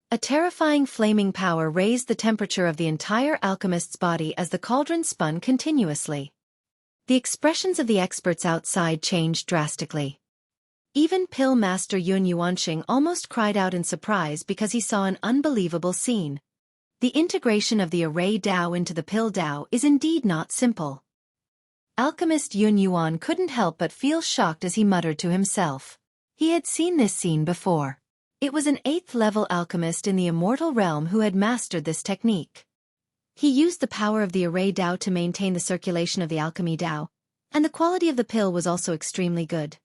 A terrifying flaming power raised the temperature of the entire alchemist's body as the cauldron spun continuously. The expressions of the experts outside changed drastically. Even Pill Master Yun Yuanxing almost cried out in surprise because he saw an unbelievable scene. The integration of the array Dao into the pill Dao is indeed not simple. Alchemist Yun Yuan couldn't help but feel shocked as he muttered to himself. He had seen this scene before. It was an 8th-level alchemist in the immortal realm who had mastered this technique. He used the power of the array Dao to maintain the circulation of the alchemy Dao, and the quality of the pill was also extremely good.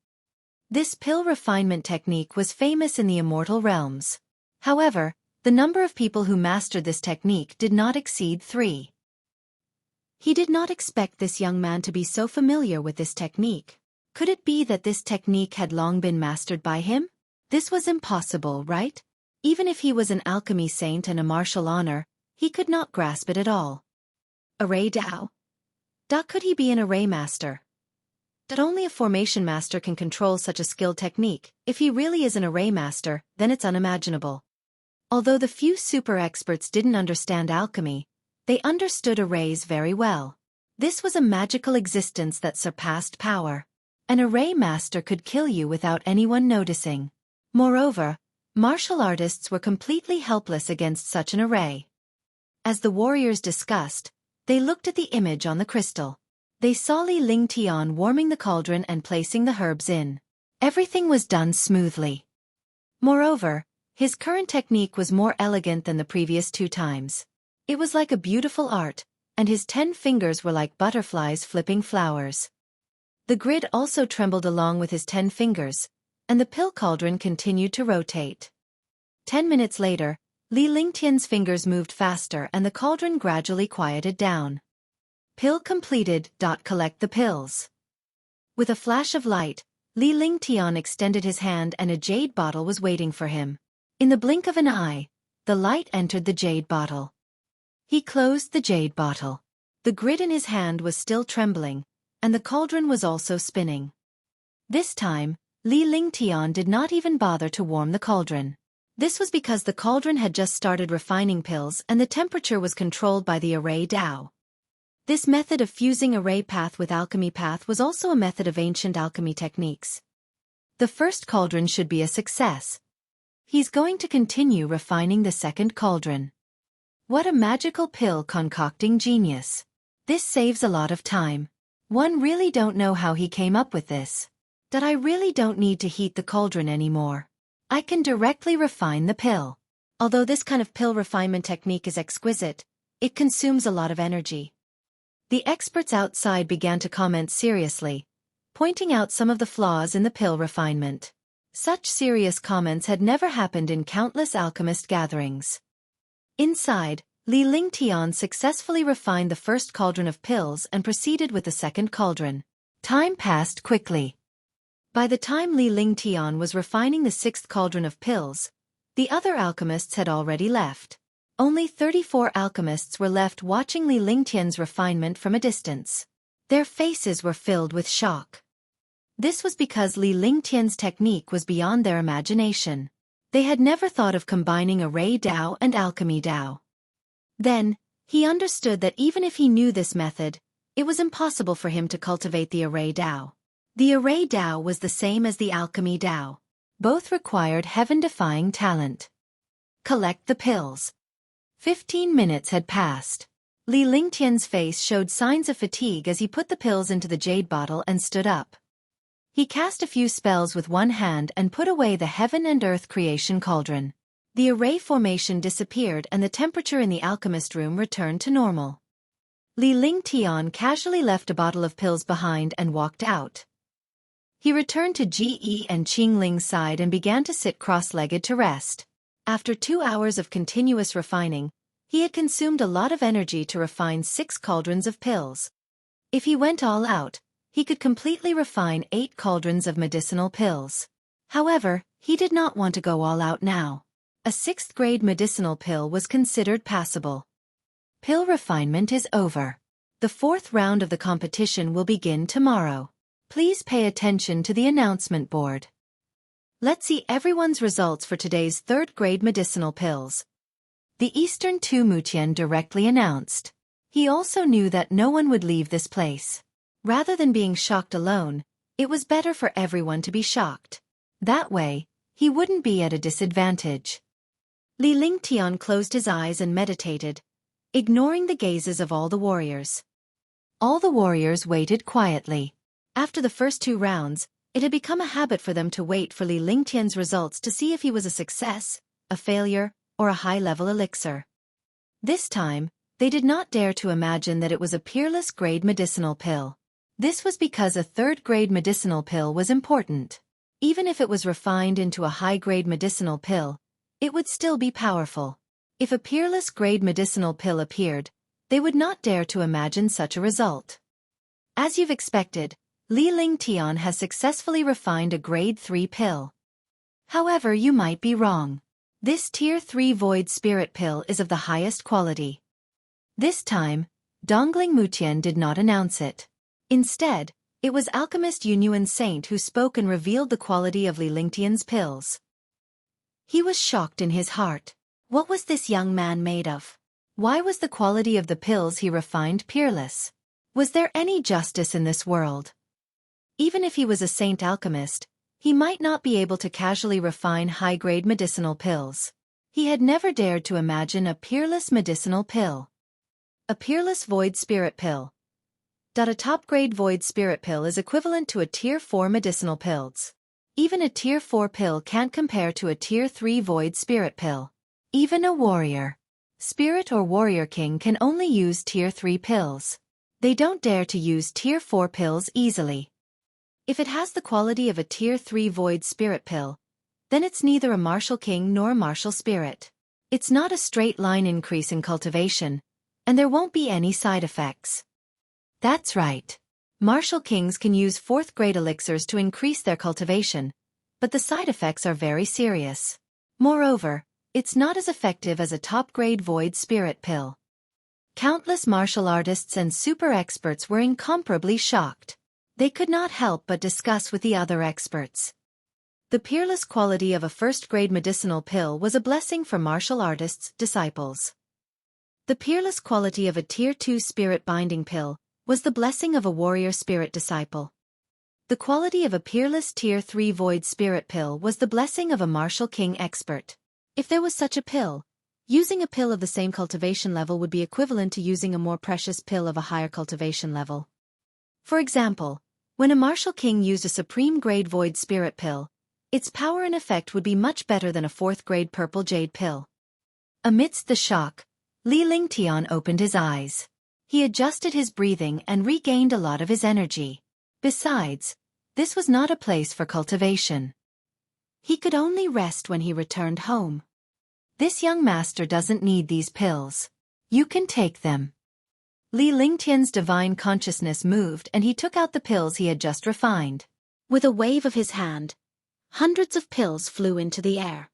This pill refinement technique was famous in the immortal realms. However, the number of people who mastered this technique did not exceed 3. He did not expect this young man to be so familiar with this technique. Could it be that this technique had long been mastered by him? This was impossible, right? Even if he was an alchemy saint and a martial honor, he could not grasp it at all. Array Dao? Could he be an array master? That only a formation master can control such a skilled technique. If he really is an array master, then it's unimaginable. Although the few super experts didn't understand alchemy, they understood arrays very well. This was a magical existence that surpassed power. An array master could kill you without anyone noticing. Moreover, martial artists were completely helpless against such an array. As the warriors discussed, they looked at the image on the crystal. They saw Li Lingtian warming the cauldron and placing the herbs in. Everything was done smoothly. Moreover, his current technique was more elegant than the previous 2 times. It was like a beautiful art, and his 10 fingers were like butterflies flipping flowers. The grid also trembled along with his 10 fingers, and the pill cauldron continued to rotate. 10 minutes later, Li Lingtian's fingers moved faster and the cauldron gradually quieted down. Pill completed. Collect the pills. With a flash of light, Li Lingtian extended his hand and a jade bottle was waiting for him. In the blink of an eye, the light entered the jade bottle. He closed the jade bottle. The grid in his hand was still trembling, and the cauldron was also spinning. This time, Li Lingtian did not even bother to warm the cauldron. This was because the cauldron had just started refining pills and the temperature was controlled by the array Dao. This method of fusing array path with alchemy path was also a method of ancient alchemy techniques. The first cauldron should be a success. He's going to continue refining the second cauldron. What a magical pill concocting genius. This saves a lot of time. One really don't know how he came up with this. That I really don't need to heat the cauldron anymore. I can directly refine the pill. Although this kind of pill refinement technique is exquisite, it consumes a lot of energy. The experts outside began to comment seriously, pointing out some of the flaws in the pill refinement. Such serious comments had never happened in countless alchemist gatherings. Inside, Li Lingtian successfully refined the first cauldron of pills and proceeded with the second cauldron. Time passed quickly. By the time Li Lingtian was refining the 6th cauldron of pills, the other alchemists had already left. Only 34 alchemists were left watching Li Lingtian's refinement from a distance. Their faces were filled with shock. This was because Li Lingtian's technique was beyond their imagination. They had never thought of combining array Dao and alchemy Dao. Then, he understood that even if he knew this method, it was impossible for him to cultivate the array Dao. The array Dao was the same as the alchemy Dao. Both required heaven-defying talent. Collect the pills. 15 minutes had passed. Li Lingtian's face showed signs of fatigue as he put the pills into the jade bottle and stood up. He cast a few spells with one hand and put away the heaven and earth creation cauldron. The array formation disappeared and the temperature in the alchemist room returned to normal. Li Lingtian casually left a bottle of pills behind and walked out. He returned to Ji and Qingling's side and began to sit cross-legged to rest. After 2 hours of continuous refining, he had consumed a lot of energy to refine 6 cauldrons of pills. If he went all out, he could completely refine 8 cauldrons of medicinal pills. However, he did not want to go all out now. A 6th-grade medicinal pill was considered passable. Pill refinement is over. The 4th round of the competition will begin tomorrow. Please pay attention to the announcement board. Let's see everyone's results for today's third-grade medicinal pills. The Eastern Tu Mutian directly announced. He also knew that no one would leave this place. Rather than being shocked alone, it was better for everyone to be shocked. That way, he wouldn't be at a disadvantage. Li Lingtian closed his eyes and meditated, ignoring the gazes of all the warriors. All the warriors waited quietly. After the first 2 rounds, it had become a habit for them to wait for Li Lingtian's results to see if he was a success, a failure, or a high-level elixir. This time, they did not dare to imagine that it was a peerless grade medicinal pill. This was because a third-grade medicinal pill was important. Even if it was refined into a high-grade medicinal pill, it would still be powerful. If a peerless grade medicinal pill appeared, they would not dare to imagine such a result. As you've expected, Li Lingtian has successfully refined a grade 3 pill. However, you might be wrong. This tier 3 void spirit pill is of the highest quality. This time, Dongling Mutian did not announce it. Instead, it was alchemist Yunyuan Saint who spoke and revealed the quality of Li Lingtian's pills. He was shocked in his heart. What was this young man made of? Why was the quality of the pills he refined peerless? Was there any justice in this world? Even if he was a saint alchemist, he might not be able to casually refine high-grade medicinal pills. He had never dared to imagine a peerless medicinal pill. A peerless void spirit pill. A top-grade void spirit pill is equivalent to a tier 4 medicinal pills. Even a tier 4 pill can't compare to a tier 3 void spirit pill. Even a warrior, spirit or warrior king can only use tier 3 pills. They don't dare to use tier 4 pills easily. If it has the quality of a tier 3 void spirit pill, then it's neither a martial king nor a martial spirit. It's not a straight line increase in cultivation, and there won't be any side effects. That's right. Martial kings can use 4th grade elixirs to increase their cultivation, but the side effects are very serious. Moreover, it's not as effective as a top-grade void spirit pill. Countless martial artists and super experts were incomparably shocked. They could not help but discuss with the other experts. The peerless quality of a first-grade medicinal pill was a blessing for martial artists' disciples. The peerless quality of a tier 2 spirit binding pill was the blessing of a warrior spirit disciple. The quality of a peerless tier 3 void spirit pill was the blessing of a martial king expert. If there was such a pill, using a pill of the same cultivation level would be equivalent to using a more precious pill of a higher cultivation level. For example, when a martial king used a supreme grade void spirit pill, its power and effect would be much better than a 4th grade purple jade pill. Amidst the shock, Li Lingtian opened his eyes. He adjusted his breathing and regained a lot of his energy. Besides, this was not a place for cultivation. He could only rest when he returned home. This young master doesn't need these pills. You can take them. Li Lingtian's divine consciousness moved and he took out the pills he had just refined. With a wave of his hand, hundreds of pills flew into the air.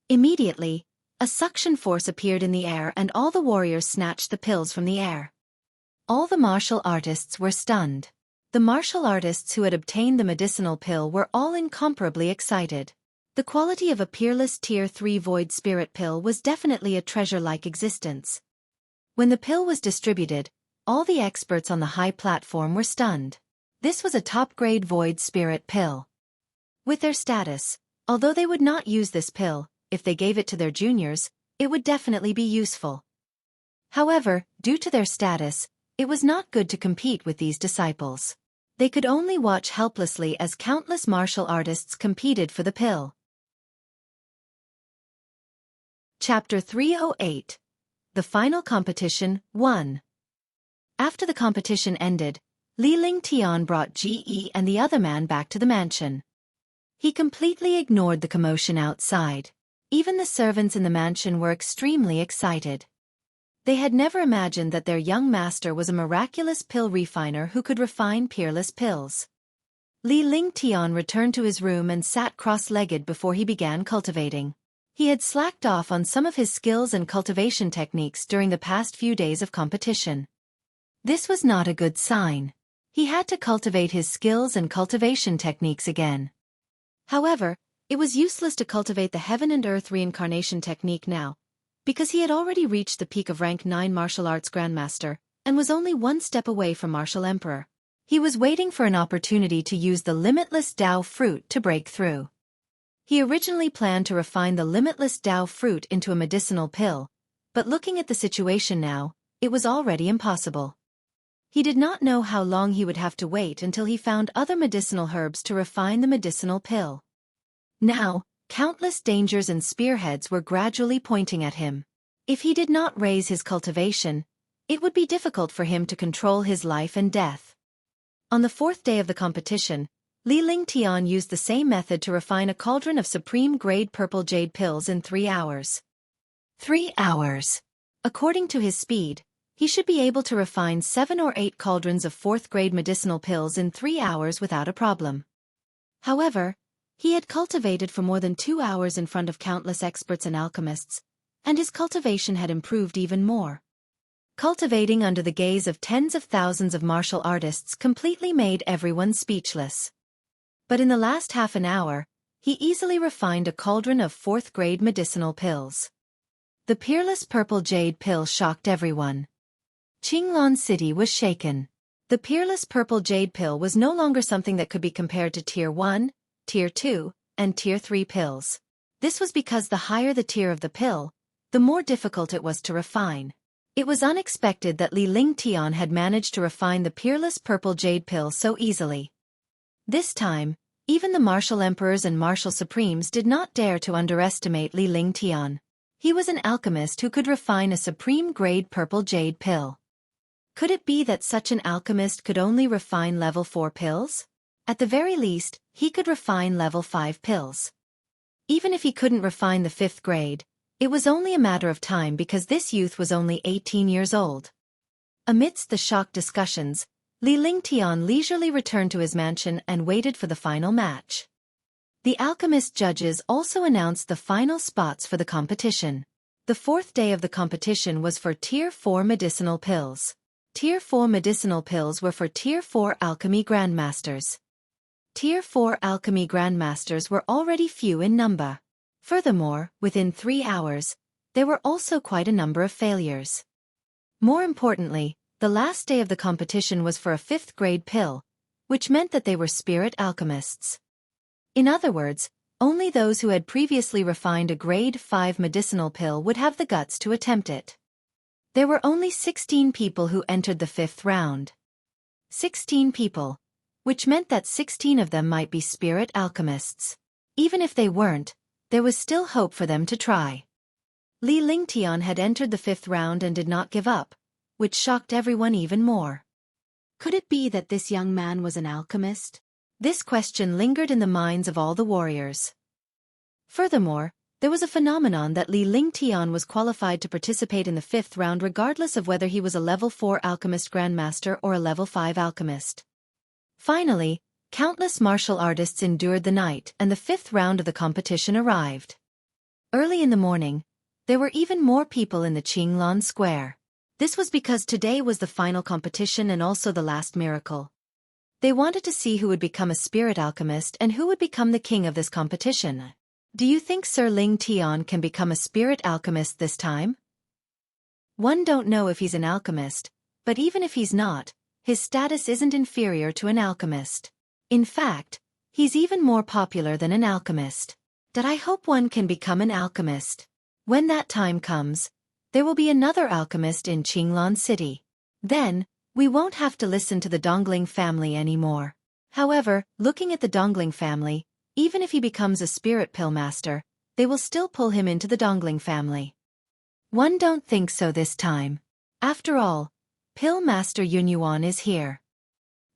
Immediately, a suction force appeared in the air and all the warriors snatched the pills from the air. All the martial artists were stunned. The martial artists who had obtained the medicinal pill were all incomparably excited. The quality of a peerless tier 3 void spirit pill was definitely a treasure-like existence. When the pill was distributed, all the experts on the high platform were stunned. This was a top-grade void spirit pill. With their status, although they would not use this pill, if they gave it to their juniors, it would definitely be useful. However, due to their status, it was not good to compete with these disciples. They could only watch helplessly as countless martial artists competed for the pill. Chapter 308. The Final Competition 1. After the competition ended, Li Lingtian brought Ge and the other man back to the mansion. He completely ignored the commotion outside. Even the servants in the mansion were extremely excited. They had never imagined that their young master was a miraculous pill refiner who could refine peerless pills. Li Lingtian returned to his room and sat cross-legged before he began cultivating. He had slacked off on some of his skills and cultivation techniques during the past few days of competition. This was not a good sign. He had to cultivate his skills and cultivation techniques again. However, It was useless to cultivate the heaven and earth reincarnation technique now, because he had already reached the peak of rank 9 martial arts grandmaster, and was only one step away from martial emperor. He was waiting for an opportunity to use the limitless Tao fruit to break through. He originally planned to refine the limitless Tao fruit into a medicinal pill, but looking at the situation now, it was already impossible. He did not know how long he would have to wait until he found other medicinal herbs to refine the medicinal pill. Now, countless dangers and spearheads were gradually pointing at him. If he did not raise his cultivation, it would be difficult for him to control his life and death. On the 4th day of the competition, Li Lingtian used the same method to refine a cauldron of supreme-grade purple jade pills in 3 hours. 3 hours. According to his speed, he should be able to refine 7 or 8 cauldrons of 4th-grade medicinal pills in 3 hours without a problem. However, he had cultivated for more than 2 hours in front of countless experts and alchemists, and his cultivation had improved even more. Cultivating under the gaze of tens of thousands of martial artists completely made everyone speechless. But in the last half an hour, he easily refined a cauldron of 4th-grade medicinal pills. The peerless purple jade pill shocked everyone. Qinglan City was shaken. The peerless purple jade pill was no longer something that could be compared to Tier 1, Tier 2, and Tier 3 pills. This was because the higher the tier of the pill, the more difficult it was to refine. It was unexpected that Li Lingtian had managed to refine the peerless purple jade pill so easily. This time, even the martial emperors and martial supremes did not dare to underestimate Li Lingtian. He was an alchemist who could refine a supreme-grade purple jade pill. Could it be that such an alchemist could only refine level 4 pills? At the very least, he could refine level 5 pills. Even if he couldn't refine the 5th grade, it was only a matter of time because this youth was only 18 years old. Amidst the shocked discussions, Li Lingtian leisurely returned to his mansion and waited for the final match. The alchemist judges also announced the final spots for the competition. The 4th day of the competition was for Tier 4 medicinal pills. Tier 4 medicinal pills were for Tier 4 alchemy grandmasters. Tier 4 alchemy grandmasters were already few in number. Furthermore, within 3 hours, there were also quite a number of failures. More importantly, the last day of the competition was for a 5th-grade pill, which meant that they were spirit alchemists. In other words, only those who had previously refined a grade 5 medicinal pill would have the guts to attempt it. There were only 16 people who entered the 5th round. 16 people, which meant that 16 of them might be spirit alchemists. Even if they weren't, there was still hope for them to try. Li Lingtian had entered the 5th round and did not give up, which shocked everyone even more. Could it be that this young man was an alchemist? This question lingered in the minds of all the warriors. Furthermore, there was a phenomenon that Li Lingtian was qualified to participate in the 5th round regardless of whether he was a level 4 alchemist grandmaster or a level 5 alchemist. Finally, countless martial artists endured the night and the 5th round of the competition arrived. Early in the morning, there were even more people in the Qinglan Square. This was because today was the final competition and also the last miracle. They wanted to see who would become a spirit alchemist and who would become the king of this competition. Do you think Sir Lingtian can become a spirit alchemist this time? One don't know if he's an alchemist, but even if he's not, his status isn't inferior to an alchemist. In fact, he's even more popular than an alchemist. That I hope one can become an alchemist. When that time comes, there will be another alchemist in Qinglan City. Then, we won't have to listen to the Dongling family anymore. However, looking at the Dongling family, even if he becomes a spirit pill master, they will still pull him into the Dongling family. One don't think so this time. After all, Pill Master Yunyuan is here.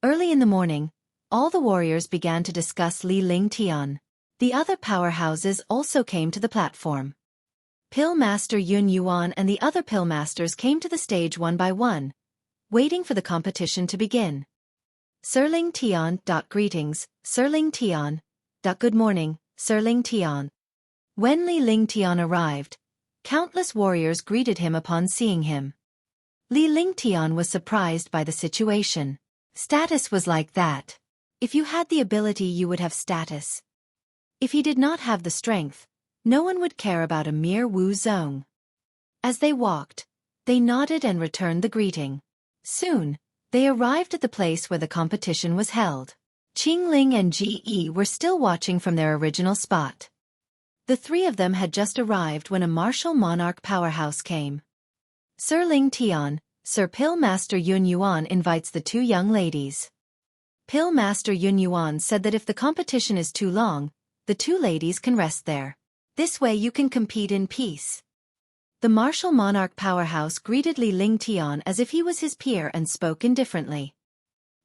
Early in the morning, all the warriors began to discuss Li Lingtian. The other powerhouses also came to the platform. Pill Master Yunyuan and the other pill masters came to the stage one by one, waiting for the competition to begin. Sir Lingtian. Greetings, Sir Lingtian. Good morning, Sir Lingtian. When Li Lingtian arrived, countless warriors greeted him upon seeing him. Li Lingtian was surprised by the situation. Status was like that. If you had the ability you would have status. If he did not have the strength, no one would care about a mere Wu Zong. As they walked, they nodded and returned the greeting. Soon, they arrived at the place where the competition was held. Qingling and Ji were still watching from their original spot. The three of them had just arrived when a martial monarch powerhouse came. Sir Ling Tian, Sir Pill Master Yun Yuan invites the two young ladies. Pill Master Yun Yuan said that if the competition is too long, the two ladies can rest there. This way you can compete in peace. The martial monarch powerhouse greeted Li Ling Tian as if he was his peer and spoke indifferently.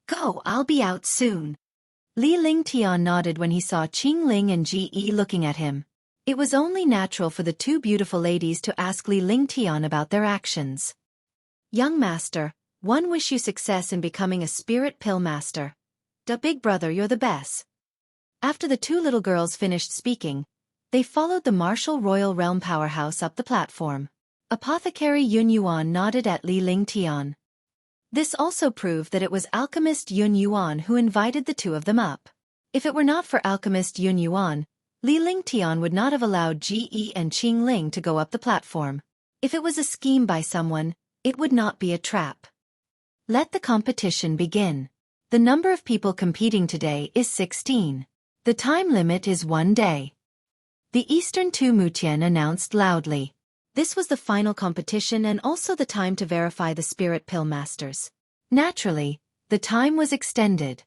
Go, I'll be out soon. Li Ling Tian nodded when he saw Qingling and Ji looking at him. It was only natural for the two beautiful ladies to ask Li Ling Tian about their actions. Young master, one wish you success in becoming a spirit pill master. Da big brother, you're the best. After the two little girls finished speaking, they followed the martial royal realm powerhouse up the platform. Apothecary Yun Yuan nodded at Li Ling Tian. This also proved that it was alchemist Yun Yuan who invited the two of them up. If it were not for alchemist Yun Yuan, Li Ling Tian would not have allowed Ji and Qingling to go up the platform. If it was a scheme by someone, it would not be a trap. Let the competition begin. The number of people competing today is 16. The time limit is 1 day. The Eastern Tu Mutian announced loudly. This was the final competition and also the time to verify the spirit pill masters. Naturally, the time was extended.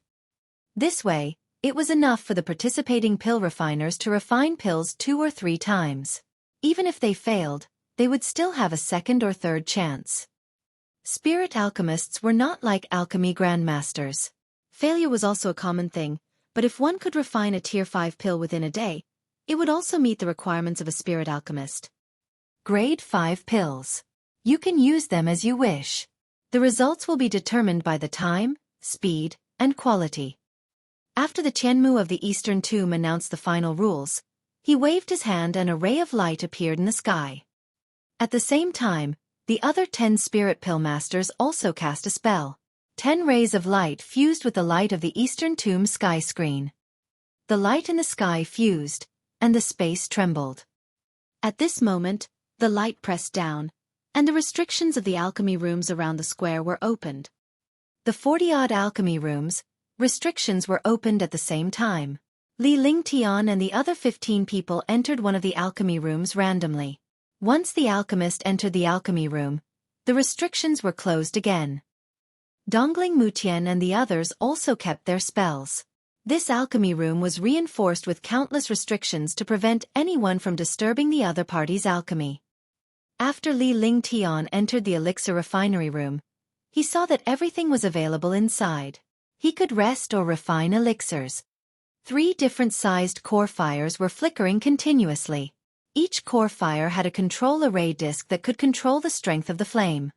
This way, it was enough for the participating pill refiners to refine pills 2 or 3 times. Even if they failed, they would still have a second or third chance. Spirit alchemists were not like alchemy grandmasters. Failure was also a common thing, but if one could refine a tier 5 pill within a day, it would also meet the requirements of a spirit alchemist. Grade 5 pills. You can use them as you wish. The results will be determined by the time, speed, and quality. After the Qianmu of the Eastern Tomb announced the final rules, he waved his hand and a ray of light appeared in the sky. At the same time, the other 10 spirit pill masters also cast a spell. 10 rays of light fused with the light of the Eastern Tomb sky screen. The light in the sky fused, and the space trembled. At this moment, the light pressed down, and the restrictions of the alchemy rooms around the square were opened. The 40-odd alchemy rooms, restrictions were opened at the same time. Li Ling Tian and the other 15 people entered one of the alchemy rooms randomly. Once the alchemist entered the alchemy room, the restrictions were closed again. Dongling Mutian and the others also kept their spells. This alchemy room was reinforced with countless restrictions to prevent anyone from disturbing the other party's alchemy. After Li Ling Tian entered the elixir refinery room, he saw that everything was available inside. He could rest or refine elixirs. 3 different sized core fires were flickering continuously. Each core fire had a control array disk that could control the strength of the flame.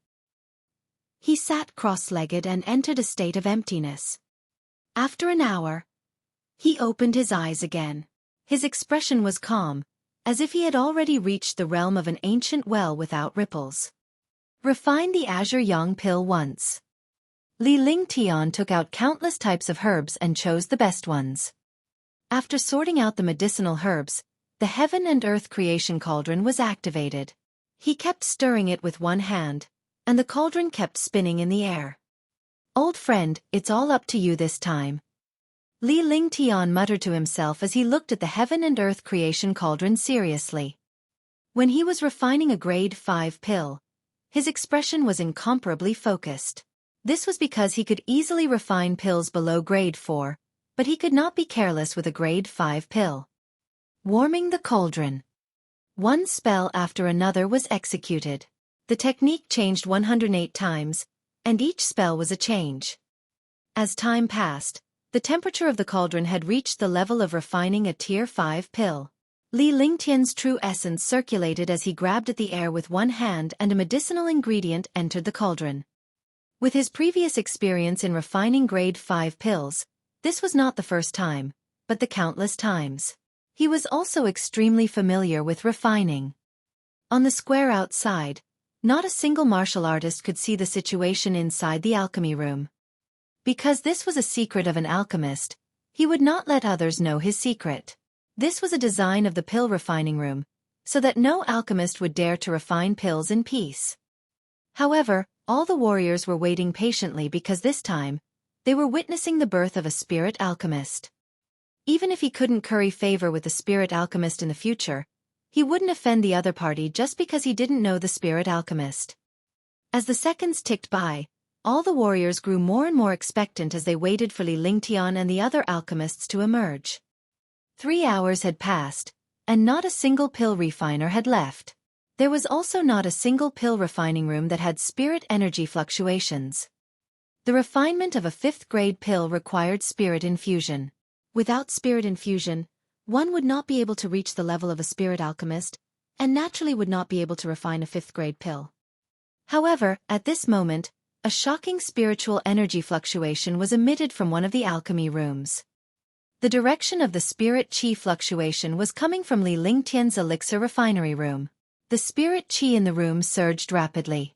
He sat cross-legged and entered a state of emptiness. After an hour, he opened his eyes again. His expression was calm, as if he had already reached the realm of an ancient well without ripples. Refine the Azure Yang pill once. Li Ling Tian took out countless types of herbs and chose the best ones. After sorting out the medicinal herbs, the heaven and earth creation cauldron was activated. He kept stirring it with one hand, and the cauldron kept spinning in the air. Old friend, it's all up to you this time. Li Ling Tian muttered to himself as he looked at the heaven and earth creation cauldron seriously. When he was refining a grade 5 pill, his expression was incomparably focused. This was because he could easily refine pills below grade 4, but he could not be careless with a grade 5 pill. Warming the cauldron. One spell after another was executed. The technique changed 108 times, and each spell was a change. As time passed, the temperature of the cauldron had reached the level of refining a tier 5 pill. Li Lingtian's true essence circulated as he grabbed at the air with one hand and a medicinal ingredient entered the cauldron. With his previous experience in refining grade 5 pills, this was not the first time, but the countless times. He was also extremely familiar with refining. On the square outside, not a single martial artist could see the situation inside the alchemy room. Because this was a secret of an alchemist, he would not let others know his secret. This was a design of the pill refining room, so that no alchemist would dare to refine pills in peace. However, all the warriors were waiting patiently because this time, they were witnessing the birth of a spirit alchemist. Even if he couldn't curry favor with the spirit alchemist in the future, he wouldn't offend the other party just because he didn't know the spirit alchemist. As the seconds ticked by, all the warriors grew more and more expectant as they waited for Li Lingtian and the other alchemists to emerge. 3 hours had passed, and not a single pill refiner had left. There was also not a single pill refining room that had spirit energy fluctuations. The refinement of a 5th-grade pill required spirit infusion. Without spirit infusion, one would not be able to reach the level of a spirit alchemist, and naturally would not be able to refine a 5th-grade pill. However, at this moment, a shocking spiritual energy fluctuation was emitted from one of the alchemy rooms. The direction of the spirit chi fluctuation was coming from Li Lingtian's elixir refinery room. The spirit chi in the room surged rapidly.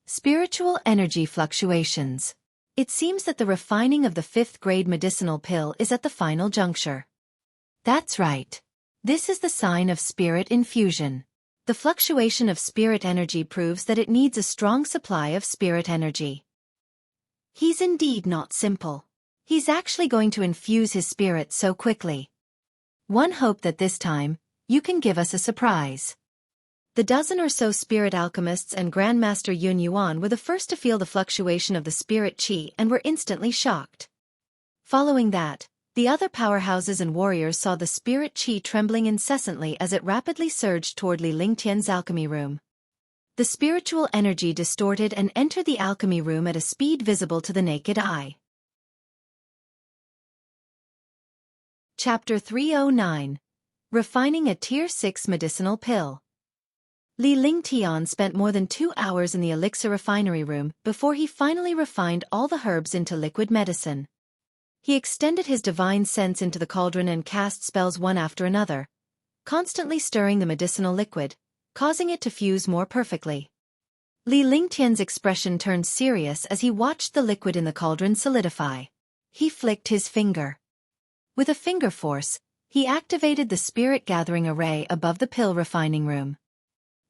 Spiritual energy fluctuations. It seems that the refining of the 5th-grade medicinal pill is at the final juncture. That's right. This is the sign of spirit infusion. The fluctuation of spirit energy proves that it needs a strong supply of spirit energy. He's indeed not simple. He's actually going to infuse his spirit so quickly. One hope that this time, you can give us a surprise. The dozen or so spirit alchemists and Grandmaster Yun Yuan were the first to feel the fluctuation of the spirit chi and were instantly shocked. Following that, the other powerhouses and warriors saw the spirit chi trembling incessantly as it rapidly surged toward Li Lingtian's alchemy room. The spiritual energy distorted and entered the alchemy room at a speed visible to the naked eye. Chapter 309. Refining a Tier 6 Medicinal Pill. Li Lingtian spent more than 2 hours in the elixir refinery room before he finally refined all the herbs into liquid medicine. He extended his divine sense into the cauldron and cast spells one after another, constantly stirring the medicinal liquid, causing it to fuse more perfectly. Li Lingtian's expression turned serious as he watched the liquid in the cauldron solidify. He flicked his finger. With a finger force, he activated the spirit-gathering array above the pill refining room.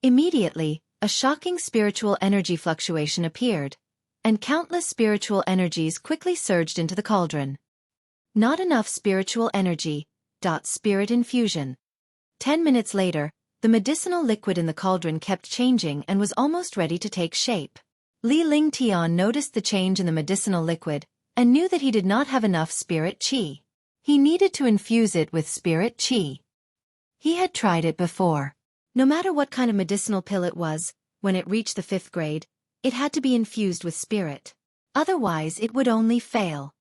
Immediately, a shocking spiritual energy fluctuation appeared, and countless spiritual energies quickly surged into the cauldron. Not enough spiritual energy. Spirit infusion. 10 minutes later, the medicinal liquid in the cauldron kept changing and was almost ready to take shape. Li Lingtian noticed the change in the medicinal liquid, and knew that he did not have enough spirit chi. He needed to infuse it with spirit chi. He had tried it before. No matter what kind of medicinal pill it was, when it reached the 5th grade, it had to be infused with spirit. Otherwise it would only fail.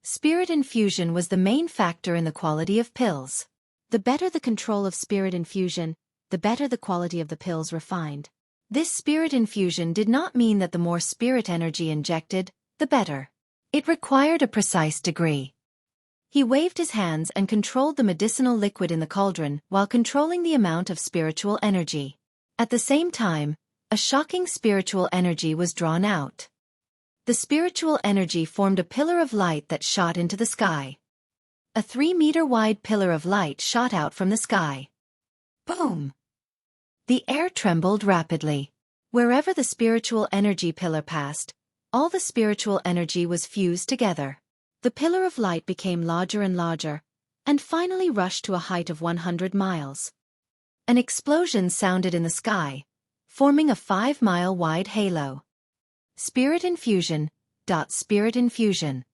Spirit infusion was the main factor in the quality of pills. The better the control of spirit infusion, the better the quality of the pills refined. This spirit infusion did not mean that the more spirit energy injected, the better. It required a precise degree. He waved his hands and controlled the medicinal liquid in the cauldron while controlling the amount of spiritual energy. At the same time, a shocking spiritual energy was drawn out. The spiritual energy formed a pillar of light that shot into the sky. A 3-meter-wide pillar of light shot out from the sky. Boom! The air trembled rapidly. Wherever the spiritual energy pillar passed, all the spiritual energy was fused together. The pillar of light became larger and larger, and finally rushed to a height of 100 miles. An explosion sounded in the sky, forming a 5-mile-wide halo. Spirit infusion. Spirit infusion.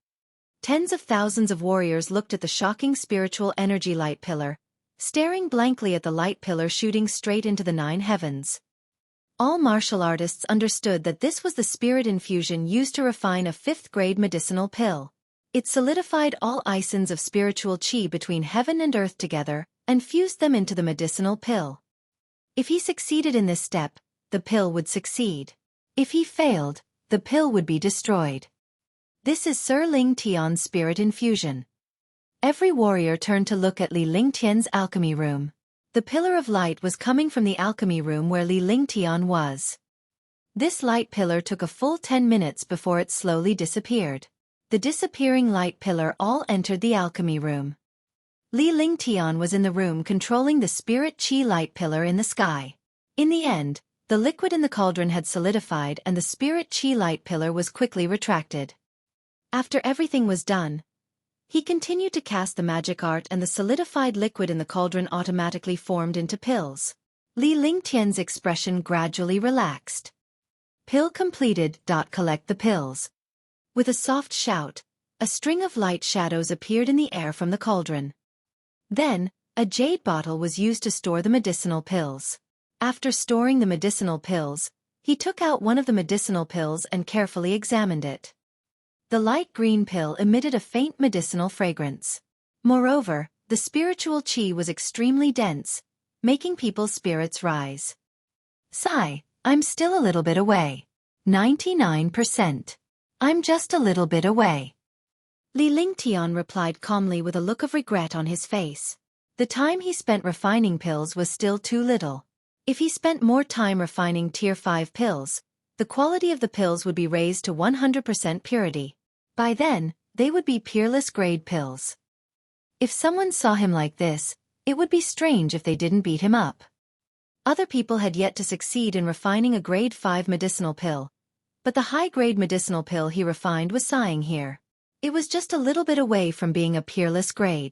Tens of thousands of warriors looked at the shocking spiritual energy light pillar, staring blankly at the light pillar shooting straight into the 9 heavens. All martial artists understood that this was the spirit infusion used to refine a 5th-grade medicinal pill. It solidified all isons of spiritual chi between heaven and earth together, and fused them into the medicinal pill. If he succeeded in this step, the pill would succeed. If he failed, the pill would be destroyed. This is Sir Lingtian's spirit infusion. Every warrior turned to look at Li Lingtian's alchemy room. The pillar of light was coming from the alchemy room where Li Lingtian was. This light pillar took a full 10 minutes before it slowly disappeared. The disappearing light pillar all entered the alchemy room. Li Lingtian was in the room controlling the spirit chi light pillar in the sky. In the end, the liquid in the cauldron had solidified and the spirit chi light pillar was quickly retracted. After everything was done, he continued to cast the magic art and the solidified liquid in the cauldron automatically formed into pills. Li Lingtian's expression gradually relaxed. Pill completed. Collect the pills. With a soft shout, a string of light shadows appeared in the air from the cauldron. Then, a jade bottle was used to store the medicinal pills. After storing the medicinal pills, he took out one of the medicinal pills and carefully examined it. The light green pill emitted a faint medicinal fragrance. Moreover, the spiritual qi was extremely dense, making people's spirits rise. Sigh, I'm still a little bit away. 99%. I'm just a little bit away. Li Lingtian replied calmly with a look of regret on his face. The time he spent refining pills was still too little. If he spent more time refining Tier 5 pills, the quality of the pills would be raised to 100% purity. By then, they would be peerless grade pills. If someone saw him like this, it would be strange if they didn't beat him up. Other people had yet to succeed in refining a grade 5 medicinal pill, but the high-grade medicinal pill he refined was sighing here. It was just a little bit away from being a peerless grade.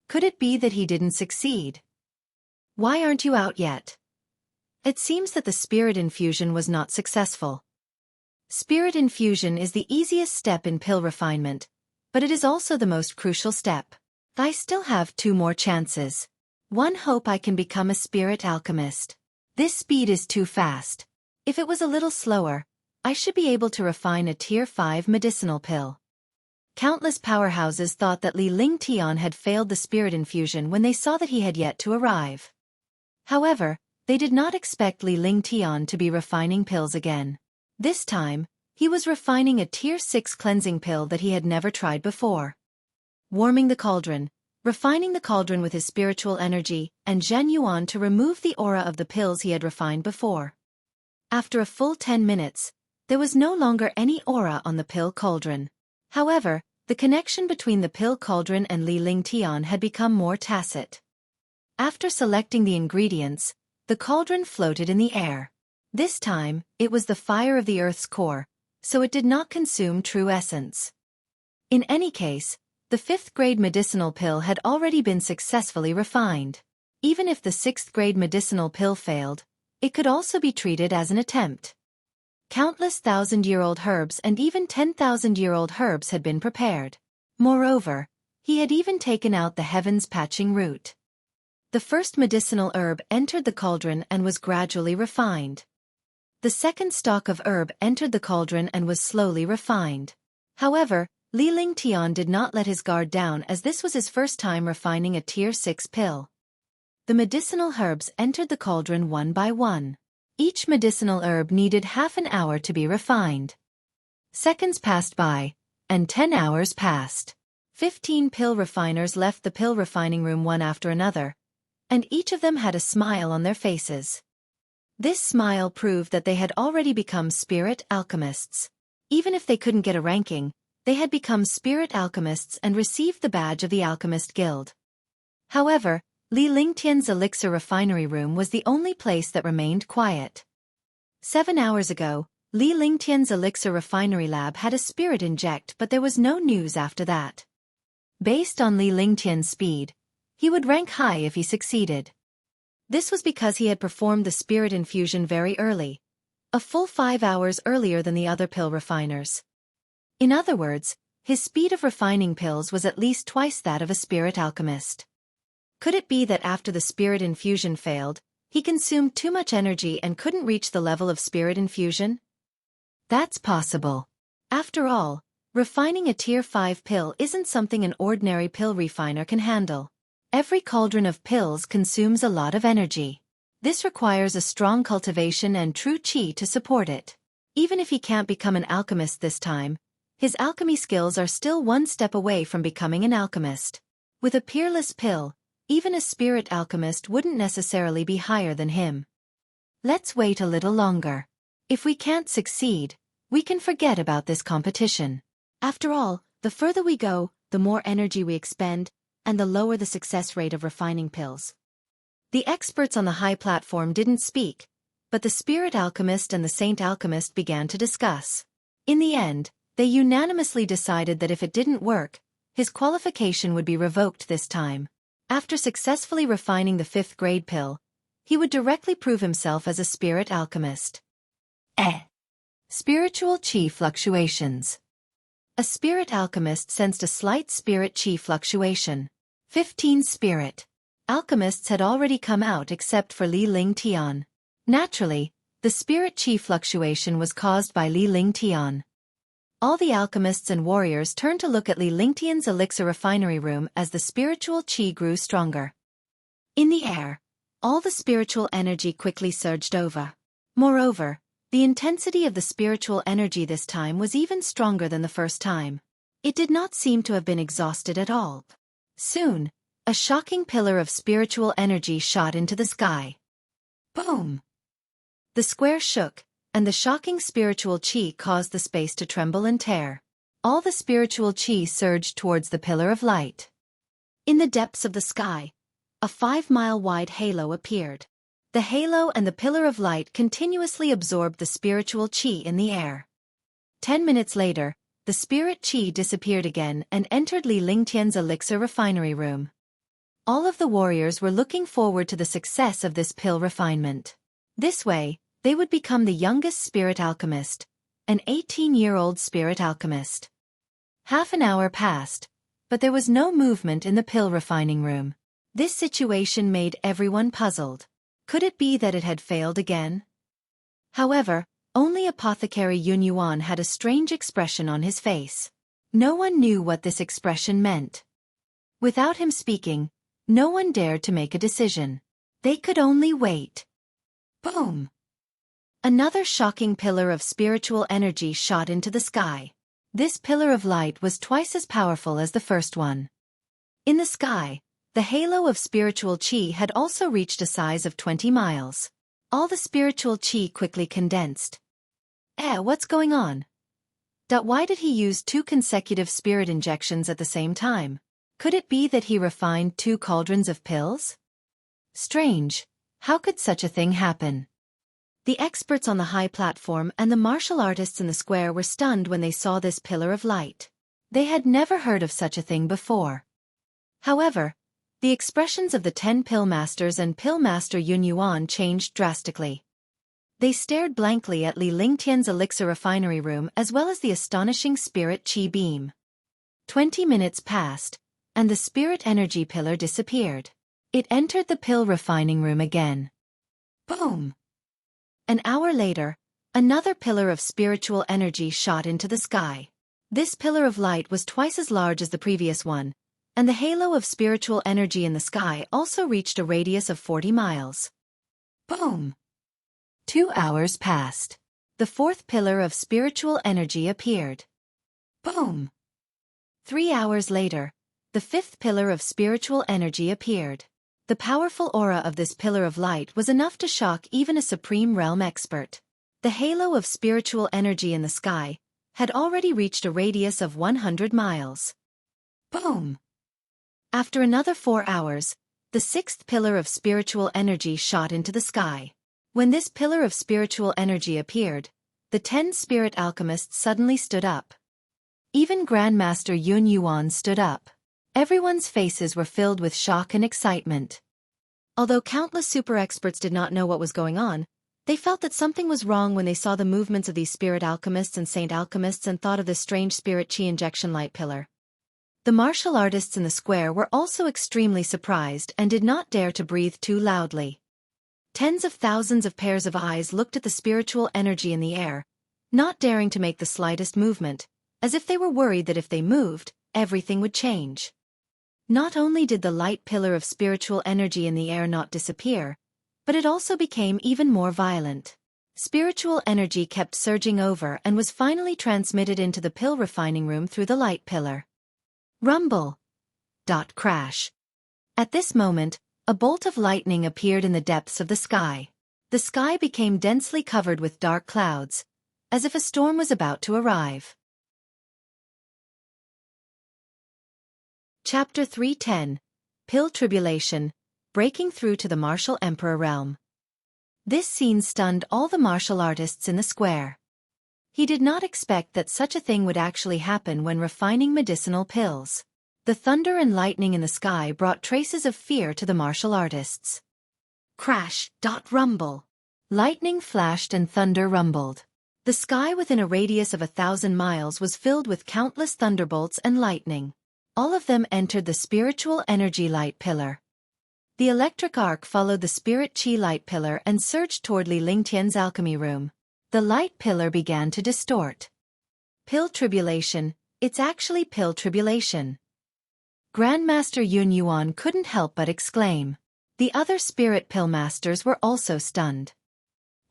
Could it be that he didn't succeed? Why aren't you out yet? It seems that the spirit infusion was not successful. Spirit infusion is the easiest step in pill refinement, but it is also the most crucial step. I still have 2 more chances. One hope I can become a spirit alchemist. This speed is too fast. If it was a little slower, I should be able to refine a Tier 5 medicinal pill. Countless powerhouses thought that Li Lingtian had failed the spirit infusion when they saw that he had yet to arrive. However, they did not expect Li Lingtian to be refining pills again. This time, he was refining a Tier 6 cleansing pill that he had never tried before. Warming the cauldron, refining the cauldron with his spiritual energy, and Zhen Yuan to remove the aura of the pills he had refined before. After a full 10 minutes, there was no longer any aura on the pill cauldron. However, the connection between the pill cauldron and Li Lingtian had become more tacit. After selecting the ingredients, the cauldron floated in the air. This time, it was the fire of the Earth's core, so it did not consume true essence. In any case, the 5th grade medicinal pill had already been successfully refined. Even if the 6th grade medicinal pill failed, it could also be treated as an attempt. Countless 1,000-year-old herbs and even 10,000-year-old herbs had been prepared. Moreover, he had even taken out the heavens patching root. The first medicinal herb entered the cauldron and was gradually refined. The second stalk of herb entered the cauldron and was slowly refined. However, Li Lingtian did not let his guard down as this was his first time refining a Tier 6 pill. The medicinal herbs entered the cauldron one by one. Each medicinal herb needed half an hour to be refined. Seconds passed by, and 10 hours passed. 15 pill refiners left the pill refining room one after another, and each of them had a smile on their faces. This smile proved that they had already become spirit alchemists. Even if they couldn't get a ranking, they had become spirit alchemists and received the badge of the Alchemist Guild. However, Li Lingtian's elixir refinery room was the only place that remained quiet. 7 hours ago, Li Lingtian's elixir refinery lab had a spirit inject, but there was no news after that. Based on Li Lingtian's speed, he would rank high if he succeeded. This was because he had performed the spirit infusion very early, a full 5 hours earlier than the other pill refiners. In other words, his speed of refining pills was at least twice that of a spirit alchemist. Could it be that after the spirit infusion failed, he consumed too much energy and couldn't reach the level of spirit infusion? That's possible. After all, refining a Tier 5 pill isn't something an ordinary pill refiner can handle. Every cauldron of pills consumes a lot of energy. This requires a strong cultivation and true qi to support it. Even if he can't become an alchemist this time, his alchemy skills are still one step away from becoming an alchemist. With a peerless pill, even a spirit alchemist wouldn't necessarily be higher than him. Let's wait a little longer. If we can't succeed, we can forget about this competition. After all, the further we go, the more energy we expend, and the lower the success rate of refining pills. The experts on the high platform didn't speak, but the spirit alchemist and the saint alchemist began to discuss. In the end, they unanimously decided that if it didn't work, his qualification would be revoked this time. After successfully refining the 5th grade pill, he would directly prove himself as a spirit alchemist. Spiritual chi fluctuations. A spirit alchemist sensed a slight spirit chi fluctuation. 15 spirit alchemists had already come out except for Li Ling Tian. Naturally, the spirit chi fluctuation was caused by Li Ling Tian. All the alchemists and warriors turned to look at Li Lingtian's elixir refinery room as the spiritual chi grew stronger. In the air, all the spiritual energy quickly surged over. Moreover, the intensity of the spiritual energy this time was even stronger than the first time. It did not seem to have been exhausted at all. Soon, a shocking pillar of spiritual energy shot into the sky. Boom! The square shook, and the shocking spiritual chi caused the space to tremble and tear. All the spiritual chi surged towards the pillar of light. In the depths of the sky, a 5-mile-wide halo appeared. The halo and the pillar of light continuously absorbed the spiritual chi in the air. 10 minutes later, the spirit chi disappeared again and entered Li Lingtian's elixir refinery room. All of the warriors were looking forward to the success of this pill refinement. This way, they would become the youngest spirit alchemist, an 18-year-old spirit alchemist. Half an hour passed, but there was no movement in the pill refining room. This situation made everyone puzzled. Could it be that it had failed again? However, only Apothecary Yun Yuan had a strange expression on his face. No one knew what this expression meant. Without him speaking, no one dared to make a decision. They could only wait. Boom! Another shocking pillar of spiritual energy shot into the sky. This pillar of light was twice as powerful as the first one. In the sky, the halo of spiritual chi had also reached a size of 20 miles. All the spiritual chi quickly condensed. What's going on? Why did he use 2 consecutive spirit injections at the same time? Could it be that he refined 2 cauldrons of pills? Strange. How could such a thing happen? The experts on the high platform and the martial artists in the square were stunned when they saw this pillar of light. They had never heard of such a thing before. However, the expressions of the 10 pill masters and pill master Yun Yuan changed drastically. They stared blankly at Li Lingtian's elixir refinery room as well as the astonishing spirit chi beam. 20 minutes passed, and the spirit energy pillar disappeared. It entered the pill refining room again. Boom! An hour later, another pillar of spiritual energy shot into the sky. This pillar of light was twice as large as the previous one, and the halo of spiritual energy in the sky also reached a radius of 40 miles. Boom! 2 hours passed. The 4th pillar of spiritual energy appeared. Boom! 3 hours later, the 5th pillar of spiritual energy appeared. The powerful aura of this pillar of light was enough to shock even a supreme realm expert. The halo of spiritual energy in the sky had already reached a radius of 100 miles. Boom! After another 4 hours, the 6th pillar of spiritual energy shot into the sky. When this pillar of spiritual energy appeared, the 10 spirit alchemists suddenly stood up. Even Grandmaster Yun Yuan stood up. Everyone's faces were filled with shock and excitement. Although countless super experts did not know what was going on, they felt that something was wrong when they saw the movements of these spirit alchemists and saint alchemists and thought of this strange spirit chi injection light pillar. The martial artists in the square were also extremely surprised and did not dare to breathe too loudly. Tens of thousands of pairs of eyes looked at the spiritual energy in the air, not daring to make the slightest movement, as if they were worried that if they moved, everything would change. Not only did the light pillar of spiritual energy in the air not disappear, but it also became even more violent. Spiritual energy kept surging over and was finally transmitted into the pill refining room through the light pillar. Rumble. Crash. At this moment, a bolt of lightning appeared in the depths of the sky. The sky became densely covered with dark clouds, as if a storm was about to arrive. Chapter 310. Pill Tribulation, Breaking Through to the Martial Emperor Realm. This scene stunned all the martial artists in the square. He did not expect that such a thing would actually happen when refining medicinal pills. The thunder and lightning in the sky brought traces of fear to the martial artists. Crash, rumble. Lightning flashed and thunder rumbled. The sky within a radius of 1,000 miles was filled with countless thunderbolts and lightning. All of them entered the spiritual energy light pillar. The electric arc followed the spirit chi light pillar and surged toward Li Lingtian's alchemy room. The light pillar began to distort. Pill tribulation, it's actually pill tribulation. Grandmaster Yun Yuan couldn't help but exclaim. The other spirit pill masters were also stunned.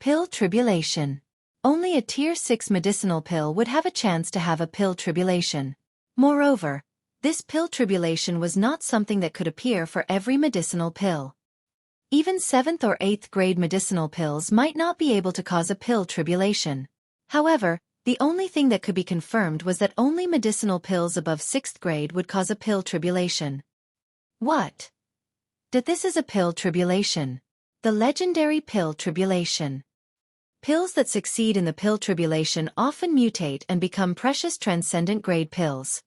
Pill tribulation. Only a tier 6 medicinal pill would have a chance to have a pill tribulation. Moreover, this pill tribulation was not something that could appear for every medicinal pill. Even 7th or 8th grade medicinal pills might not be able to cause a pill tribulation. However, the only thing that could be confirmed was that only medicinal pills above 6th grade would cause a pill tribulation. What? That this is a pill tribulation. The legendary pill tribulation. Pills that succeed in the pill tribulation often mutate and become precious transcendent grade pills.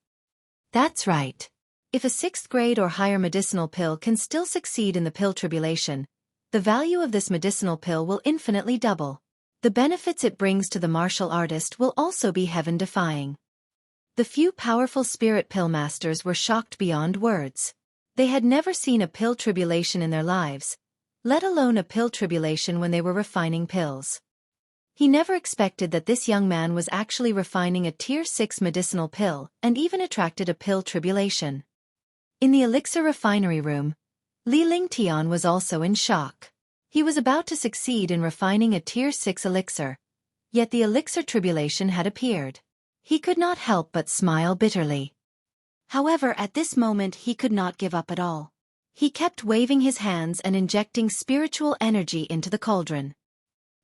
That's right. If a 6th grade or higher medicinal pill can still succeed in the pill tribulation, the value of this medicinal pill will infinitely double. The benefits it brings to the martial artist will also be heaven-defying. The few powerful spirit pill masters were shocked beyond words. They had never seen a pill tribulation in their lives, let alone a pill tribulation when they were refining pills. He never expected that this young man was actually refining a tier 6 medicinal pill and even attracted a pill tribulation. In the elixir refinery room, Li Lingtian was also in shock. He was about to succeed in refining a tier 6 elixir, yet the elixir tribulation had appeared. He could not help but smile bitterly. However, at this moment he could not give up at all. He kept waving his hands and injecting spiritual energy into the cauldron.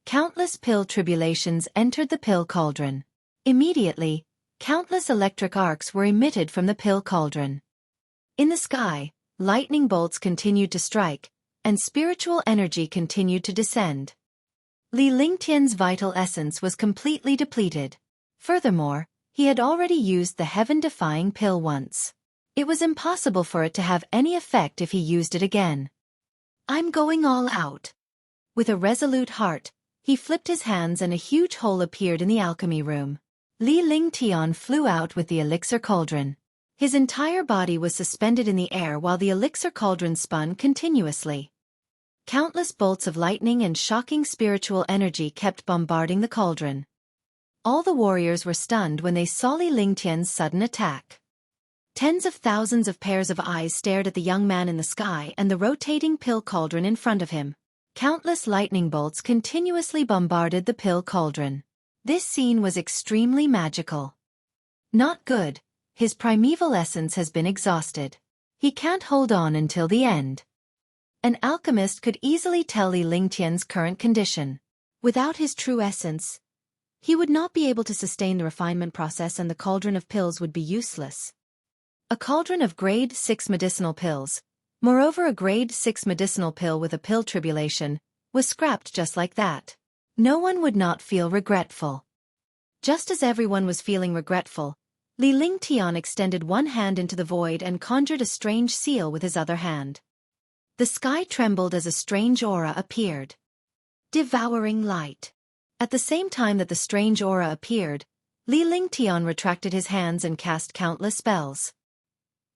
Countless pill tribulations entered the pill cauldron. Immediately, countless electric arcs were emitted from the pill cauldron. In the sky, lightning bolts continued to strike, and spiritual energy continued to descend. Li Lingtian's vital essence was completely depleted. Furthermore, he had already used the heaven-defying pill once. It was impossible for it to have any effect if he used it again. I'm going all out. With a resolute heart, he flipped his hands and a huge hole appeared in the alchemy room. Li Lingtian flew out with the elixir cauldron. His entire body was suspended in the air while the elixir cauldron spun continuously. Countless bolts of lightning and shocking spiritual energy kept bombarding the cauldron. All the warriors were stunned when they saw Li Lingtian's sudden attack. Tens of thousands of pairs of eyes stared at the young man in the sky and the rotating pill cauldron in front of him. Countless lightning bolts continuously bombarded the pill cauldron. This scene was extremely magical. Not good. His primeval essence has been exhausted. He can't hold on until the end. An alchemist could easily tell Li Lingtian's current condition. Without his true essence, he would not be able to sustain the refinement process and the cauldron of pills would be useless. A cauldron of grade 6 medicinal pills, moreover a grade 6 medicinal pill with a pill tribulation, was scrapped just like that. No one would not feel regretful. Just as everyone was feeling regretful, Li Lingtian extended one hand into the void and conjured a strange seal with his other hand. The sky trembled as a strange aura appeared. Devouring light. At the same time that the strange aura appeared, Li Lingtian retracted his hands and cast countless spells.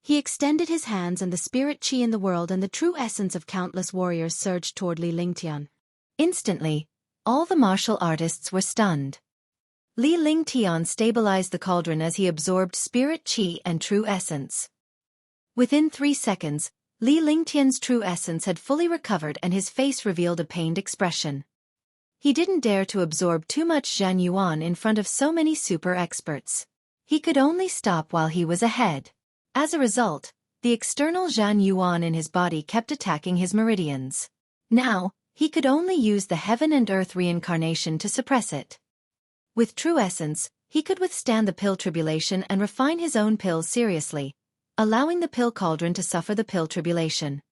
He extended his hands and the spirit chi in the world and the true essence of countless warriors surged toward Li Lingtian. Instantly, all the martial artists were stunned. Li Lingtian stabilized the cauldron as he absorbed spirit chi and true essence. Within 3 seconds, Li Lingtian's true essence had fully recovered and his face revealed a pained expression. He didn't dare to absorb too much Zhan Yuan in front of so many super experts. He could only stop while he was ahead. As a result, the external Zhan Yuan in his body kept attacking his meridians. Now, he could only use the heaven and earth reincarnation to suppress it. With true essence, he could withstand the pill tribulation and refine his own pills seriously. allowing the pill cauldron to suffer the pill tribulation.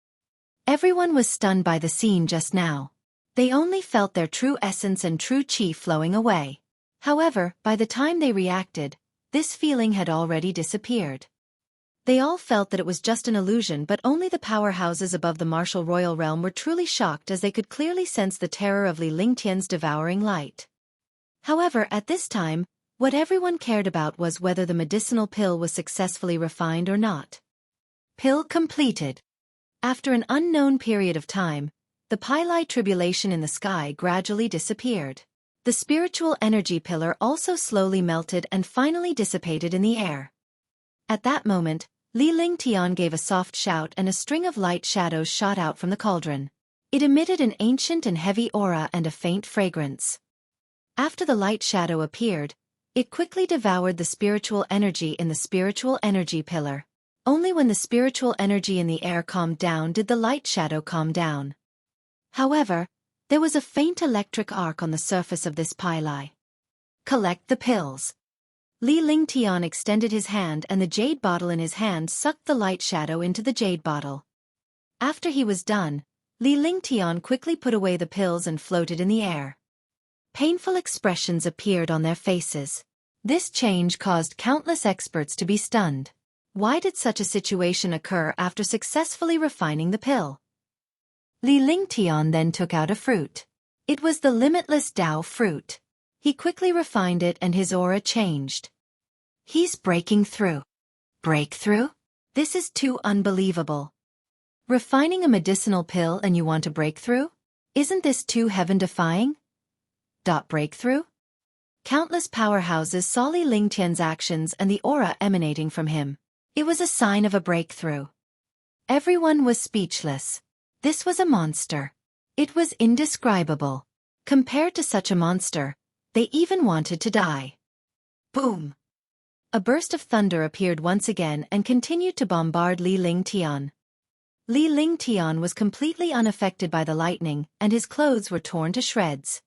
Everyone was stunned by the scene just now. They only felt their true essence and true chi flowing away. However, by the time they reacted, this feeling had already disappeared. They all felt that it was just an illusion, but only the powerhouses above the martial royal realm were truly shocked, as they could clearly sense the terror of Li Lingtian's devouring light. However, at this time, what everyone cared about was whether the medicinal pill was successfully refined or not. Pill completed. After an unknown period of time, the Pili tribulation in the sky gradually disappeared. The spiritual energy pillar also slowly melted and finally dissipated in the air. At that moment, Li Lingtian gave a soft shout and a string of light shadows shot out from the cauldron. It emitted an ancient and heavy aura and a faint fragrance. After the light shadow appeared, it quickly devoured the spiritual energy in the spiritual energy pillar. Only when the spiritual energy in the air calmed down did the light shadow calm down. However, there was a faint electric arc on the surface of this pili. Collect the pills. Li Lingtian extended his hand, and the jade bottle in his hand sucked the light shadow into the jade bottle. After he was done, Li Lingtian quickly put away the pills and floated in the air. Painful expressions appeared on their faces. This change caused countless experts to be stunned. Why did such a situation occur after successfully refining the pill? Li Lingtian then took out a fruit. It was the limitless Tao fruit. He quickly refined it and his aura changed. He's breaking through. Breakthrough? This is too unbelievable. Refining a medicinal pill and you want to break through? Isn't this too heaven-defying? Breakthrough? Countless powerhouses saw Li Lingtian's actions and the aura emanating from him. It was a sign of a breakthrough. Everyone was speechless. This was a monster. It was indescribable. Compared to such a monster, they even wanted to die. Boom! A burst of thunder appeared once again and continued to bombard Li Lingtian. Li Lingtian was completely unaffected by the lightning, and his clothes were torn to shreds.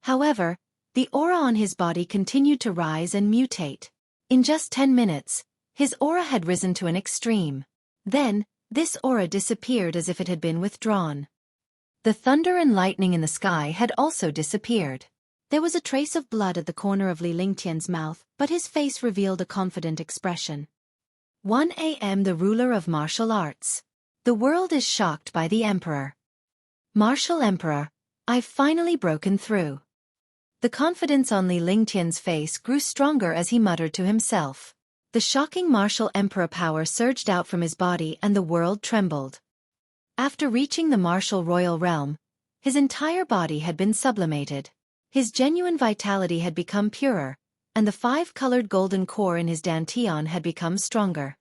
However, the aura on his body continued to rise and mutate. In just 10 minutes, his aura had risen to an extreme. Then, this aura disappeared as if it had been withdrawn. The thunder and lightning in the sky had also disappeared. There was a trace of blood at the corner of Li Lingtian's mouth, but his face revealed a confident expression. 1 a.m. The ruler of martial arts. The world is shocked by the Emperor. Martial Emperor, I've finally broken through. The confidence on Li Lingtian's face grew stronger as he muttered to himself. The shocking martial emperor power surged out from his body and the world trembled. After reaching the martial royal realm, his entire body had been sublimated. His genuine vitality had become purer, and the 5-colored golden core in his dantian had become stronger.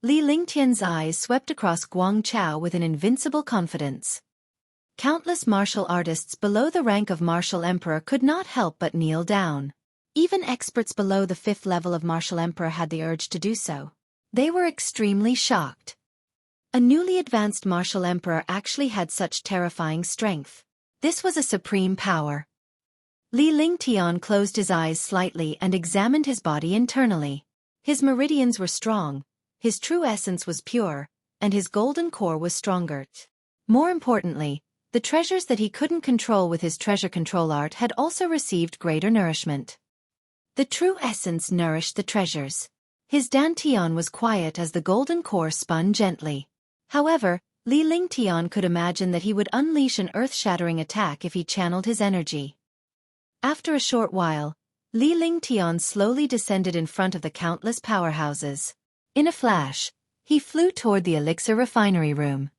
Li Lingtian's eyes swept across Guangchao with an invincible confidence. Countless martial artists below the rank of martial emperor could not help but kneel down. Even experts below the 5th level of martial emperor had the urge to do so. They were extremely shocked. A newly advanced martial emperor actually had such terrifying strength. This was a supreme power. Li Lingtian closed his eyes slightly and examined his body internally. His meridians were strong, his true essence was pure, and his golden core was stronger. More importantly, the treasures that he couldn't control with his treasure control art had also received greater nourishment. The true essence nourished the treasures. His dantian was quiet as the golden core spun gently. However, Li Lingtian could imagine that he would unleash an earth-shattering attack if he channeled his energy. After a short while, Li Lingtian slowly descended in front of the countless powerhouses. In a flash, he flew toward the elixir refinery room.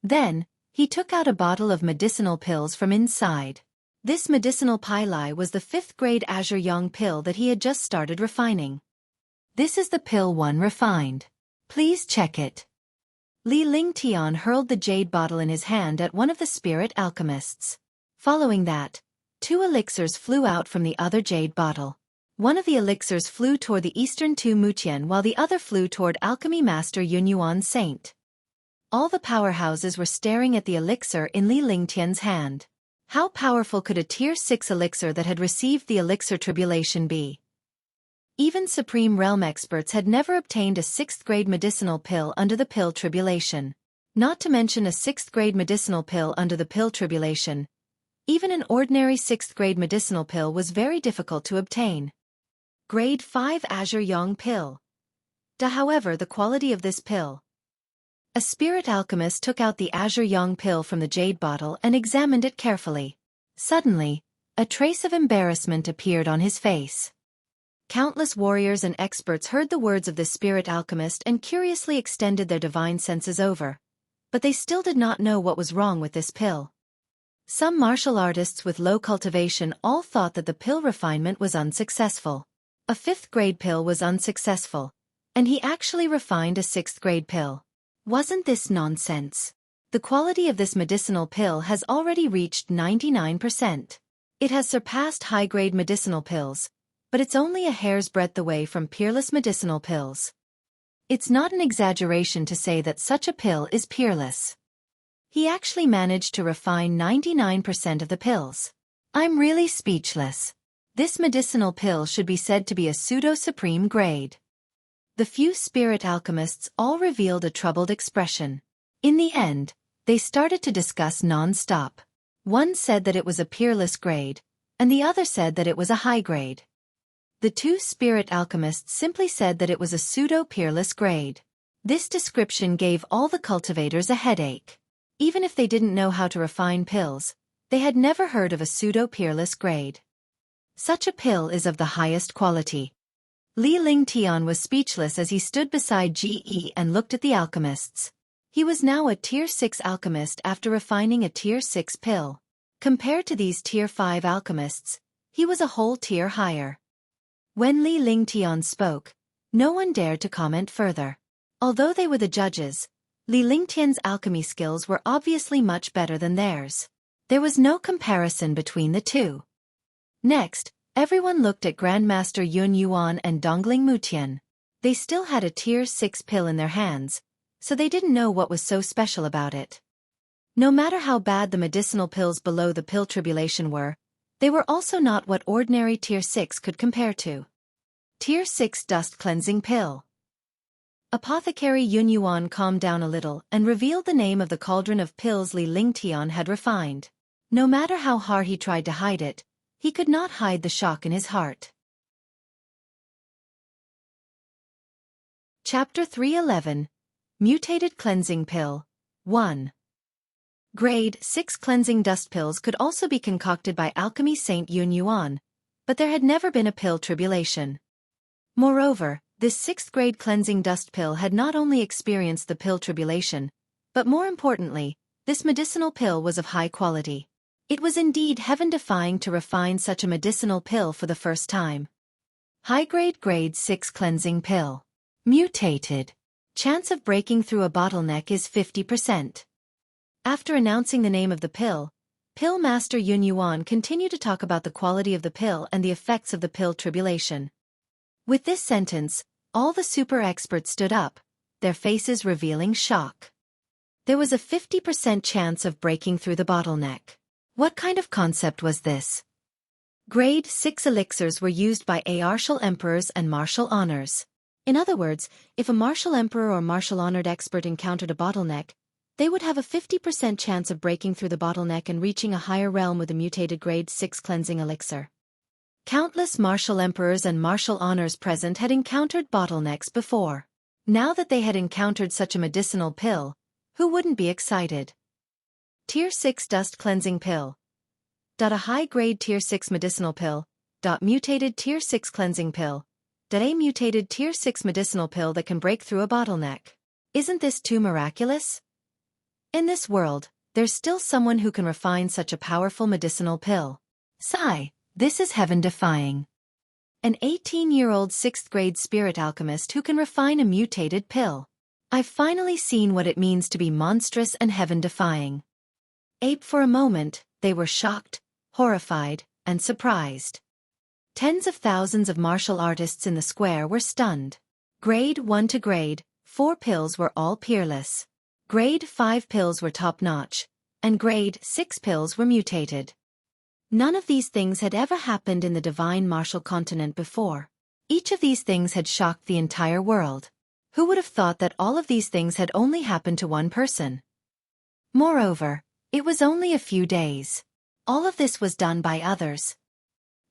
Then, he took out a bottle of medicinal pills from inside. This medicinal pili was the 5th-grade Azure Yang pill that he had just started refining. This is the pill 1 refined. Please check it. Li Lingtian hurled the jade bottle in his hand at one of the spirit alchemists. Following that, 2 elixirs flew out from the other jade bottle. One of the elixirs flew toward the Eastern Tu Mutian while the other flew toward Alchemy Master Yunyuan Saint. All the powerhouses were staring at the elixir in Li Lingtian's hand. How powerful could a Tier 6 elixir that had received the elixir tribulation be? Even Supreme Realm experts had never obtained a 6th-grade medicinal pill under the pill tribulation. Not to mention a 6th-grade medicinal pill under the pill tribulation. Even an ordinary 6th-grade medicinal pill was very difficult to obtain. Grade 5 Azure Yang Pill. However, the quality of this pill. A spirit alchemist took out the Azure Yang pill from the jade bottle and examined it carefully. Suddenly, a trace of embarrassment appeared on his face. Countless warriors and experts heard the words of the spirit alchemist and curiously extended their divine senses over. But they still did not know what was wrong with this pill. Some martial artists with low cultivation all thought that the pill refinement was unsuccessful. A 5th-grade pill was unsuccessful, and he actually refined a 6th-grade pill. Wasn't this nonsense? The quality of this medicinal pill has already reached 99%. It has surpassed high-grade medicinal pills, but it's only a hair's breadth away from peerless medicinal pills. It's not an exaggeration to say that such a pill is peerless. He actually managed to refine 99% of the pills. I'm really speechless. This medicinal pill should be said to be a pseudo-supreme grade. The few spirit alchemists all revealed a troubled expression. In the end, they started to discuss non-stop. One said that it was a peerless grade, and the other said that it was a high grade. The two spirit alchemists simply said that it was a pseudo-peerless grade. This description gave all the cultivators a headache. Even if they didn't know how to refine pills, they had never heard of a pseudo-peerless grade. Such a pill is of the highest quality. Li Lingtian was speechless as he stood beside Ge and looked at the alchemists. He was now a Tier 6 alchemist after refining a Tier 6 pill. Compared to these Tier 5 alchemists, he was a whole tier higher. When Li Lingtian spoke, no one dared to comment further. Although they were the judges, Li Lingtian's alchemy skills were obviously much better than theirs. There was no comparison between the two. Next, everyone looked at Grandmaster Yun Yuan and Dongling Mutian. They still had a Tier 6 pill in their hands, so they didn't know what was so special about it. No matter how bad the medicinal pills below the pill tribulation were, they were also not what ordinary Tier 6 could compare to. Tier 6 Dust Cleansing Pill. Apothecary Yun Yuan calmed down a little and revealed the name of the cauldron of pills Li Lingtian had refined. No matter how hard he tried to hide it, he could not hide the shock in his heart. Chapter 311. Mutated Cleansing Pill. 1. Grade 6 cleansing dust pills could also be concocted by alchemy Saint Yun Yuan, but there had never been a pill tribulation. Moreover, this 6th grade cleansing dust pill had not only experienced the pill tribulation, but more importantly, this medicinal pill was of high quality. It was indeed heaven-defying to refine such a medicinal pill for the first time. High-grade grade 6 cleansing pill. Mutated. Chance of breaking through a bottleneck is 50%. After announcing the name of the pill, Pill Master Yun Yuan continued to talk about the quality of the pill and the effects of the pill tribulation. With this sentence, all the super experts stood up, their faces revealing shock. There was a 50% chance of breaking through the bottleneck. What kind of concept was this? Grade 6 elixirs were used by martial emperors and martial honors. In other words, if a martial emperor or martial honored expert encountered a bottleneck, they would have a 50% chance of breaking through the bottleneck and reaching a higher realm with a mutated grade 6 cleansing elixir. Countless martial emperors and martial honors present had encountered bottlenecks before. Now that they had encountered such a medicinal pill, who wouldn't be excited? Tier 6 Dust Cleansing Pill. A high-grade Tier 6 medicinal pill. Mutated Tier 6 cleansing pill. A mutated Tier 6 medicinal pill that can break through a bottleneck. Isn't this too miraculous? In this world, there's still someone who can refine such a powerful medicinal pill. Sigh, this is heaven-defying. An 18-year-old 6th grade spirit alchemist who can refine a mutated pill. I've finally seen what it means to be monstrous and heaven-defying. For a moment, they were shocked, horrified, and surprised. Tens of thousands of martial artists in the square were stunned. Grade 1 to Grade 4 pills were all peerless. Grade 5 pills were top-notch, and Grade 6 pills were mutated. None of these things had ever happened in the divine martial continent before. Each of these things had shocked the entire world. Who would have thought that all of these things had only happened to one person? Moreover, it was only a few days. All of this was done by others.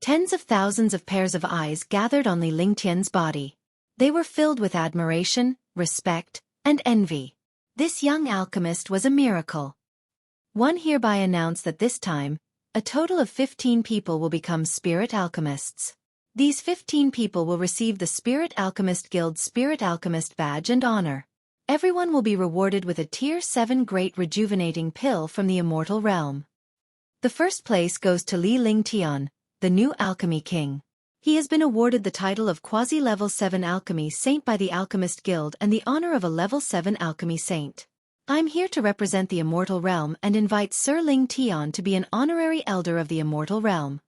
Tens of thousands of pairs of eyes gathered on Li Lingtian's body. They were filled with admiration, respect, and envy. This young alchemist was a miracle. One hereby announced that this time, a total of 15 people will become spirit alchemists. These 15 people will receive the Spirit Alchemist Guild Spirit Alchemist Badge and honor. Everyone will be rewarded with a Tier 7 Great Rejuvenating Pill from the Immortal Realm. The first place goes to Li Lingtian, the new Alchemy King. He has been awarded the title of Quasi-Level 7 Alchemy Saint by the Alchemist Guild and the honor of a Level 7 Alchemy Saint. I'm here to represent the Immortal Realm and invite Sir Lingtian to be an honorary elder of the Immortal Realm.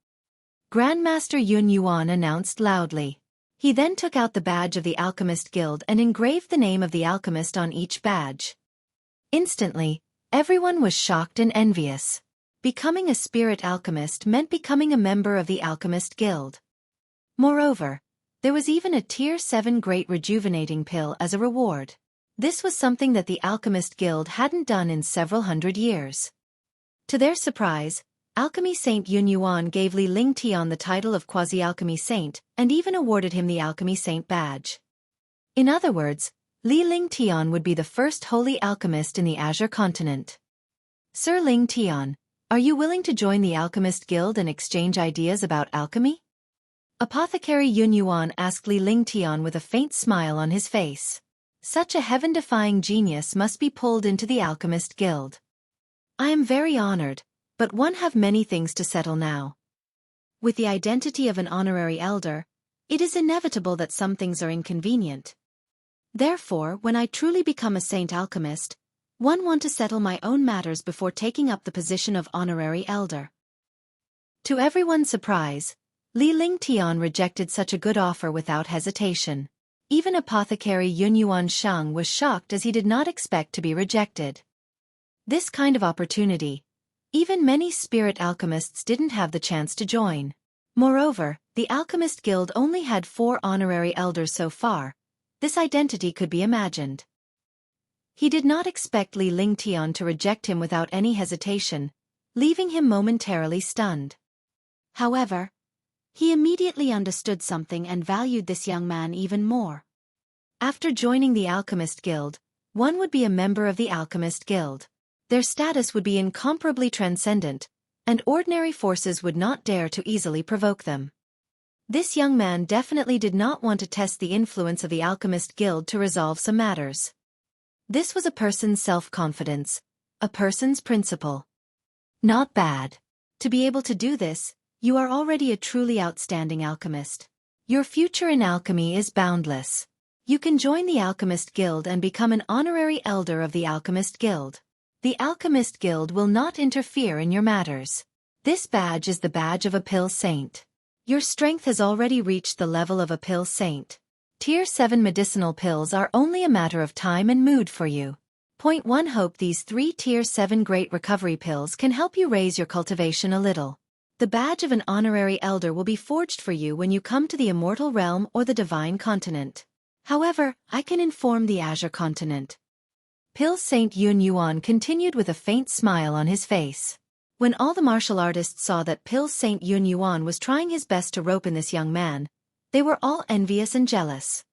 Grandmaster Yun Yuan announced loudly. He then took out the badge of the Alchemist Guild and engraved the name of the alchemist on each badge. Instantly, everyone was shocked and envious. Becoming a spirit alchemist meant becoming a member of the Alchemist Guild. Moreover, there was even a Tier 7 Great Rejuvenating Pill as a reward. This was something that the Alchemist Guild hadn't done in several hundred years. To their surprise, Alchemy Saint Yun Yuan gave Li Lingtian the title of Quasi-Alchemy Saint and even awarded him the Alchemy Saint badge. In other words, Li Lingtian would be the first holy alchemist in the Azure continent. Sir Lingtian, are you willing to join the Alchemist Guild and exchange ideas about alchemy? Apothecary Yun Yuan asked Li Lingtian with a faint smile on his face. Such a heaven-defying genius must be pulled into the Alchemist Guild. I am very honored, but one have many things to settle now. With the identity of an honorary elder, it is inevitable that some things are inconvenient. Therefore, when I truly become a saint alchemist, one want to settle my own matters before taking up the position of honorary elder. To everyone's surprise, Li Lingtian rejected such a good offer without hesitation. Even Apothecary Yun Yuan Sheng was shocked as he did not expect to be rejected. This kind of opportunity, even many spirit alchemists didn't have the chance to join. Moreover, the Alchemist Guild only had 4 honorary elders so far. This identity could be imagined. He did not expect Li Lingtian to reject him without any hesitation, leaving him momentarily stunned. However, he immediately understood something and valued this young man even more. After joining the Alchemist Guild, one would be a member of the Alchemist Guild. Their status would be incomparably transcendent, and ordinary forces would not dare to easily provoke them. This young man definitely did not want to test the influence of the Alchemist Guild to resolve some matters. This was a person's self-confidence, a person's principle. Not bad. To be able to do this, you are already a truly outstanding alchemist. Your future in alchemy is boundless. You can join the Alchemist Guild and become an honorary elder of the Alchemist Guild. The Alchemist Guild will not interfere in your matters. This badge is the badge of a Pill Saint. Your strength has already reached the level of a Pill Saint. Tier 7 medicinal pills are only a matter of time and mood for you. Point 1. Hope these 3 Tier 7 Great Recovery Pills can help you raise your cultivation a little. The badge of an honorary elder will be forged for you when you come to the Immortal Realm or the Divine Continent. However, I can inform the Azure Continent. Pill Saint Yun Yuan continued with a faint smile on his face. When all the martial artists saw that Pill Saint Yun Yuan was trying his best to rope in this young man, they were all envious and jealous.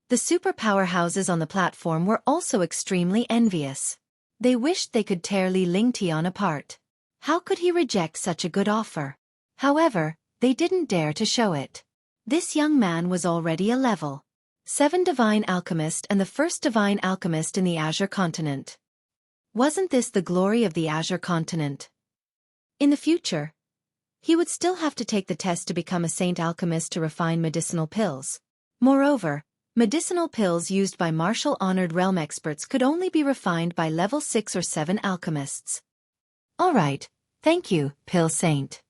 The super powerhouses on the platform were also extremely envious. They wished they could tear Li Lingtian apart. How could he reject such a good offer? However, they didn't dare to show it. This young man was already a level 7 Divine Alchemist and the first Divine Alchemist in the Azure Continent. Wasn't this the glory of the Azure Continent? In the future, he would still have to take the test to become a Saint Alchemist to refine medicinal pills. Moreover, medicinal pills used by martial-honored realm experts could only be refined by level 6 or 7 alchemists. Alright, thank you, Pill Saint.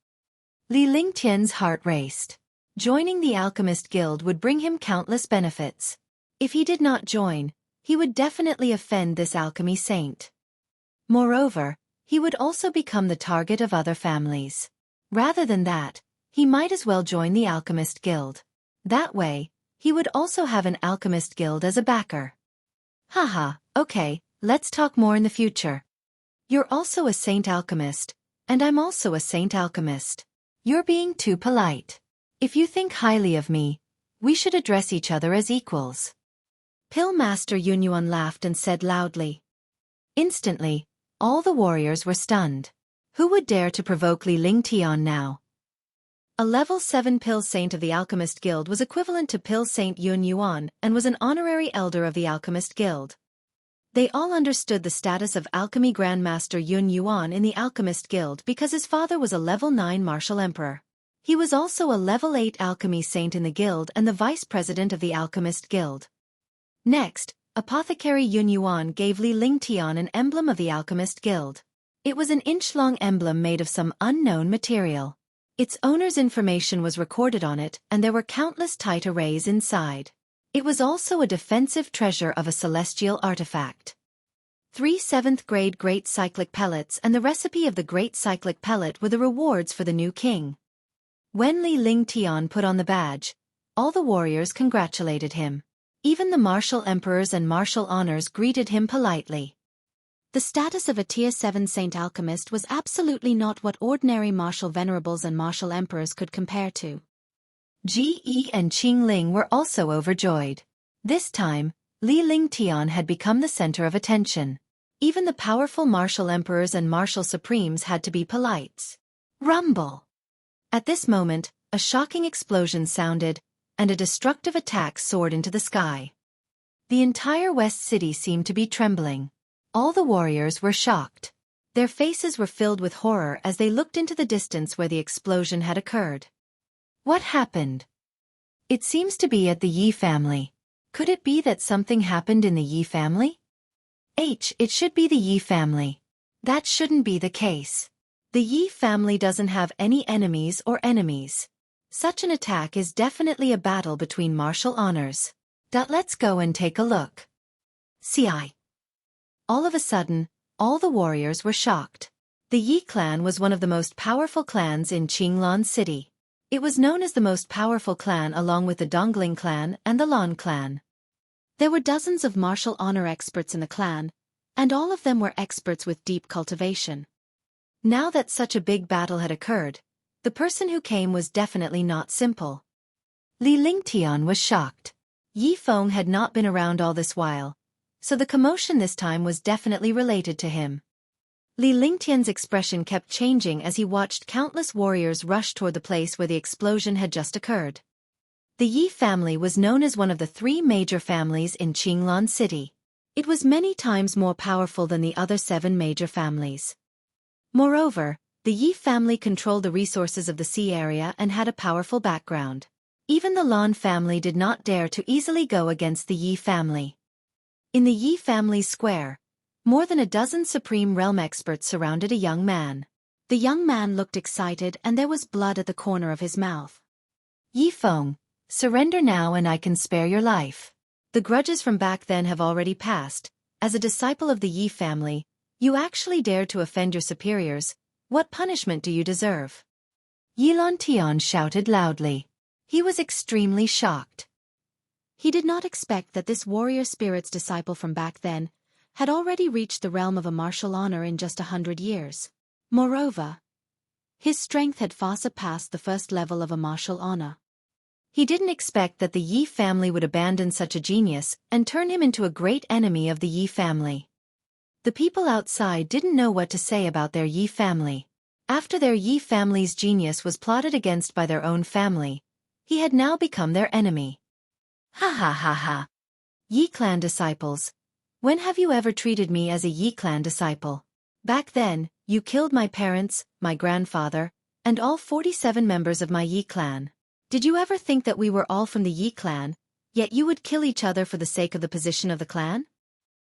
Li Lingtian's heart raced. Joining the Alchemist Guild would bring him countless benefits. If he did not join, he would definitely offend this alchemy saint. Moreover, he would also become the target of other families. Rather than that, he might as well join the Alchemist Guild. That way, he would also have an alchemist guild as a backer. Haha, okay, let's talk more in the future. You're also a saint alchemist, and I'm also a saint alchemist. You're being too polite. If you think highly of me, we should address each other as equals. Pill Master Yunyuan laughed and said loudly. Instantly, all the warriors were stunned. Who would dare to provoke Li Lingtian now? A level 7 Pill Saint of the Alchemist Guild was equivalent to Pill Saint Yun Yuan and was an honorary elder of the Alchemist Guild. They all understood the status of Alchemy Grandmaster Yun Yuan in the Alchemist Guild because his father was a level 9 Martial Emperor. He was also a level 8 Alchemy Saint in the guild and the vice president of the Alchemist Guild. Next, Apothecary Yun Yuan gave Li Lingtian an emblem of the Alchemist Guild. It was an inch-long emblem made of some unknown material. Its owner's information was recorded on it, and there were countless tight arrays inside. It was also a defensive treasure of a celestial artifact. 3 7th-grade Great Cyclic Pellets and the recipe of the Great Cyclic Pellet were the rewards for the new king. When Li Lingtian put on the badge, all the warriors congratulated him. Even the martial emperors and martial honors greeted him politely. The status of a Tier 7 Saint Alchemist was absolutely not what ordinary martial venerables and martial emperors could compare to. Ji and Qingling were also overjoyed. This time, Li Lingtian had become the center of attention. Even the powerful martial emperors and martial supremes had to be polite. Rumble! At this moment, a shocking explosion sounded, and a destructive attack soared into the sky. The entire West City seemed to be trembling. All the warriors were shocked. Their faces were filled with horror as they looked into the distance where the explosion had occurred. What happened? It seems to be at the Yi family. Could it be that something happened in the Yi family? It should be the Yi family. That shouldn't be the case. The Yi family doesn't have any enemies or enemies. Such an attack is definitely a battle between martial honors. Let's go and take a look. CI. All of a sudden, all the warriors were shocked. The Yi clan was one of the most powerful clans in Qinglan City. It was known as the most powerful clan along with the Dongling clan and the Lan clan. There were dozens of martial honor experts in the clan, and all of them were experts with deep cultivation. Now that such a big battle had occurred, the person who came was definitely not simple. Li Lingtian was shocked. Yi Feng had not been around all this while, so the commotion this time was definitely related to him. Li Lingtian's expression kept changing as he watched countless warriors rush toward the place where the explosion had just occurred. The Yi family was known as one of the 3 major families in Qinglan City. It was many times more powerful than the other 7 major families. Moreover, the Yi family controlled the resources of the sea area and had a powerful background. Even the Lan family did not dare to easily go against the Yi family. In the Yi family's square, more than a dozen Supreme Realm experts surrounded a young man. The young man looked excited and there was blood at the corner of his mouth. Yi Feng, surrender now and I can spare your life. The grudges from back then have already passed. As a disciple of the Yi family, you actually dared to offend your superiors. What punishment do you deserve? Yi Lantian shouted loudly. He was extremely shocked. He did not expect that this warrior spirit's disciple from back then had already reached the realm of a martial honor in just 100 years. Moreover, his strength had far surpassed the first level of a martial honor. He didn't expect that the Yi family would abandon such a genius and turn him into a great enemy of the Yi family. The people outside didn't know what to say about their Yi family. After their Yi family's genius was plotted against by their own family, he had now become their enemy. Ha ha ha ha. Yi clan disciples. When have you ever treated me as a Yi clan disciple? Back then, you killed my parents, my grandfather, and all 47 members of my Yi clan. Did you ever think that we were all from the Yi clan, yet you would kill each other for the sake of the position of the clan?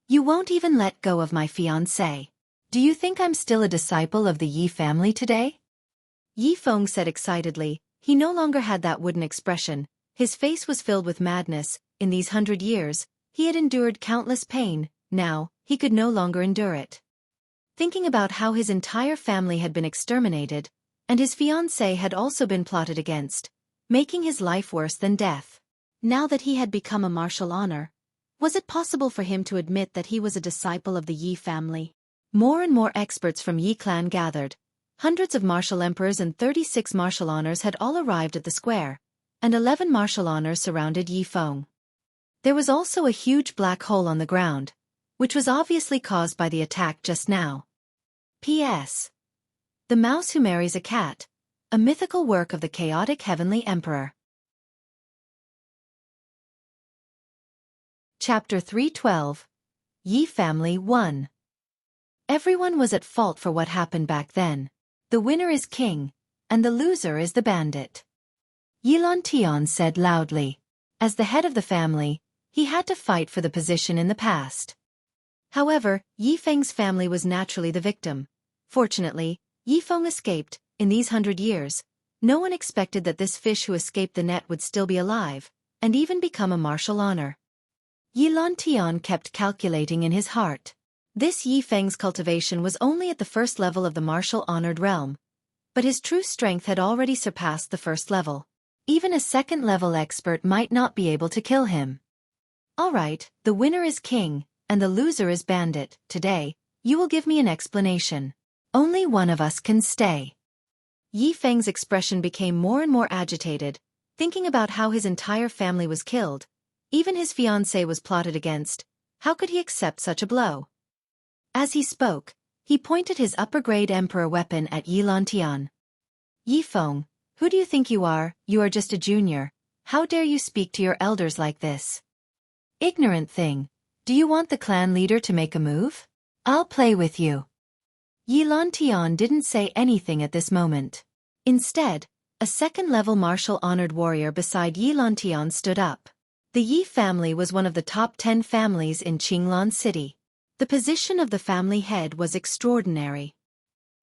You won't even let go of my fiancé. Do you think I'm still a disciple of the Yi family today? Yi Feng said excitedly. He no longer had that wooden expression. His face was filled with madness. In these 100 years, he had endured countless pain. Now, he could no longer endure it. Thinking about how his entire family had been exterminated, and his fiancée had also been plotted against, making his life worse than death. Now that he had become a martial honor, was it possible for him to admit that he was a disciple of the Yi family? More and more experts from Yi clan gathered. Hundreds of martial emperors and 36 martial honors had all arrived at the square, and 11 martial honors surrounded Yi Feng. There was also a huge black hole on the ground, which was obviously caused by the attack just now. P.S. The Mouse Who Marries a Cat, a mythical work of the chaotic heavenly emperor. Chapter 312. Yi Family 1. Everyone was at fault for what happened back then. The winner is king, and the loser is the bandit. Yi Tian said loudly. As the head of the family, he had to fight for the position in the past. However, Yi Feng's family was naturally the victim. Fortunately, Yi Feng escaped. In these 100 years, no one expected that this fish who escaped the net would still be alive, and even become a martial honor. Yi Tian kept calculating in his heart. This Yi Feng's cultivation was only at the first level of the martial honored realm, but his true strength had already surpassed the first level. Even a second-level expert might not be able to kill him. Alright, the winner is king, and the loser is bandit. Today, you will give me an explanation. Only one of us can stay. Yi Feng's expression became more and more agitated, thinking about how his entire family was killed. Even his fiancée was plotted against. How could he accept such a blow? As he spoke, he pointed his upper-grade emperor weapon at Yi Tian. Yi Feng, who do you think you are? You are just a junior. How dare you speak to your elders like this? Ignorant thing. Do you want the clan leader to make a move? I'll play with you. Yi Tian didn't say anything at this moment. Instead, a second-level martial-honored warrior beside Yi Tian stood up. The Yi family was one of the top 10 families in Qinglan City. The position of the family head was extraordinary.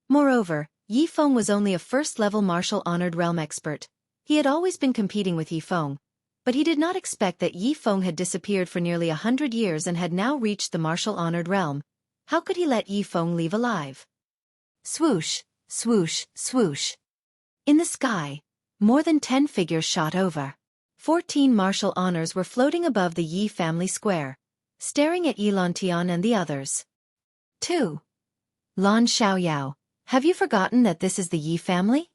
Moreover, Yi Feng was only a first-level martial-honored realm expert. He had always been competing with Yi Feng, but he did not expect that Yi Feng had disappeared for nearly 100 years and had now reached the martial-honored realm. How could he let Yi Feng leave alive? Swoosh, swoosh, swoosh. In the sky, more than 10 figures shot over. 14 martial honors were floating above the Yi family square, staring at Yi Tian and the others. 2. Lan Xiaoyao, have you forgotten that this is the Yi family?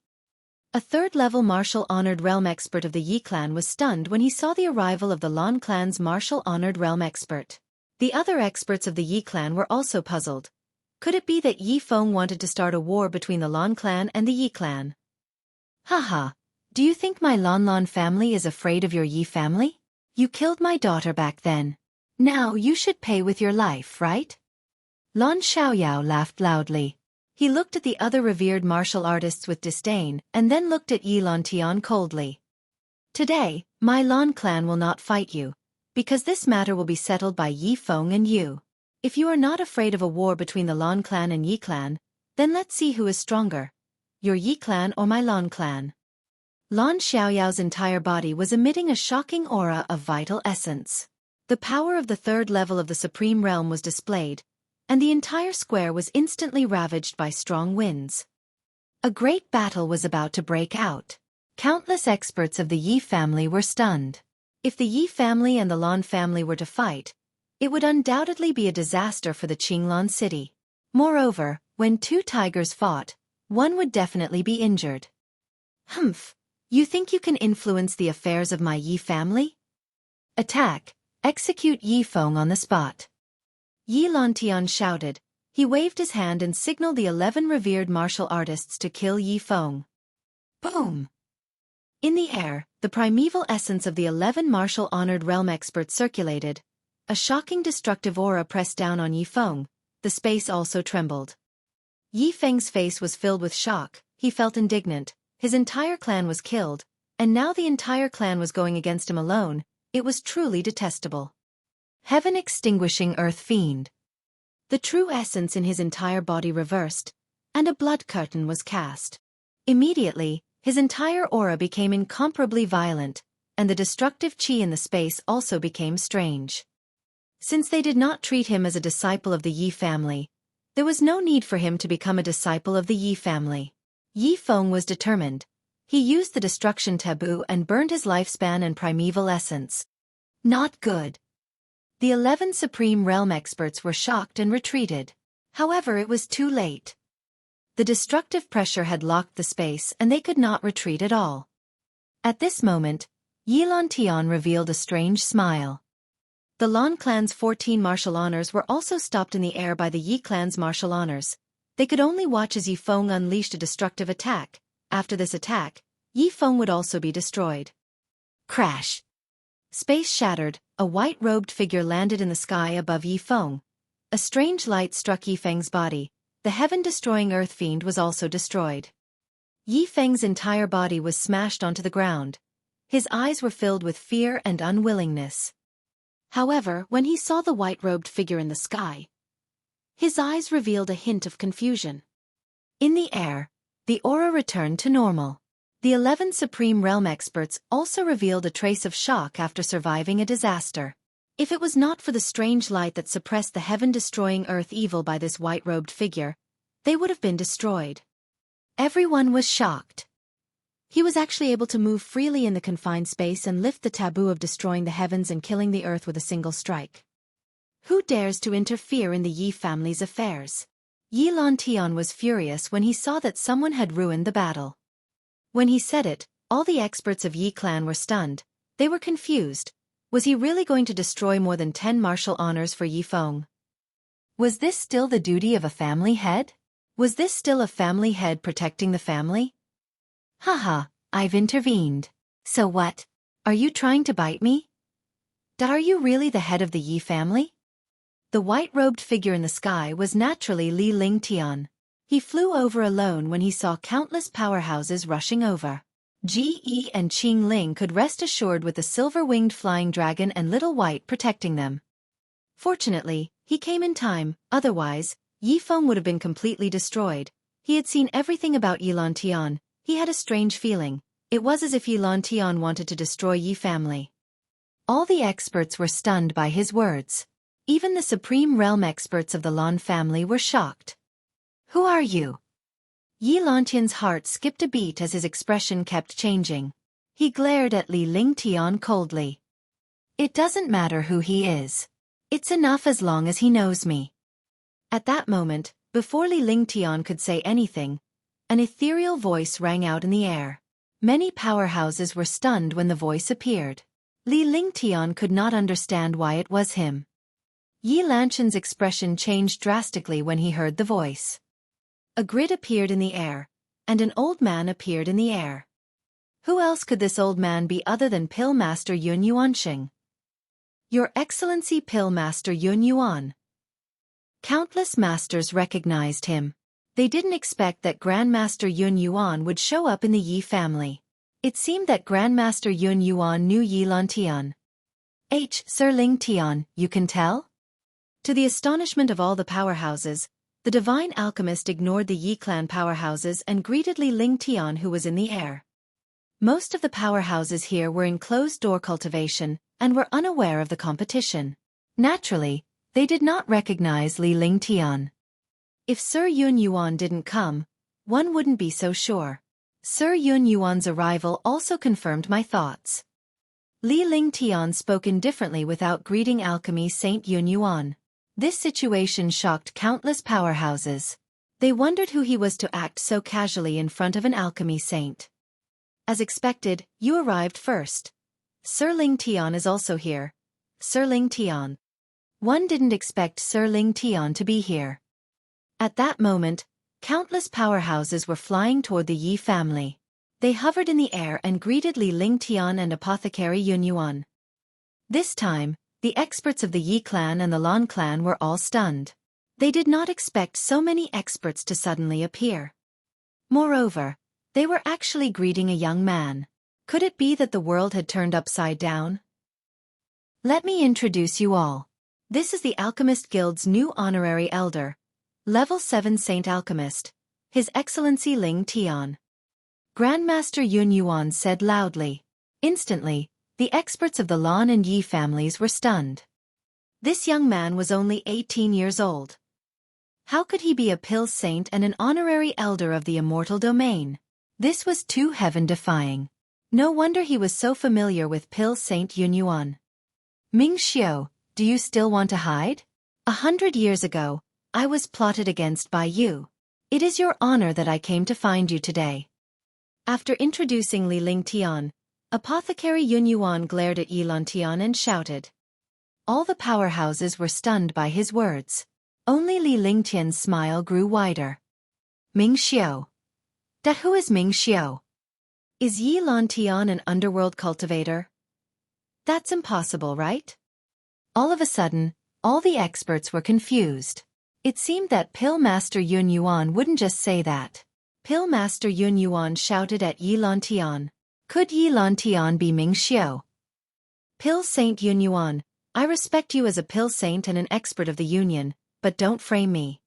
A third-level martial-honored realm expert of the Yi clan was stunned when he saw the arrival of the Lan clan's martial-honored realm expert. The other experts of the Yi clan were also puzzled. Could it be that Yi Feng wanted to start a war between the Lan clan and the Yi clan? Haha. Do you think my Lan family is afraid of your Yi family? You killed my daughter back then. Now you should pay with your life, right? Lan Xiaoyao laughed loudly. He looked at the other revered martial artists with disdain and then looked at Yi Tian coldly. Today, my Lan clan will not fight you, because this matter will be settled by Yi Feng and you. If you are not afraid of a war between the Lan clan and Yi clan, then let's see who is stronger, your Yi clan or my Lan clan. Lan Xiaoyao's entire body was emitting a shocking aura of vital essence. The power of the third level of the Supreme Realm was displayed, and the entire square was instantly ravaged by strong winds. A great battle was about to break out. Countless experts of the Yi family were stunned. If the Yi family and the Lan family were to fight, it would undoubtedly be a disaster for the Qinglan city. Moreover, when two tigers fought, one would definitely be injured. Humph! You think you can influence the affairs of my Yi family? Attack! Execute Yi Feng on the spot. Yi Tian shouted. He waved his hand and signaled the 11 revered martial artists to kill Yi Feng. Boom! In the air, the primeval essence of the 11 martial-honored realm experts circulated. A shocking destructive aura pressed down on Yi Feng. The space also trembled. Yi Feng's face was filled with shock. He felt indignant. His entire clan was killed, and now the entire clan was going against him alone. It was truly detestable. Heaven extinguishing earth fiend. The true essence in his entire body reversed, and a blood curtain was cast. Immediately, his entire aura became incomparably violent, and the destructive qi in the space also became strange. Since they did not treat him as a disciple of the Yi family, there was no need for him to become a disciple of the Yi family. Yi Feng was determined. He used the destruction taboo and burned his lifespan and primeval essence. Not good. The 11 Supreme Realm experts were shocked and retreated. However, it was too late. The destructive pressure had locked the space and they could not retreat at all. At this moment, Yilan Tian revealed a strange smile. The Lan clan's 14 martial honors were also stopped in the air by the Yi clan's martial honors. They could only watch as Yi Feng unleashed a destructive attack. After this attack, Yi Feng would also be destroyed. Crash! Space shattered, a white-robed figure landed in the sky above Yi Feng. A strange light struck Yi Feng's body. The heaven-destroying earth fiend was also destroyed. Yi Feng's entire body was smashed onto the ground. His eyes were filled with fear and unwillingness. However, when he saw the white-robed figure in the sky, his eyes revealed a hint of confusion. In the air, the aura returned to normal. The 11 Supreme Realm experts also revealed a trace of shock after surviving a disaster. If it was not for the strange light that suppressed the heaven-destroying earth evil by this white-robed figure, they would have been destroyed. Everyone was shocked. He was actually able to move freely in the confined space and lift the taboo of destroying the heavens and killing the earth with a single strike. Who dares to interfere in the Yi family's affairs? Yilan Tian was furious when he saw that someone had ruined the battle. When he said it, all the experts of Yi clan were stunned. They were confused. Was he really going to destroy more than 10 martial honors for Yi Feng? Was this still the duty of a family head? Was this still a family head protecting the family? Haha, I've intervened. So what? Are you trying to bite me? Are you really the head of the Yi family? The white-robed figure in the sky was naturally Li Lingtian. He flew over alone when he saw countless powerhouses rushing over. Ji and Qing Ling could rest assured with the silver-winged flying dragon and Little White protecting them. Fortunately, he came in time, otherwise, Yi Feng would have been completely destroyed. He had seen everything about Yilan Tian. He had a strange feeling. It was as if Yilan Tian wanted to destroy Yi family. All the experts were stunned by his words. Even the Supreme Realm experts of the Lan family were shocked. Who are you? Yilan Tian's heart skipped a beat as his expression kept changing. He glared at Li Lingtian coldly. It doesn't matter who he is. It's enough as long as he knows me. At that moment, before Li Lingtian could say anything, an ethereal voice rang out in the air. Many powerhouses were stunned when the voice appeared. Li Lingtian could not understand why it was him. Yi Lanqian's expression changed drastically when he heard the voice. A grid appeared in the air, and an old man appeared in the air. Who else could this old man be other than Pill Master Yun Yuanxing? Your Excellency Pill Master Yun Yuan. Countless masters recognized him. They didn't expect that Grandmaster Yun Yuan would show up in the Yi family. It seemed that Grandmaster Yun Yuan knew Yilan Tian. Sir Ling Tian, you can tell? To the astonishment of all the powerhouses, the divine alchemist ignored the Yi clan powerhouses and greeted Li Lingtian, who was in the air. Most of the powerhouses here were in closed-door cultivation and were unaware of the competition. Naturally, they did not recognize Li Lingtian. If Sir Yun Yuan didn't come, one wouldn't be so sure. Sir Yun Yuan's arrival also confirmed my thoughts. Li Lingtian spoke indifferently without greeting Alchemy Saint Yun Yuan. This situation shocked countless powerhouses. They wondered who he was to act so casually in front of an alchemy saint. As expected, you arrived first. Sir Ling Tian is also here. Sir Ling Tian. One didn't expect Sir Ling Tian to be here. At that moment, countless powerhouses were flying toward the Yi family. They hovered in the air and greeted Li Lingtian and Apothecary Yun Yuan. This time, the experts of the Yi clan and the Lan clan were all stunned. They did not expect so many experts to suddenly appear. Moreover, they were actually greeting a young man. Could it be that the world had turned upside down? Let me introduce you all. This is the Alchemist Guild's new honorary elder, Level 7 Saint Alchemist, His Excellency Ling Tian. Grandmaster Yun Yuan said loudly. Instantly, the experts of the Lan and Yi families were stunned. This young man was only 18 years old. How could he be a pill saint and an honorary elder of the immortal domain? This was too heaven-defying. No wonder he was so familiar with Pill Saint Yunyuan. Ming Xiao, do you still want to hide? 100 years ago, I was plotted against by you. It is your honor that I came to find you today. After introducing Li Lingtian, Apothecary Yunyuan glared at Yi Lantian and shouted. All the powerhouses were stunned by his words. Only Li Lingtian's smile grew wider. Ming Xiao. That who is Ming Xiao? Is Yi Lantian an underworld cultivator? That's impossible, right? All of a sudden, all the experts were confused. It seemed that Pill Master Yunyuan wouldn't just say that. Pill Master Yunyuan shouted at Yi Lantian. Could Yi Lantian be Ming Xiao? Pill Saint Yunyuan, I respect you as a pill saint and an expert of the Union, but don't frame me.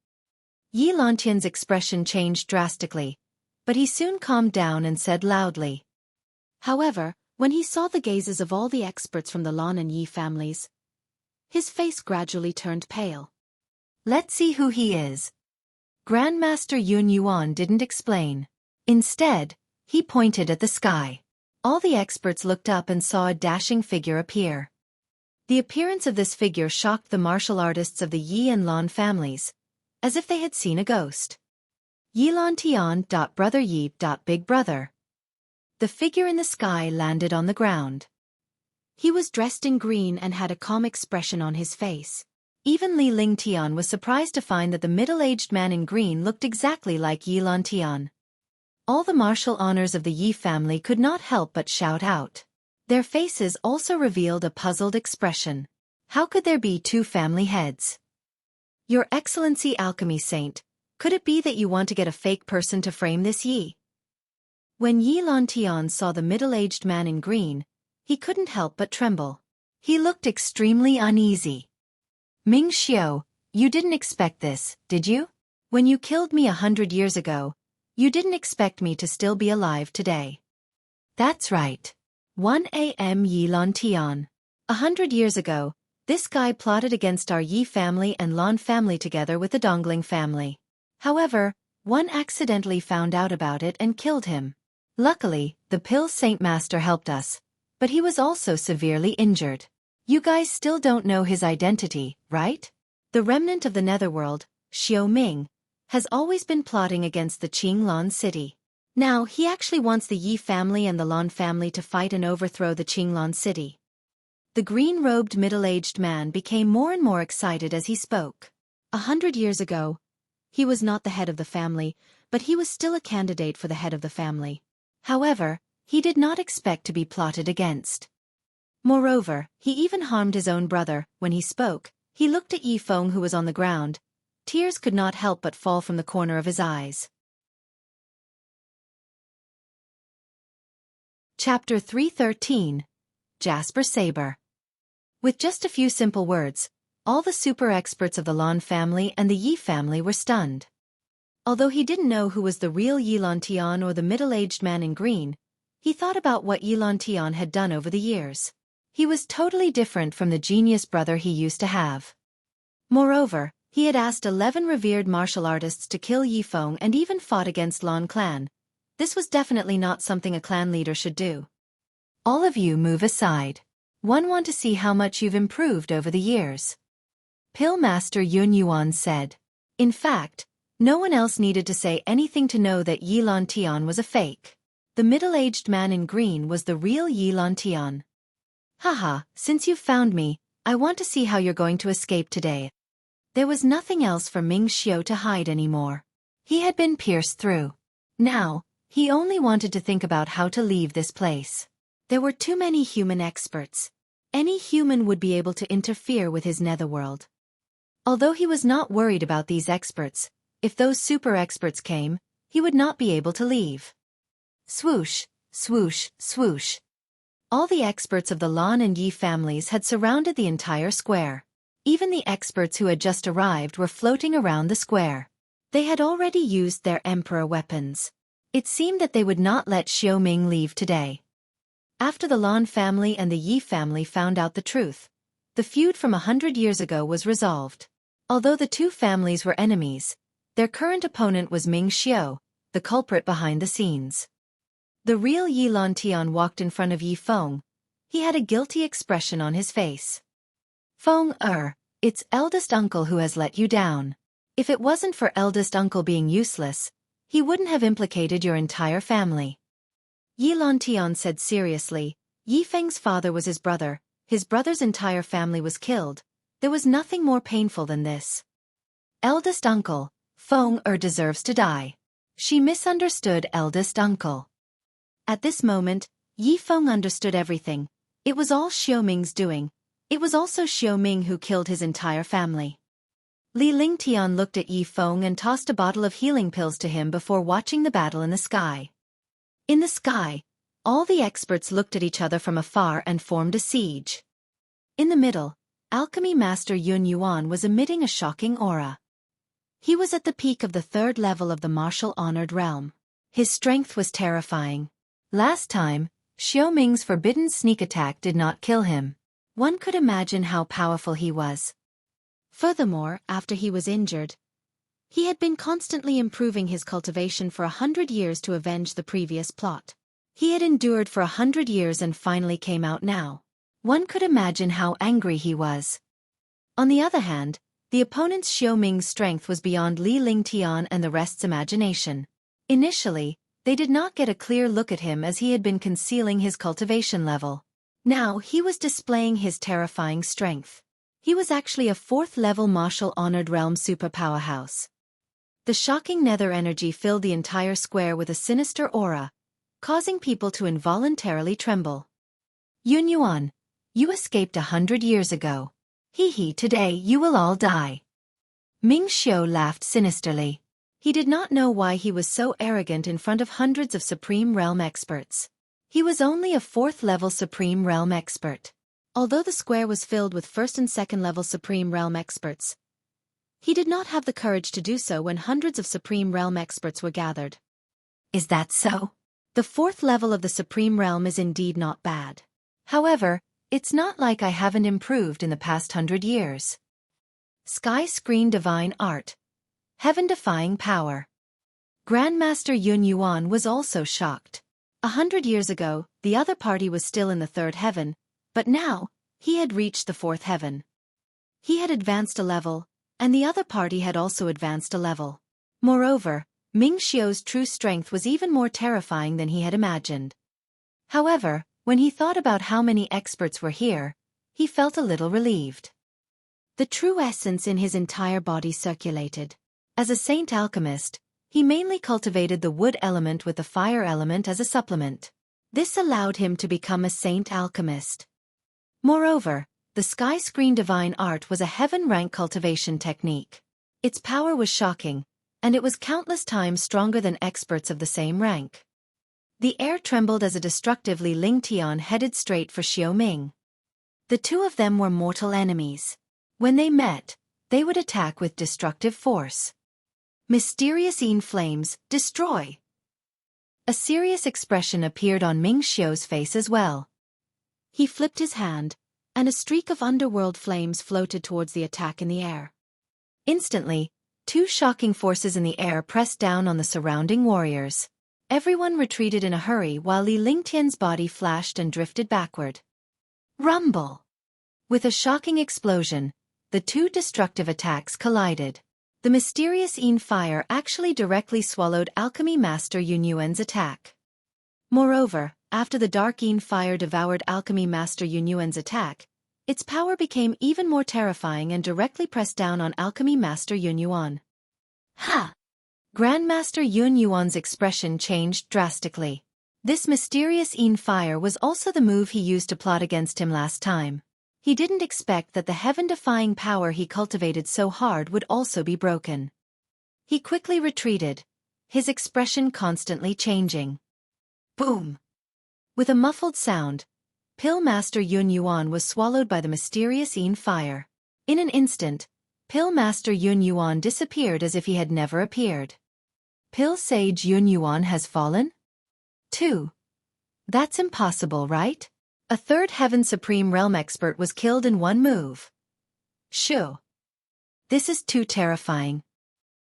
Yi Lantian's expression changed drastically, but he soon calmed down and said loudly. However, when he saw the gazes of all the experts from the Lan and Yi families, his face gradually turned pale. Let's see who he is. Grandmaster Yunyuan didn't explain. Instead, he pointed at the sky. All the experts looked up and saw a dashing figure appear. The appearance of this figure shocked the martial artists of the Yi and Lan families, as if they had seen a ghost. Yi Lantian. Brother Yi. Big brother. The figure in the sky landed on the ground. He was dressed in green and had a calm expression on his face. Even Li Lingtian was surprised to find that the middle-aged man in green looked exactly like Yi Lantian. All the martial honors of the Yi family could not help but shout out. Their faces also revealed a puzzled expression. How could there be two family heads? Your Excellency Alchemy Saint, could it be that you want to get a fake person to frame this Yi? When Yi Lantian saw the middle-aged man in green, he couldn't help but tremble. He looked extremely uneasy. Ming Xiao, you didn't expect this, did you? When you killed me 100 years ago, you didn't expect me to still be alive today. That's right. 1 a.m. Yi Lantian. 100 years ago, this guy plotted against our Yi family and Lan family together with the Dongling family. However, one accidentally found out about it and killed him. Luckily, the Pill Saint Master helped us, but he was also severely injured. You guys still don't know his identity, right? The remnant of the Netherworld, Xiao Ming, has always been plotting against the Qing Lan city. Now he actually wants the Yi family and the Lan family to fight and overthrow the Qing Lan city. The green-robed middle-aged man became more and more excited as he spoke. 100 years ago, he was not the head of the family, but he was still a candidate for the head of the family. However, he did not expect to be plotted against. Moreover, he even harmed his own brother. When he spoke, he looked at Yi Feng, who was on the ground. Tears could not help but fall from the corner of his eyes. Chapter 313. Jasper Saber. With just a few simple words, all the super experts of the Lan family and the Yi family were stunned. Although he didn't know who was the real Yi Lantian or the middle-aged man in green, he thought about what Yi Lantian had done over the years. He was totally different from the genius brother he used to have. Moreover, he had asked 11 revered martial artists to kill Yi Feng and even fought against Lan clan. This was definitely not something a clan leader should do. All of you move aside. Want to see how much you've improved over the years. Pill Master Yunyuan said. In fact, no one else needed to say anything to know that Yi Lantian was a fake. The middle-aged man in green was the real Yi Lantian. Haha, since you've found me, I want to see how you're going to escape today. There was nothing else for Ming Xiao to hide anymore. He had been pierced through. Now, he only wanted to think about how to leave this place. There were too many human experts. Any human would be able to interfere with his netherworld. Although he was not worried about these experts, if those super experts came, he would not be able to leave. Swoosh, swoosh, swoosh. All the experts of the Lan and Yi families had surrounded the entire square. Even the experts who had just arrived were floating around the square. They had already used their emperor weapons. It seemed that they would not let Xiao Ming leave today. After the Lan family and the Yi family found out the truth, the feud from 100 years ago was resolved. Although the two families were enemies, their current opponent was Ming Xiao, the culprit behind the scenes. The real Yi Lantian walked in front of Yi Feng. He had a guilty expression on his face. Feng, it's eldest uncle who has let you down. If it wasn't for eldest uncle being useless, he wouldn't have implicated your entire family. Yi Lantian said seriously. Yi Feng's father was his brother's entire family was killed. There was nothing more painful than this. Eldest uncle, Feng deserves to die. She misunderstood eldest uncle. At this moment, Yi Feng understood everything. It was all Xiaoming's doing. It was also Xiaoming who killed his entire family. Li Lingtian looked at Yi Feng and tossed a bottle of healing pills to him before watching the battle in the sky. In the sky, all the experts looked at each other from afar and formed a siege. In the middle, Alchemy Master Yun Yuan was emitting a shocking aura. He was at the peak of the 3rd level of the martial honored realm. His strength was terrifying. Last time, Xiaoming's forbidden sneak attack did not kill him. One could imagine how powerful he was. Furthermore, after he was injured, he had been constantly improving his cultivation for 100 years to avenge the previous plot. He had endured for 100 years and finally came out now. One could imagine how angry he was. On the other hand, the opponent's Xiaoming's strength was beyond Li Lingtian and the rest's imagination. Initially, they did not get a clear look at him as he had been concealing his cultivation level. Now he was displaying his terrifying strength. He was actually a 4th-level martial honored realm super powerhouse. The shocking nether energy filled the entire square with a sinister aura, causing people to involuntarily tremble. Yun Yuan, you escaped 100 years ago. Today you will all die. Ming Xiu laughed sinisterly. He did not know why he was so arrogant in front of hundreds of Supreme Realm experts. He was only a 4th-level Supreme Realm expert. Although the square was filled with 1st and 2nd-level Supreme Realm experts, he did not have the courage to do so when hundreds of Supreme Realm experts were gathered. Is that so? The 4th level of the Supreme Realm is indeed not bad. However, it's not like I haven't improved in the past 100 years. Sky Screen Divine Art. Heaven-defying power. Grandmaster Yun Yuan was also shocked. 100 years ago, the other party was still in the 3rd heaven, but now, he had reached the 4th heaven. He had advanced a level, and the other party had also advanced a level. Moreover, Ming Xiu's true strength was even more terrifying than he had imagined. However, when he thought about how many experts were here, he felt a little relieved. The true essence in his entire body circulated. As a saint alchemist, he mainly cultivated the wood element with the fire element as a supplement. This allowed him to become a saint alchemist. Moreover, the Sky Screen Divine Art was a heaven-rank cultivation technique. Its power was shocking, and it was countless times stronger than experts of the same rank. The air trembled as a destructive Li Lingtian headed straight for Xiaoming. The two of them were mortal enemies. When they met, they would attack with destructive force. Mysterious Yin Flames, destroy! A serious expression appeared on Ming Xiu's face as well. He flipped his hand, and a streak of underworld flames floated towards the attack in the air. Instantly, 2 shocking forces in the air pressed down on the surrounding warriors. Everyone retreated in a hurry while Li Lingtian's body flashed and drifted backward. Rumble! With a shocking explosion, the 2 destructive attacks collided. The mysterious Yin fire actually directly swallowed Alchemy Master Yun Yuan's attack. Moreover, after the dark Yin fire devoured Alchemy Master Yun Yuan's attack, its power became even more terrifying and directly pressed down on Alchemy Master Yun Yuan. Ha! Grandmaster Yun Yuan's expression changed drastically. This mysterious Yin fire was also the move he used to plot against him last time. He didn't expect that the heaven-defying power he cultivated so hard would also be broken. He quickly retreated, his expression constantly changing. Boom! With a muffled sound, Pill Master Yun Yuan was swallowed by the mysterious Yin fire. In an instant, Pill Master Yun Yuan disappeared as if he had never appeared. Pill Sage Yun Yuan has fallen? 2. That's impossible, right? A 3rd Heaven Supreme Realm expert was killed in one move. Shoo. This is too terrifying.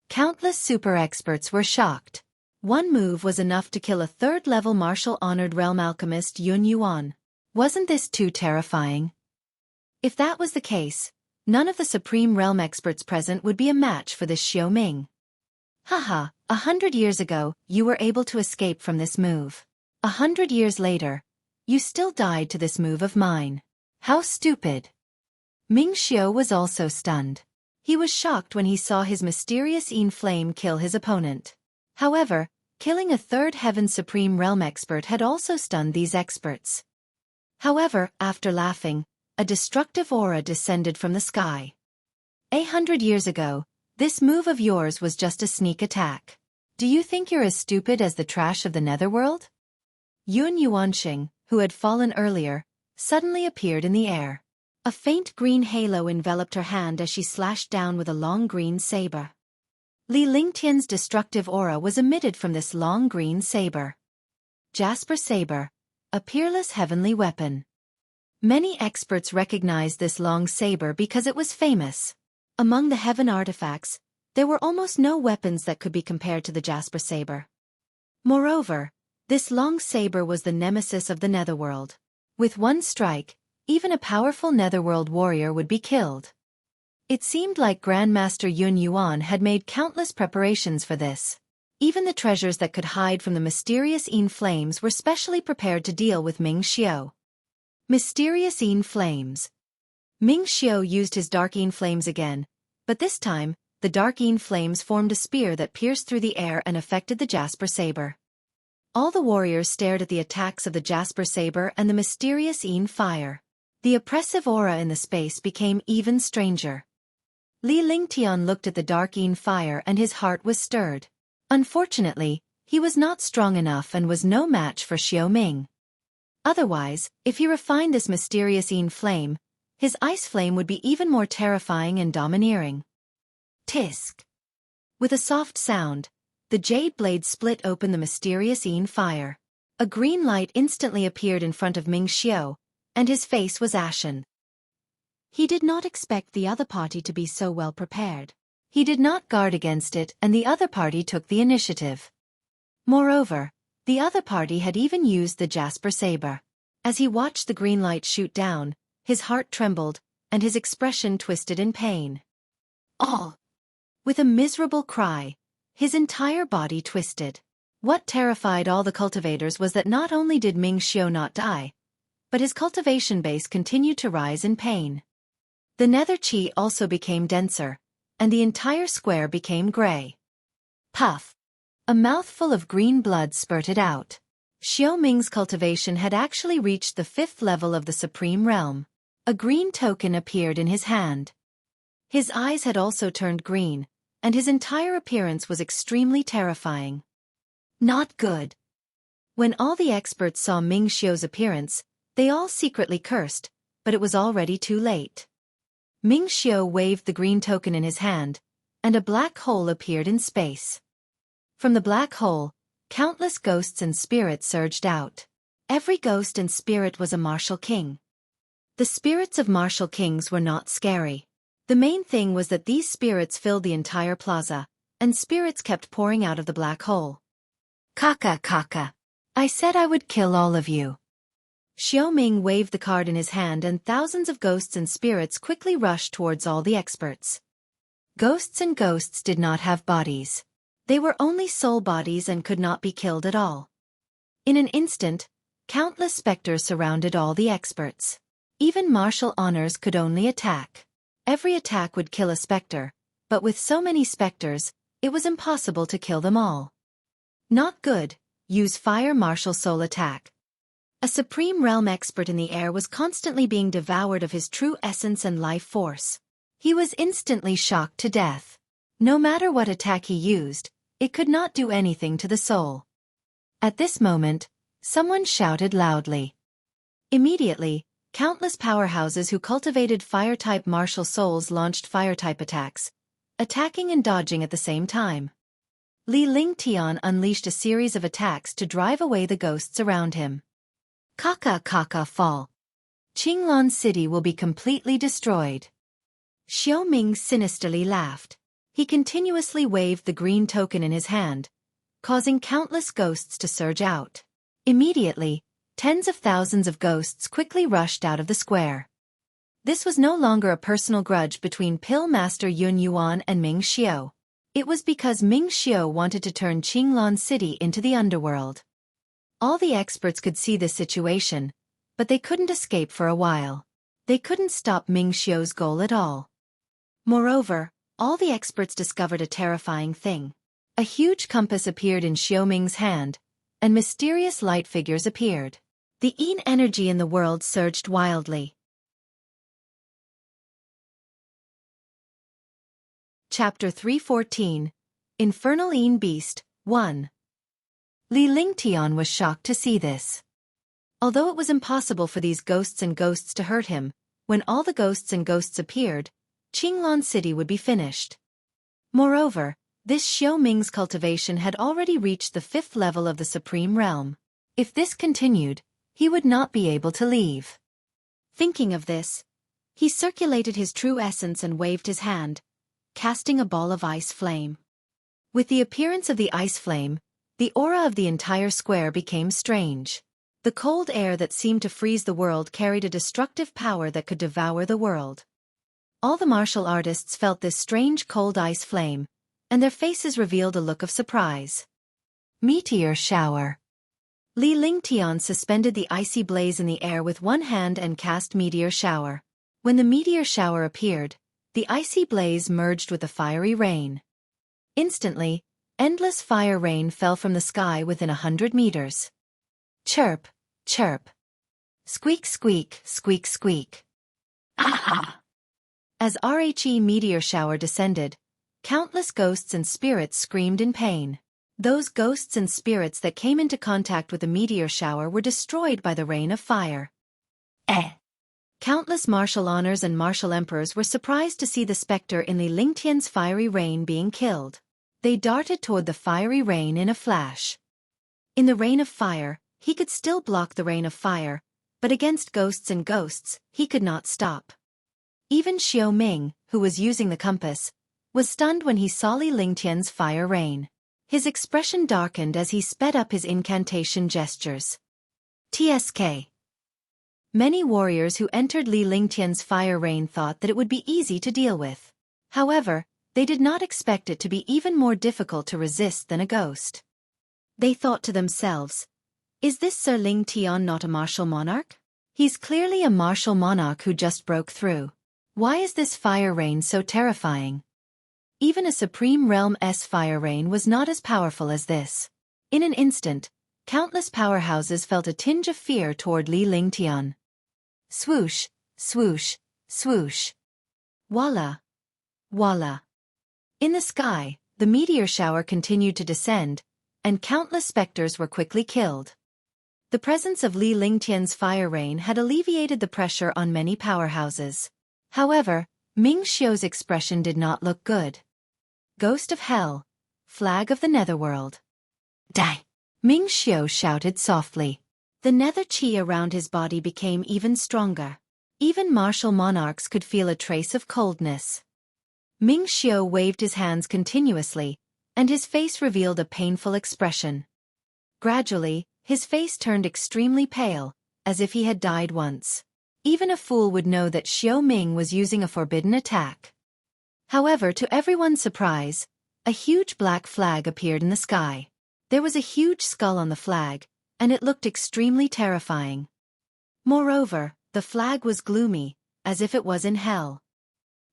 Countless super experts were shocked. One move was enough to kill a third-level martial-honored realm alchemist Yun Yuan. Wasn't this too terrifying? If that was the case, none of the Supreme Realm experts present would be a match for this Xiao Ming. Haha, 100 years ago, you were able to escape from this move. 100 years later, you still died to this move of mine. How stupid. Ming Xiao was also stunned. He was shocked when he saw his mysterious Yin Flame kill his opponent. However, killing a third Heaven Supreme Realm expert had also stunned these experts. However, after laughing, a destructive aura descended from the sky. 100 years ago, this move of yours was just a sneak attack. Do you think you're as stupid as the trash of the netherworld? Yun Yuanxing, who had fallen earlier, suddenly appeared in the air. A faint green halo enveloped her hand as she slashed down with a long green saber. Li Lingtian's destructive aura was emitted from this long green saber. Jasper Saber, a peerless heavenly weapon. Many experts recognized this long saber because it was famous. Among the heaven artifacts, there were almost no weapons that could be compared to the Jasper Saber. Moreover, this long saber was the nemesis of the netherworld. With one strike, even a powerful netherworld warrior would be killed. It seemed like Grandmaster Yun Yuan had made countless preparations for this. Even the treasures that could hide from the mysterious Yin Flames were specially prepared to deal with Ming Xiao. Mysterious Yin Flames. Ming Xiao used his dark Yin Flames again, but this time, the dark Yin Flames formed a spear that pierced through the air and affected the Jasper Saber. All the warriors stared at the attacks of the Jasper Saber and the mysterious Yin Fire. The oppressive aura in the space became even stranger. Li Lingtian looked at the dark Yin Fire and his heart was stirred. Unfortunately, he was not strong enough and was no match for Xiao Ming. Otherwise, if he refined this mysterious Yin Flame, his ice flame would be even more terrifying and domineering. Tisk! With a soft sound, the jade blade split open the mysterious Yin Fire. A green light instantly appeared in front of Ming Xiao, and his face was ashen. He did not expect the other party to be so well prepared. He did not guard against it and the other party took the initiative. Moreover, the other party had even used the Jasper Saber. As he watched the green light shoot down, his heart trembled, and his expression twisted in pain. Oh! With a miserable cry, his entire body twisted. What terrified all the cultivators was that not only did Ming Xiao not die, but his cultivation base continued to rise in pain. The nether chi also became denser, and the entire square became gray. Puff! A mouthful of green blood spurted out. Xiao Ming's cultivation had actually reached the 5th level of the Supreme Realm. A green token appeared in his hand. His eyes had also turned green, and his entire appearance was extremely terrifying. Not good. When all the experts saw Ming Xiao's appearance, they all secretly cursed, but it was already too late. Ming Xiao waved the green token in his hand, and a black hole appeared in space. From the black hole, countless ghosts and spirits surged out. Every ghost and spirit was a martial king. The spirits of martial kings were not scary. The main thing was that these spirits filled the entire plaza, and spirits kept pouring out of the black hole. Kaka kaka. I said I would kill all of you. Xiao Ming waved the card in his hand and thousands of ghosts and spirits quickly rushed towards all the experts. Ghosts and ghosts did not have bodies. They were only soul bodies and could not be killed at all. In an instant, countless specters surrounded all the experts. Even martial honors could only attack. Every attack would kill a specter, but with so many specters, it was impossible to kill them all. Not good. Use fire martial soul attack. A Supreme Realm expert in the air was constantly being devoured of his true essence and life force. He was instantly shocked to death. No matter what attack he used, it could not do anything to the soul. At this moment, someone shouted loudly. Immediately, countless powerhouses who cultivated fire-type martial souls launched fire-type attacks, attacking and dodging at the same time. Li Lingtian unleashed a series of attacks to drive away the ghosts around him. Kaka kaka fall. Qinglan City will be completely destroyed. Xiao Ming sinisterly laughed. He continuously waved the green token in his hand, causing countless ghosts to surge out. Immediately, tens of thousands of ghosts quickly rushed out of the square. This was no longer a personal grudge between Pill Master Yun Yuan and Ming Xiao. It was because Ming Xiao wanted to turn Qinglan City into the underworld. All the experts could see this situation, but they couldn't escape for a while. They couldn't stop Ming Xiao's goal at all. Moreover, all the experts discovered a terrifying thing. A huge compass appeared in Xiao Ming's hand, and mysterious light figures appeared. The Yin energy in the world surged wildly. Chapter 314, Infernal Yin Beast, 1. Li Lingtian was shocked to see this. Although it was impossible for these ghosts and ghosts to hurt him, when all the ghosts and ghosts appeared, Qinglan City would be finished. Moreover, this Xiao Ming's cultivation had already reached the 5th level of the Supreme Realm. If this continued, he would not be able to leave. Thinking of this, he circulated his true essence and waved his hand, casting a ball of ice flame. With the appearance of the ice flame, the aura of the entire square became strange. The cold air that seemed to freeze the world carried a destructive power that could devour the world. All the martial artists felt this strange cold ice flame, and their faces revealed a look of surprise. Meteor shower. Li Lingtian suspended the icy blaze in the air with one hand and cast meteor shower. When the meteor shower appeared, the icy blaze merged with the fiery rain. Instantly, endless fire rain fell from the sky within 100 meters. Chirp, chirp. Squeak, squeak, squeak, squeak. Ah! As RHE meteor shower descended, countless ghosts and spirits screamed in pain. Those ghosts and spirits that came into contact with the meteor shower were destroyed by the rain of fire. Countless martial honors and martial emperors were surprised to see the specter in Li Lingtian's fiery rain being killed. They darted toward the fiery rain in a flash. In the rain of fire, he could still block the rain of fire, but against ghosts and ghosts, he could not stop. Even Xiao Ming, who was using the compass, was stunned when he saw Li Lingtian's fire rain. His expression darkened as he sped up his incantation gestures. TSK. Many warriors who entered Li Lingtian's fire rain thought that it would be easy to deal with. However, they did not expect it to be even more difficult to resist than a ghost. They thought to themselves, is this Sir Lingtian not a martial monarch? He's clearly a martial monarch who just broke through. Why is this fire rain so terrifying? Even a Supreme Realm's fire rain was not as powerful as this. In an instant, countless powerhouses felt a tinge of fear toward Li Lingtian. Swoosh, swoosh, swoosh. Voila, voila. In the sky, the meteor shower continued to descend, and countless specters were quickly killed. The presence of Li Lingtian's fire rain had alleviated the pressure on many powerhouses. However, Ming Xiao's expression did not look good. Ghost of Hell, flag of the Netherworld. Die! Ming Xiao shouted softly. The nether chi around his body became even stronger. Even martial monarchs could feel a trace of coldness. Ming Xiao waved his hands continuously, and his face revealed a painful expression. Gradually, his face turned extremely pale, as if he had died once. Even a fool would know that Xiao Ming was using a forbidden attack. However, to everyone's surprise, a huge black flag appeared in the sky. There was a huge skull on the flag, and it looked extremely terrifying. Moreover, the flag was gloomy, as if it was in hell.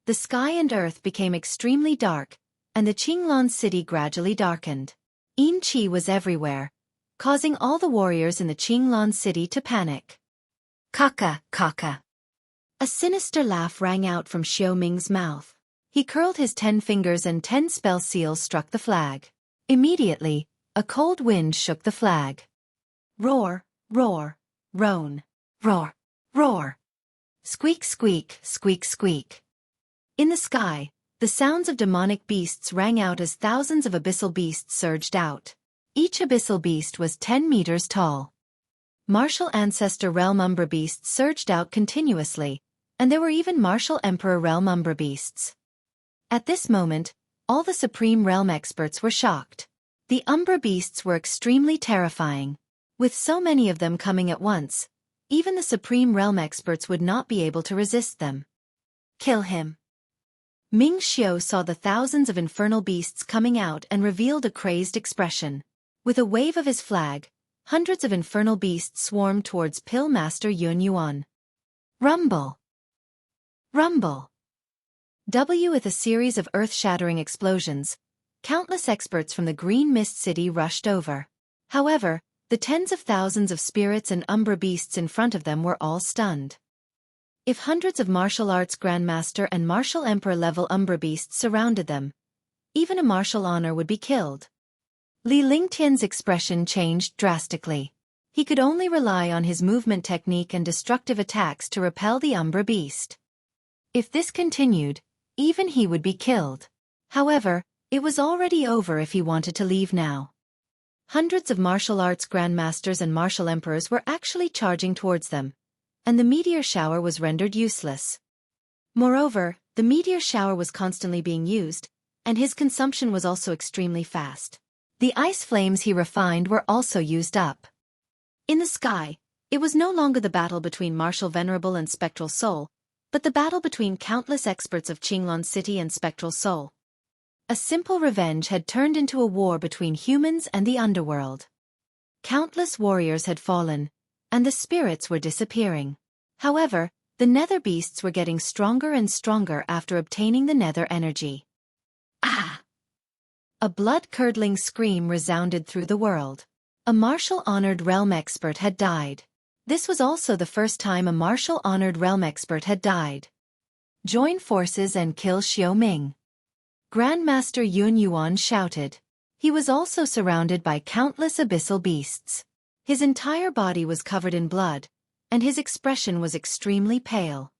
The sky and earth became extremely dark, and the Qinglan city gradually darkened. Yin Qi was everywhere, causing all the warriors in the Qinglan city to panic. Kaka, kaka. A sinister laugh rang out from Xiao Ming's mouth. He curled his 10 fingers and 10 spell seals struck the flag. Immediately, a cold wind shook the flag. Roar, roar, roan, roar, roar. Squeak, squeak, squeak, squeak. In the sky, the sounds of demonic beasts rang out as thousands of abyssal beasts surged out. Each abyssal beast was 10 meters tall. Martial Ancestor Realm Umbra beasts surged out continuously, and there were even Martial Emperor Realm Umbra beasts. At this moment, all the Supreme Realm experts were shocked. The Umbra beasts were extremely terrifying. With so many of them coming at once, even the Supreme Realm experts would not be able to resist them. Kill him. Ming Xiao saw the thousands of infernal beasts coming out and revealed a crazed expression. With a wave of his flag, hundreds of infernal beasts swarmed towards Pill Master Yun Yuan. Rumble! Rumble! With a series of earth-shattering explosions, countless experts from the Green Mist City rushed over. However, the tens of thousands of spirits and Umbra beasts in front of them were all stunned. If hundreds of martial arts grandmaster and martial emperor level Umbra beasts surrounded them, even a martial honor would be killed. Li Lingtian's expression changed drastically. He could only rely on his movement technique and destructive attacks to repel the Umbra beast. If this continued, even he would be killed. However, it was already over if he wanted to leave now. Hundreds of martial arts grandmasters and martial emperors were actually charging towards them, and the meteor shower was rendered useless. Moreover, the meteor shower was constantly being used, and his consumption was also extremely fast. The ice flames he refined were also used up. In the sky, it was no longer the battle between Martial Venerable and Spectral Soul, but the battle between countless experts of Qinglong City and Spectral Soul. A simple revenge had turned into a war between humans and the underworld. Countless warriors had fallen, and the spirits were disappearing. However, the nether beasts were getting stronger and stronger after obtaining the nether energy. Ah! A blood-curdling scream resounded through the world. A martial-honored realm expert had died. This was also the first time a martial-honored realm expert had died. Join forces and kill Xiao Ming. Grandmaster Yun Yuan shouted. He was also surrounded by countless abyssal beasts. His entire body was covered in blood, and his expression was extremely pale.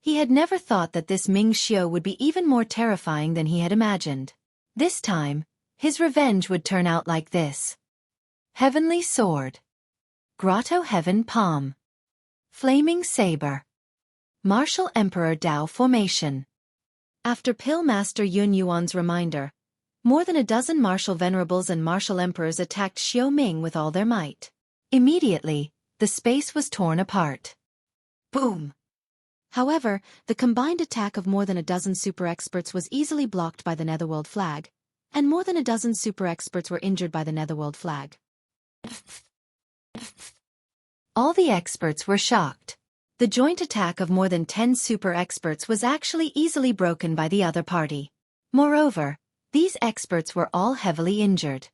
He had never thought that this Ming Xiao would be even more terrifying than he had imagined. This time, his revenge would turn out like this. Heavenly Sword. Grotto Heaven Palm. Flaming Saber. Martial Emperor Dao Formation. After Pill Master Yun Yuan's reminder, more than a dozen martial venerables and martial emperors attacked Xiao Ming with all their might. Immediately, the space was torn apart. Boom! However, the combined attack of more than a dozen super experts was easily blocked by the Netherworld flag, and more than a dozen super experts were injured by the Netherworld flag. All the experts were shocked. The joint attack of more than 10 super experts was actually easily broken by the other party. Moreover, these experts were all heavily injured.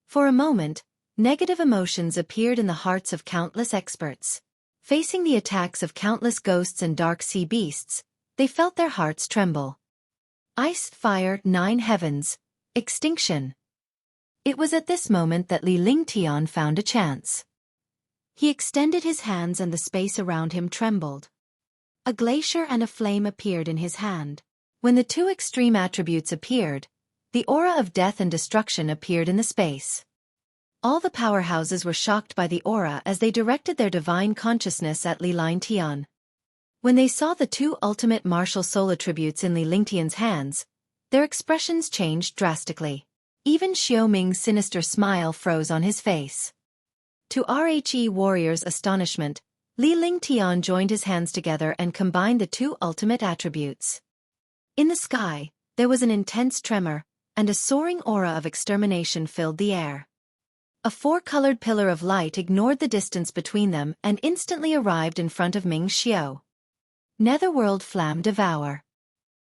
For a moment, negative emotions appeared in the hearts of countless experts. Facing the attacks of countless ghosts and dark sea beasts, they felt their hearts tremble. Ice, fire, 9 heavens, extinction. It was at this moment that Li Lingtian found a chance. He extended his hands and the space around him trembled. A glacier and a flame appeared in his hand. When the two extreme attributes appeared, the aura of death and destruction appeared in the space. All the powerhouses were shocked by the aura as they directed their divine consciousness at Li Lingtian. When they saw the two ultimate martial soul attributes in Li Lingtian's hands, their expressions changed drastically. Even Xiao Ming's sinister smile froze on his face. To RHE warriors' astonishment, Li Lingtian joined his hands together and combined the two ultimate attributes. In the sky, there was an intense tremor, and a soaring aura of extermination filled the air. A four-colored pillar of light ignored the distance between them and instantly arrived in front of Ming Xiao. Netherworld Flamme Devour.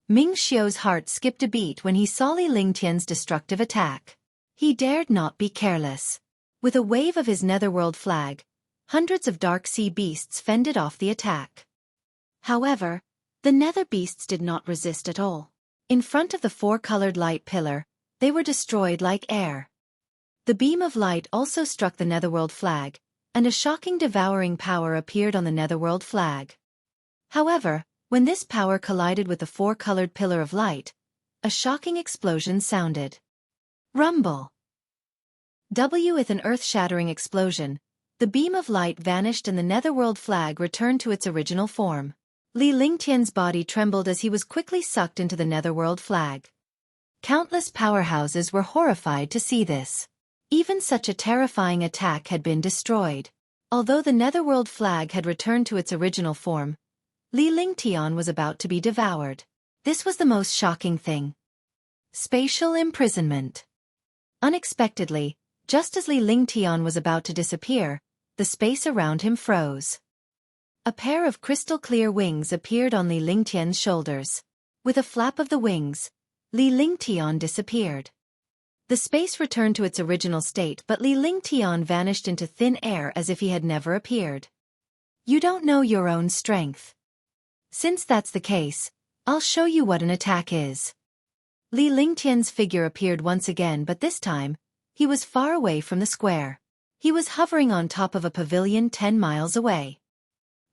Ming Xiao's heart skipped a beat when he saw Li Lingtian's destructive attack. He dared not be careless. With a wave of his Netherworld flag, hundreds of dark sea beasts fended off the attack. However, the nether beasts did not resist at all. In front of the four-colored light pillar, they were destroyed like air. The beam of light also struck the Netherworld flag, and a shocking devouring power appeared on the Netherworld flag. However, when this power collided with the four-colored pillar of light, a shocking explosion sounded. Rumble! With an earth-shattering explosion, the beam of light vanished and the Netherworld flag returned to its original form. Li Lingtian's body trembled as he was quickly sucked into the Netherworld flag. Countless powerhouses were horrified to see this. Even such a terrifying attack had been destroyed. Although the netherworld flag had returned to its original form, Li Lingtian was about to be devoured. This was the most shocking thing. Spatial imprisonment. Unexpectedly, just as Li Lingtian was about to disappear, the space around him froze. A pair of crystal-clear wings appeared on Li Lingtian's shoulders. With a flap of the wings, Li Lingtian disappeared. The space returned to its original state, but Li Lingtian vanished into thin air as if he had never appeared. You don't know your own strength. Since that's the case, I'll show you what an attack is. Li Lingtian's figure appeared once again, but this time, he was far away from the square. He was hovering on top of a pavilion 10 miles away.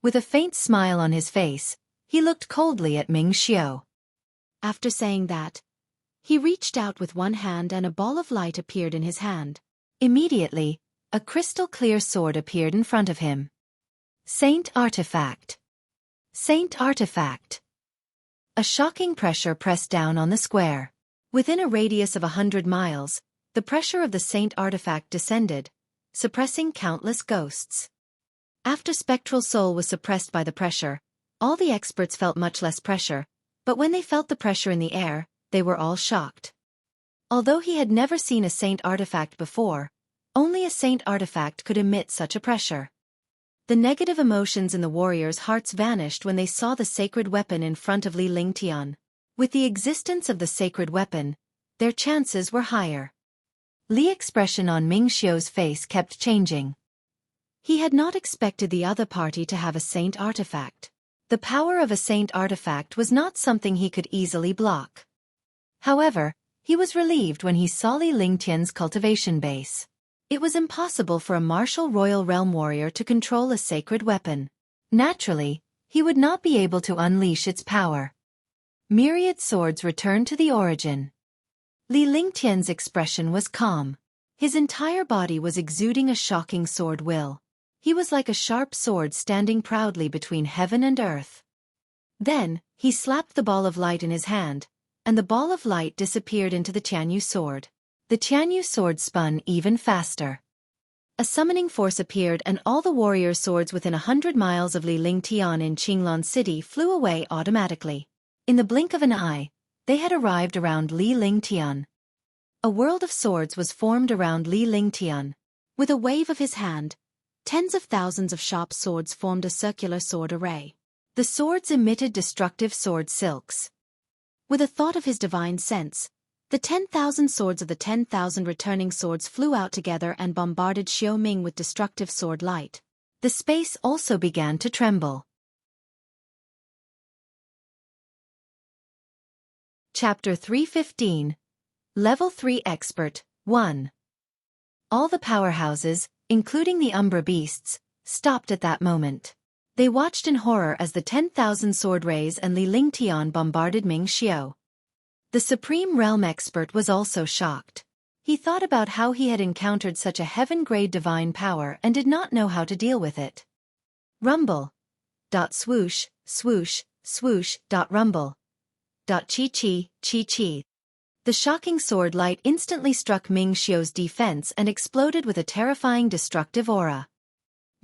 With a faint smile on his face, he looked coldly at Ming Xiao. After saying that, he reached out with one hand and a ball of light appeared in his hand. Immediately, a crystal-clear sword appeared in front of him. Saint Artifact. Saint Artifact. A shocking pressure pressed down on the square. Within a radius of 100 miles, the pressure of the Saint Artifact descended, suppressing countless ghosts. After Spectral Soul was suppressed by the pressure, all the experts felt much less pressure, but when they felt the pressure in the air, they were all shocked. Although he had never seen a Saint Artifact before, only a Saint Artifact could emit such a pressure. The negative emotions in the warriors' hearts vanished when they saw the sacred weapon in front of Li Lingtian. With the existence of the sacred weapon, their chances were higher. Li's expression on Ming Xiao's face kept changing. He had not expected the other party to have a Saint Artifact. The power of a Saint Artifact was not something he could easily block. However, he was relieved when he saw Li Lingtian's cultivation base. It was impossible for a martial royal realm warrior to control a sacred weapon. Naturally, he would not be able to unleash its power. Myriad swords returned to the origin. Li Lingtian's expression was calm. His entire body was exuding a shocking sword will. He was like a sharp sword standing proudly between heaven and earth. Then, he slapped the ball of light in his hand, and the ball of light disappeared into the Tianyu sword. The Tianyu sword spun even faster. A summoning force appeared and all the warrior swords within 100 miles of Li Lingtian in Qinglan City flew away automatically. In the blink of an eye, they had arrived around Li Lingtian. A world of swords was formed around Li Lingtian. With a wave of his hand, tens of thousands of sharp swords formed a circular sword array. The swords emitted destructive sword silks. With a thought of his divine sense, the 10,000 swords of the 10,000 returning swords flew out together and bombarded Xiaoming with destructive sword light. The space also began to tremble. Chapter 315. Level 3 Expert 1. All the powerhouses, including the Umbra beasts, stopped at that moment. They watched in horror as the 10,000 sword rays and Li Lingtian bombarded Ming Xiao. The Supreme Realm Expert was also shocked. He thought about how he had encountered such a heaven-grade divine power and did not know how to deal with it. Rumble. Swoosh, swoosh, swoosh. Rumble. Chi-chi, chi-chi. The shocking sword light instantly struck Ming Xiao's defense and exploded with a terrifying destructive aura.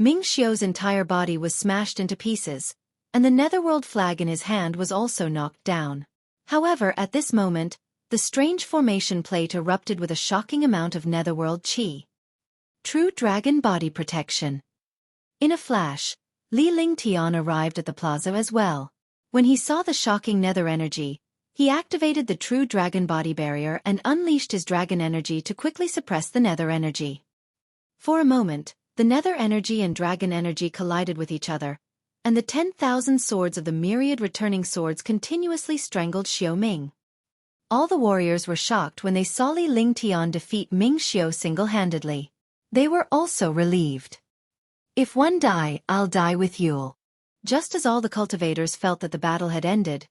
Ming Xiao's entire body was smashed into pieces, and the netherworld flag in his hand was also knocked down. However, at this moment, the strange formation plate erupted with a shocking amount of netherworld chi. True dragon body protection. In a flash, Li Lingtian arrived at the plaza as well. When he saw the shocking nether energy, he activated the true dragon body barrier and unleashed his dragon energy to quickly suppress the nether energy. For a moment, the nether energy and dragon energy collided with each other, and the 10,000 swords of the myriad returning swords continuously strangled Xiaoming. All the warriors were shocked when they saw Li Lingtian defeat Ming Xiao single-handedly. They were also relieved. If one die, I'll die with you. Just as all the cultivators felt that the battle had ended,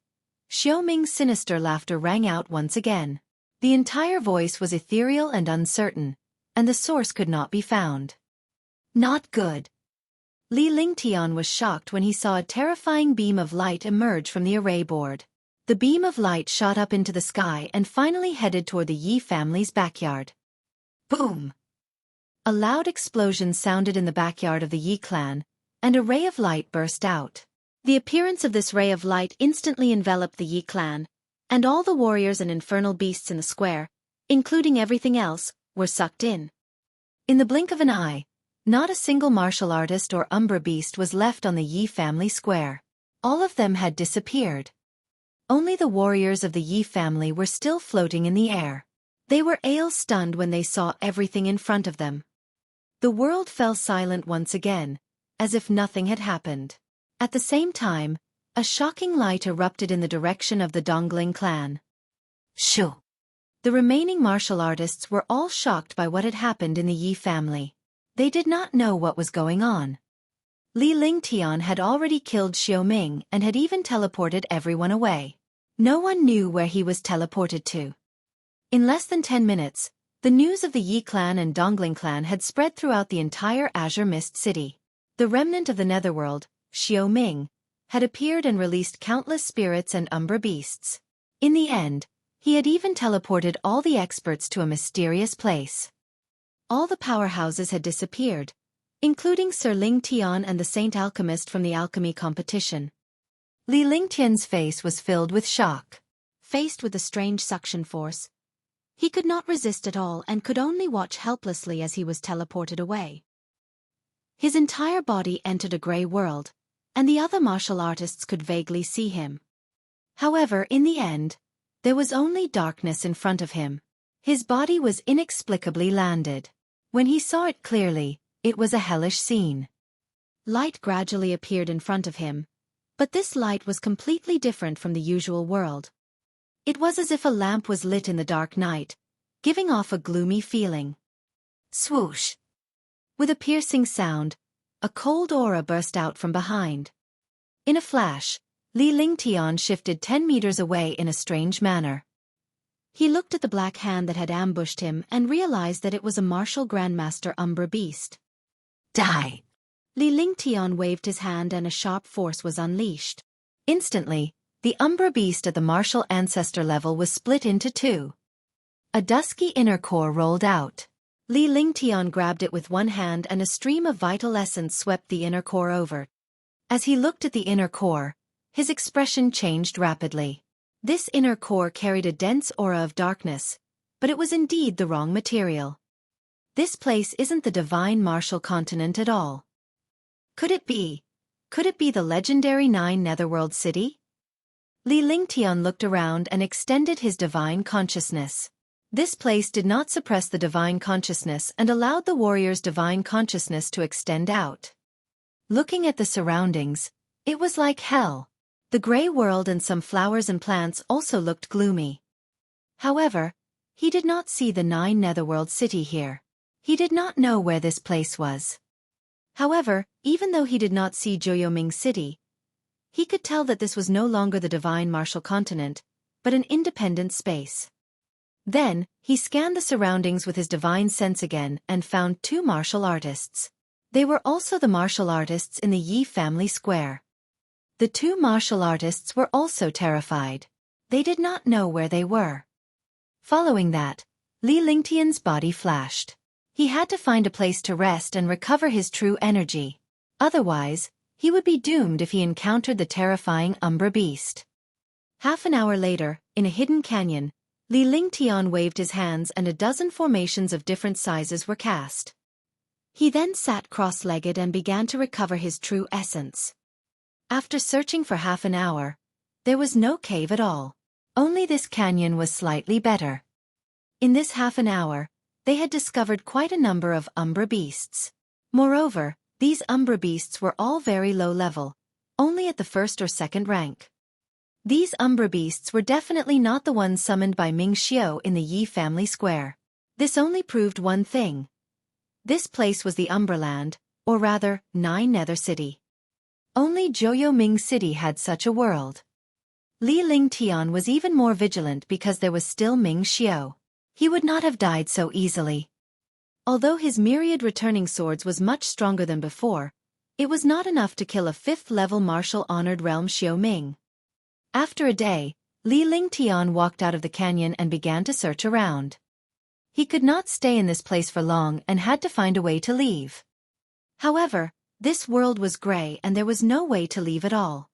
Xiaoming's sinister laughter rang out once again. The entire voice was ethereal and uncertain, and the source could not be found. Not good. Li Lingtian was shocked when he saw a terrifying beam of light emerge from the array board. The beam of light shot up into the sky and finally headed toward the Yi family's backyard. Boom! A loud explosion sounded in the backyard of the Yi clan, and a ray of light burst out. The appearance of this ray of light instantly enveloped the Yi clan, and all the warriors and infernal beasts in the square, including everything else, were sucked in. In the blink of an eye, not a single martial artist or umbra beast was left on the Yi family square. All of them had disappeared. Only the warriors of the Yi family were still floating in the air. They were stunned when they saw everything in front of them. The world fell silent once again, as if nothing had happened. At the same time, a shocking light erupted in the direction of the Dongling clan. Shoo! The remaining martial artists were all shocked by what had happened in the Yi family. They did not know what was going on. Li Lingtian had already killed Xiaoming and had even teleported everyone away. No one knew where he was teleported to. In less than 10 minutes, the news of the Yi clan and Dongling clan had spread throughout the entire Azure Mist City. The remnant of the Netherworld, Xiaoming, had appeared and released countless spirits and umbra beasts. In the end, he had even teleported all the experts to a mysterious place. All the powerhouses had disappeared, including Sir Ling Tian and the Saint Alchemist from the alchemy competition. Li Lingtian's face was filled with shock. Faced with the strange suction force, he could not resist at all and could only watch helplessly as he was teleported away. His entire body entered a grey world, and the other martial artists could vaguely see him. However, in the end, there was only darkness in front of him. His body was inexplicably landed. When he saw it clearly, it was a hellish scene. Light gradually appeared in front of him, but this light was completely different from the usual world. It was as if a lamp was lit in the dark night, giving off a gloomy feeling. Swoosh! With a piercing sound, a cold aura burst out from behind. In a flash, Li Lingtian shifted 10 meters away in a strange manner. He looked at the black hand that had ambushed him and realized that it was a martial grandmaster umbra beast. Die! Li Lingtian waved his hand and a sharp force was unleashed. Instantly, the umbra beast at the martial ancestor level was split into two. A dusky inner core rolled out. Li Lingtian grabbed it with one hand and a stream of vital essence swept the inner core over. As he looked at the inner core, his expression changed rapidly. This inner core carried a dense aura of darkness, but it was indeed the wrong material. This place isn't the divine martial continent at all. Could it be the legendary 9 Netherworld city? Li Lingtian looked around and extended his divine consciousness. This place did not suppress the divine consciousness and allowed the warrior's divine consciousness to extend out. Looking at the surroundings, it was like hell. The grey world and some flowers and plants also looked gloomy. However, he did not see the 9 Netherworld city here. He did not know where this place was. However, even though he did not see Joyoming City, he could tell that this was no longer the divine martial continent, but an independent space. Then, he scanned the surroundings with his divine sense again and found 2 martial artists. They were also the martial artists in the Yi family square. The 2 martial artists were also terrified. They did not know where they were. Following that, Li Lingtian's body flashed. He had to find a place to rest and recover his true energy. Otherwise, he would be doomed if he encountered the terrifying umbra beast. Half an hour later, in a hidden canyon, Li Lingtian waved his hands and a dozen formations of different sizes were cast. He then sat cross-legged and began to recover his true essence. After searching for half an hour, there was no cave at all. Only this canyon was slightly better. In this half an hour, they had discovered quite a number of umbra beasts. Moreover, these umbra beasts were all very low level, only at the 1st or 2nd rank. These umbra beasts were definitely not the ones summoned by Ming Xiao in the Yi family square. This only proved one thing. This place was the Umbraland, or rather, 9 Nether City. Only Joyoming City had such a world. Li Lingtian was even more vigilant because there was still Ming Xiao. He would not have died so easily. Although his myriad returning swords was much stronger than before, it was not enough to kill a 5th-level martial honored realm Xiaoming. After a day, Li Lingtian walked out of the canyon and began to search around. He could not stay in this place for long and had to find a way to leave. However, this world was gray and there was no way to leave at all.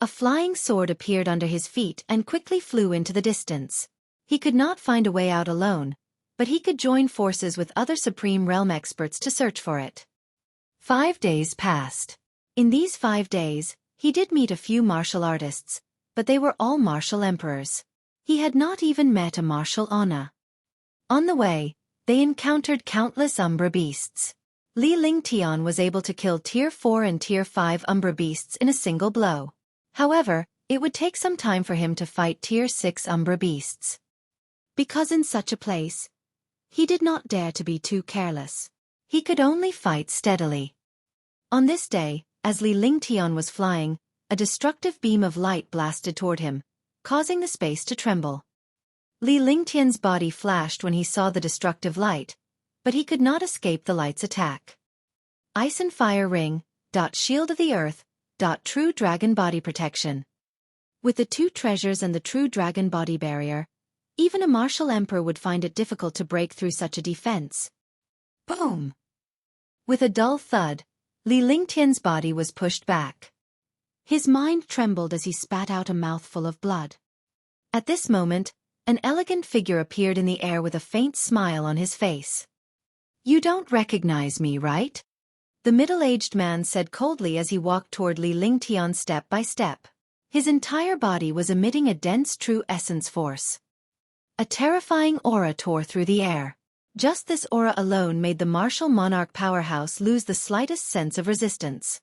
A flying sword appeared under his feet and quickly flew into the distance. He could not find a way out alone, but he could join forces with other Supreme Realm experts to search for it. 5 days passed. In these 5 days, he did meet a few martial artists, but they were all martial emperors. He had not even met a martial Ana. On the way, they encountered countless Umbra beasts. Li Lingtian was able to kill Tier 4 and Tier 5 Umbra beasts in a single blow. However, it would take some time for him to fight Tier 6 Umbra beasts. Because in such a place, he did not dare to be too careless. He could only fight steadily. On this day, as Li Lingtian was flying, a destructive beam of light blasted toward him, causing the space to tremble. Li Lingtian's body flashed when he saw the destructive light, but he could not escape the light's attack. Ice and Fire Ring, Shield of the Earth, True Dragon Body Protection. With the 2 treasures and the True Dragon Body Barrier, even a martial emperor would find it difficult to break through such a defense. Boom! With a dull thud, Li Lingtian's body was pushed back. His mind trembled as he spat out a mouthful of blood. At this moment, an elegant figure appeared in the air with a faint smile on his face. "You don't recognize me, right?" The middle-aged man said coldly as he walked toward Li Lingtian step by step. His entire body was emitting a dense true essence force. A terrifying aura tore through the air. Just this aura alone made the martial monarch powerhouse lose the slightest sense of resistance.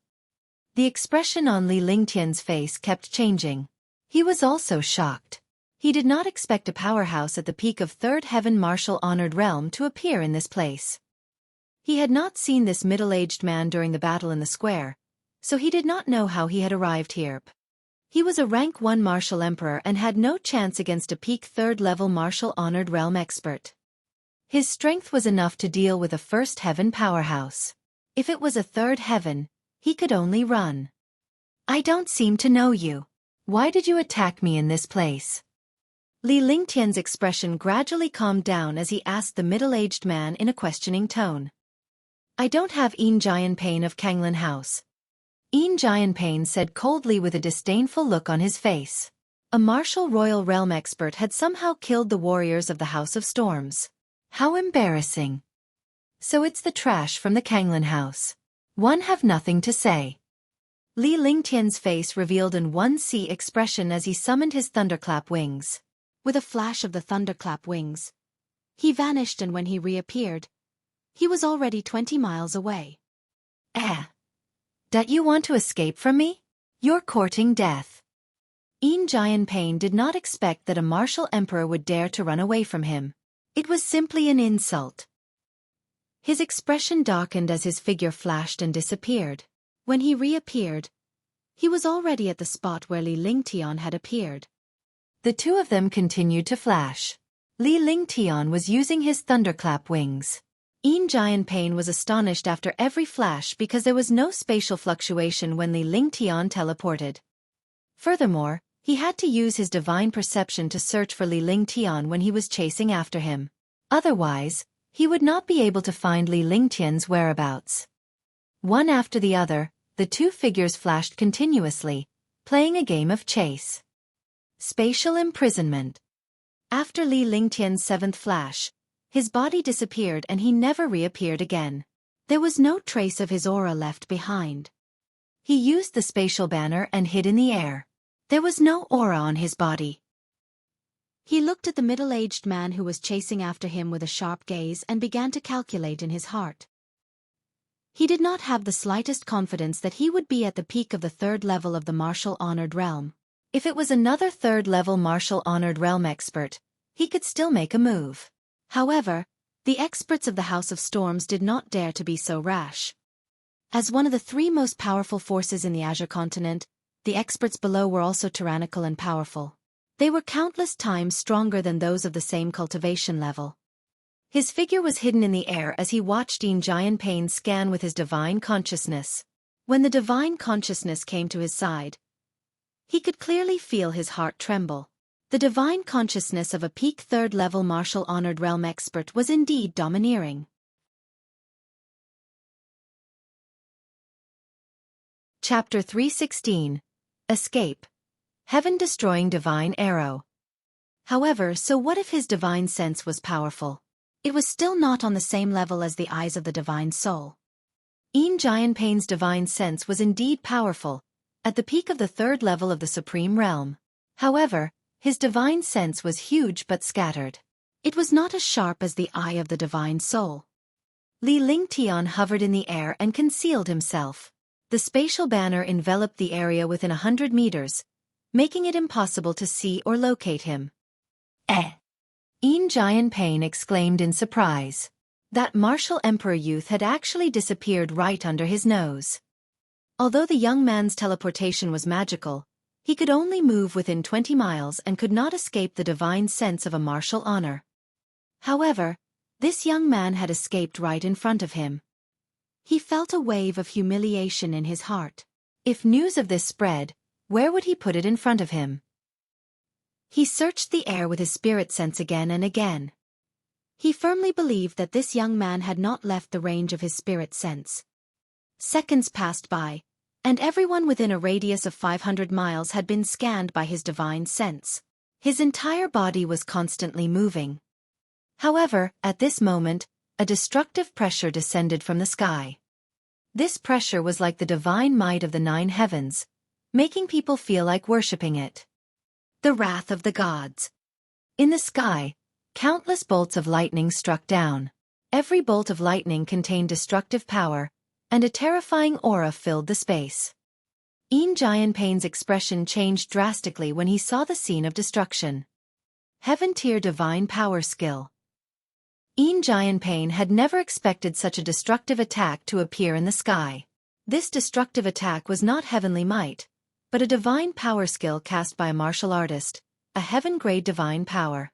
The expression on Li Lingtian's face kept changing. He was also shocked. He did not expect a powerhouse at the peak of 3rd Heaven martial honored realm to appear in this place. He had not seen this middle-aged man during the battle in the square, so he did not know how he had arrived here. He was a rank 1 martial emperor and had no chance against a peak 3rd level martial honored realm expert. His strength was enough to deal with a 1st Heaven powerhouse. If it was a 3rd Heaven, he could only run. "I don't seem to know you. Why did you attack me in this place?" Li Lingtian's expression gradually calmed down as he asked the middle-aged man in a questioning tone. "I don't have Jianpain of Kanglin House." Jianpain said coldly with a disdainful look on his face. A martial royal realm expert had somehow killed the warriors of the House of Storms. How embarrassing. So it's the trash from the Kanglin House. One have nothing to say. Li Lingtian's face revealed an 1C expression as he summoned his thunderclap wings. With a flash of the thunderclap wings, he vanished, and when he reappeared, he was already 20 miles away. That you want to escape from me? You're courting death." Jianpain did not expect that a martial emperor would dare to run away from him. It was simply an insult. His expression darkened as his figure flashed and disappeared. When he reappeared, he was already at the spot where Li Lingtian had appeared. The 2 of them continued to flash. Li Lingtian was using his thunderclap wings. Jianpain was astonished after every flash because there was no spatial fluctuation when Li Lingtian teleported. Furthermore, he had to use his divine perception to search for Li Lingtian when he was chasing after him. Otherwise, he would not be able to find Li Lingtian's whereabouts. One after the other, the 2 figures flashed continuously, playing a game of chase. Spatial imprisonment. After Li Lingtian's 7th flash, his body disappeared and he never reappeared again. There was no trace of his aura left behind. He used the spatial banner and hid in the air. There was no aura on his body. He looked at the middle-aged man who was chasing after him with a sharp gaze and began to calculate in his heart. He did not have the slightest confidence that he would be at the peak of the 3rd level of the martial honored realm. If it was another 3rd level martial honored realm expert, he could still make a move. However, the experts of the House of Storms did not dare to be so rash. As one of the 3 most powerful forces in the Azure continent, the experts below were also tyrannical and powerful. They were countless times stronger than those of the same cultivation level. His figure was hidden in the air as he watched Jianpain scan with his divine consciousness. When the divine consciousness came to his side, he could clearly feel his heart tremble. The divine consciousness of a peak third-level martial honored realm expert was indeed domineering. Chapter 316. Escape. Heaven-destroying divine arrow. However, so what if his divine sense was powerful? It was still not on the same level as the eyes of the divine soul. Jianpei's divine sense was indeed powerful, at the peak of the third level of the supreme realm. However, his divine sense was huge but scattered. It was not as sharp as the eye of the divine soul. Li Lingtian hovered in the air and concealed himself. The spatial banner enveloped the area within 100 meters, making it impossible to see or locate him. Jianpei exclaimed in surprise. That martial emperor youth had actually disappeared right under his nose. Although the young man's teleportation was magical, he could only move within 20 miles and could not escape the divine sense of a martial honor. However, this young man had escaped right in front of him. He felt a wave of humiliation in his heart. If news of this spread, where would he put it in front of him? He searched the air with his spirit sense again and again. He firmly believed that this young man had not left the range of his spirit sense. Seconds passed by, and everyone within a radius of 500 miles had been scanned by his divine sense. His entire body was constantly moving. However, at this moment, a destructive pressure descended from the sky. This pressure was like the divine might of the 9 heavens, making people feel like worshipping it. The wrath of the gods. In the sky, countless bolts of lightning struck down. Every bolt of lightning contained destructive power, and a terrifying aura filled the space. Jianpei's expression changed drastically when he saw the scene of destruction. Heaven-tier divine power skill. Jianpei had never expected such a destructive attack to appear in the sky. This destructive attack was not heavenly might, but a divine power skill cast by a martial artist, a heaven-grade divine power.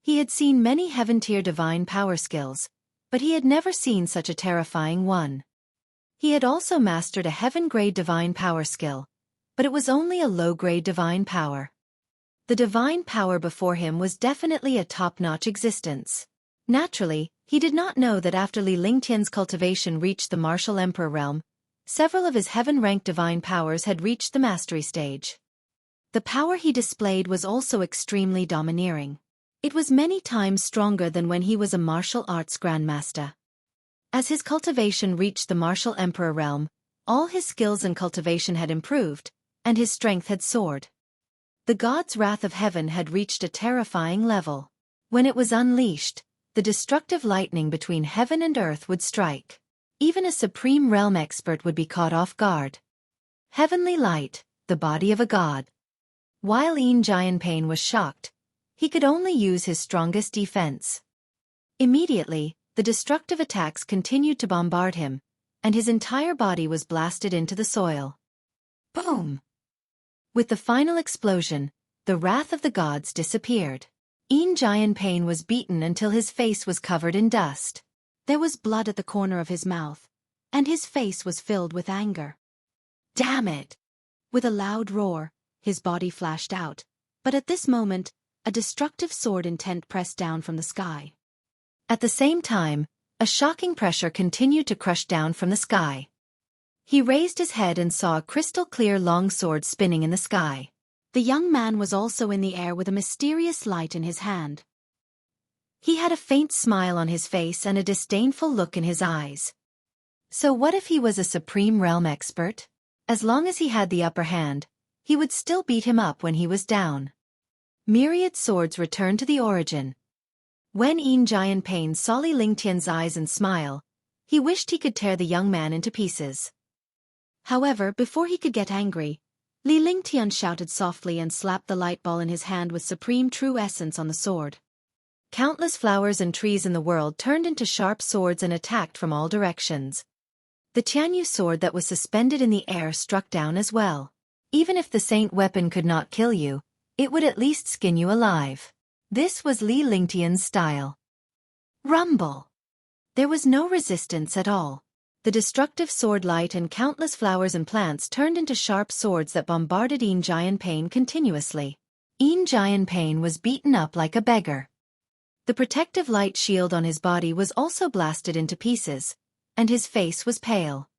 He had seen many heaven-tier divine power skills, but he had never seen such a terrifying one. He had also mastered a heaven-grade divine power skill, but it was only a low-grade divine power. The divine power before him was definitely a top-notch existence. Naturally, he did not know that after Li Lingtian's cultivation reached the martial emperor realm, several of his heaven-ranked divine powers had reached the mastery stage. The power he displayed was also extremely domineering. It was many times stronger than when he was a martial arts grandmaster. As his cultivation reached the martial emperor realm, all his skills and cultivation had improved, and his strength had soared. The god's wrath of heaven had reached a terrifying level. When it was unleashed, the destructive lightning between heaven and earth would strike. Even a supreme realm expert would be caught off guard. Heavenly light, the body of a god. While Jianpei was shocked, he could only use his strongest defense. Immediately, the destructive attacks continued to bombard him, and his entire body was blasted into the soil. Boom! With the final explosion, the wrath of the gods disappeared. Jianpei was beaten until his face was covered in dust. There was blood at the corner of his mouth, and his face was filled with anger. Damn it! With a loud roar, his body flashed out, but at this moment, a destructive sword intent pressed down from the sky. At the same time, a shocking pressure continued to crush down from the sky. He raised his head and saw a crystal-clear long sword spinning in the sky. The young man was also in the air with a mysterious light in his hand. He had a faint smile on his face and a disdainful look in his eyes. So what if he was a supreme realm expert? As long as he had the upper hand, he would still beat him up when he was down. Myriad swords returned to the origin. When Jianpei saw Li Lingtian's eyes and smile, he wished he could tear the young man into pieces. However, before he could get angry, Li Lingtian shouted softly and slapped the light ball in his hand with supreme true essence on the sword. Countless flowers and trees in the world turned into sharp swords and attacked from all directions. The Tianyu sword that was suspended in the air struck down as well. Even if the saint weapon could not kill you, it would at least skin you alive. This was Li Lingtian's style. Rumble! There was no resistance at all. The destructive sword light and countless flowers and plants turned into sharp swords that bombarded Jianpei continuously. Jianping was beaten up like a beggar. The protective light shield on his body was also blasted into pieces, and his face was pale.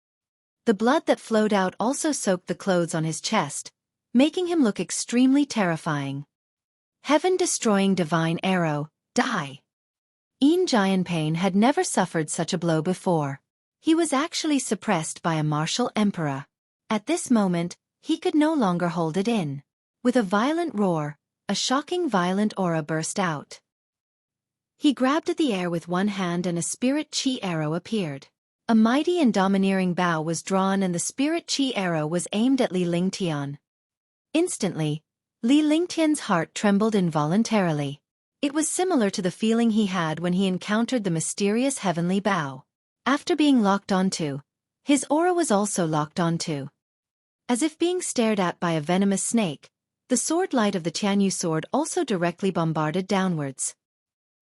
The blood that flowed out also soaked the clothes on his chest, making him look extremely terrifying. Heaven-destroying divine arrow, die! Jianping had never suffered such a blow before. He was actually suppressed by a martial emperor. At this moment, he could no longer hold it in. With a violent roar, a shocking violent aura burst out. He grabbed at the air with one hand and a spirit chi arrow appeared. A mighty and domineering bow was drawn and the spirit chi arrow was aimed at Li Lingtian. Instantly, Li Lingtian's heart trembled involuntarily. It was similar to the feeling he had when he encountered the mysterious heavenly bow. After being locked onto, his aura was also locked onto. As if being stared at by a venomous snake, the sword light of the Tianyu sword also directly bombarded downwards.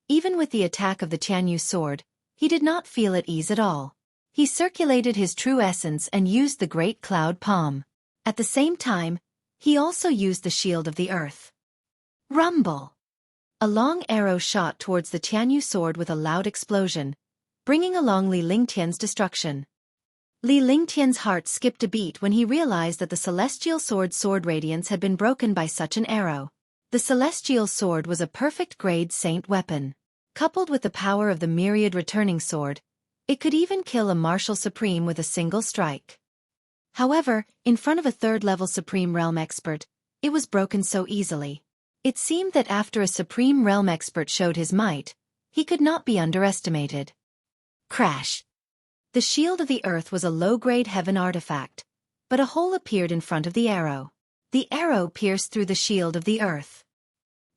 Even with the attack of the Tianyu sword, he did not feel at ease at all. He circulated his true essence and used the great cloud palm. At the same time, he also used the shield of the earth. Rumble! A long arrow shot towards the Tianyu sword with a loud explosion, bringing along Li Lingtian's destruction. Li Lingtian's heart skipped a beat when he realized that the celestial sword's sword radiance had been broken by such an arrow. The celestial sword was a perfect grade saint weapon. Coupled with the power of the myriad returning sword, it could even kill a martial supreme with a single strike. However, in front of a third-level supreme realm expert, it was broken so easily. It seemed that after a supreme realm expert showed his might, he could not be underestimated. Crash! The shield of the earth was a low-grade heaven artifact, but a hole appeared in front of the arrow. The arrow pierced through the shield of the earth.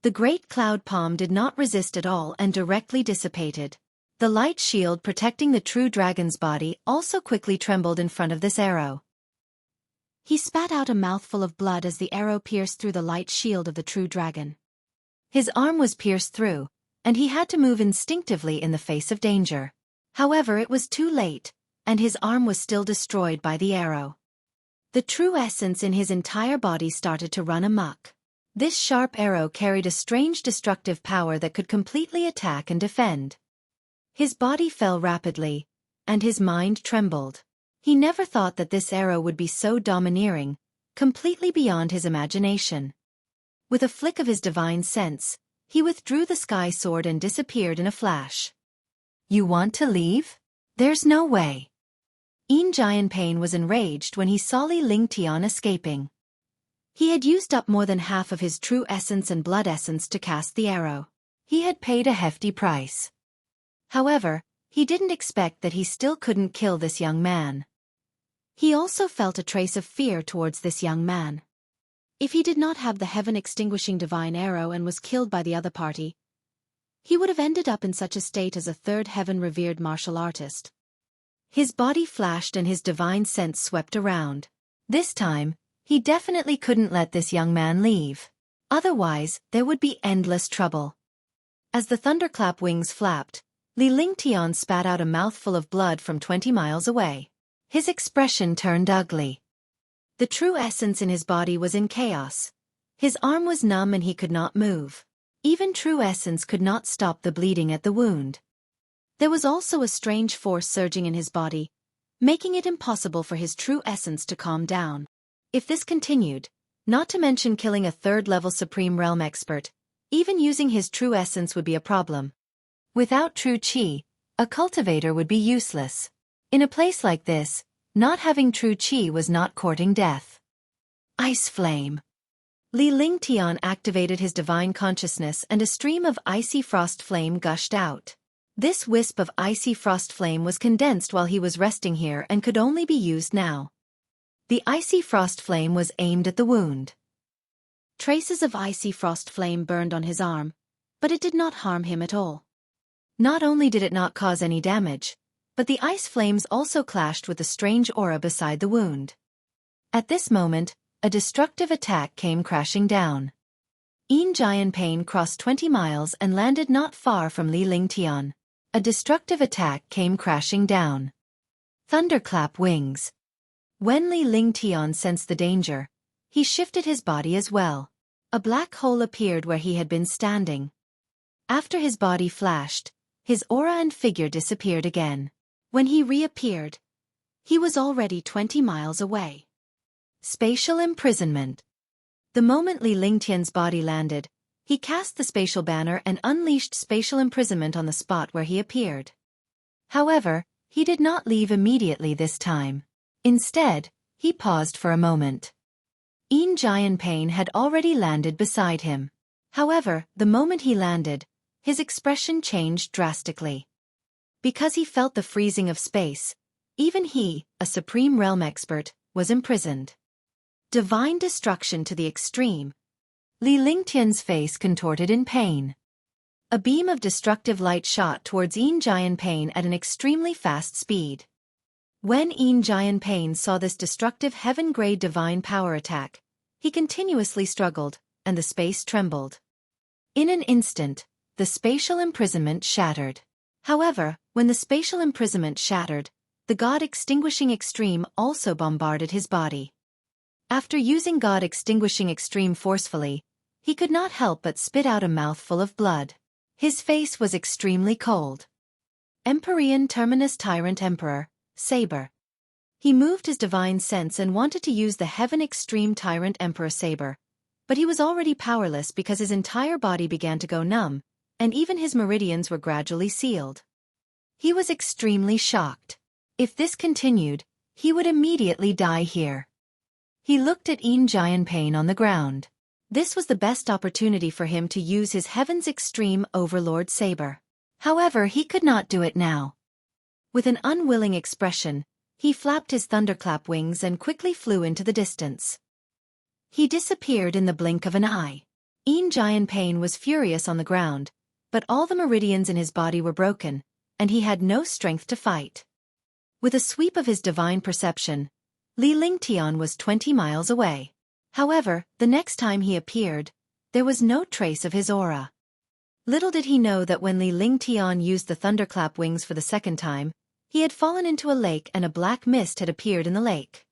The great cloud palm did not resist at all and directly dissipated. The light shield protecting the true dragon's body also quickly trembled in front of this arrow. He spat out a mouthful of blood as the arrow pierced through the light shield of the true dragon. His arm was pierced through, and he had to move instinctively in the face of danger. However, it was too late, and his arm was still destroyed by the arrow. The true essence in his entire body started to run amok. This sharp arrow carried a strange destructive power that could completely attack and defend. His body fell rapidly, and his mind trembled. He never thought that this arrow would be so domineering, completely beyond his imagination. With a flick of his divine sense, he withdrew the sky sword and disappeared in a flash. You want to leave? There's no way. Jianping was enraged when he saw Li Lingtian escaping. He had used up more than half of his true essence and blood essence to cast the arrow. He had paid a hefty price. However, he didn't expect that he still couldn't kill this young man. He also felt a trace of fear towards this young man. If he did not have the heaven-extinguishing divine arrow and was killed by the other party, he would have ended up in such a state as a third heaven-revered martial artist. His body flashed and his divine sense swept around. This time, he definitely couldn't let this young man leave. Otherwise, there would be endless trouble. As the thunderclap wings flapped, Li Lingtian spat out a mouthful of blood from 20 miles away. His expression turned ugly. The true essence in his body was in chaos. His arm was numb and he could not move. Even true essence could not stop the bleeding at the wound. There was also a strange force surging in his body, making it impossible for his true essence to calm down. If this continued, not to mention killing a third-level Supreme Realm expert, even using his true essence would be a problem. Without true chi, a cultivator would be useless. In a place like this, not having true chi was not courting death. Ice flame. Li Lingtian activated his divine consciousness and a stream of icy frost flame gushed out. This wisp of icy frost flame was condensed while he was resting here and could only be used now. The icy frost flame was aimed at the wound. Traces of icy frost flame burned on his arm, but it did not harm him at all. Not only did it not cause any damage, but the ice flames also clashed with the strange aura beside the wound. At this moment, a destructive attack came crashing down. Jianping crossed 20 miles and landed not far from Li Lingtian. A destructive attack came crashing down. Thunderclap wings. When Li Lingtian sensed the danger, he shifted his body as well. A black hole appeared where he had been standing. After his body flashed, his aura and figure disappeared again. When he reappeared, he was already 20 miles away. Spatial imprisonment. The moment Li Lingtian's body landed, he cast the spatial banner and unleashed spatial imprisonment on the spot where he appeared. However, he did not leave immediately this time. Instead, he paused for a moment. Yin Jianping had already landed beside him. However, the moment he landed, his expression changed drastically. Because he felt the freezing of space, even he, a supreme realm expert, was imprisoned. Divine destruction to the extreme. Li Lingtian's face contorted in pain. A beam of destructive light shot towards Yin Jianping at an extremely fast speed. When Yin Jianping saw this destructive heaven-grade divine power attack, he continuously struggled, and the space trembled. In an instant, the spatial imprisonment shattered. However, when the spatial imprisonment shattered, the God-extinguishing extreme also bombarded his body. After using God-extinguishing extreme forcefully, he could not help but spit out a mouthful of blood. His face was extremely cold. Empyrean Terminus Tyrant Emperor, Saber. He moved his divine sense and wanted to use the Heaven Extreme Tyrant Emperor Saber, but he was already powerless because his entire body began to go numb, and even his meridians were gradually sealed. He was extremely shocked. If this continued, he would immediately die here. He looked at Yin Jianping on the ground. This was the best opportunity for him to use his Heaven's Extreme Overlord Saber. However, he could not do it now. With an unwilling expression, he flapped his thunderclap wings and quickly flew into the distance. He disappeared in the blink of an eye. Yin Jianping was furious on the ground, but all the meridians in his body were broken, and he had no strength to fight. With a sweep of his divine perception, Li Lingtian was 20 miles away. However, the next time he appeared, there was no trace of his aura. Little did he know that when Li Lingtian used the thunderclap wings for the second time, he had fallen into a lake and a black mist had appeared in the lake.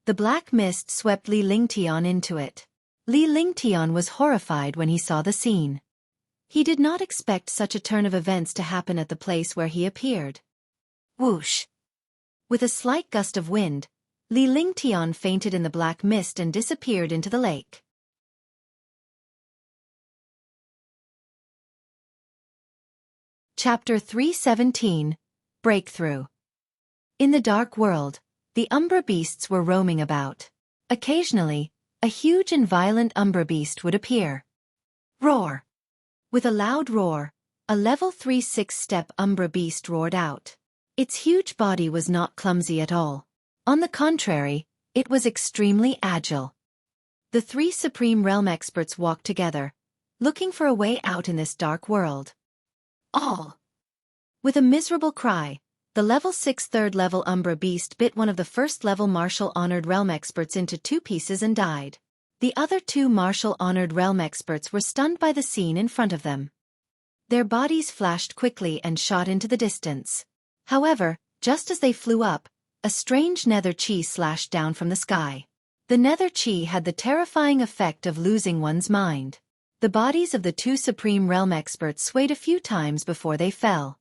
The black mist swept Li Lingtian into it. Li Lingtian was horrified when he saw the scene. He did not expect such a turn of events to happen at the place where he appeared. Whoosh! With a slight gust of wind, Li Lingtian fainted in the black mist and disappeared into the lake. Chapter 317, Breakthrough. In the dark world, the Umbra beasts were roaming about. Occasionally, a huge and violent Umbra beast would appear. Roar! With a loud roar, a level 3 6-step Umbra beast roared out. Its huge body was not clumsy at all. On the contrary, it was extremely agile. The three Supreme Realm experts walked together, looking for a way out in this dark world. All! With a miserable cry, the level 6 third-level Umbra beast bit one of the first-level martial-honored realm experts into 2 pieces and died. The other 2 martial-honored realm experts were stunned by the scene in front of them. Their bodies flashed quickly and shot into the distance. However, just as they flew up, a strange nether chi slashed down from the sky. The nether chi had the terrifying effect of losing one's mind. The bodies of the 2 Supreme Realm experts swayed a few times before they fell.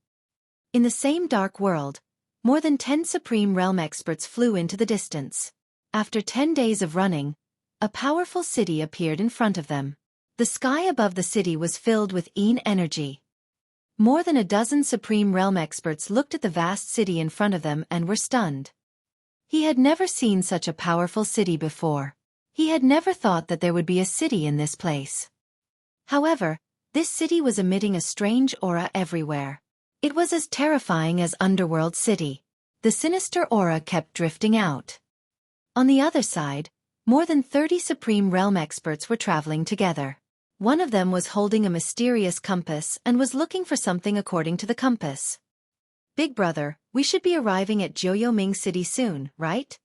In the same dark world, more than 10 Supreme Realm experts flew into the distance. After 10 days of running, a powerful city appeared in front of them. The sky above the city was filled with Yin energy. More than a dozen Supreme Realm experts looked at the vast city in front of them and were stunned. He had never seen such a powerful city before. He had never thought that there would be a city in this place. However, this city was emitting a strange aura everywhere. It was as terrifying as Underworld City. The sinister aura kept drifting out. On the other side, more than 30 Supreme Realm experts were traveling together. One of them was holding a mysterious compass and was looking for something according to the compass. Big brother, we should be arriving at Jiuyoming City soon, right?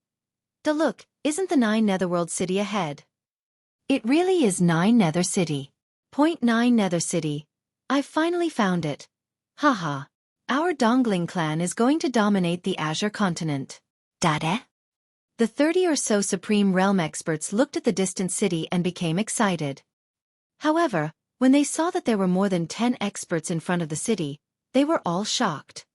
Look, isn't the 9 Netherworld City ahead? It really is 9 Nether City. Point 9 Nether City. I've finally found it. Haha. Our Dongling clan is going to dominate the Azure continent. Dade? The 30 or so Supreme Realm experts looked at the distant city and became excited. However, when they saw that there were more than 10 experts in front of the city, they were all shocked.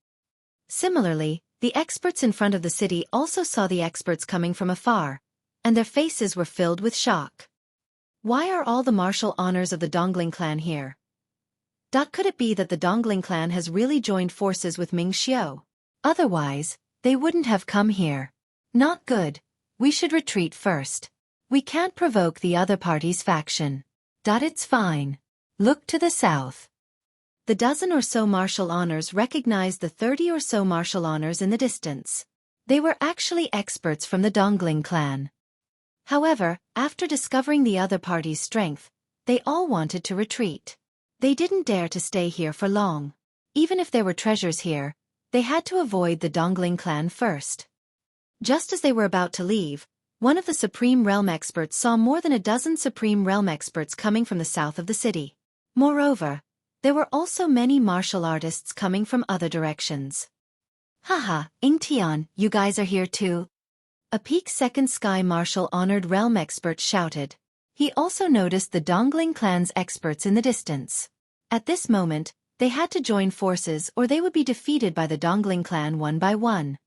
Similarly, the experts in front of the city also saw the experts coming from afar, and their faces were filled with shock. Why are all the martial honors of the Dongling clan here? Could it be that the Dongling clan has really joined forces with Ming Xiu? Otherwise, they wouldn't have come here. Not good. We should retreat first. We can't provoke the other party's faction. It's fine. Look to the south. The dozen or so martial honors recognized the 30 or so martial honors in the distance. They were actually experts from the Dongling clan. However, after discovering the other party's strength, they all wanted to retreat. They didn't dare to stay here for long. Even if there were treasures here, they had to avoid the Dongling clan first. Just as they were about to leave, one of the Supreme Realm experts saw more than a dozen Supreme Realm experts coming from the south of the city. Moreover, there were also many martial artists coming from other directions. Haha, Ingtian, you guys are here too? A peak second sky martial honored realm expert shouted. He also noticed the Dongling clan's experts in the distance. At this moment, they had to join forces or they would be defeated by the Dongling clan one by one.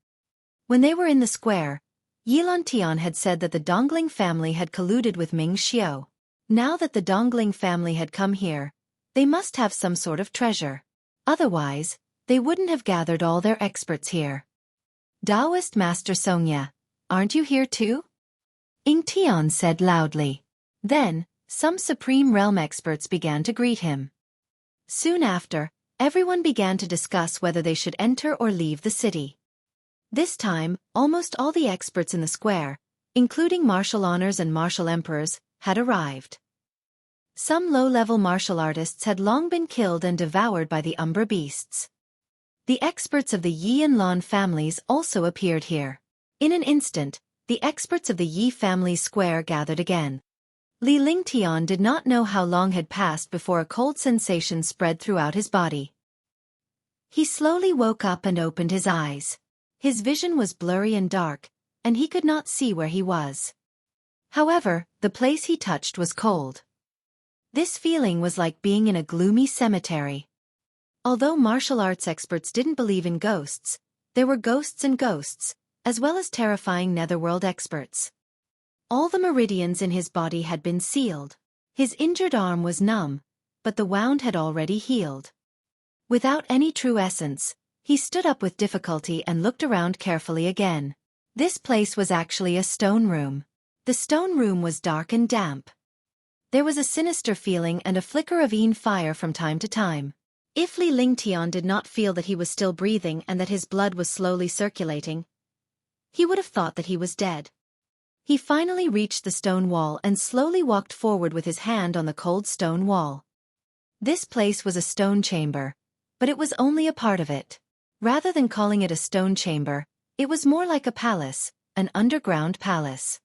When they were in the square, Yilan Tian had said that the Dongling family had colluded with Ming Xiu. Now that the Dongling family had come here, they must have some sort of treasure. Otherwise, they wouldn't have gathered all their experts here. Taoist Master Songya, aren't you here too? Ingtian said loudly. Then, some Supreme Realm experts began to greet him. Soon after, everyone began to discuss whether they should enter or leave the city. This time, almost all the experts in the square, including martial honors and martial emperors, had arrived. Some low-level martial artists had long been killed and devoured by the Umbra beasts. The experts of the Yi and Lan families also appeared here. In an instant, the experts of the Yi family's square gathered again. Li Lingtian did not know how long had passed before a cold sensation spread throughout his body. He slowly woke up and opened his eyes. His vision was blurry and dark, and he could not see where he was. However, the place he touched was cold. This feeling was like being in a gloomy cemetery. Although martial arts experts didn't believe in ghosts, there were ghosts and ghosts, as well as terrifying netherworld experts. All the meridians in his body had been sealed. His injured arm was numb, but the wound had already healed. Without any true essence, he stood up with difficulty and looked around carefully again. This place was actually a stone room. The stone room was dark and damp. There was a sinister feeling and a flicker of fire from time to time. If Li Lingtian did not feel that he was still breathing and that his blood was slowly circulating, he would have thought that he was dead. He finally reached the stone wall and slowly walked forward with his hand on the cold stone wall. This place was a stone chamber, but it was only a part of it. Rather than calling it a stone chamber, it was more like a palace, an underground palace.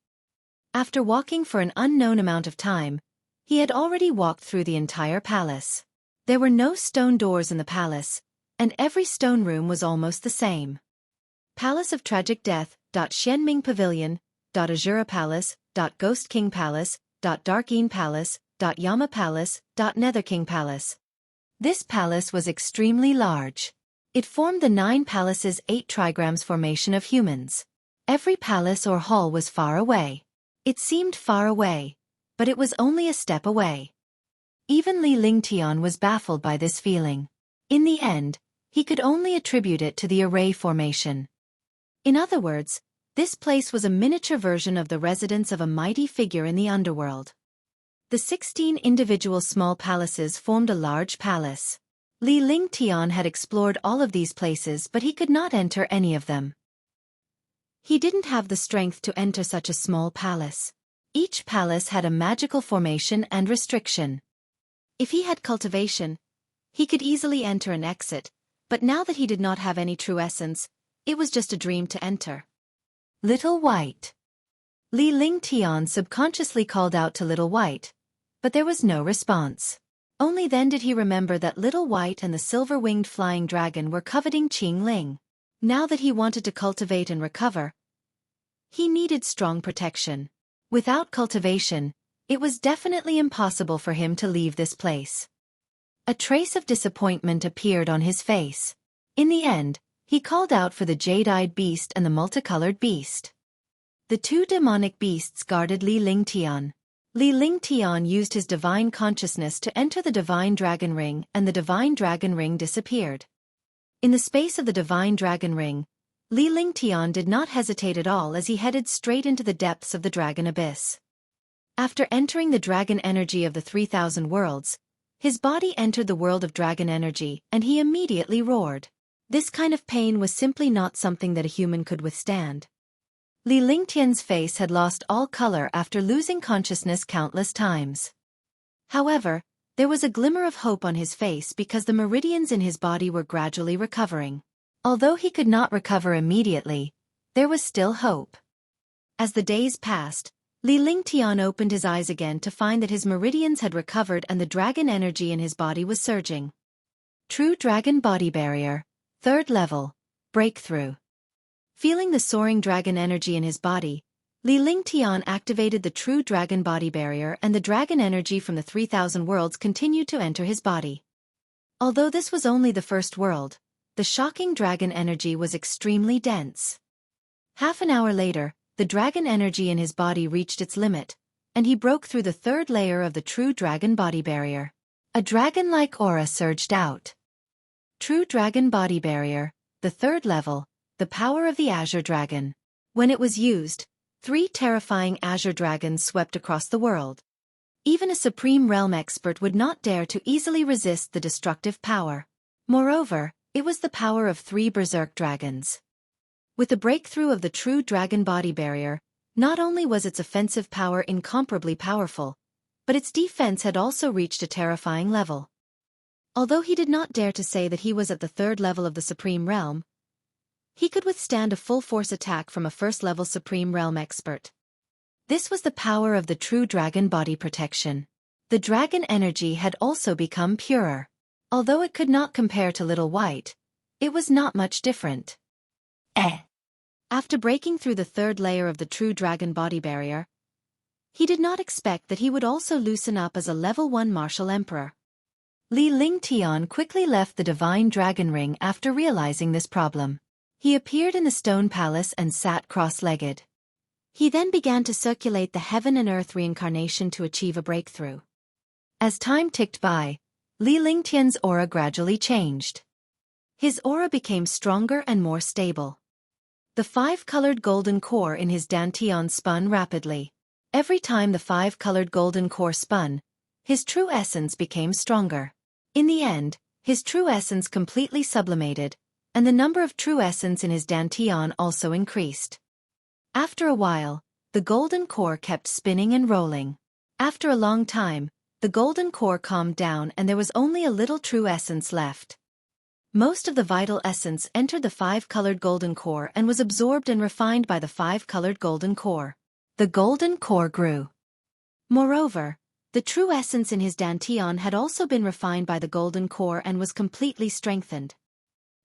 After walking for an unknown amount of time, he had already walked through the entire palace. There were no stone doors in the palace, and every stone room was almost the same. Palace of Tragic Death, Xianming Pavilion, Azura Palace, Ghost King Palace, Dark Een Palace, Yama Palace, Nether King Palace. This palace was extremely large. It formed the 9 palaces' 8 trigrams formation of humans. Every palace or hall was far away. It seemed far away, but it was only a step away. Even Li Lingtian was baffled by this feeling. In the end, he could only attribute it to the array formation. In other words, this place was a miniature version of the residence of a mighty figure in the underworld. The 16 individual small palaces formed a large palace. Li Lingtian had explored all of these places, but he could not enter any of them. He didn't have the strength to enter such a small palace. Each palace had a magical formation and restriction. If he had cultivation, he could easily enter and exit, but now that he did not have any true essence, it was just a dream to enter. Little White. Li Lingtian subconsciously called out to Little White, but there was no response. Only then did he remember that Little White and the silver-winged flying dragon were coveting Qing Ling. Now that he wanted to cultivate and recover, he needed strong protection. Without cultivation, It was definitely impossible for him to leave this place. A trace of disappointment appeared on his face. In the end, he called out for the jade-eyed beast and the multicolored beast. The two demonic beasts guarded Li Lingtian. Li Lingtian used his divine consciousness to enter the divine dragon ring, and the divine dragon ring disappeared. In the space of the divine dragon ring, Li Lingtian did not hesitate at all as he headed straight into the depths of the dragon abyss. After entering the dragon energy of the 3,000 worlds, his body entered the world of dragon energy, and he immediately roared. This kind of pain was simply not something that a human could withstand. Li Lingtian's face had lost all color after losing consciousness countless times. However, there was a glimmer of hope on his face because the meridians in his body were gradually recovering. Although he could not recover immediately, there was still hope. As the days passed, Li Lingtian opened his eyes again to find that his meridians had recovered and the dragon energy in his body was surging. True Dragon Body Barrier, 3rd level, Breakthrough. Feeling the soaring dragon energy in his body, Li Lingtian activated the True Dragon Body Barrier and the dragon energy from the 3,000 worlds continued to enter his body. Although this was only the first world, the shocking dragon energy was extremely dense. Half an hour later, the dragon energy in his body reached its limit, and he broke through the 3rd layer of the True Dragon Body Barrier. A dragon-like aura surged out. True Dragon Body Barrier, the 3rd level, the power of the Azure Dragon. When it was used, 3 terrifying Azure Dragons swept across the world. Even a Supreme Realm expert would not dare to easily resist the destructive power. Moreover, it was the power of 3 Berserk Dragons. With the breakthrough of the True Dragon Body Barrier, not only was its offensive power incomparably powerful, but its defense had also reached a terrifying level. Although he did not dare to say that he was at the 3rd level of the Supreme Realm, he could withstand a full-force attack from a 1st-level Supreme Realm expert. This was the power of the True Dragon Body Protection. The dragon energy had also become purer. Although it could not compare to Little White, it was not much different. After breaking through the 3rd layer of the True Dragon Body Barrier, he did not expect that he would also loosen up as a level 1 Martial Emperor. Li Lingtian quickly left the Divine Dragon Ring after realizing this problem. He appeared in the Stone Palace and sat cross-legged. He then began to circulate the heaven and earth reincarnation to achieve a breakthrough. As time ticked by, Li Lingtian's aura gradually changed. His aura became stronger and more stable. The 5-colored golden core in his dantian spun rapidly. Every time the 5-colored golden core spun, his true essence became stronger. In the end, his true essence completely sublimated, and the number of true essence in his dantian also increased. After a while, the golden core kept spinning and rolling. After a long time, the golden core calmed down and there was only a little true essence left. Most of the vital essence entered the 5-colored golden core and was absorbed and refined by the 5-colored golden core. The golden core grew. Moreover, the true essence in his dantian had also been refined by the golden core and was completely strengthened.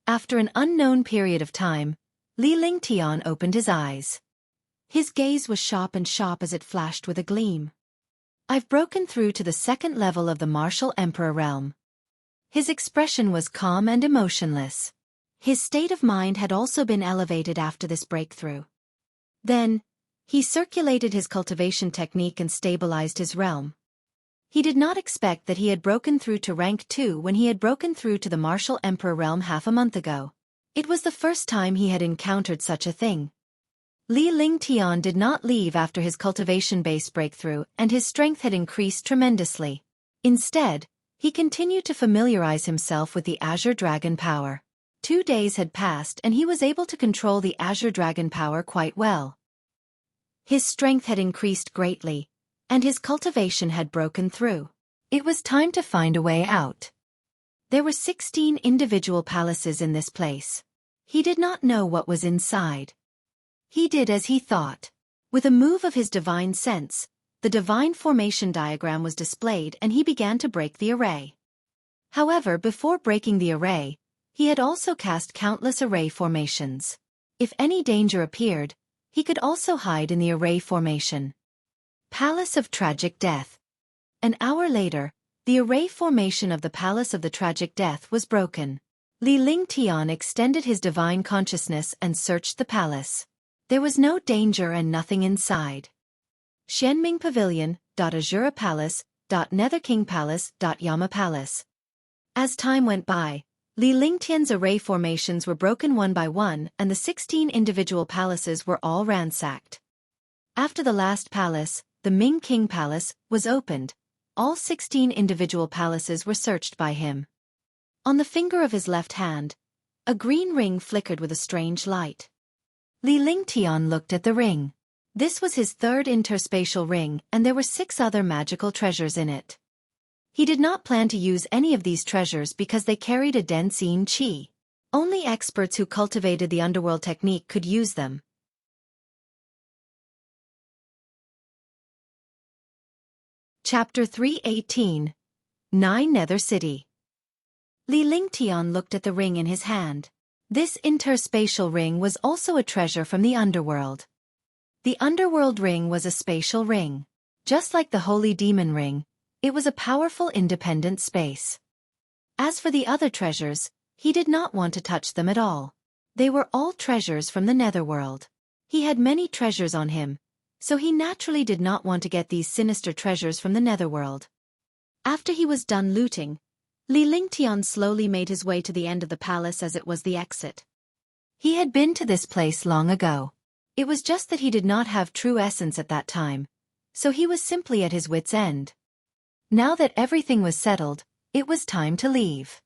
After an unknown period of time, Li Lingtian opened his eyes. His gaze was sharp as it flashed with a gleam. I've broken through to the 2nd level of the Martial Emperor realm. His expression was calm and emotionless. His state of mind had also been elevated after this breakthrough. Then, he circulated his cultivation technique and stabilized his realm. He did not expect that he had broken through to rank 2 when he had broken through to the Martial Emperor realm half a month ago. It was the first time he had encountered such a thing. Li Lingtian did not leave after his cultivation-based breakthrough and his strength had increased tremendously. Instead, he continued to familiarize himself with the Azure Dragon power. 2 days had passed and he was able to control the Azure Dragon power quite well. His strength had increased greatly, and his cultivation had broken through. It was time to find a way out. There were 16 individual palaces in this place. He did not know what was inside. He did as he thought. With a move of his divine sense, the divine formation diagram was displayed and he began to break the array. However, before breaking the array, he had also cast countless array formations. If any danger appeared, he could also hide in the array formation. Palace of Tragic Death. An hour later, the array formation of the Palace of the Tragic Death was broken. Li Lingtian extended his divine consciousness and searched the palace. There was no danger and nothing inside. Xianming Pavilion, Azura Palace, Nether King Palace, Yama Palace. As time went by, Li Lingtian's array formations were broken one by one and the 16 individual palaces were all ransacked. After the last palace, the Ming King Palace, was opened. All 16 individual palaces were searched by him. On the finger of his left hand, a green ring flickered with a strange light. Li Lingtian looked at the ring. This was his third interspatial ring and there were 6 other magical treasures in it. He did not plan to use any of these treasures because they carried a dense qi. Only experts who cultivated the underworld technique could use them. Chapter 318. 9 Nether City. Li Lingtian looked at the ring in his hand. This interspatial ring was also a treasure from the underworld. The underworld ring was a spatial ring. Just like the holy demon ring, it was a powerful independent space. As for the other treasures, he did not want to touch them at all. They were all treasures from the netherworld. He had many treasures on him, so he naturally did not want to get these sinister treasures from the netherworld. After he was done looting, Li Lingtian slowly made his way to the end of the palace as it was the exit. He had been to this place long ago. It was just that he did not have true essence at that time, so he was simply at his wit's end. Now that everything was settled, it was time to leave.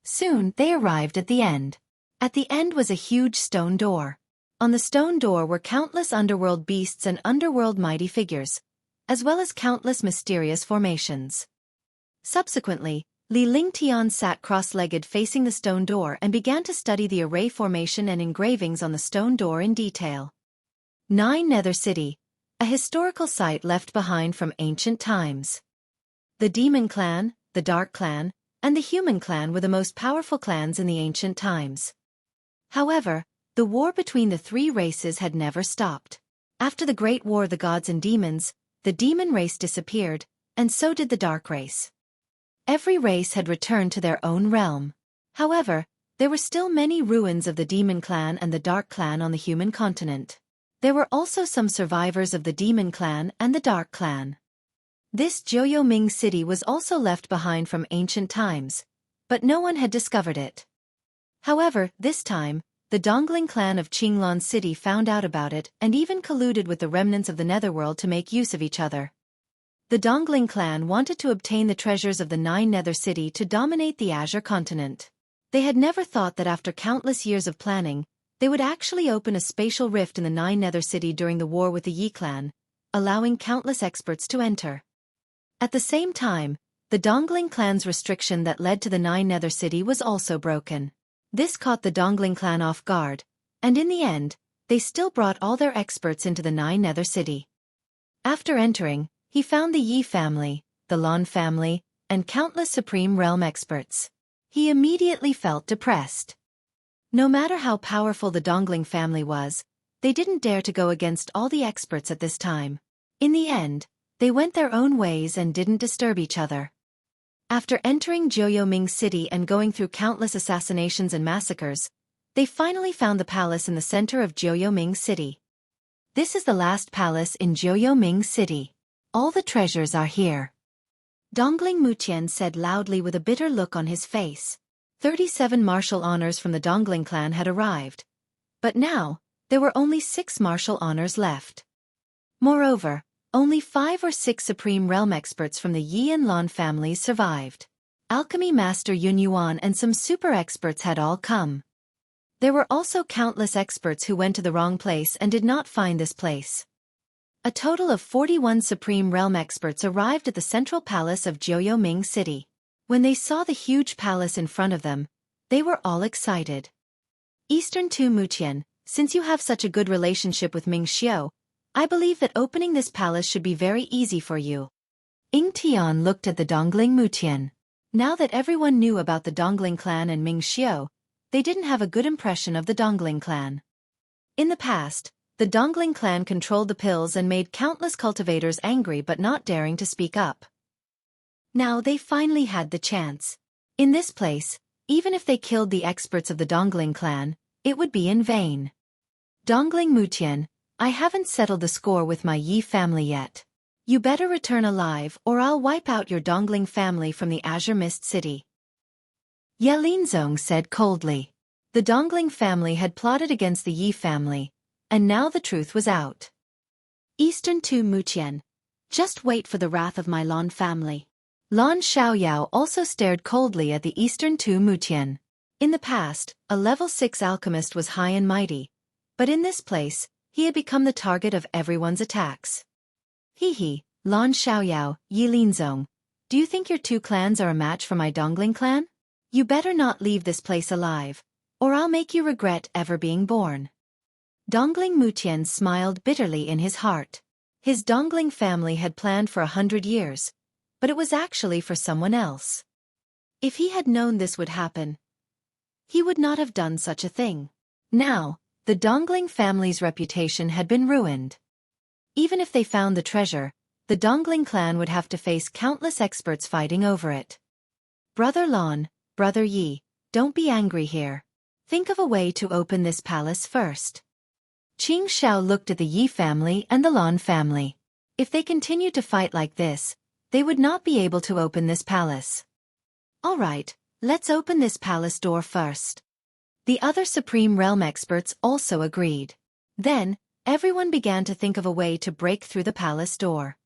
Soon they arrived at the end. At the end was a huge stone door. On the stone door were countless underworld beasts and underworld mighty figures, as well as countless mysterious formations. Subsequently, Li Lingtian sat cross-legged facing the stone door and began to study the array formation and engravings on the stone door in detail. 9 Nether City, a historical site left behind from ancient times. The Demon Clan, the Dark Clan, and the Human Clan were the most powerful clans in the ancient times. However, the war between the 3 races had never stopped. After the Great War of the Gods and Demons, the demon race disappeared, and so did the dark race. Every race had returned to their own realm. However, there were still many ruins of the Demon Clan and the Dark Clan on the human continent. There were also some survivors of the Demon Clan and the Dark Clan. This Jiuyoming city was also left behind from ancient times, but no one had discovered it. However, this time, the Dongling clan of Qinglan City found out about it and even colluded with the remnants of the netherworld to make use of each other. The Dongling clan wanted to obtain the treasures of the 9 Nether City to dominate the Azure continent. They had never thought that after countless years of planning, they would actually open a spatial rift in the 9 Nether City during the war with the Yi clan, allowing countless experts to enter. At the same time, the Dongling clan's restriction that led to the 9 Nether City was also broken. This caught the Dongling clan off guard, and in the end, they still brought all their experts into the 9 Nether City. After entering, he found the Yi family, the Lan family, and countless Supreme Realm experts. He immediately felt depressed. No matter how powerful the Dongling family was, they didn't dare to go against all the experts at this time. In the end, they went their own ways and didn't disturb each other. After entering Jiuyoming City and going through countless assassinations and massacres, they finally found the palace in the center of Jiuyoming City. This is the last palace in Jiuyoming City. All the treasures are here. Dongling Mutian said loudly with a bitter look on his face. 37 martial honors from the Dongling clan had arrived. But now, there were only 6 martial honors left. Moreover, only 5 or 6 Supreme Realm experts from the Yi and Lan families survived. Alchemy Master Yun Yuan and some super experts had all come. There were also countless experts who went to the wrong place and did not find this place. A total of 41 Supreme Realm experts arrived at the central palace of Jiuyoming City. When they saw the huge palace in front of them, they were all excited. Eastern Tu Mutian, since you have such a good relationship with Ming Xiao, I believe that opening this palace should be very easy for you. Ying Tian looked at the Dongling Mutian. Now that everyone knew about the Dongling clan and Ming Xiao, they didn't have a good impression of the Dongling clan. In the past, The Dongling clan controlled the pills and made countless cultivators angry but not daring to speak up. Now they finally had the chance. In this place, even if they killed the experts of the Dongling clan, it would be in vain. Dongling Mutian, I haven't settled the score with my Yi family yet. You better return alive or I'll wipe out your Dongling family from the Azure Mist City. Ye Linzong said coldly. The Dongling family had plotted against the Yi family, and now the truth was out. Eastern Tu Mutian. Just wait for the wrath of my Lan family. Lan Xiaoyao also stared coldly at the Eastern Tu Mutian. In the past, a level 6 alchemist was high and mighty, but in this place, he had become the target of everyone's attacks. Hee, Lan Xiaoyao, Yi Linzong, do you think your two clans are a match for my Dongling clan? You better not leave this place alive, or I'll make you regret ever being born. Dongling Mutian smiled bitterly in his heart. His Dongling family had planned for 100 years, but it was actually for someone else. If he had known this would happen, he would not have done such a thing. Now, the Dongling family's reputation had been ruined. Even if they found the treasure, the Dongling clan would have to face countless experts fighting over it. Brother Lan, Brother Yi, don't be angry here. Think of a way to open this palace first. Qing Xiao looked at the Yi family and the Lan family. If they continued to fight like this, they would not be able to open this palace. All right, let's open this palace door first. The other Supreme Realm experts also agreed. Then, everyone began to think of a way to break through the palace door.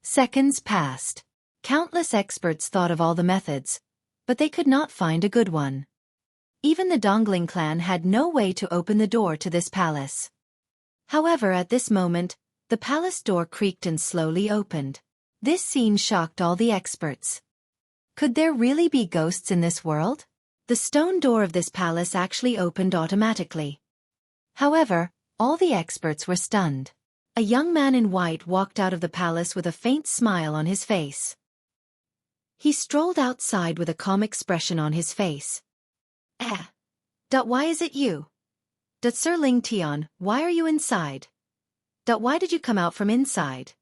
Seconds passed. Countless experts thought of all the methods, but they could not find a good one. Even the Dongling clan had no way to open the door to this palace. However, at this moment, the palace door creaked and slowly opened. This scene shocked all the experts. Could there really be ghosts in this world? The stone door of this palace actually opened automatically. However, all the experts were stunned. A young man in white walked out of the palace with a faint smile on his face. He strolled outside with a calm expression on his face. Why is it you? Sir Ling Tian, why are you inside? Why did you come out from inside?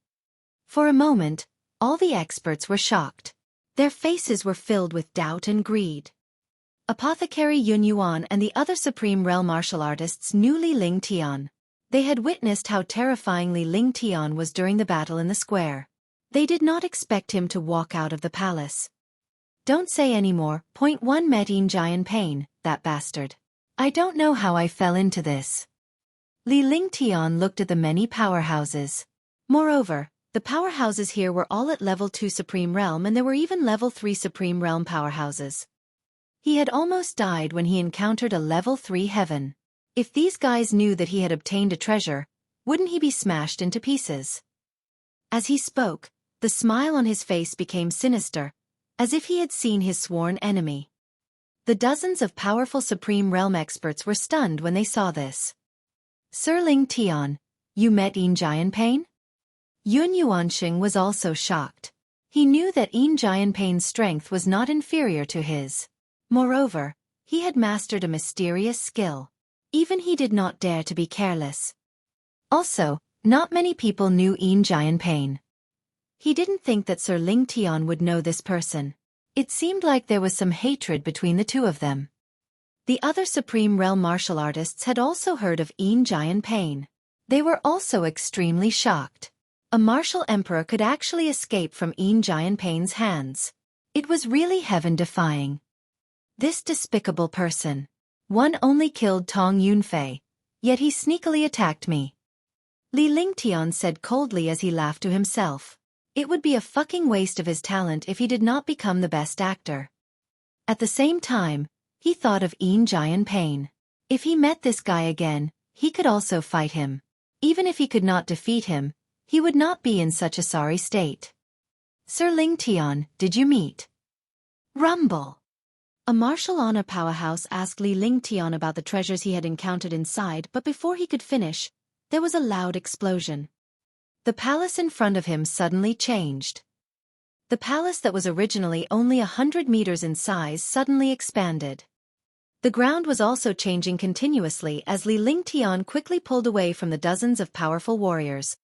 For a moment, all the experts were shocked. Their faces were filled with doubt and greed. Apothecary Yun Yuan and the other Supreme Realm martial artists knew Li Ling Tian. They had witnessed how terrifyingly Ling Tian was during the battle in the square. They did not expect him to walk out of the palace. Don't say any more. Point 1 met in Jian Pain, that bastard. I don't know how I fell into this. Li Ling Tian looked at the many powerhouses. Moreover, the powerhouses here were all at level 2 Supreme Realm and there were even level 3 Supreme Realm powerhouses. He had almost died when he encountered a level 3 heaven. If these guys knew that he had obtained a treasure, wouldn't he be smashed into pieces? As he spoke, the smile on his face became sinister, as if he had seen his sworn enemy. The dozens of powerful Supreme Realm experts were stunned when they saw this. Sir Ling Tian, you met in Jian Pain? Yun Yuanxing was also shocked. He knew that in Jian Pain's strength was not inferior to his. Moreover, he had mastered a mysterious skill. Even he did not dare to be careless. Also, not many people knew in Jian Pain. He didn't think that Sir Ling Tian would know this person. It seemed like there was some hatred between the two of them. The other Supreme Realm martial artists had also heard of In Jian Pain. They were also extremely shocked. A martial emperor could actually escape from In Jian Pain's hands. It was really heaven-defying. This despicable person. One only killed Tong Yunfei, yet he sneakily attacked me. Li Ling Tian said coldly as he laughed to himself. It would be a fucking waste of his talent if he did not become the best actor. At the same time, he thought of In Jian Pain. If he met this guy again, he could also fight him. Even if he could not defeat him, he would not be in such a sorry state. Sir Ling Tian, did you meet? Rumble. A martial honor powerhouse asked Li Ling Tian about the treasures he had encountered inside, but before he could finish, there was a loud explosion. The palace in front of him suddenly changed. The palace that was originally only 100 meters in size suddenly expanded. The ground was also changing continuously as Li Lingtian quickly pulled away from the dozens of powerful warriors.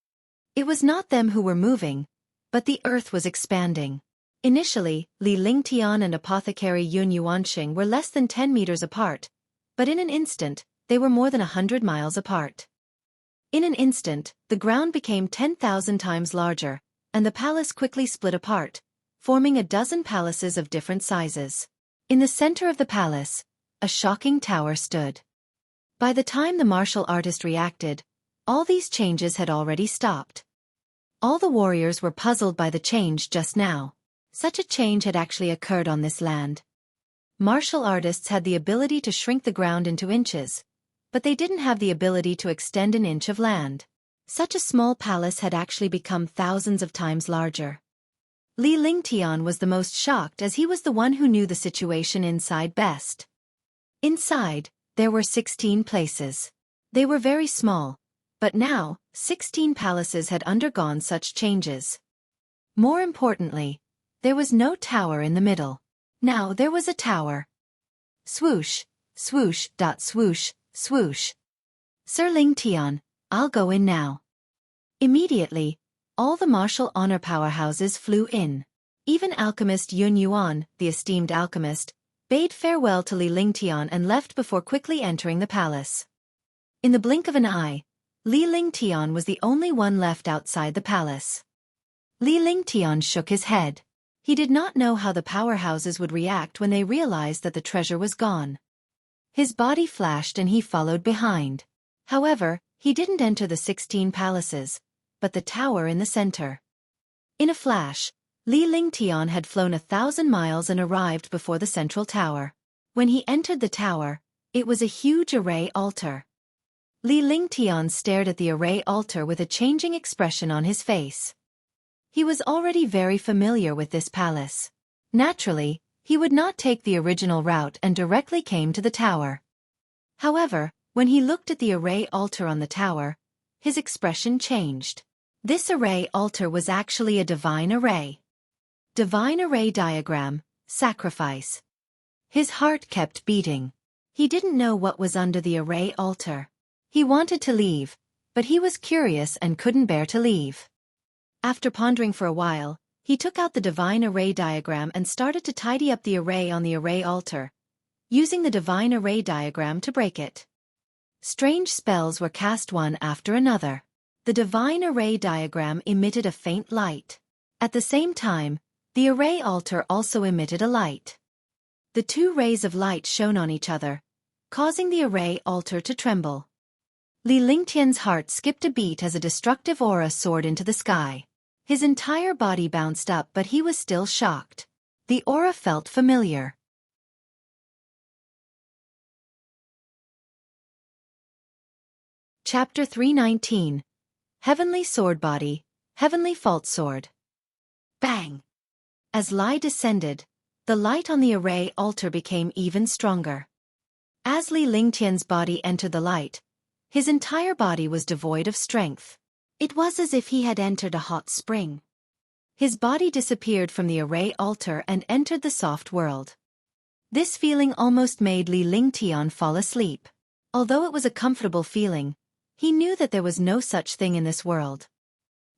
It was not them who were moving, but the earth was expanding. Initially, Li Lingtian and apothecary Yun Yuanxing were less than 10 meters apart, but in an instant, they were more than 100 miles apart. In an instant, the ground became 10,000 times larger, and the palace quickly split apart, forming a dozen palaces of different sizes. In the center of the palace, a shocking tower stood. By the time the martial artist reacted, all these changes had already stopped. All the warriors were puzzled by the change just now. Such a change had actually occurred on this land. Martial artists had the ability to shrink the ground into inches, but they didn't have the ability to extend an inch of land. Such a small palace had actually become thousands of times larger. Li Lingtian was the most shocked as he was the one who knew the situation inside best. Inside, there were 16 places. They were very small, but now, 16 palaces had undergone such changes. More importantly, there was no tower in the middle. Now there was a tower. Swoosh, swoosh, swoosh, swoosh. Sir Lingtian, I'll go in now. Immediately, all the martial honor powerhouses flew in. Even alchemist Yun Yuan, the esteemed alchemist, bade farewell to Li Lingtian and left before quickly entering the palace. In the blink of an eye, Li Lingtian was the only one left outside the palace. Li Lingtian shook his head. He did not know how the powerhouses would react when they realized that the treasure was gone. His body flashed and he followed behind. However, he didn't enter the 16 palaces, but the tower in the center. In a flash, Li Lingtian had flown 1,000 miles and arrived before the central tower. When he entered the tower, it was a huge array altar. Li Lingtian stared at the array altar with a changing expression on his face. He was already very familiar with this palace. Naturally, he would not take the original route and directly came to the tower. However, when he looked at the array altar on the tower, his expression changed. This array altar was actually a divine array. Divine array diagram, sacrifice. His heart kept beating. He didn't know what was under the array altar. He wanted to leave, but he was curious and couldn't bear to leave. After pondering for a while, he took out the divine array diagram and started to tidy up the array on the array altar, using the divine array diagram to break it. Strange spells were cast one after another. The divine array diagram emitted a faint light. At the same time, the array altar also emitted a light. The two rays of light shone on each other, causing the array altar to tremble. Li Lingtian's heart skipped a beat as a destructive aura soared into the sky. His entire body bounced up, but he was still shocked. The aura felt familiar. Chapter 319. Heavenly Sword Body, Heavenly Fault Sword. Bang! As Li descended, the light on the array altar became even stronger. As Li Lingtian's body entered the light, his entire body was devoid of strength. It was as if he had entered a hot spring. His body disappeared from the array altar and entered the soft world. This feeling almost made Li Lingtian fall asleep. Although it was a comfortable feeling, he knew that there was no such thing in this world.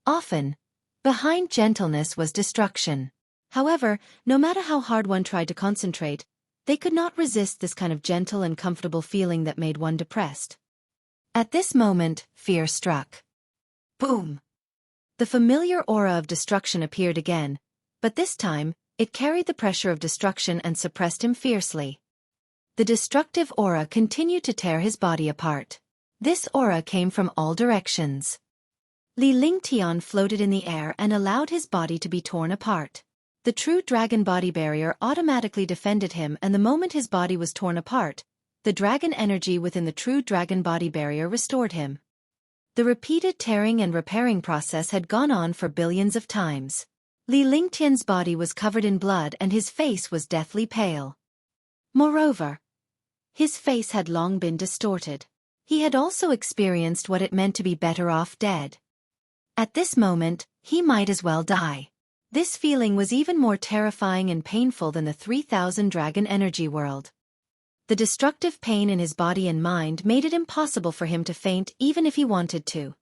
Often, behind gentleness was destruction. However, no matter how hard one tried to concentrate, they could not resist this kind of gentle and comfortable feeling that made one depressed. At this moment, fear struck. Boom! The familiar aura of destruction appeared again, but this time, it carried the pressure of destruction and suppressed him fiercely. The destructive aura continued to tear his body apart. This aura came from all directions. Li Lingtian floated in the air and allowed his body to be torn apart. The true dragon body barrier automatically defended him, and the moment his body was torn apart, the dragon energy within the true dragon body barrier restored him. The repeated tearing and repairing process had gone on for billions of times. Li Lingtian's body was covered in blood and his face was deathly pale. Moreover, his face had long been distorted. He had also experienced what it meant to be better off dead. At this moment, he might as well die. This feeling was even more terrifying and painful than the 3000 dragon energy world. The destructive pain in his body and mind made it impossible for him to faint even if he wanted to.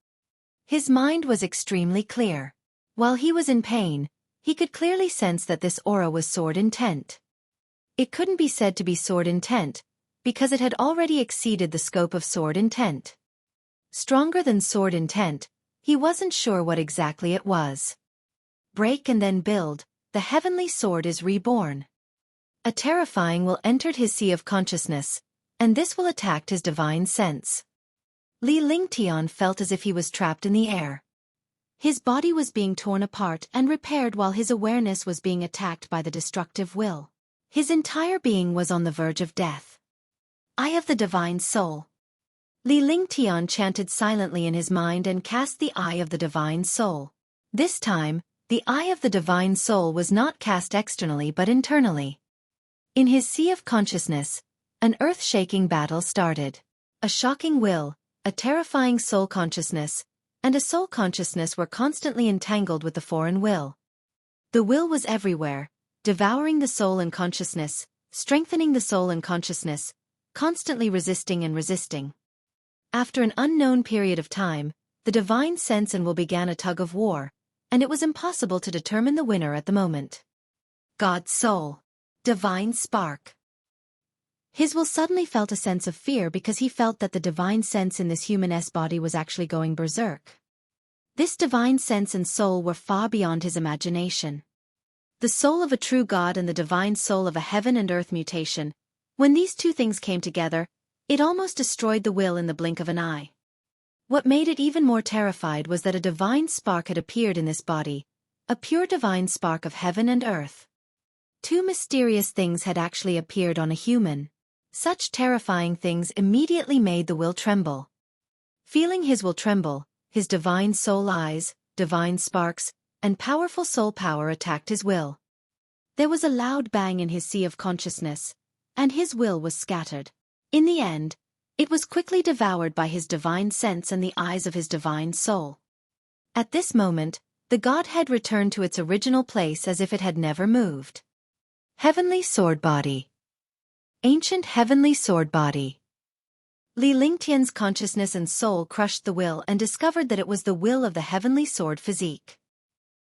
His mind was extremely clear. While he was in pain, he could clearly sense that this aura was sword intent. It couldn't be said to be sword intent, because it had already exceeded the scope of sword intent. Stronger than sword intent, he wasn't sure what exactly it was. Break and then build, the heavenly sword is reborn. A terrifying will entered his sea of consciousness, and this will attack his divine sense. Li Lingtian felt as if he was trapped in the air. His body was being torn apart and repaired while his awareness was being attacked by the destructive will. His entire being was on the verge of death. Eye of the Divine Soul. Li Lingtian chanted silently in his mind and cast the Eye of the Divine Soul. This time, the Eye of the Divine Soul was not cast externally but internally. In his sea of consciousness, an earth-shaking battle started. A shocking will, a terrifying soul consciousness, and a soul consciousness were constantly entangled with the foreign will. The will was everywhere, devouring the soul and consciousness, strengthening the soul and consciousness, constantly resisting and resisting. After an unknown period of time, the divine sense and will began a tug of war, and it was impossible to determine the winner at the moment. God's soul. Divine spark. His will suddenly felt a sense of fear because he felt that the divine sense in this human body was actually going berserk. This divine sense and soul were far beyond his imagination. The soul of a true God and the divine soul of a heaven and earth mutation. When these two things came together, it almost destroyed the will in the blink of an eye. What made it even more terrified was that a divine spark had appeared in this body, a pure divine spark of heaven and earth. Two mysterious things had actually appeared on a human. Such terrifying things immediately made the will tremble. Feeling his will tremble, his divine soul eyes, divine sparks, and powerful soul power attacked his will. There was a loud bang in his sea of consciousness, and his will was scattered. In the end, it was quickly devoured by his divine sense and the eyes of his divine soul. At this moment, the Godhead returned to its original place as if it had never moved. Heavenly Sword Body. Ancient Heavenly Sword Body. Li Lingtian's consciousness and soul crushed the will and discovered that it was the will of the Heavenly Sword physique.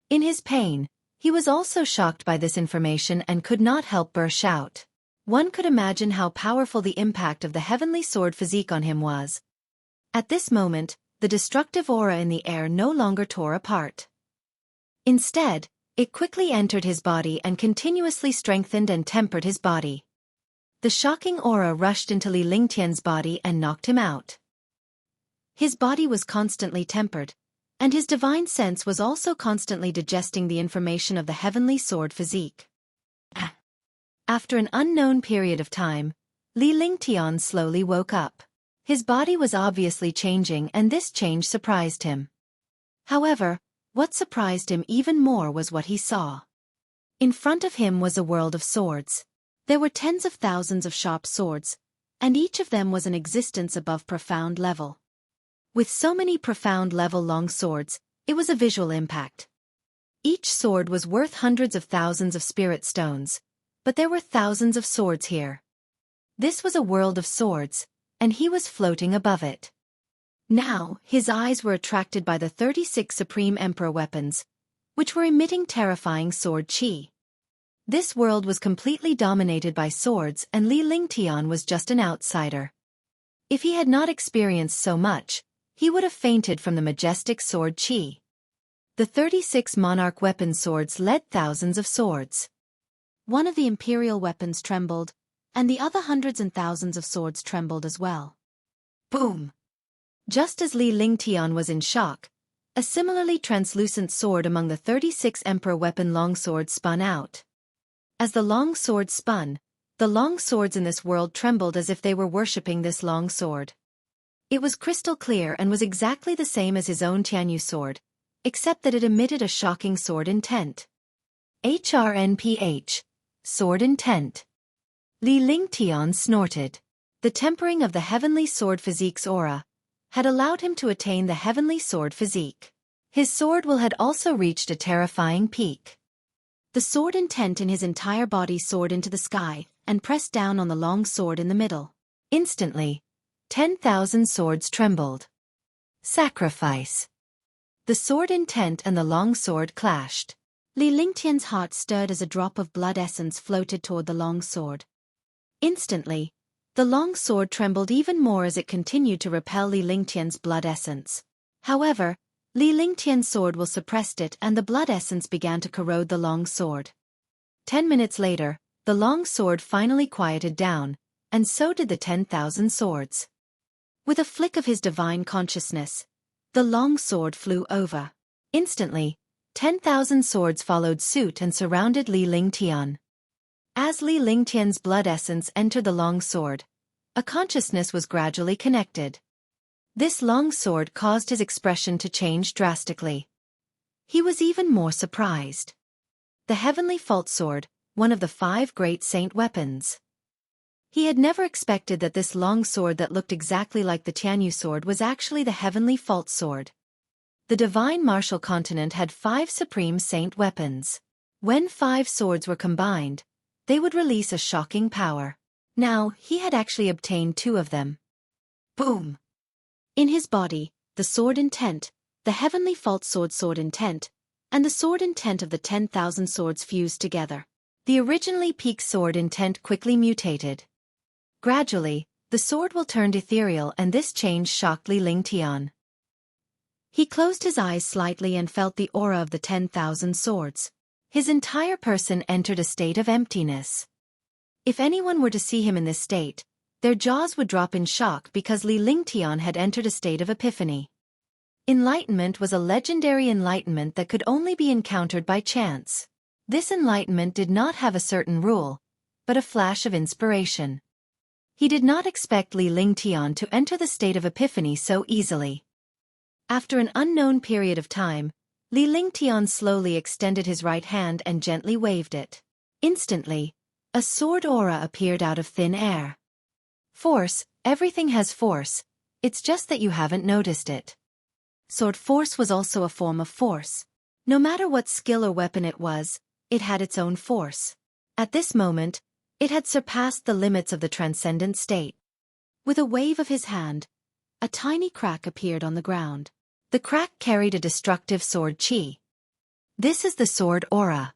In his pain, he was also shocked by this information and could not help burst out. One could imagine how powerful the impact of the Heavenly Sword physique on him was. At this moment, the destructive aura in the air no longer tore apart. Instead, it quickly entered his body and continuously strengthened and tempered his body. The shocking aura rushed into Li Lingtian's body and knocked him out. His body was constantly tempered, and his divine sense was also constantly digesting the information of the Heavenly Sword physique. After an unknown period of time, Li Lingtian slowly woke up. His body was obviously changing and this change surprised him. However, what surprised him even more was what he saw. In front of him was a world of swords. There were tens of thousands of sharp swords, and each of them was an existence above profound level. With so many profound level long swords, it was a visual impact. Each sword was worth hundreds of thousands of spirit stones, but there were thousands of swords here. This was a world of swords, and he was floating above it. Now, his eyes were attracted by the 36 Supreme Emperor weapons, which were emitting terrifying sword chi. This world was completely dominated by swords and Li Lingtian was just an outsider. If he had not experienced so much, he would have fainted from the majestic sword chi. The 36 monarch weapon swords led thousands of swords. One of the imperial weapons trembled, and the other hundreds and thousands of swords trembled as well. Boom! Just as Li Lingtian was in shock, a similarly translucent sword among the 36 emperor weapon longswords spun out. As the long sword spun, the long swords in this world trembled as if they were worshipping this long sword. It was crystal clear and was exactly the same as his own Tianyu sword, except that it emitted a shocking sword intent. HRNPH. Sword intent. Li Lingtian snorted. The tempering of the heavenly sword physique's aura had allowed him to attain the heavenly sword physique. His sword will had also reached a terrifying peak. The sword intent in his entire body soared into the sky, and pressed down on the long sword in the middle. Instantly, 10,000 swords trembled. Sacrifice. The sword intent and the long sword clashed. Li Lingtian's heart stirred as a drop of blood essence floated toward the long sword. Instantly, the long sword trembled even more as it continued to repel Li Lingtian's blood essence. However, Li Lingtian's sword will suppressed it and the blood essence began to corrode the long sword. 10 minutes later, the long sword finally quieted down, and so did the 10,000 swords. With a flick of his divine consciousness, the long sword flew over. Instantly, 10,000 swords followed suit and surrounded Li Lingtian. As Li Lingtian's blood essence entered the long sword, a consciousness was gradually connected. This long sword caused his expression to change drastically. He was even more surprised. The heavenly fault sword, one of the 5 great saint weapons. He had never expected that this long sword that looked exactly like the Tianyu sword was actually the heavenly fault sword. The divine martial continent had 5 supreme saint weapons. When 5 swords were combined, they would release a shocking power. Now, he had actually obtained 2 of them. Boom! In his body, the sword intent, the heavenly fault sword intent, and the sword intent of the 10,000 swords fused together. The originally peak sword intent quickly mutated. Gradually, the sword will turn ethereal and this change shocked Li Lingtian. He closed his eyes slightly and felt the aura of the 10,000 swords. His entire person entered a state of emptiness. If anyone were to see him in this state, their jaws would drop in shock because Li Lingtian had entered a state of epiphany. Enlightenment was a legendary enlightenment that could only be encountered by chance. This enlightenment did not have a certain rule, but a flash of inspiration. He did not expect Li Lingtian to enter the state of epiphany so easily. After an unknown period of time, Li Lingtian slowly extended his right hand and gently waved it. Instantly, a sword aura appeared out of thin air. Force, everything has force, it's just that you haven't noticed it. Sword force was also a form of force. No matter what skill or weapon it was, it had its own force. At this moment, it had surpassed the limits of the transcendent state. With a wave of his hand, a tiny crack appeared on the ground. The crack carried a destructive sword chi. This is the sword aura.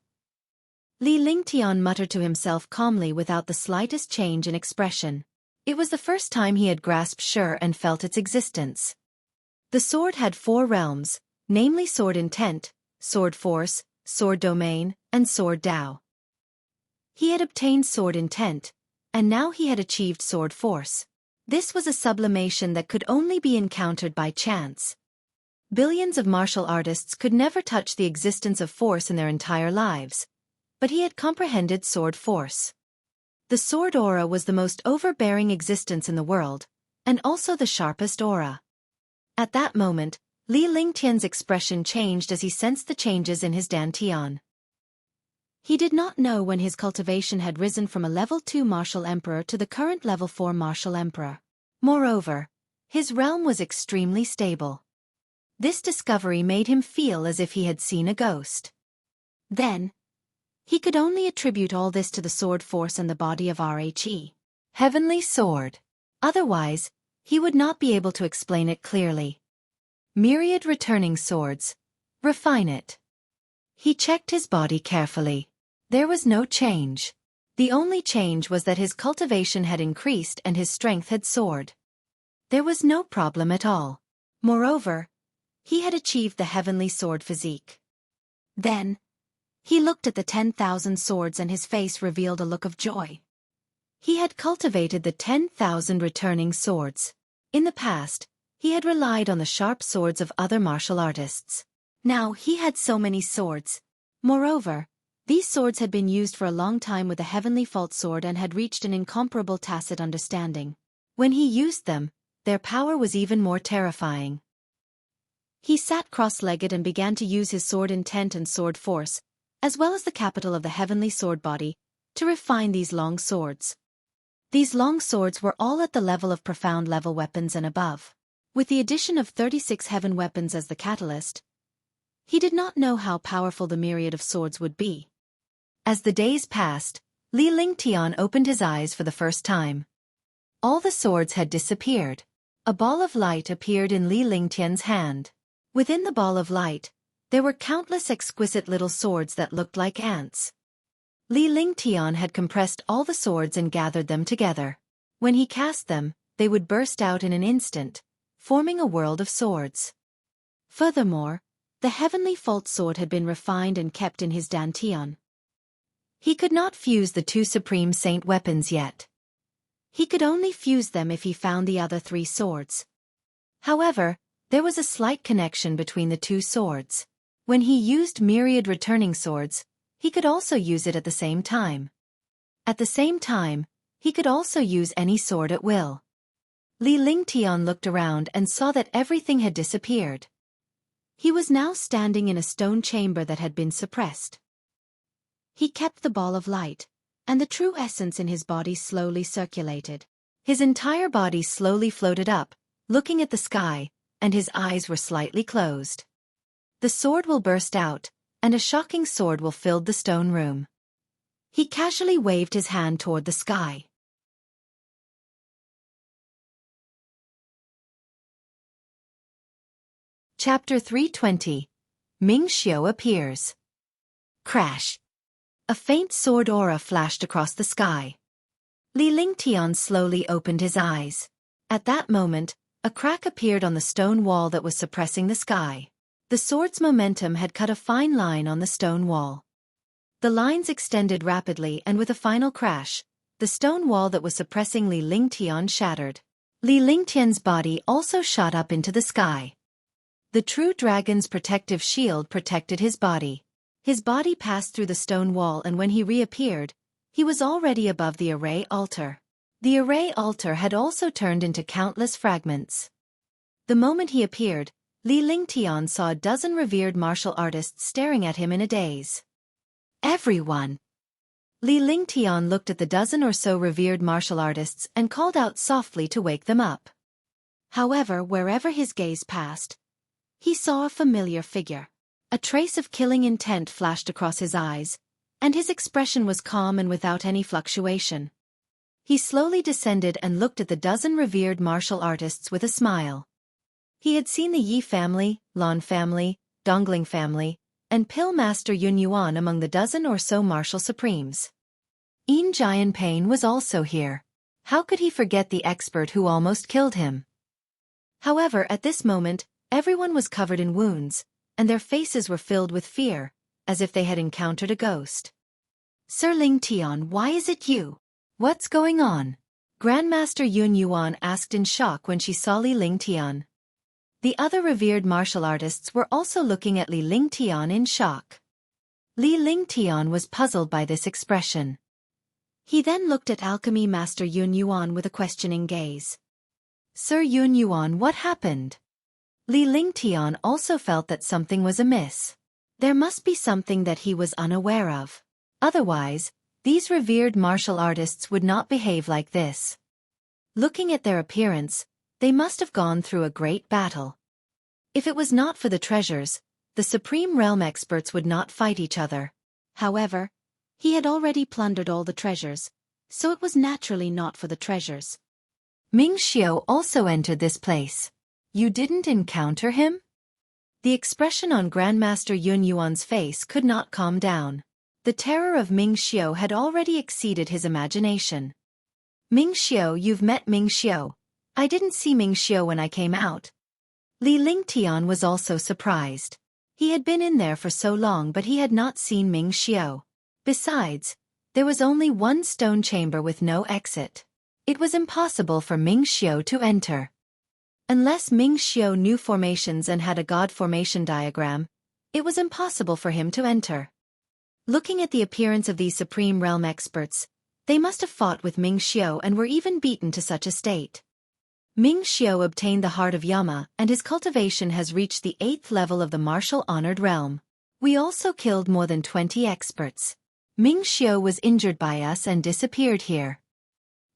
Li Lingtian muttered to himself calmly without the slightest change in expression. It was the first time he had grasped sure and felt its existence. The sword had 4 realms, namely sword intent, sword force, sword domain, and sword Dao. He had obtained sword intent, and now he had achieved sword force. This was a sublimation that could only be encountered by chance. Billions of martial artists could never touch the existence of force in their entire lives, but he had comprehended sword force. The sword aura was the most overbearing existence in the world, and also the sharpest aura. At that moment, Li Lingtian's expression changed as he sensed the changes in his dantian. He did not know when his cultivation had risen from a level 2 martial emperor to the current level 4 martial emperor. Moreover, his realm was extremely stable. This discovery made him feel as if he had seen a ghost. Then, he could only attribute all this to the sword force and the body of Rhe. Heavenly sword. Otherwise, he would not be able to explain it clearly. Myriad returning swords. Refine it. He checked his body carefully. There was no change. The only change was that his cultivation had increased and his strength had soared. There was no problem at all. Moreover, he had achieved the heavenly sword physique. Then, he looked at the 10,000 swords and his face revealed a look of joy. He had cultivated the 10,000 returning swords. In the past, he had relied on the sharp swords of other martial artists. Now he had so many swords. Moreover, these swords had been used for a long time with the heavenly fault sword and had reached an incomparable tacit understanding. When he used them, their power was even more terrifying. He sat cross-legged and began to use his sword intent and sword force, as well as the capital of the heavenly sword body, to refine these long swords. These long swords were all at the level of profound level weapons and above. With the addition of 36 heaven weapons as the catalyst, he did not know how powerful the myriad of swords would be. As the days passed, Li Lingtian opened his eyes for the first time. All the swords had disappeared. A ball of light appeared in Li Lingtian's hand. Within the ball of light, there were countless exquisite little swords that looked like ants. Li Lingtian had compressed all the swords and gathered them together. When he cast them, they would burst out in an instant, forming a world of swords. Furthermore, the heavenly fault sword had been refined and kept in his dantian. He could not fuse the two supreme saint weapons yet. He could only fuse them if he found the other three swords. However, there was a slight connection between the two swords. When he used myriad returning swords, he could also use it at the same time. At the same time, he could also use any sword at will. Li Lingtian looked around and saw that everything had disappeared. He was now standing in a stone chamber that had been suppressed. He kept the ball of light, and the true essence in his body slowly circulated. His entire body slowly floated up, looking at the sky, and his eyes were slightly closed. The sword will burst out, and a shocking sword will fill the stone room. He casually waved his hand toward the sky. Chapter 320. Ming Xiu appears. Crash! A faint sword aura flashed across the sky. Li Lingtian slowly opened his eyes. At that moment, a crack appeared on the stone wall that was suppressing the sky. The sword's momentum had cut a fine line on the stone wall. The lines extended rapidly and with a final crash, the stone wall that was suppressing Li Lingtian shattered. Li Lingtian's body also shot up into the sky. The true dragon's protective shield protected his body. His body passed through the stone wall, and when he reappeared, he was already above the array altar. The array altar had also turned into countless fragments. The moment he appeared, Li Lingtian saw a dozen revered martial artists staring at him in a daze. Everyone! Li Lingtian looked at the dozen or so revered martial artists and called out softly to wake them up. However, wherever his gaze passed, he saw a familiar figure. A trace of killing intent flashed across his eyes, and his expression was calm and without any fluctuation. He slowly descended and looked at the dozen revered martial artists with a smile. He had seen the Yi family, Lan family, Dongling family, and Pill Master Yun Yuan among the dozen or so martial supremes. Yin Jianpain was also here. How could he forget the expert who almost killed him? However, at this moment, everyone was covered in wounds, and their faces were filled with fear, as if they had encountered a ghost. Sir Lingtian, why is it you? What's going on? Grandmaster Yun Yuan asked in shock when she saw Li Lingtian. The other revered martial artists were also looking at Li Lingtian in shock. Li Lingtian was puzzled by this expression. He then looked at Alchemy Master Yun Yuan with a questioning gaze. Sir Yun Yuan, what happened? Li Lingtian also felt that something was amiss. There must be something that he was unaware of. Otherwise, these revered martial artists would not behave like this. Looking at their appearance, they must have gone through a great battle. If it was not for the treasures, the Supreme Realm experts would not fight each other. However, he had already plundered all the treasures, so it was naturally not for the treasures. Ming Xiu also entered this place. You didn't encounter him? The expression on Grandmaster Yun Yuan's face could not calm down. The terror of Ming Xiu had already exceeded his imagination. Ming Xiu, you've met Ming Xiu. I didn't see Ming Xiu when I came out. Li Lingtian was also surprised. He had been in there for so long, but he had not seen Ming Xiu. Besides, there was only one stone chamber with no exit. It was impossible for Ming Xiu to enter. Unless Ming Xiu knew formations and had a god formation diagram, it was impossible for him to enter. Looking at the appearance of these Supreme Realm experts, they must have fought with Ming Xiu and were even beaten to such a state. Ming Xiu obtained the Heart of Yama, and his cultivation has reached the 8th level of the Martial Honored Realm. We also killed more than 20 experts. Ming Xiu was injured by us and disappeared here.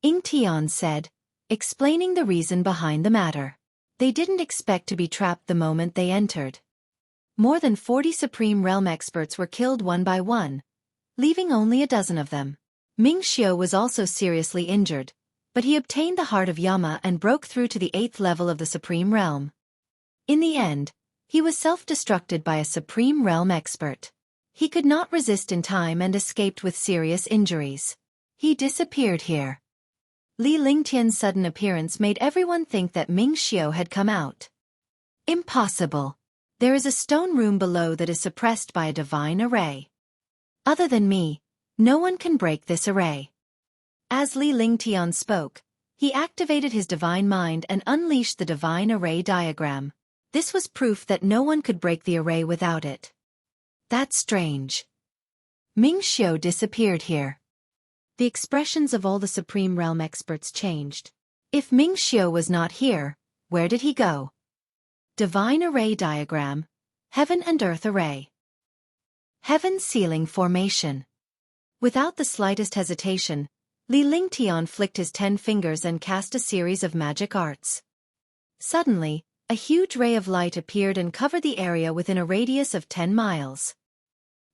Ying Tian said, explaining the reason behind the matter. They didn't expect to be trapped the moment they entered. More than 40 Supreme Realm experts were killed one by one, leaving only a dozen of them. Ming Xiu was also seriously injured, but he obtained the heart of Yama and broke through to the 8th level of the Supreme Realm. In the end, he was self-destructed by a Supreme Realm expert. He could not resist in time and escaped with serious injuries. He disappeared here. Li Lingtian's sudden appearance made everyone think that Ming Xiu had come out. Impossible. There is a stone room below that is suppressed by a divine array. Other than me, no one can break this array. As Li Lingtian spoke, he activated his divine mind and unleashed the divine array diagram. This was proof that no one could break the array without it. That's strange. Ming Xiu disappeared here. The expressions of all the Supreme Realm experts changed. If Ming Xiu was not here, where did he go? Divine Array Diagram, Heaven and Earth Array. Heaven Ceiling Formation. Without the slightest hesitation, Li Lingtian flicked his 10 fingers and cast a series of magic arts. Suddenly, a huge ray of light appeared and covered the area within a radius of 10 miles.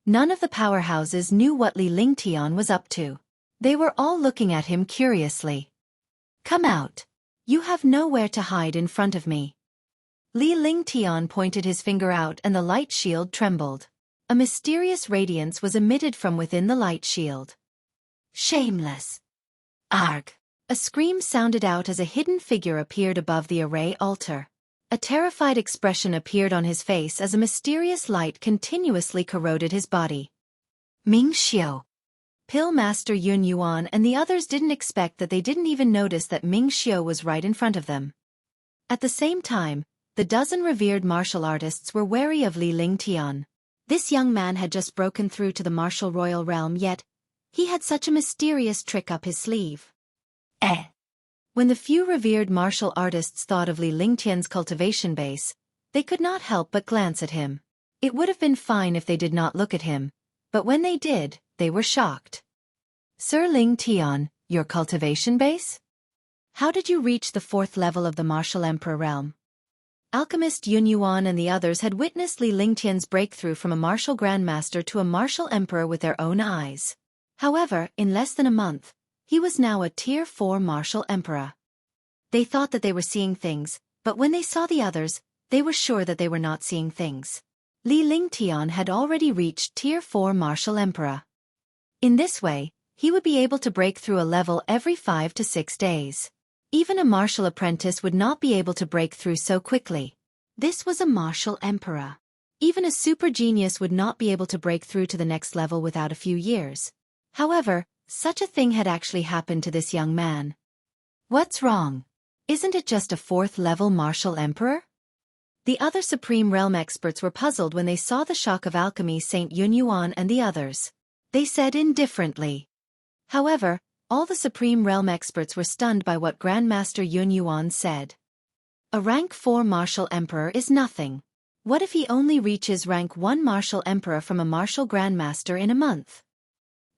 None of the powerhouses knew what Li Lingtian was up to. They were all looking at him curiously. Come out. You have nowhere to hide in front of me. Li Lingtian pointed his finger out and the light shield trembled. A mysterious radiance was emitted from within the light shield. Shameless. Arg! A scream sounded out as a hidden figure appeared above the array altar. A terrified expression appeared on his face as a mysterious light continuously corroded his body. Ming Xiu. Pill Master Yun Yuan and the others didn't expect that. They didn't even notice that Ming Xiu was right in front of them. At the same time, the dozen revered martial artists were wary of Li Lingtian. This young man had just broken through to the martial royal realm, yet he had such a mysterious trick up his sleeve. When the few revered martial artists thought of Li Lingtian's cultivation base, they could not help but glance at him. It would have been fine if they did not look at him, but when they did, they were shocked. Sir Lingtian, your cultivation base? How did you reach the 4th level of the martial emperor realm? Alchemist Yun Yuan and the others had witnessed Li Lingtian's breakthrough from a martial grandmaster to a martial emperor with their own eyes. However, in less than a month, he was now a Tier 4 martial emperor. They thought that they were seeing things, but when they saw the others, they were sure that they were not seeing things. Li Lingtian had already reached Tier 4 martial emperor. In this way, he would be able to break through a level every 5 to 6 days. Even a martial apprentice would not be able to break through so quickly. This was a martial emperor. Even a super genius would not be able to break through to the next level without a few years. However, such a thing had actually happened to this young man. What's wrong? Isn't it just a 4th level martial emperor? The other Supreme Realm experts were puzzled when they saw the shock of alchemy Saint Yun Yuan and the others. They said indifferently. However, all the Supreme Realm experts were stunned by what Grandmaster Yun Yuan said. A rank 4 martial emperor is nothing. What if he only reaches rank 1 martial emperor from a martial grandmaster in a month?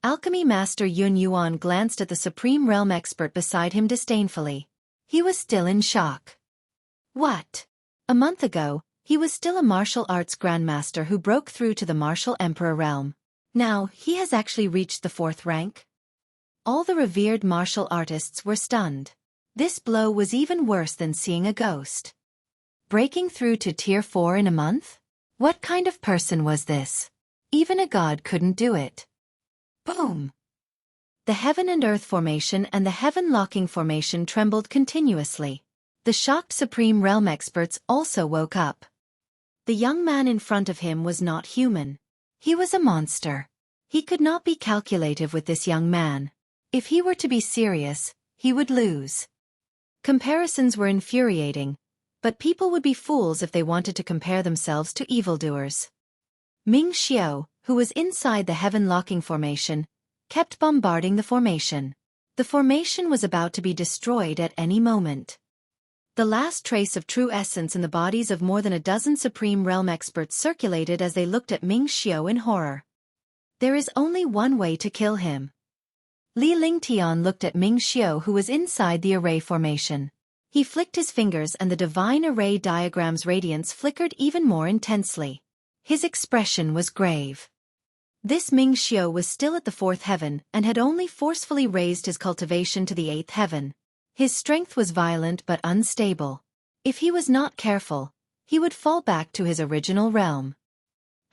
Alchemy Master Yun Yuan glanced at the Supreme Realm expert beside him disdainfully. He was still in shock. What? A month ago, he was still a martial arts grandmaster who broke through to the martial emperor realm. Now, he has actually reached the 4th rank? All the revered martial artists were stunned. This blow was even worse than seeing a ghost. Breaking through to Tier 4 in a month? What kind of person was this? Even a god couldn't do it. Boom! The Heaven and Earth formation and the Heaven locking formation trembled continuously. The shocked Supreme Realm experts also woke up. The young man in front of him was not human. He was a monster. He could not be calculative with this young man. If he were to be serious, he would lose. Comparisons were infuriating, but people would be fools if they wanted to compare themselves to evildoers. Ming Xiu, who was inside the Heaven locking formation, kept bombarding the formation. The formation was about to be destroyed at any moment. The last trace of true essence in the bodies of more than a dozen Supreme Realm experts circulated as they looked at Ming Xiu in horror. There is only one way to kill him. Li Lingtian looked at Ming Xiu, who was inside the array formation. He flicked his fingers and the divine array diagram's radiance flickered even more intensely. His expression was grave. This Ming Xiu was still at the 4th heaven and had only forcefully raised his cultivation to the 8th heaven. His strength was violent but unstable. If he was not careful, he would fall back to his original realm.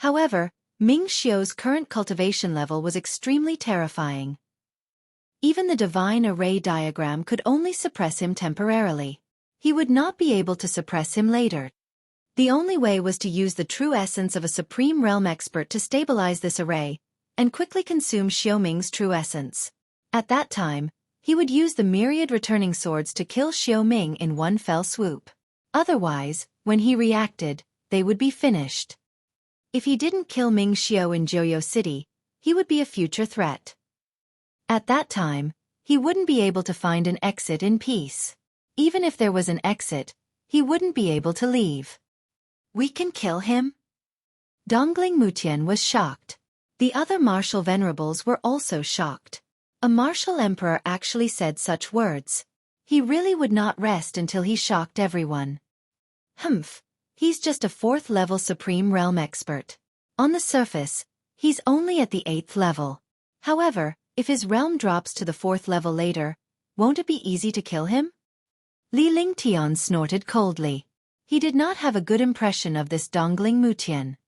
However, Ming Xiu's current cultivation level was extremely terrifying. Even the divine array diagram could only suppress him temporarily. He would not be able to suppress him later. The only way was to use the true essence of a supreme realm expert to stabilize this array, and quickly consume Xiaoming's true essence. At that time, he would use the myriad returning swords to kill Xiaoming in one fell swoop. Otherwise, when he reacted, they would be finished. If he didn't kill Ming Xiu in Joyo City, he would be a future threat. At that time, he wouldn't be able to find an exit in peace. Even if there was an exit, he wouldn't be able to leave. We can kill him? Dongling Mutian was shocked. The other martial venerables were also shocked. A martial emperor actually said such words. He really would not rest until he shocked everyone. Humph, he's just a 4th level supreme realm expert. On the surface, he's only at the 8th level. However, if his realm drops to the 4th level later, won't it be easy to kill him? Li Lingtian snorted coldly. He did not have a good impression of this Dongling Mutian.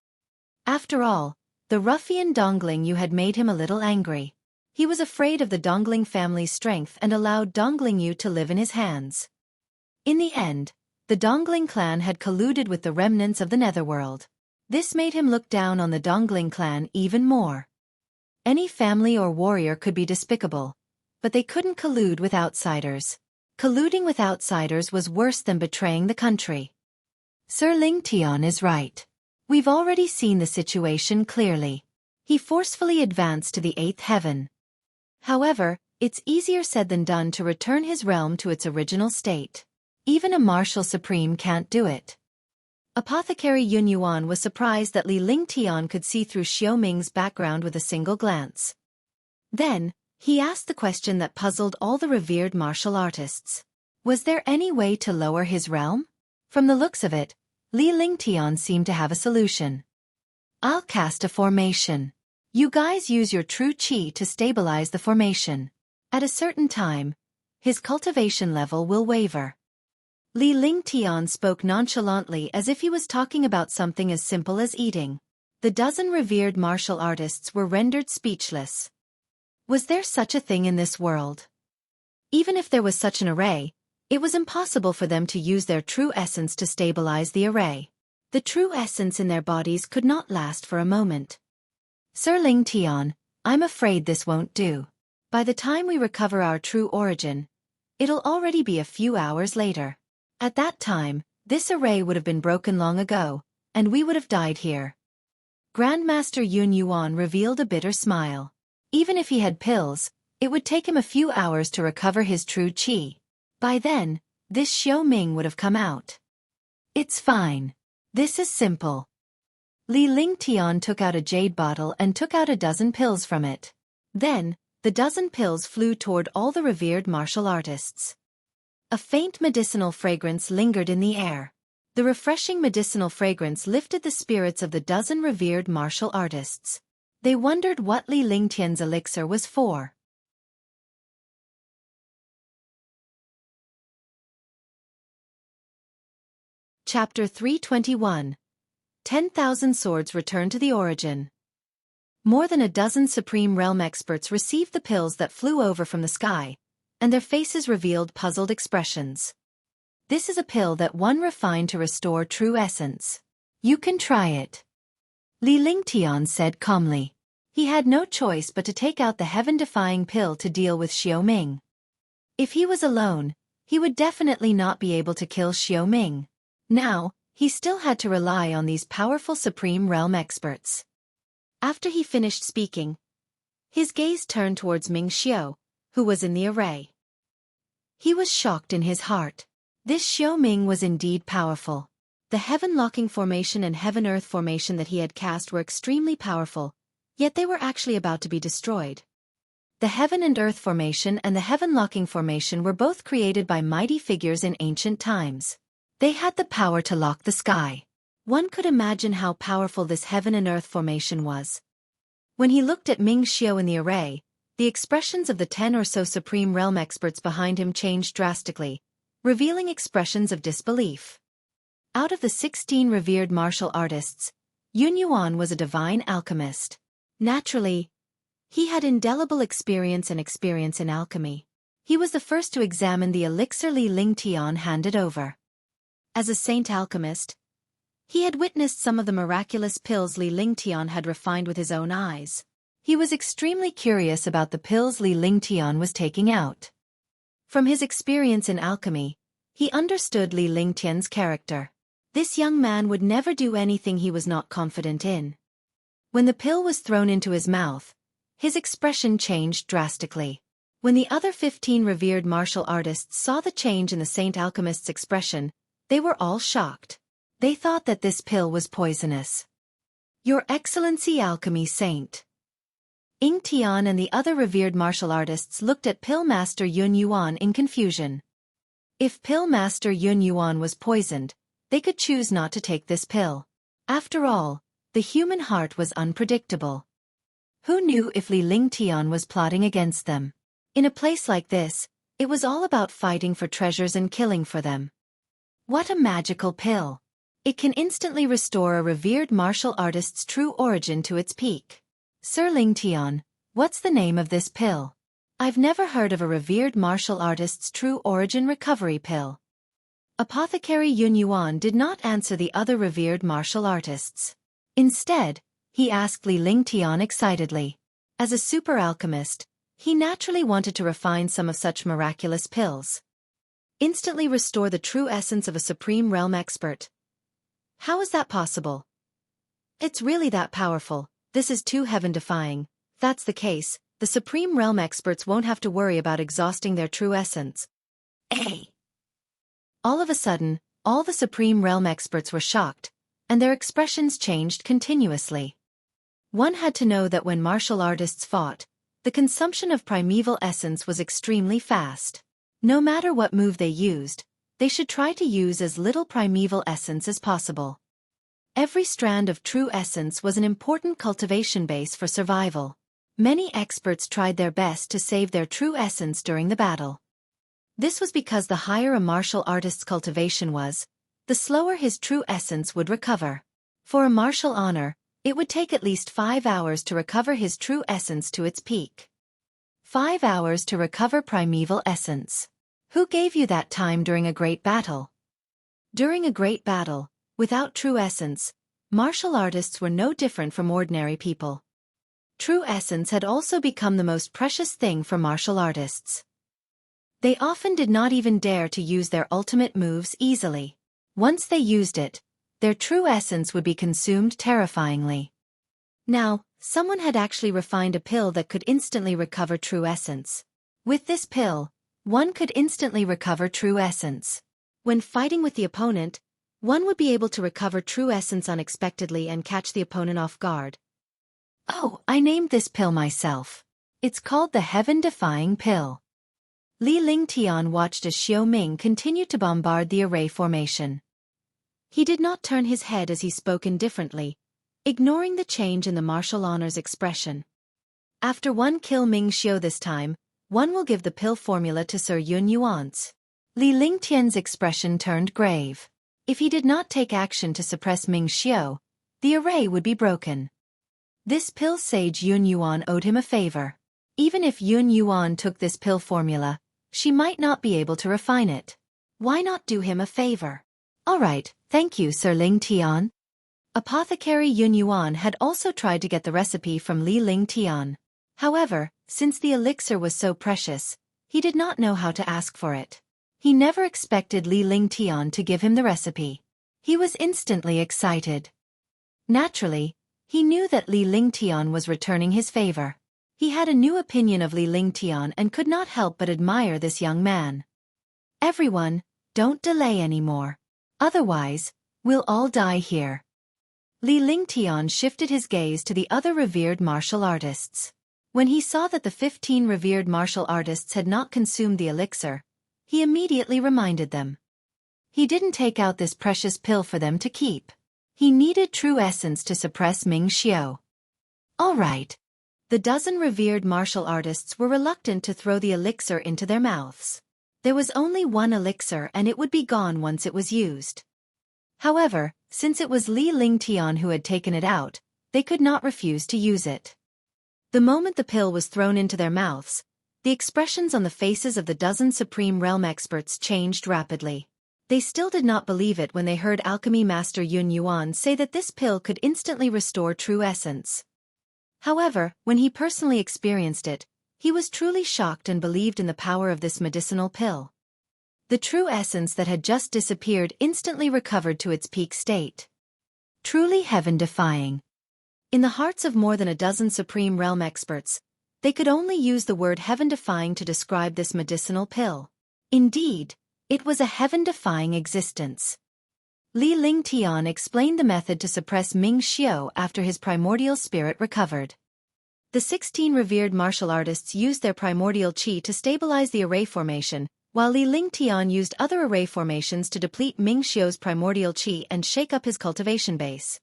After all, the ruffian Dongling Yu had made him a little angry. He was afraid of the Dongling family's strength and allowed Dongling Yu to live in his hands. In the end, the Dongling clan had colluded with the remnants of the Netherworld. This made him look down on the Dongling clan even more. Any family or warrior could be despicable, but they couldn't collude with outsiders. Colluding with outsiders was worse than betraying the country. Sir Lingtian is right. We've already seen the situation clearly. He forcefully advanced to the 8th heaven. However, it's easier said than done to return his realm to its original state. Even a martial supreme can't do it. Apothecary Yun Yuan was surprised that Li Lingtian could see through Xiaoming's background with a single glance. Then, he asked the question that puzzled all the revered martial artists. Was there any way to lower his realm? From the looks of it, Li Lingtian seemed to have a solution. I'll cast a formation. You guys use your true qi to stabilize the formation. At a certain time, his cultivation level will waver. Li Lingtian spoke nonchalantly as if he was talking about something as simple as eating. The dozen revered martial artists were rendered speechless. Was there such a thing in this world? Even if there was such an array, it was impossible for them to use their true essence to stabilize the array. The true essence in their bodies could not last for a moment. Sir Lingtian, I'm afraid this won't do. By the time we recover our true origin, it'll already be a few hours later. At that time, this array would have been broken long ago, and we would have died here. Grandmaster Yun Yuan revealed a bitter smile. Even if he had pills, it would take him a few hours to recover his true qi. By then, this Xiaoming would have come out. It's fine. This is simple. Li Lingtian took out a jade bottle and took out a dozen pills from it. Then, the dozen pills flew toward all the revered martial artists. A faint medicinal fragrance lingered in the air. The refreshing medicinal fragrance lifted the spirits of the dozen revered martial artists. They wondered what Li Lingtian's elixir was for. Chapter 321. 10,000 Swords Return to the Origin. More than a dozen Supreme Realm experts received the pills that flew over from the sky, and their faces revealed puzzled expressions. This is a pill that one refined to restore true essence. You can try it. Li Lingtian said calmly. He had no choice but to take out the heaven-defying pill to deal with Xiaoming. If he was alone, he would definitely not be able to kill Xiaoming. Now, he still had to rely on these powerful Supreme Realm experts. After he finished speaking, his gaze turned towards Ming Xiu, who was in the array. He was shocked in his heart. This Xiaoming was indeed powerful. The heaven-locking formation and heaven-earth formation that he had cast were extremely powerful, yet they were actually about to be destroyed. The heaven and earth formation and the heaven-locking formation were both created by mighty figures in ancient times. They had the power to lock the sky. One could imagine how powerful this heaven and earth formation was. When he looked at Ming Xiao in the array, the expressions of the 10 or so Supreme Realm experts behind him changed drastically, revealing expressions of disbelief. Out of the 16 revered martial artists, Yun Yuan was a divine alchemist. Naturally, he had indelible experience in alchemy. He was the first to examine the elixir Li Lingtian handed over. As a saint alchemist, he had witnessed some of the miraculous pills Li Lingtian had refined with his own eyes. He was extremely curious about the pills Li Lingtian was taking out. From his experience in alchemy, he understood Li Lingtian's character. This young man would never do anything he was not confident in. When the pill was thrown into his mouth, his expression changed drastically. When the other 15 revered martial artists saw the change in the saint alchemist's expression, they were all shocked. They thought that this pill was poisonous. Your Excellency Alchemy Saint. Ying Tian and the other revered martial artists looked at Pill Master Yun Yuan in confusion. If Pill Master Yun Yuan was poisoned, they could choose not to take this pill. After all, the human heart was unpredictable. Who knew if Li Lingtian was plotting against them? In a place like this, it was all about fighting for treasures and killing for them. What a magical pill! It can instantly restore a revered martial artist's true origin to its peak. Sir Lingtian, what's the name of this pill? I've never heard of a revered martial artist's true origin recovery pill. Apothecary Yun Yuan did not answer the other revered martial artists. Instead, he asked Li Lingtian excitedly. As a super alchemist, he naturally wanted to refine some of such miraculous pills. Instantly restore the true essence of a supreme realm expert. How is that possible? It's really that powerful. This is too heaven-defying. If that's the case, the supreme realm experts won't have to worry about exhausting their true essence. All of a sudden, all the supreme realm experts were shocked, and their expressions changed continuously. One had to know that when martial artists fought, the consumption of primeval essence was extremely fast. No matter what move they used, they should try to use as little primeval essence as possible. Every strand of true essence was an important cultivation base for survival. Many experts tried their best to save their true essence during the battle. This was because the higher a martial artist's cultivation was, the slower his true essence would recover. For a martial honor, it would take at least 5 hours to recover his true essence to its peak. 5 hours to recover primeval essence. Who gave you that time during a great battle? During a great battle, without true essence, martial artists were no different from ordinary people. True essence had also become the most precious thing for martial artists. They often did not even dare to use their ultimate moves easily. Once they used it, their true essence would be consumed terrifyingly. Now, someone had actually refined a pill that could instantly recover true essence. With this pill, one could instantly recover true essence. When fighting with the opponent, one would be able to recover true essence unexpectedly and catch the opponent off guard. Oh, I named this pill myself. It's called the Heaven-Defying Pill. Li Lingtian watched as Xiao Ming continued to bombard the array formation. He did not turn his head as he spoke indifferently, ignoring the change in the martial honor's expression. After one kill Ming Xiao this time, one will give the pill formula to Sir Yun Yuan's. Li Lingtian's expression turned grave. If he did not take action to suppress Ming Xiao, the array would be broken. This pill sage Yun Yuan owed him a favor. Even if Yun Yuan took this pill formula, she might not be able to refine it. Why not do him a favor? All right, thank you, Sir Lingtian. Apothecary Yun Yuan had also tried to get the recipe from Li Lingtian. However, since the elixir was so precious, he did not know how to ask for it. He never expected Li Lingtian to give him the recipe. He was instantly excited. Naturally, he knew that Li Lingtian was returning his favor. He had a new opinion of Li Lingtian and could not help but admire this young man. Everyone, don't delay anymore. Otherwise, we'll all die here. Li Lingtian shifted his gaze to the other revered martial artists. When he saw that the 15 revered martial artists had not consumed the elixir, he immediately reminded them. He didn't take out this precious pill for them to keep. He needed true essence to suppress Ming Xiao. All right, The dozen revered martial artists were reluctant to throw the elixir into their mouths. There was only one elixir and it would be gone once it was used. However, since it was Li Lingtian who had taken it out, they could not refuse to use it. The moment the pill was thrown into their mouths, the expressions on the faces of the dozen Supreme Realm experts changed rapidly. They still did not believe it when they heard Alchemy Master Yun Yuan say that this pill could instantly restore true essence. However, when he personally experienced it, he was truly shocked and believed in the power of this medicinal pill. The true essence that had just disappeared instantly recovered to its peak state. Truly heaven-defying. In the hearts of more than a dozen Supreme Realm experts, they could only use the word heaven-defying to describe this medicinal pill. Indeed, it was a heaven-defying existence. Li Lingtian explained the method to suppress Ming Xiao after his primordial spirit recovered. The 16 revered martial artists used their primordial qi to stabilize the array formation, while Li Lingtian used other array formations to deplete Ming Xiao's primordial qi and shake up his cultivation base.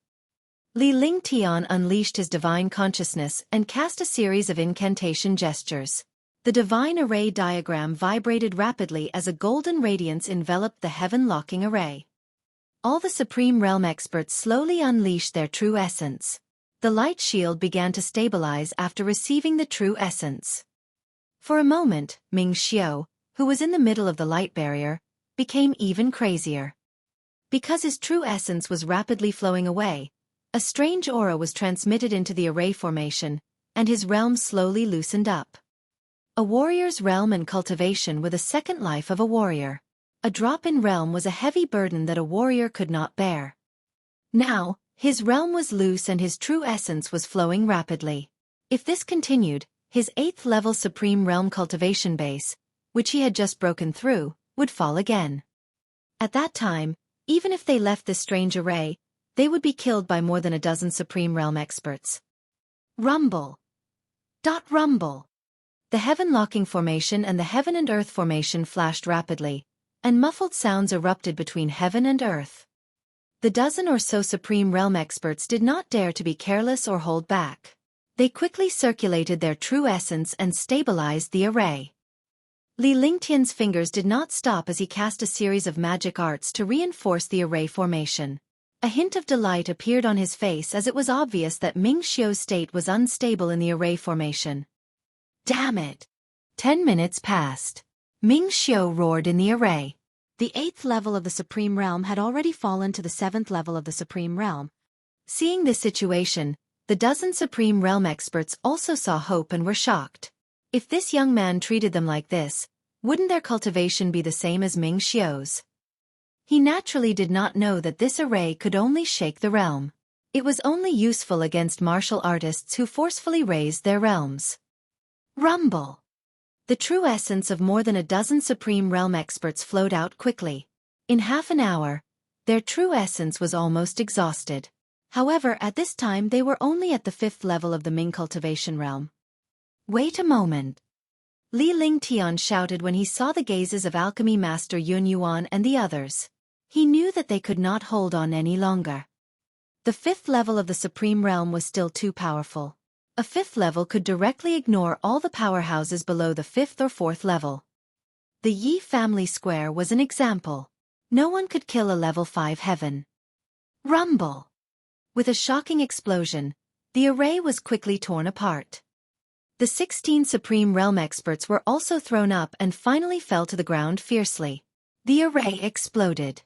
Li Lingtian unleashed his divine consciousness and cast a series of incantation gestures. The divine array diagram vibrated rapidly as a golden radiance enveloped the heaven-locking array. All the Supreme Realm experts slowly unleashed their true essence. The light shield began to stabilize after receiving the true essence. For a moment, Ming Xiao, who was in the middle of the light barrier, became even crazier. Because his true essence was rapidly flowing away, a strange aura was transmitted into the array formation, and his realm slowly loosened up. A warrior's realm and cultivation were the second life of a warrior. A drop in realm was a heavy burden that a warrior could not bear. Now, his realm was loose and his true essence was flowing rapidly. If this continued, his 8th level Supreme Realm cultivation base, which he had just broken through, would fall again. At that time, even if they left this strange array, they would be killed by more than a dozen Supreme Realm experts. Rumble. Rumble. The heaven-locking formation and the heaven and earth formation flashed rapidly, and muffled sounds erupted between heaven and earth. The dozen or so Supreme Realm experts did not dare to be careless or hold back. They quickly circulated their true essence and stabilized the array. Li Lingtian's fingers did not stop as he cast a series of magic arts to reinforce the array formation. A hint of delight appeared on his face as it was obvious that Ming Xiao's state was unstable in the array formation. Damn it! 10 minutes passed. Ming Xiao roared in the array. The 8th level of the Supreme Realm had already fallen to the 7th level of the Supreme Realm. Seeing this situation, the dozen Supreme Realm experts also saw hope and were shocked. If this young man treated them like this, wouldn't their cultivation be the same as Ming Xiao's? He naturally did not know that this array could only shake the realm. It was only useful against martial artists who forcefully raised their realms. Rumble. The true essence of more than a dozen Supreme Realm experts flowed out quickly. In half an hour, their true essence was almost exhausted. However, at this time they were only at the 5th level of the Ming cultivation realm. Wait a moment. Li Lingtian shouted when he saw the gazes of Alchemy Master Yun Yuan and the others. He knew that they could not hold on any longer. The 5th level of the Supreme Realm was still too powerful. A 5th level could directly ignore all the powerhouses below the 5th or 4th level. The Yi family square was an example. No one could kill a level 5 heaven. Rumble. With a shocking explosion, the array was quickly torn apart. The 16 Supreme Realm experts were also thrown up and finally fell to the ground fiercely. The array exploded.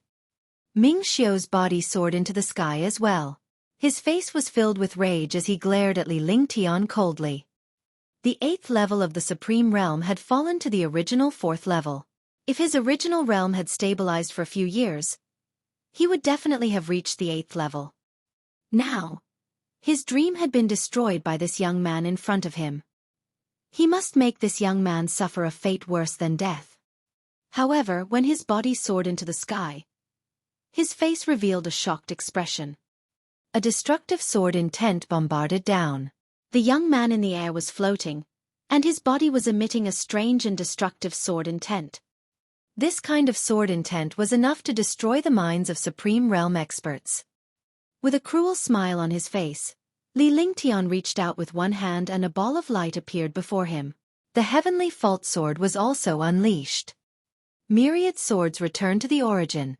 Ming Xiao's body soared into the sky as well. His face was filled with rage as he glared at Li Lingtian coldly. The 8th level of the Supreme Realm had fallen to the original 4th level. If his original realm had stabilized for a few years, he would definitely have reached the 8th level. Now, his dream had been destroyed by this young man in front of him. He must make this young man suffer a fate worse than death. However, when his body soared into the sky, his face revealed a shocked expression. A destructive sword intent bombarded down. The young man in the air was floating, and his body was emitting a strange and destructive sword intent. This kind of sword intent was enough to destroy the minds of Supreme Realm experts. With a cruel smile on his face, Li Lingtian reached out with one hand and a ball of light appeared before him. The heavenly fault sword was also unleashed. Myriad swords returned to the origin.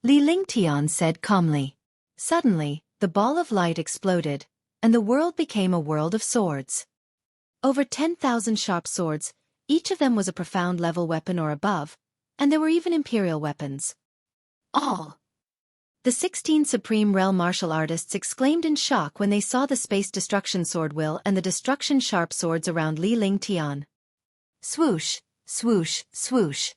Li Lingtian said calmly. Suddenly, the ball of light exploded, and the world became a world of swords. Over 10,000 sharp swords, each of them was a profound level weapon or above, and there were even imperial weapons. All! The 16 Supreme Realm martial artists exclaimed in shock when they saw the space destruction sword will and the destruction sharp swords around Li Lingtian. Swoosh, swoosh, swoosh.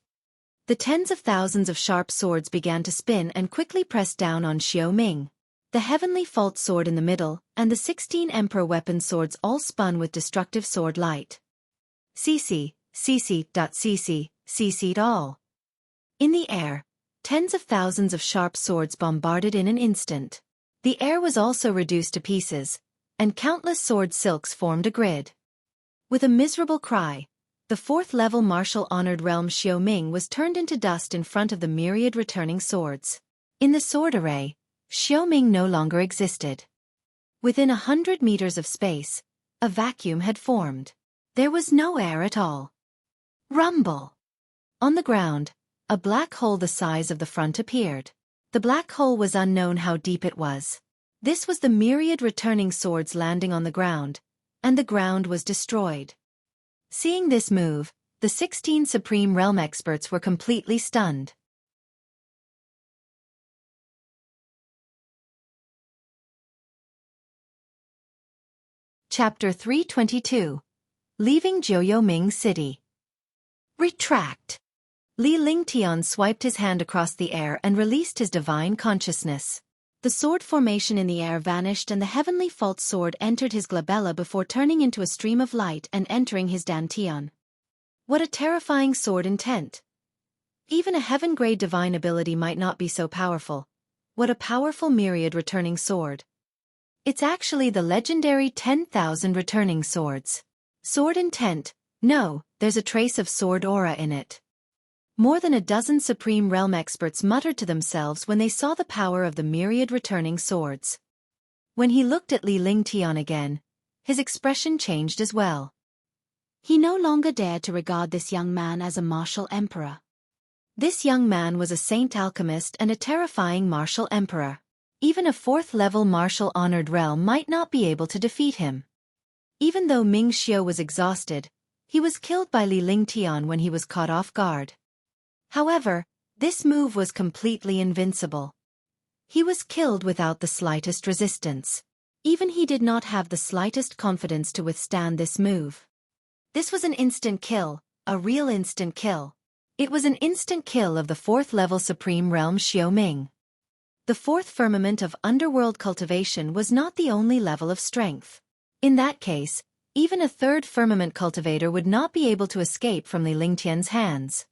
The tens of thousands of sharp swords began to spin and quickly press down on Xiaoming. The heavenly fault sword in the middle, and the 16 emperor weapon swords all spun with destructive sword light. CC, CC all. In the air, tens of thousands of sharp swords bombarded in an instant. The air was also reduced to pieces, and countless sword silks formed a grid. With a miserable cry, the 4th-level martial-honored realm Xiaoming was turned into dust in front of the myriad returning swords. In the sword array, Xiaoming no longer existed. Within 100 meters of space, a vacuum had formed. There was no air at all. Rumble! On the ground, a black hole the size of the front appeared. The black hole was unknown how deep it was. This was the myriad returning swords landing on the ground, and the ground was destroyed. Seeing this move, the 16 Supreme Realm experts were completely stunned. Chapter 322. Leaving Jiuyoming City. Retract. Li Lingtian swiped his hand across the air and released his divine consciousness. The sword formation in the air vanished and the heavenly fault sword entered his glabella before turning into a stream of light and entering his dantian. What a terrifying sword intent! Even a heaven-grade divine ability might not be so powerful. What a powerful myriad returning sword! It's actually the legendary 10,000 returning swords. Sword intent, no, there's a trace of sword aura in it. More than a dozen Supreme Realm experts muttered to themselves when they saw the power of the myriad returning swords. When he looked at Li Lingtian again, his expression changed as well. He no longer dared to regard this young man as a martial emperor. This young man was a saint alchemist and a terrifying martial emperor. Even a 4th-level martial-honored realm might not be able to defeat him. Even though Ming Xiu was exhausted, he was killed by Li Lingtian when he was caught off guard. However, this move was completely invincible. He was killed without the slightest resistance. Even he did not have the slightest confidence to withstand this move. This was an instant kill, a real instant kill. It was an instant kill of the 4th-level Supreme Realm Xiaoming. The 4th firmament of underworld cultivation was not the only level of strength. In that case, even a 3rd firmament cultivator would not be able to escape from Li Lingtian's hands.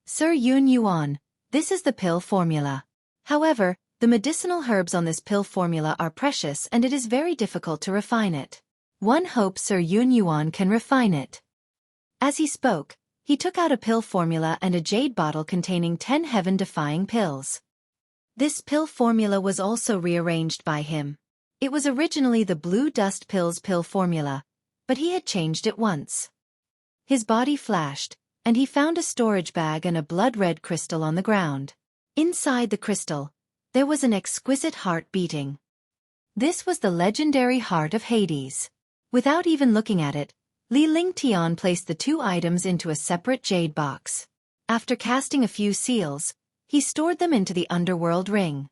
Sir Yun Yuan, this is the pill formula. However, the medicinal herbs on this pill formula are precious and it is very difficult to refine it. One hopes Sir Yun Yuan can refine it. As he spoke, he took out a pill formula and a jade bottle containing 10 heaven-defying pills. This pill formula was also rearranged by him. It was originally the blue dust pills pill formula, but he had changed it once. His body flashed, and he found a storage bag and a blood-red crystal on the ground. Inside the crystal, there was an exquisite heart beating. This was the legendary heart of Hades. Without even looking at it, Li Lingtian placed the 2 items into a separate jade box. After casting a few seals, he stored them into the underworld ring.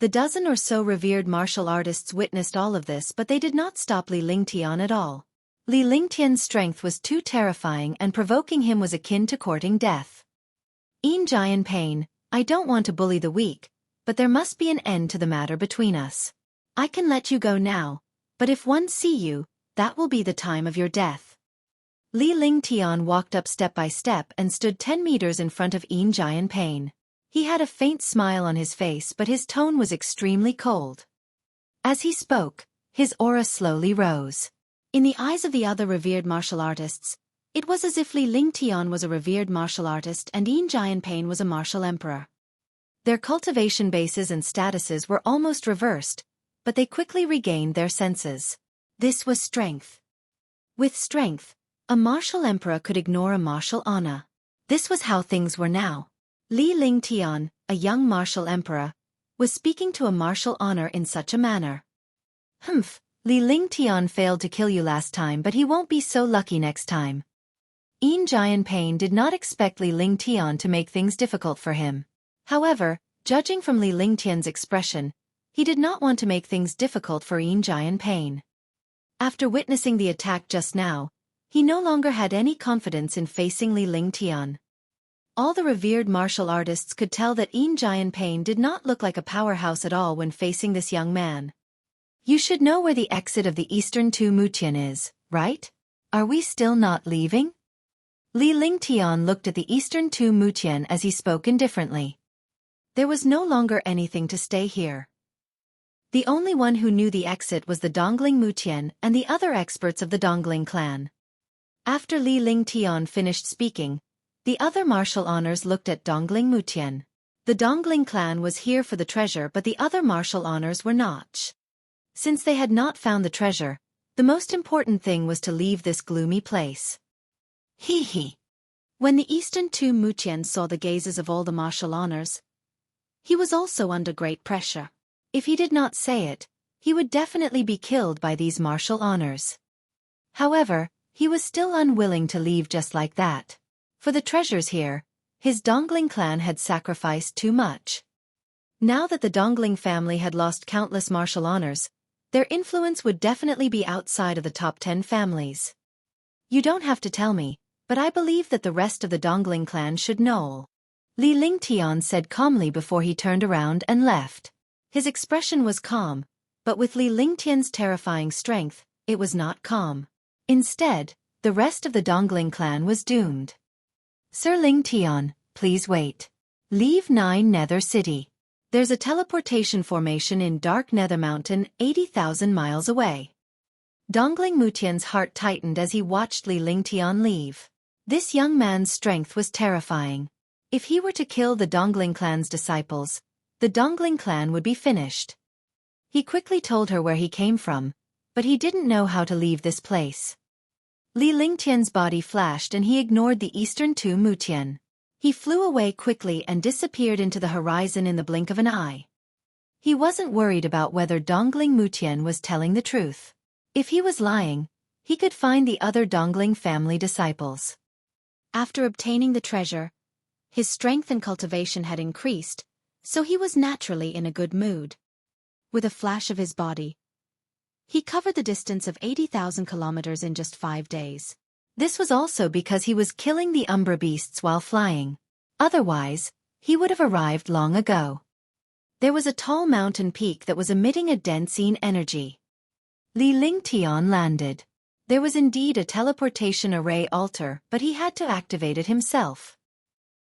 The dozen or so revered martial artists witnessed all of this, but they did not stop Li Lingtian at all. Li Lingtian's strength was too terrifying and provoking him was akin to courting death. Jian Pain, I don't want to bully the weak, but there must be an end to the matter between us. I can let you go now, but if one see you, that will be the time of your death. Li Lingtian walked up step by step and stood 10 meters in front of Jian Pain. He had a faint smile on his face but his tone was extremely cold. As he spoke, his aura slowly rose. In the eyes of the other revered martial artists, it was as if Li Lingtian was a revered martial artist and Jian Pain was a martial emperor. Their cultivation bases and statuses were almost reversed, but they quickly regained their senses. This was strength. With strength, a martial emperor could ignore a martial honor. This was how things were now. Li Lingtian, a young martial emperor, was speaking to a martial honor in such a manner. Humph, Li Lingtian failed to kill you last time, but he won't be so lucky next time. Jian Pain did not expect Li Lingtian to make things difficult for him. However, judging from Li Lingtian's expression, he did not want to make things difficult for Jian Pain. After witnessing the attack just now, he no longer had any confidence in facing Li Lingtian. All the revered martial artists could tell that Jian Pain did not look like a powerhouse at all when facing this young man. You should know where the exit of the Eastern Tu Mutian is, right? Are we still not leaving? Li Lingtian looked at the Eastern Tu Mutian as he spoke indifferently. There was no longer anything to stay here. The only one who knew the exit was the Dongling Mutian and the other experts of the Dongling clan. After Li Lingtian finished speaking, the other martial honors looked at Dongling Mutian. The Dongling clan was here for the treasure, but the other martial honors were not. Since they had not found the treasure, the most important thing was to leave this gloomy place. Hee hee. When the Eastern Tu Mutian saw the gazes of all the martial honors, he was also under great pressure. If he did not say it, he would definitely be killed by these martial honors. However, he was still unwilling to leave just like that. For the treasures here, his Dongling clan had sacrificed too much. Now that the Dongling family had lost countless martial honors, their influence would definitely be outside of the top 10 families. You don't have to tell me, but I believe that the rest of the Dongling clan should know. Li Lingtian said calmly before he turned around and left. His expression was calm, but with Li Lingtian's terrifying strength, it was not calm. Instead, the rest of the Dongling clan was doomed. Sir Lingtian, please wait. Leave 9 Nether City. There's a teleportation formation in Dark Nether Mountain 80,000 miles away. Dongling Mutian's heart tightened as he watched Li Lingtian leave. This young man's strength was terrifying. If he were to kill the Dongling clan's disciples, the Dongling clan would be finished. He quickly told her where he came from, but he didn't know how to leave this place. Li Lingtian's body flashed and he ignored the Eastern Tu Mutian. He flew away quickly and disappeared into the horizon in the blink of an eye. He wasn't worried about whether Dongling Mutian was telling the truth. If he was lying, he could find the other Dongling family disciples. After obtaining the treasure, his strength and cultivation had increased, so he was naturally in a good mood. With a flash of his body, he covered the distance of 80,000 kilometers in just 5 days. This was also because he was killing the Umbra beasts while flying. Otherwise, he would have arrived long ago. There was a tall mountain peak that was emitting a dense energy. Li Lingtian landed. There was indeed a teleportation array altar, but he had to activate it himself.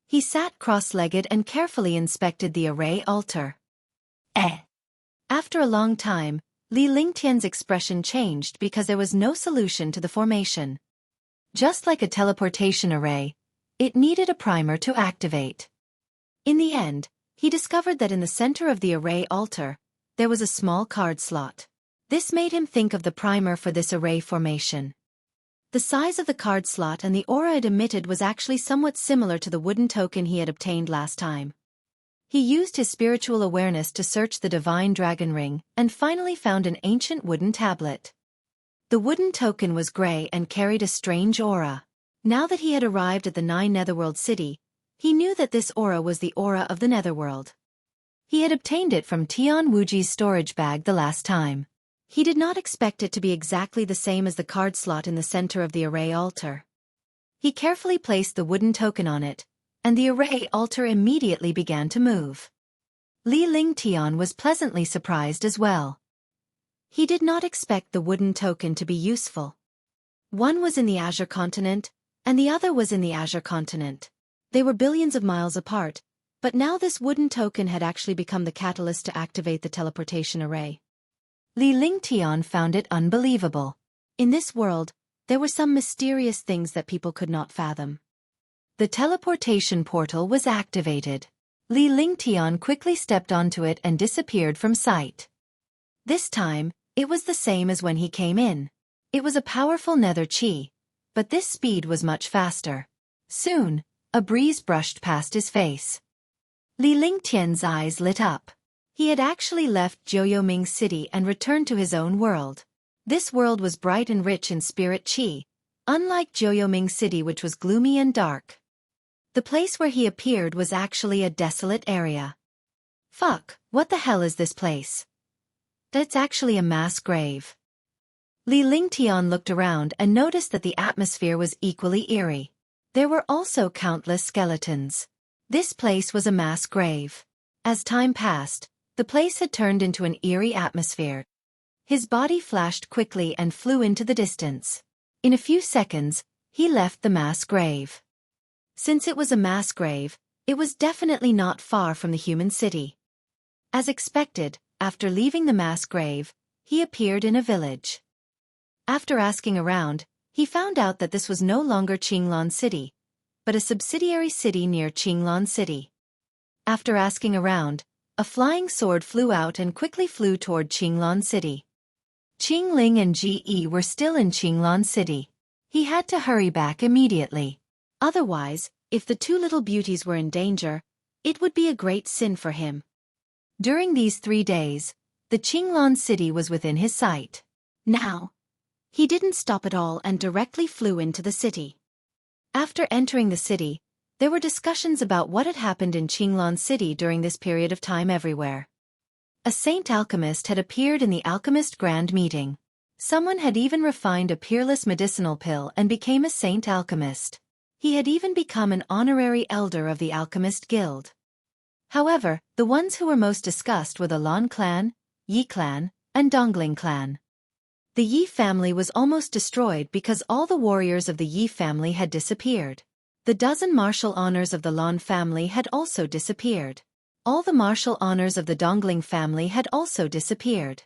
He sat cross-legged and carefully inspected the array altar. After a long time, Li Lingtian's expression changed because there was no solution to the formation. Just like a teleportation array, it needed a primer to activate. In the end, he discovered that in the center of the array altar, there was a small card slot. This made him think of the primer for this array formation. The size of the card slot and the aura it emitted was actually somewhat similar to the wooden token he had obtained last time. He used his spiritual awareness to search the divine dragon ring and finally found an ancient wooden tablet. The wooden token was gray and carried a strange aura. Now that he had arrived at the 9 Netherworld city, he knew that this aura was the aura of the Netherworld. He had obtained it from Tian Wuji's storage bag the last time. He did not expect it to be exactly the same as the card slot in the center of the array altar. He carefully placed the wooden token on it, and the array altar immediately began to move. Li Lingtian was pleasantly surprised as well. He did not expect the wooden token to be useful. One was in the Azure continent, and the other was in the Azure continent. They were billions of miles apart, but now this wooden token had actually become the catalyst to activate the teleportation array. Li Lingtian found it unbelievable. In this world, there were some mysterious things that people could not fathom. The teleportation portal was activated. Li Lingtian quickly stepped onto it and disappeared from sight. This time, it was the same as when he came in. It was a powerful nether chi, but this speed was much faster. Soon, a breeze brushed past his face. Li Lingtian's eyes lit up. He had actually left Jiuyoming City and returned to his own world. This world was bright and rich in spirit chi, unlike Jiuyoming City, which was gloomy and dark. The place where he appeared was actually a desolate area. Fuck, what the hell is this place? That's actually a mass grave. Li Lingtian looked around and noticed that the atmosphere was equally eerie. There were also countless skeletons. This place was a mass grave. As time passed, the place had turned into an eerie atmosphere. His body flashed quickly and flew into the distance. In a few seconds, he left the mass grave. Since it was a mass grave, it was definitely not far from the human city. As expected, after leaving the mass grave, he appeared in a village. After asking around, he found out that this was no longer Qinglan City, but a subsidiary city near Qinglan City. After asking around, a flying sword flew out and quickly flew toward Qinglan City. Qingling and Ji were still in Qinglan City. He had to hurry back immediately. Otherwise, if the two little beauties were in danger, it would be a great sin for him. During these 3 days, the Qinglan City was within his sight. Now, he didn't stop at all and directly flew into the city. After entering the city, there were discussions about what had happened in Qinglan City during this period of time everywhere. A saint alchemist had appeared in the alchemist grand meeting. Someone had even refined a peerless medicinal pill and became a saint alchemist. He had even become an honorary elder of the alchemist guild. However, the ones who were most discussed were the Lan clan, Yi clan, and Dongling clan. The Yi family was almost destroyed because all the warriors of the Yi family had disappeared. The dozen martial honors of the Lan family had also disappeared. All the martial honors of the Dongling family had also disappeared.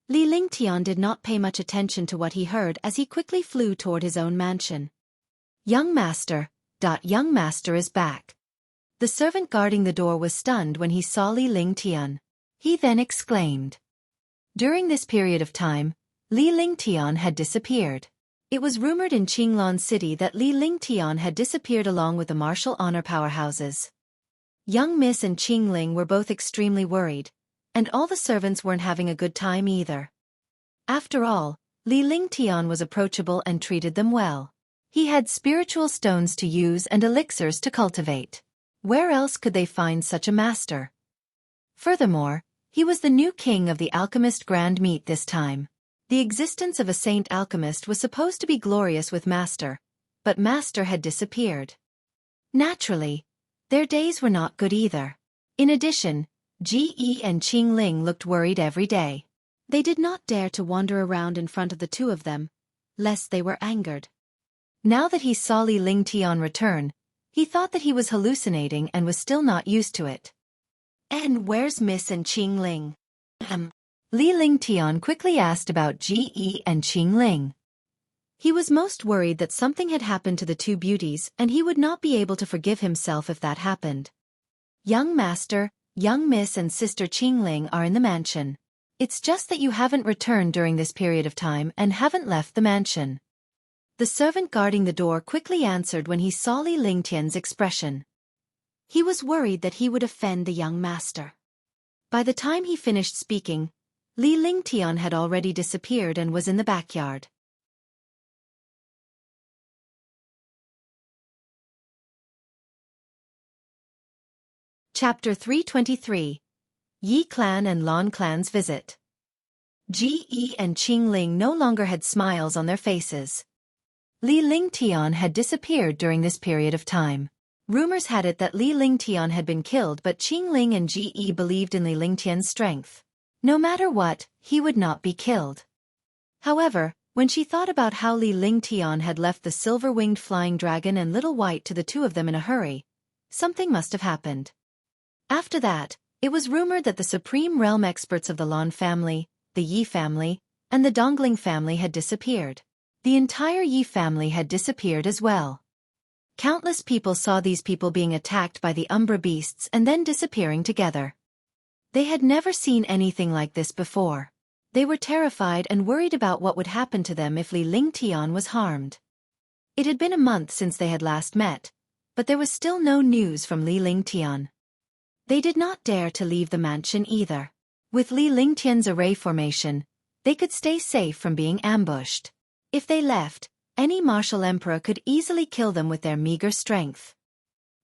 Li Lingtian did not pay much attention to what he heard as he quickly flew toward his own mansion. Young master is back. The servant guarding the door was stunned when he saw Li Lingtian. He then exclaimed. During this period of time, Li Lingtian had disappeared. It was rumored in Qinglan City that Li Lingtian had disappeared along with the martial honor powerhouses. Young Miss and Qingling were both extremely worried, and all the servants weren't having a good time either. After all, Li Lingtian was approachable and treated them well. He had spiritual stones to use and elixirs to cultivate. Where else could they find such a master? Furthermore, he was the new king of the alchemist grand meet this time. The existence of a saint alchemist was supposed to be glorious with master, but master had disappeared. Naturally, their days were not good either. In addition, Ji and Qingling looked worried every day. They did not dare to wander around in front of the two of them, lest they were angered. Now that he saw Li Lingtian return, he thought that he was hallucinating and was still not used to it. And where's Miss and Qingling? Li Lingtian quickly asked about Ji and Qingling. He was most worried that something had happened to the two beauties and he would not be able to forgive himself if that happened. Young master, young miss and sister Qingling are in the mansion. It's just that you haven't returned during this period of time and haven't left the mansion. The servant guarding the door quickly answered when he saw Li Lingtian's expression. He was worried that he would offend the young master. By the time he finished speaking, Li Lingtian had already disappeared and was in the backyard. Chapter 323. Yi Clan and Lan Clan's Visit. Ji and Qingling no longer had smiles on their faces. Li Lingtian had disappeared during this period of time. Rumors had it that Li Lingtian had been killed, but Qingling and Ji believed in Li Lingtian's strength. No matter what, he would not be killed. However, when she thought about how Li Lingtian had left the silver-winged flying dragon and Little White to the two of them in a hurry, something must have happened. After that, it was rumored that the supreme realm experts of the Lan family, the Yi family, and the Dongling family had disappeared. The entire Yi family had disappeared as well. Countless people saw these people being attacked by the Umbra beasts and then disappearing together. They had never seen anything like this before. They were terrified and worried about what would happen to them if Li Lingtian was harmed. It had been a month since they had last met, but there was still no news from Li Lingtian. They did not dare to leave the mansion either. With Li Lingtian's array formation, they could stay safe from being ambushed. If they left, any martial emperor could easily kill them with their meager strength.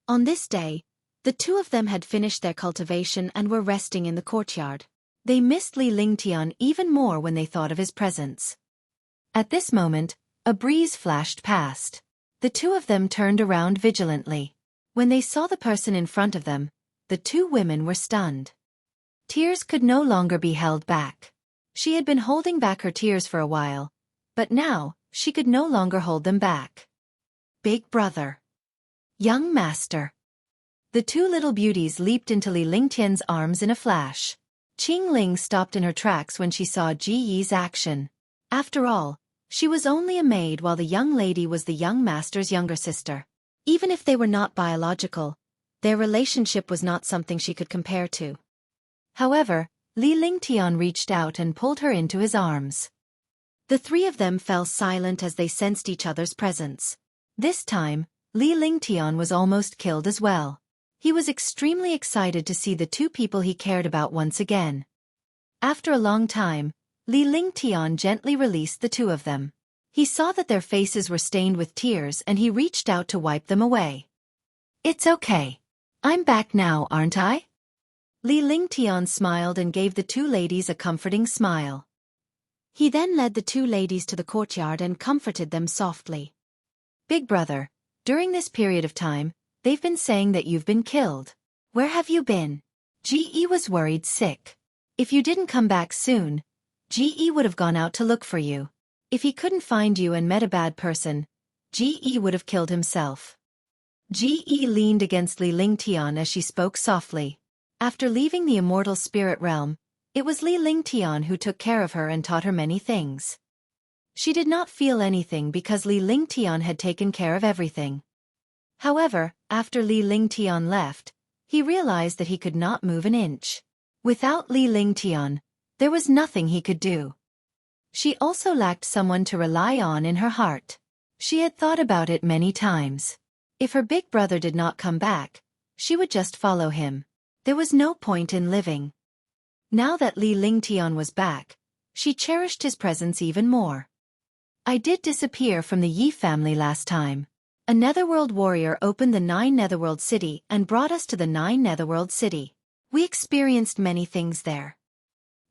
On this day, the two of them had finished their cultivation and were resting in the courtyard. They missed Li Lingtian even more when they thought of his presence. At this moment, a breeze flashed past. The two of them turned around vigilantly. When they saw the person in front of them, the two women were stunned. Tears could no longer be held back. She had been holding back her tears for a while, but now, she could no longer hold them back. Big brother. Young master. The two little beauties leaped into Li Lingtian's arms in a flash. Qingling stopped in her tracks when she saw Ji Yi's action. After all, she was only a maid while the young lady was the young master's younger sister. Even if they were not biological, their relationship was not something she could compare to. However, Li Lingtian reached out and pulled her into his arms. The three of them fell silent as they sensed each other's presence. This time, Li Lingtian was almost killed as well. He was extremely excited to see the two people he cared about once again. After a long time, Li Lingtian gently released the two of them. He saw that their faces were stained with tears and he reached out to wipe them away. "It's okay. I'm back now, aren't I?" Li Lingtian smiled and gave the two ladies a comforting smile. He then led the two ladies to the courtyard and comforted them softly. "Big brother, during this period of time, they've been saying that you've been killed. Where have you been?" Ji Yi was worried sick. "If you didn't come back soon, Ji Yi would have gone out to look for you. If he couldn't find you and met a bad person, Ji Yi would have killed himself." Ji Yi leaned against Li Lingtian as she spoke softly. After leaving the immortal spirit realm, it was Li Lingtian who took care of her and taught her many things. She did not feel anything because Li Lingtian had taken care of everything. However, after Li Lingtian left, he realized that he could not move an inch. Without Li Lingtian, there was nothing he could do. She also lacked someone to rely on in her heart. She had thought about it many times. If her big brother did not come back, she would just follow him. There was no point in living. Now that Li Lingtian was back, she cherished his presence even more. "I did disappear from the Yi family last time. A Netherworld warrior opened the 9 Netherworld City and brought us to the 9 Netherworld City. We experienced many things there."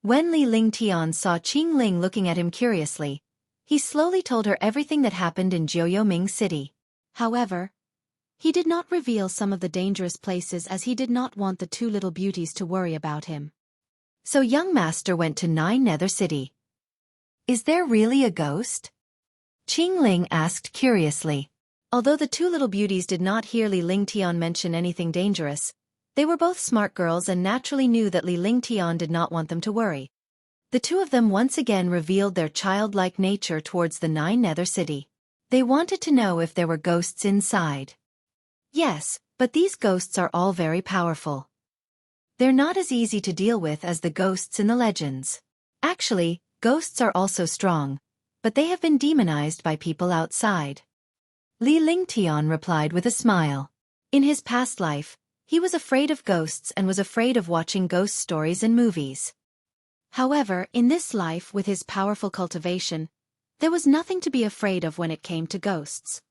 When Li Lingtian saw Qingling looking at him curiously, he slowly told her everything that happened in Jiuyoming City. However, he did not reveal some of the dangerous places as he did not want the two little beauties to worry about him. "So young master went to 9 Nether City. Is there really a ghost?" Qingling asked curiously. Although the two little beauties did not hear Li Lingtian mention anything dangerous, they were both smart girls and naturally knew that Li Lingtian did not want them to worry. The two of them once again revealed their childlike nature towards the 9 Nether City. They wanted to know if there were ghosts inside. Yes, but these ghosts are all very powerful. They're not as easy to deal with as the ghosts in the legends. Actually, ghosts are also strong, but they have been demonized by people outside. Li Lingtian replied with a smile. In his past life, he was afraid of ghosts and was afraid of watching ghost stories in movies. However, in this life with his powerful cultivation, there was nothing to be afraid of when it came to ghosts.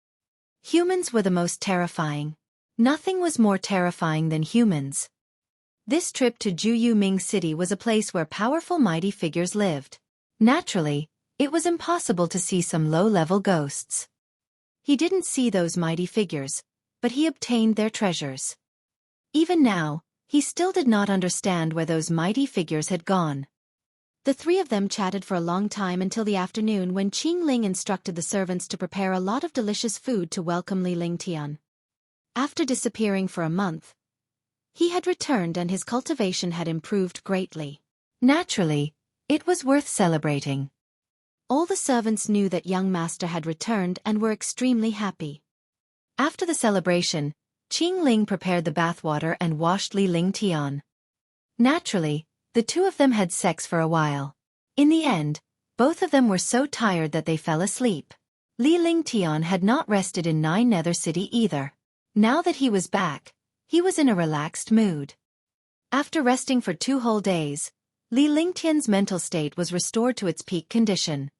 Humans were the most terrifying. Nothing was more terrifying than humans. This trip to Jiuyoming City was a place where powerful mighty figures lived. Naturally, it was impossible to see some low-level ghosts. He didn't see those mighty figures, but he obtained their treasures. Even now, he still did not understand where those mighty figures had gone. The three of them chatted for a long time until the afternoon when Qingling instructed the servants to prepare a lot of delicious food to welcome Li Lingtian. After disappearing for a month, he had returned and his cultivation had improved greatly. Naturally, it was worth celebrating. All the servants knew that young master had returned and were extremely happy. After the celebration, Qingling prepared the bathwater and washed Li Lingtian. Naturally, the two of them had sex for a while. In the end, both of them were so tired that they fell asleep. Li Lingtian had not rested in Nine Nether City either. Now that he was back, he was in a relaxed mood. After resting for 2 whole days, Li Lingtian's mental state was restored to its peak condition.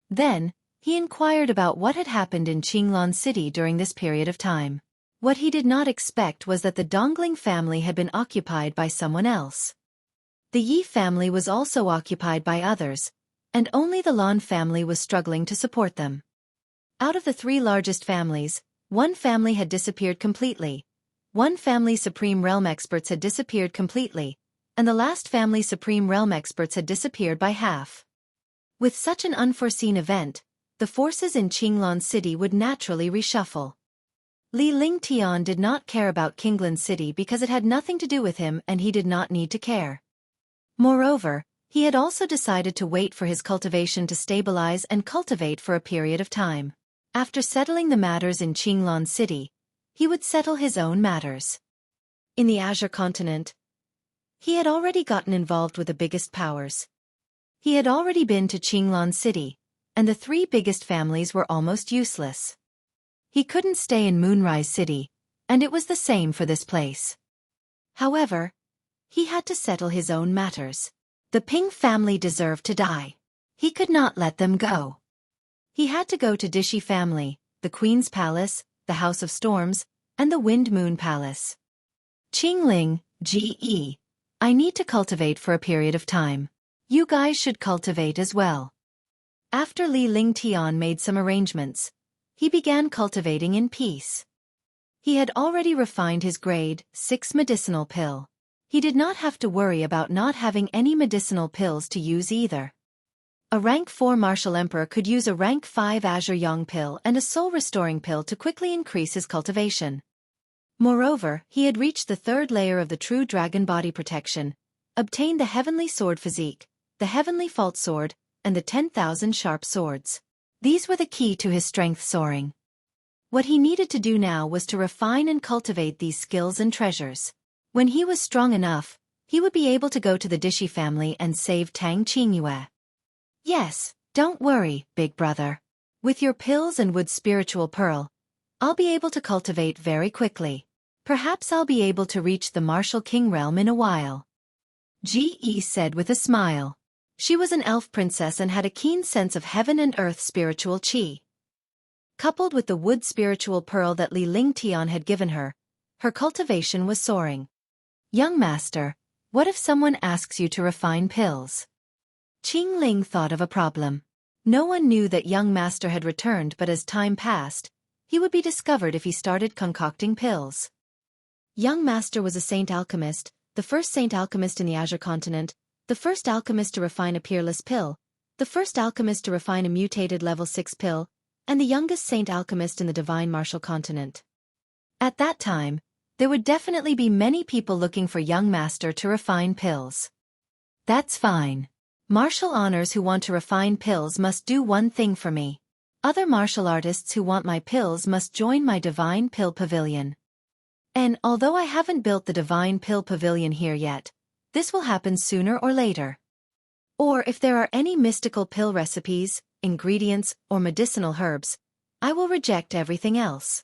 Then, he inquired about what had happened in Qinglan City during this period of time. What he did not expect was that the Dongling family had been occupied by someone else. The Yi family was also occupied by others, and only the Lan family was struggling to support them. Out of the 3 largest families, one family had disappeared completely, one family Supreme Realm experts had disappeared completely, and the last family Supreme Realm experts had disappeared by half. With such an unforeseen event, the forces in Qinglan City would naturally reshuffle. Li Lingtian did not care about Qinglan City because it had nothing to do with him and he did not need to care. Moreover, he had also decided to wait for his cultivation to stabilize and cultivate for a period of time. After settling the matters in Qinglan City, he would settle his own matters. In the Azure continent, he had already gotten involved with the biggest powers. He had already been to Qinglan City, and the 3 biggest families were almost useless. He couldn't stay in Moonrise City, and it was the same for this place. However, he had to settle his own matters. The Ping family deserved to die. He could not let them go. He had to go to Dishi family, the Queen's Palace, the House of Storms, and the Wind Moon Palace. Qingling, Ge. I need to cultivate for a period of time. You guys should cultivate as well. After Li Lingtian made some arrangements, he began cultivating in peace. He had already refined his grade 6 medicinal pill. He did not have to worry about not having any medicinal pills to use either. A rank 4 Martial Emperor could use a rank 5 Azure Yang pill and a soul restoring pill to quickly increase his cultivation. Moreover, he had reached the 3rd layer of the true dragon body protection, obtained the heavenly sword physique, the heavenly fault sword, and the 10,000 sharp swords. These were the key to his strength soaring. What he needed to do now was to refine and cultivate these skills and treasures. When he was strong enough, he would be able to go to the Dishi family and save Tang Qingyue. Yes, don't worry, big brother. With your pills and Wood Spiritual Pearl, I'll be able to cultivate very quickly. Perhaps I'll be able to reach the Martial King realm in a while. Ge said with a smile. She was an elf princess and had a keen sense of heaven and earth spiritual qi. Coupled with the Wood Spiritual Pearl that Li Lingtian had given her, her cultivation was soaring. Young master, what if someone asks you to refine pills? Qingling thought of a problem. No one knew that young master had returned, but as time passed, he would be discovered if he started concocting pills. Young master was a saint alchemist, the first saint alchemist in the Azure continent, the first alchemist to refine a peerless pill, the first alchemist to refine a mutated level 6 pill, and the youngest saint alchemist in the divine martial continent. At that time, there would definitely be many people looking for young master to refine pills. That's fine. Martial honors who want to refine pills must do one thing for me. Other martial artists who want my pills must join my Divine Pill Pavilion. And although I haven't built the Divine Pill Pavilion here yet, this will happen sooner or later. Or if there are any mystical pill recipes, ingredients, or medicinal herbs, I will reject everything else.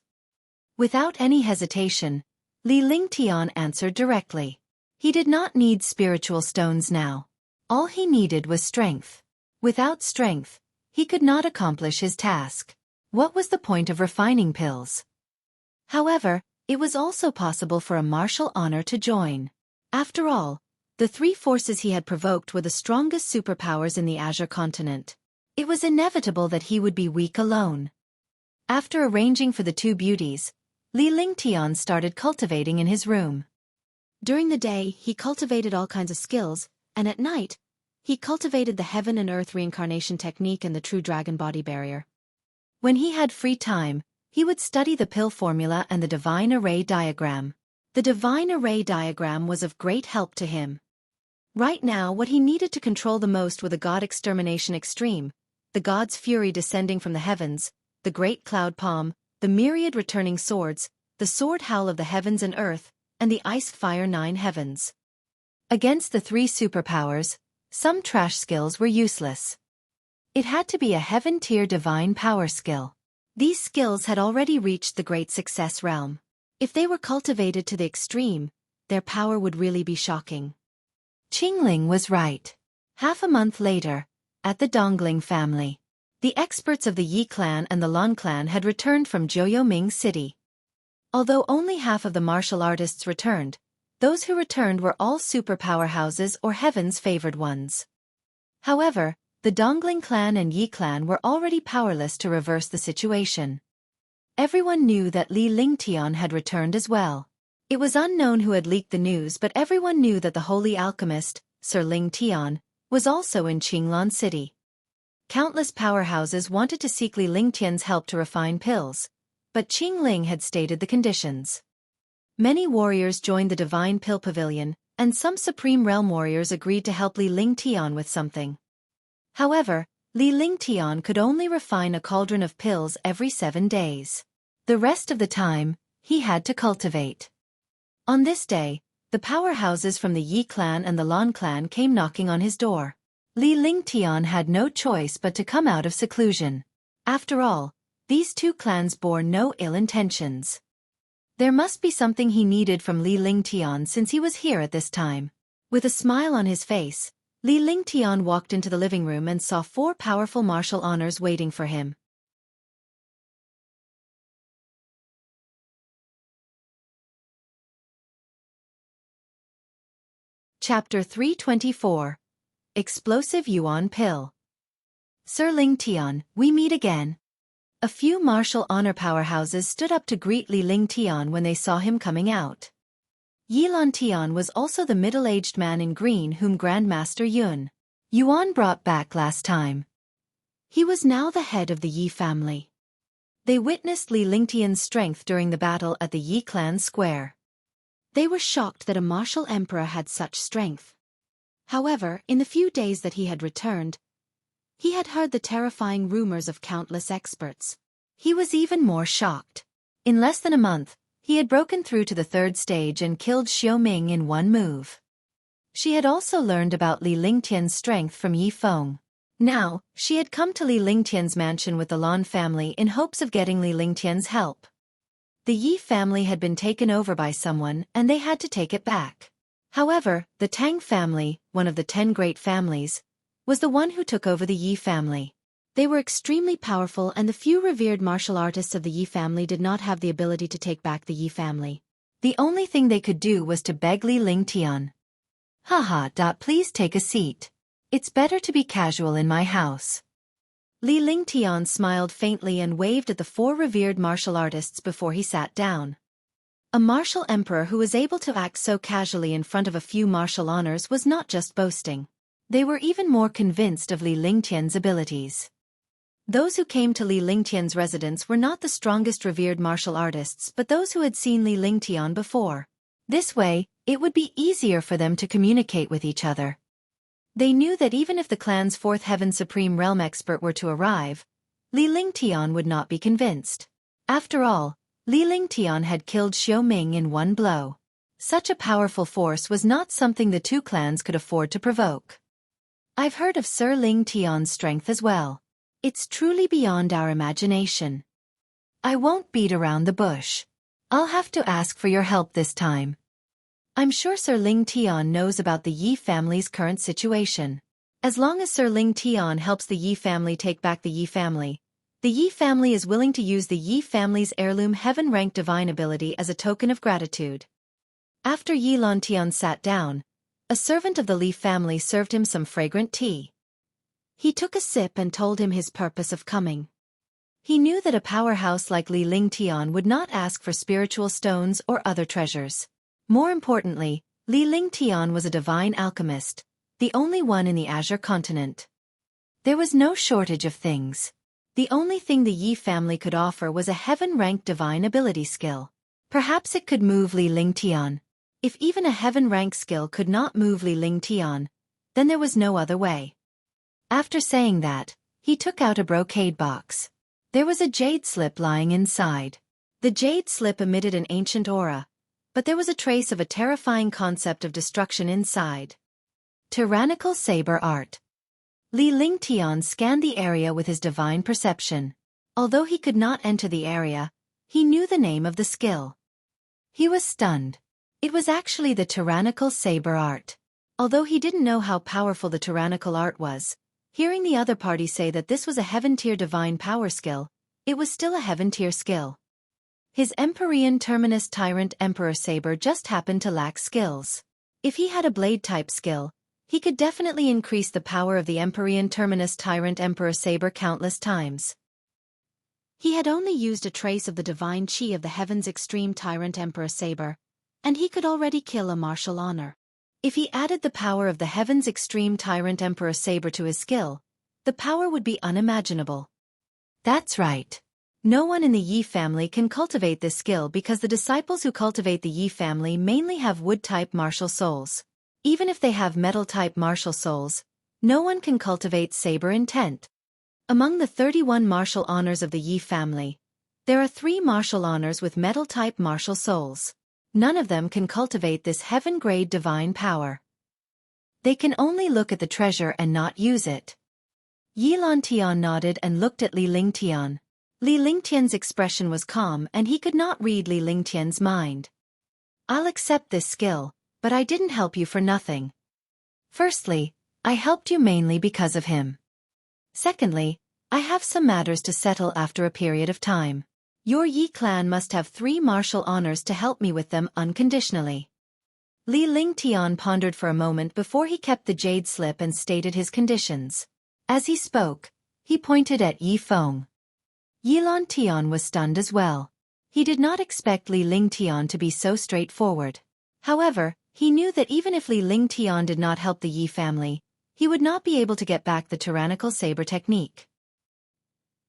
Without any hesitation, Li Lingtian answered directly. He did not need spiritual stones now. All he needed was strength. Without strength, he could not accomplish his task. What was the point of refining pills? However, it was also possible for a martial honor to join. After all, the 3 forces he had provoked were the strongest superpowers in the Azure continent. It was inevitable that he would be weak alone. After arranging for the 2 beauties, Li Lingtian started cultivating in his room. During the day, he cultivated all kinds of skills, and at night, he cultivated the heaven and earth reincarnation technique and the true dragon body barrier. When he had free time, he would study the pill formula and the divine array diagram. The divine array diagram was of great help to him. Right now, what he needed to control the most were the god extermination extreme, the god's fury descending from the heavens, the great cloud palm, the myriad returning swords, the sword howl of the heavens and earth, and the ice fire 9 heavens. Against the 3 superpowers, Some trash skills were useless. It had to be a heaven-tier divine power skill. These skills had already reached the great success realm. If they were cultivated to the extreme, their power would really be shocking. Qingling was right. Half a month later, at the Dongling family, the experts of the Yi clan and the Lan clan had returned from Jiuyoming City. Although only half of the martial artists returned, those who returned were all super powerhouses or heaven's favored ones. However, the Dongling clan and Yi clan were already powerless to reverse the situation. Everyone knew that Li Lingtian had returned as well. It was unknown who had leaked the news, but everyone knew that the holy alchemist, Sir Lingtian, was also in Qinglan City. Countless powerhouses wanted to seek Li Lingtian's help to refine pills, but Qingling had stated the conditions. Many warriors joined the Divine Pill Pavilion, and some Supreme Realm warriors agreed to help Li Lingtian with something. However, Li Lingtian could only refine a cauldron of pills every 7 days. The rest of the time, he had to cultivate. On this day, the powerhouses from the Yi clan and the Lan clan came knocking on his door. Li Lingtian had no choice but to come out of seclusion. After all, these two clans bore no ill intentions. There must be something he needed from Li Lingtian since he was here at this time. With a smile on his face, Li Lingtian walked into the living room and saw 4 powerful martial honors waiting for him. Chapter 324. Explosive Yuan Pill. Sir Lingtian, we meet again. A few martial honor powerhouses stood up to greet Li Lingtian when they saw him coming out. Yi Lantian was also the middle-aged man in green whom Grandmaster Yuan brought back last time. He was now the head of the Yi family. They witnessed Li Lingtian's strength during the battle at the Yi clan square. They were shocked that a martial emperor had such strength. However, in the few days that he had returned, he had heard the terrifying rumors of countless experts. He was even more shocked. In less than a month, he had broken through to the 3rd stage and killed Xiaoming in one move. She had also learned about Li Lingtian's strength from Yi Feng. Now, she had come to Li Lingtian's mansion with the Lan family in hopes of getting Li Lingtian's help. The Yi family had been taken over by someone and they had to take it back. However, the Tang family, one of the 10 great families, was the one who took over the Yi family. They were extremely powerful and the few revered martial artists of the Yi family did not have the ability to take back the Yi family. The only thing they could do was to beg Li Lingtian. Haha. Please take a seat. It's better to be casual in my house. Li Lingtian smiled faintly and waved at the 4 revered martial artists before he sat down. A martial emperor who was able to act so casually in front of a few martial honors was not just boasting. They were even more convinced of Li Lingtian's abilities. Those who came to Li Lingtian's residence were not the strongest revered martial artists but those who had seen Li Lingtian before. This way, it would be easier for them to communicate with each other. They knew that even if the clan's 4th Heaven Supreme Realm expert were to arrive, Li Lingtian would not be convinced. After all, Li Lingtian had killed Xiaoming in one blow. Such a powerful force was not something the 2 clans could afford to provoke. I've heard of Sir Lingtian's strength as well. It's truly beyond our imagination. I won't beat around the bush. I'll have to ask for your help this time. I'm sure Sir Lingtian knows about the Yi family's current situation. As long as Sir Lingtian helps the Yi family take back the Yi family is willing to use the Yi family's heirloom heaven-ranked divine ability as a token of gratitude. After Yi Lantian sat down, a servant of the Li family served him some fragrant tea. He took a sip and told him his purpose of coming. He knew that a powerhouse like Li Lingtian would not ask for spiritual stones or other treasures. More importantly, Li Lingtian was a divine alchemist, the only one in the Azure continent. There was no shortage of things. The only thing the Yi family could offer was a heaven-ranked divine ability skill. Perhaps it could move Li Lingtian. If even a heaven-ranked skill could not move Li Lingtian, then there was no other way. After saying that, he took out a brocade box. There was a jade slip lying inside. The jade slip emitted an ancient aura, but there was a trace of a terrifying concept of destruction inside. Tyrannical Saber Art. Li Lingtian scanned the area with his divine perception. Although he could not enter the area, he knew the name of the skill. He was stunned. It was actually the Tyrannical Saber Art. Although he didn't know how powerful the Tyrannical Art was, hearing the other party say that this was a Heaven-tier divine power skill, it was still a Heaven-tier skill. His Empyrean Terminus Tyrant Emperor Saber just happened to lack skills. If he had a blade-type skill, he could definitely increase the power of the Empyrean Terminus Tyrant Emperor Saber countless times. He had only used a trace of the divine chi of the Heaven's Extreme Tyrant Emperor Saber, and he could already kill a martial honor. If he added the power of the Heaven's Extreme Tyrant Emperor Saber to his skill, the power would be unimaginable. That's right. No one in the Yi family can cultivate this skill because the disciples who cultivate the Yi family mainly have wood-type martial souls. Even if they have metal-type martial souls, no one can cultivate saber intent. Among the 31 martial honors of the Yi family, there are 3 martial honors with metal-type martial souls. None of them can cultivate this heaven-grade divine power. They can only look at the treasure and not use it. Yi Lantian nodded and looked at Li Lingtian. Li Lingtian's expression was calm and he could not read Li Lingtian's mind. I'll accept this skill, but I didn't help you for nothing. Firstly, I helped you mainly because of him. Secondly, I have some matters to settle after a period of time. Your Yi clan must have 3 martial honors to help me with them unconditionally. Li Lingtian pondered for a moment before he kept the jade slip and stated his conditions. As he spoke, he pointed at Yi Feng. Yi Lantian was stunned as well. He did not expect Li Lingtian to be so straightforward. However, he knew that even if Li Lingtian did not help the Yi family, he would not be able to get back the tyrannical saber technique.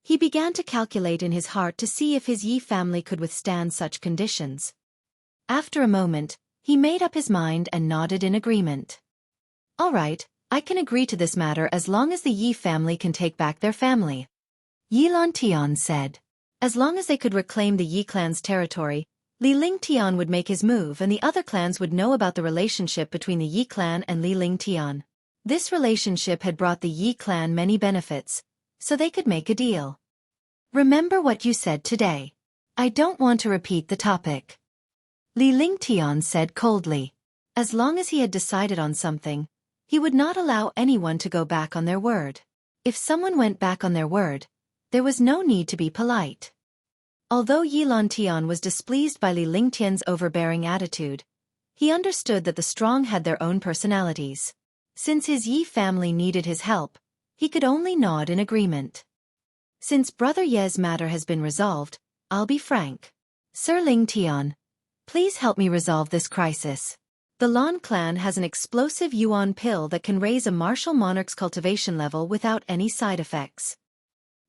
He began to calculate in his heart to see if his Yi family could withstand such conditions. After a moment, he made up his mind and nodded in agreement. All right, I can agree to this matter as long as the Yi family can take back their family. Yi Lantian said. As long as they could reclaim the Yi clan's territory, Li Lingtian would make his move and the other clans would know about the relationship between the Yi clan and Li Lingtian. This relationship had brought the Yi clan many benefits, so they could make a deal. Remember what you said today. I don't want to repeat the topic. Li Lingtian said coldly. As long as he had decided on something, he would not allow anyone to go back on their word. If someone went back on their word, there was no need to be polite. Although Yi Lantian was displeased by Li Lingtian's overbearing attitude, he understood that the strong had their own personalities. Since his Yi family needed his help, he could only nod in agreement. Since Brother Ye's matter has been resolved, I'll be frank. Sir Lingtian, please help me resolve this crisis. The Lan clan has an explosive yuan pill that can raise a martial monarch's cultivation level without any side effects.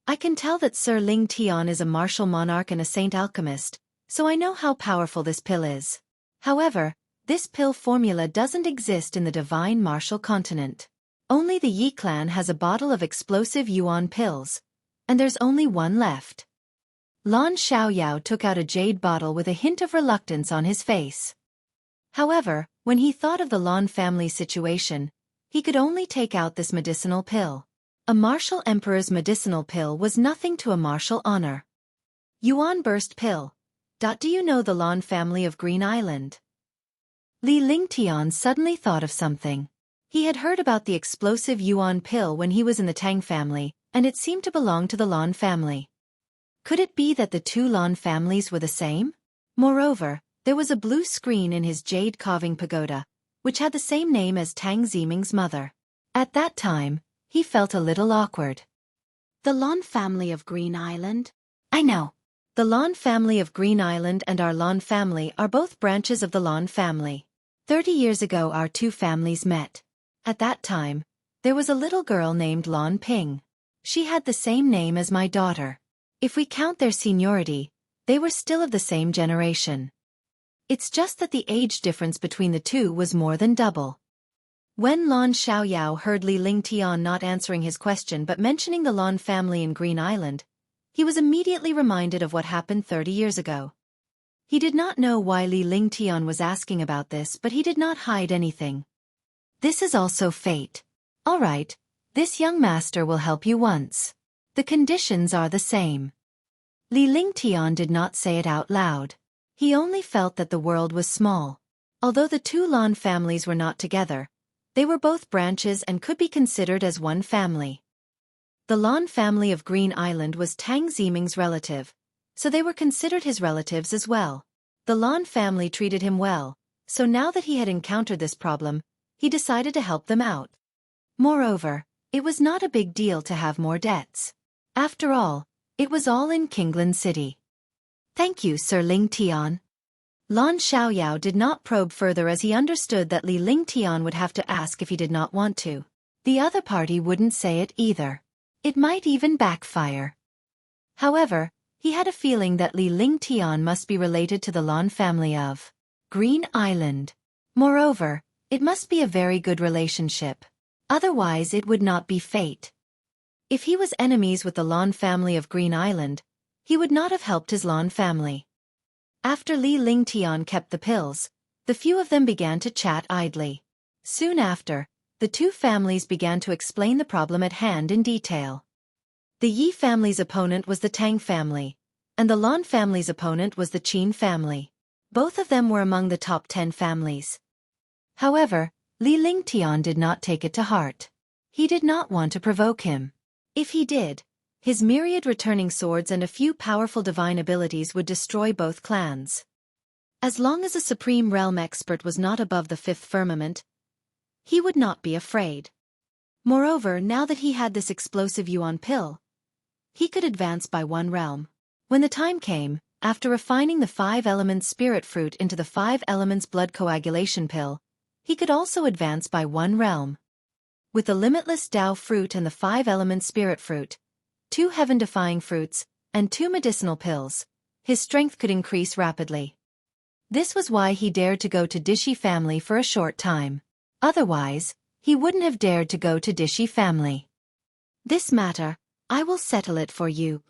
I can tell that Sir Lingtian is a martial monarch and a saint alchemist, so I know how powerful this pill is. However, this pill formula doesn't exist in the divine martial continent. Only the Yi clan has a bottle of explosive yuan pills, and there's only one left. Lan Xiaoyao took out a jade bottle with a hint of reluctance on his face. However, when he thought of the Lan family's situation, he could only take out this medicinal pill. A martial emperor's medicinal pill was nothing to a martial honor. Yuan burst pill. Do you know the Lan family of Green Island? Li Lingtian suddenly thought of something. He had heard about the explosive yuan pill when he was in the Tang family, and it seemed to belong to the Lan family. Could it be that the 2 Lan families were the same? Moreover, there was a blue screen in his jade carving pagoda, which had the same name as Tang Ziming's mother. At that time, he felt a little awkward. The Lan family of Green Island? I know. The Lan family of Green Island and our Lan family are both branches of the Lan family. 30 years ago our 2 families met. At that time, there was a little girl named Lan Ping. She had the same name as my daughter. If we count their seniority, they were still of the same generation. It's just that the age difference between the 2 was more than double. When Lan Xiaoyao heard Li Lingtian not answering his question but mentioning the Lan family in Green Island, he was immediately reminded of what happened 30 years ago. He did not know why Li Lingtian was asking about this, but he did not hide anything. This is also fate. All right, this young master will help you once. The conditions are the same. Li Lingtian did not say it out loud. He only felt that the world was small. Although the two Lan families were not together, they were both branches and could be considered as one family. The Lan family of Green Island was Tang Ziming's relative, so they were considered his relatives as well. The Lan family treated him well, so now that he had encountered this problem, he decided to help them out. Moreover, it was not a big deal to have more debts. After all, it was all in Kinglan City. Thank you, Sir Lingtian. Lan Xiaoyao did not probe further as he understood that Li Lingtian would have to ask if he did not want to. The other party wouldn't say it either. It might even backfire. However, he had a feeling that Li Lingtian must be related to the Lan family of Green Island. Moreover, it must be a very good relationship. Otherwise it would not be fate. If he was enemies with the Lan family of Green Island, he would not have helped his Lan family. After Li Lingtian kept the pills, the few of them began to chat idly. Soon after, the two families began to explain the problem at hand in detail. The Yi family's opponent was the Tang family, and the Lan family's opponent was the Qin family. Both of them were among the top 10 families. However, Li Lingtian did not take it to heart. He did not want to provoke him. If he did, his myriad returning swords and a few powerful divine abilities would destroy both clans. As long as a supreme realm expert was not above the 5th firmament, he would not be afraid. Moreover, now that he had this explosive yuan pill, he could advance by one realm. When the time came, after refining the 5 elements spirit fruit into the 5 elements blood coagulation pill, he could also advance by one realm. With the limitless Tao fruit and the 5 elements spirit fruit, 2 heaven-defying fruits, and 2 medicinal pills, his strength could increase rapidly. This was why he dared to go to Dishi family for a short time. Otherwise, he wouldn't have dared to go to Dishi family. This matter, I will settle it for you.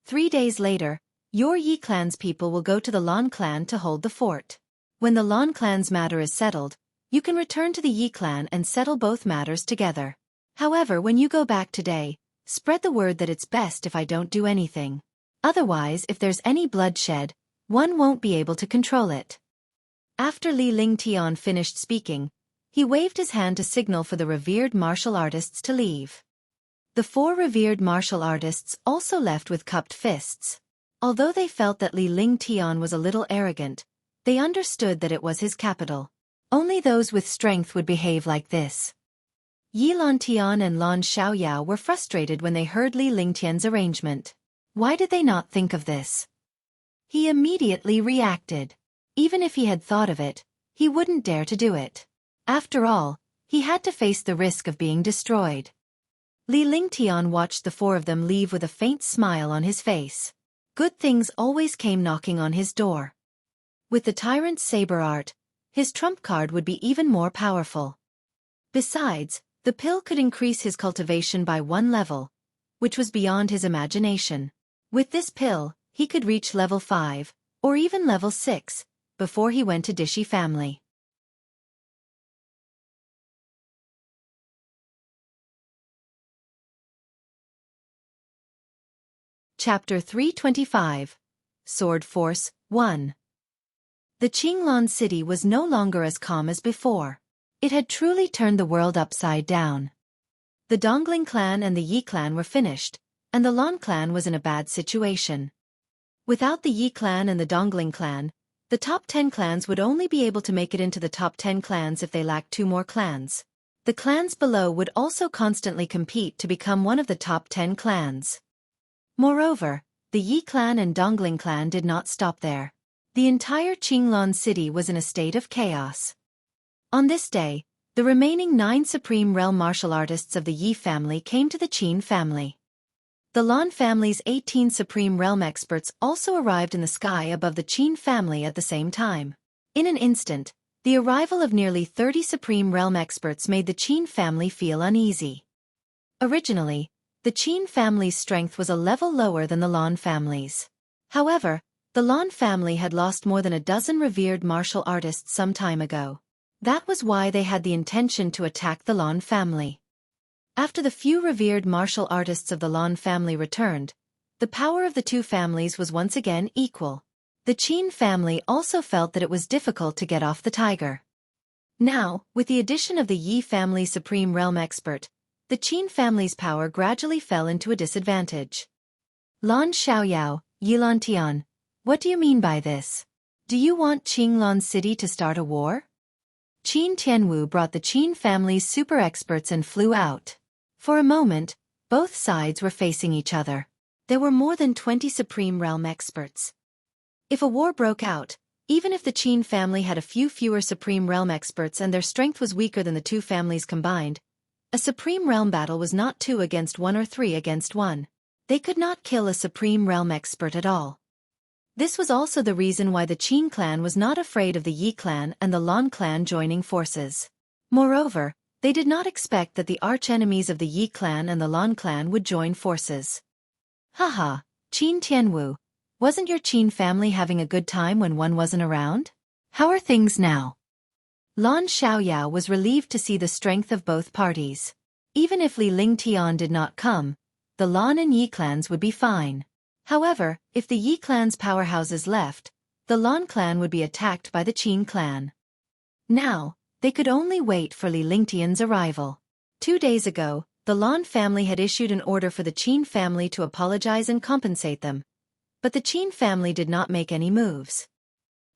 3 days later, your Yi clan's people will go to the Lan clan to hold the fort. When the Lan clan's matter is settled, you can return to the Yi clan and settle both matters together. However, when you go back today, spread the word that it's best if I don't do anything. Otherwise, if there's any bloodshed, one won't be able to control it. After Li Lingtian finished speaking, he waved his hand to signal for the revered martial artists to leave. The 4 revered martial artists also left with cupped fists. Although they felt that Li Lingtian was a little arrogant, they understood that it was his capital. Only those with strength would behave like this. Yi Lantian and Lan Xiaoyao were frustrated when they heard Li Lingtian's arrangement. Why did they not think of this? He immediately reacted. Even if he had thought of it, he wouldn't dare to do it. After all, he had to face the risk of being destroyed. Li Lingtian watched the 4 of them leave with a faint smile on his face. Good things always came knocking on his door. With the tyrant's saber art, his trump card would be even more powerful. Besides, the pill could increase his cultivation by 1 level, which was beyond his imagination. With this pill, he could reach level 5, or even level 6, before he went to Dishi family. Chapter 325. Sword Force 1. The Qinglan city was no longer as calm as before. It had truly turned the world upside down. The Dongling clan and the Yi clan were finished, and the Lan clan was in a bad situation. Without the Yi clan and the Dongling clan, the top 10 clans would only be able to make it into the top 10 clans if they lacked 2 more clans. The clans below would also constantly compete to become one of the top 10 clans. Moreover, the Yi clan and Dongling clan did not stop there. The entire Qinglan city was in a state of chaos. On this day, the remaining 9 supreme realm martial artists of the Yi family came to the Qin family. The Lan family's 18 supreme realm experts also arrived in the sky above the Qin family at the same time. In an instant, the arrival of nearly 30 supreme realm experts made the Qin family feel uneasy. Originally, the Qin family's strength was a level lower than the Lan family's. However, the Lan family had lost more than a dozen revered martial artists some time ago. That was why they had the intention to attack the Lan family. After the few revered martial artists of the Lan family returned, the power of the two families was once again equal. The Qin family also felt that it was difficult to get off the tiger. Now, with the addition of the Yi family supreme realm expert, the Qin family's power gradually fell into a disadvantage. Lan Xiaoyao, Yilan Tian, what do you mean by this? Do you want Qinglan City to start a war? Qin Tianwu brought the Qin family's super experts and flew out. For a moment, both sides were facing each other. There were more than 20 supreme realm experts. If a war broke out, even if the Qin family had a few fewer supreme realm experts and their strength was weaker than the two families combined, a supreme realm battle was not 2 against 1 or 3 against 1. They could not kill a supreme realm expert at all. This was also the reason why the Qin clan was not afraid of the Yi clan and the Lan clan joining forces. Moreover, they did not expect that the arch-enemies of the Yi clan and the Lan clan would join forces. Haha, Qin Tianwu, wasn't your Qin family having a good time when one wasn't around? How are things now? Lan Xiaoyao was relieved to see the strength of both parties. Even if Li Lingtian did not come, the Lan and Yi clans would be fine. However, if the Yi clan's powerhouses left, the Lan clan would be attacked by the Qin clan. Now, they could only wait for Li Lingtian's arrival. 2 days ago, the Lan family had issued an order for the Qin family to apologize and compensate them. But the Qin family did not make any moves.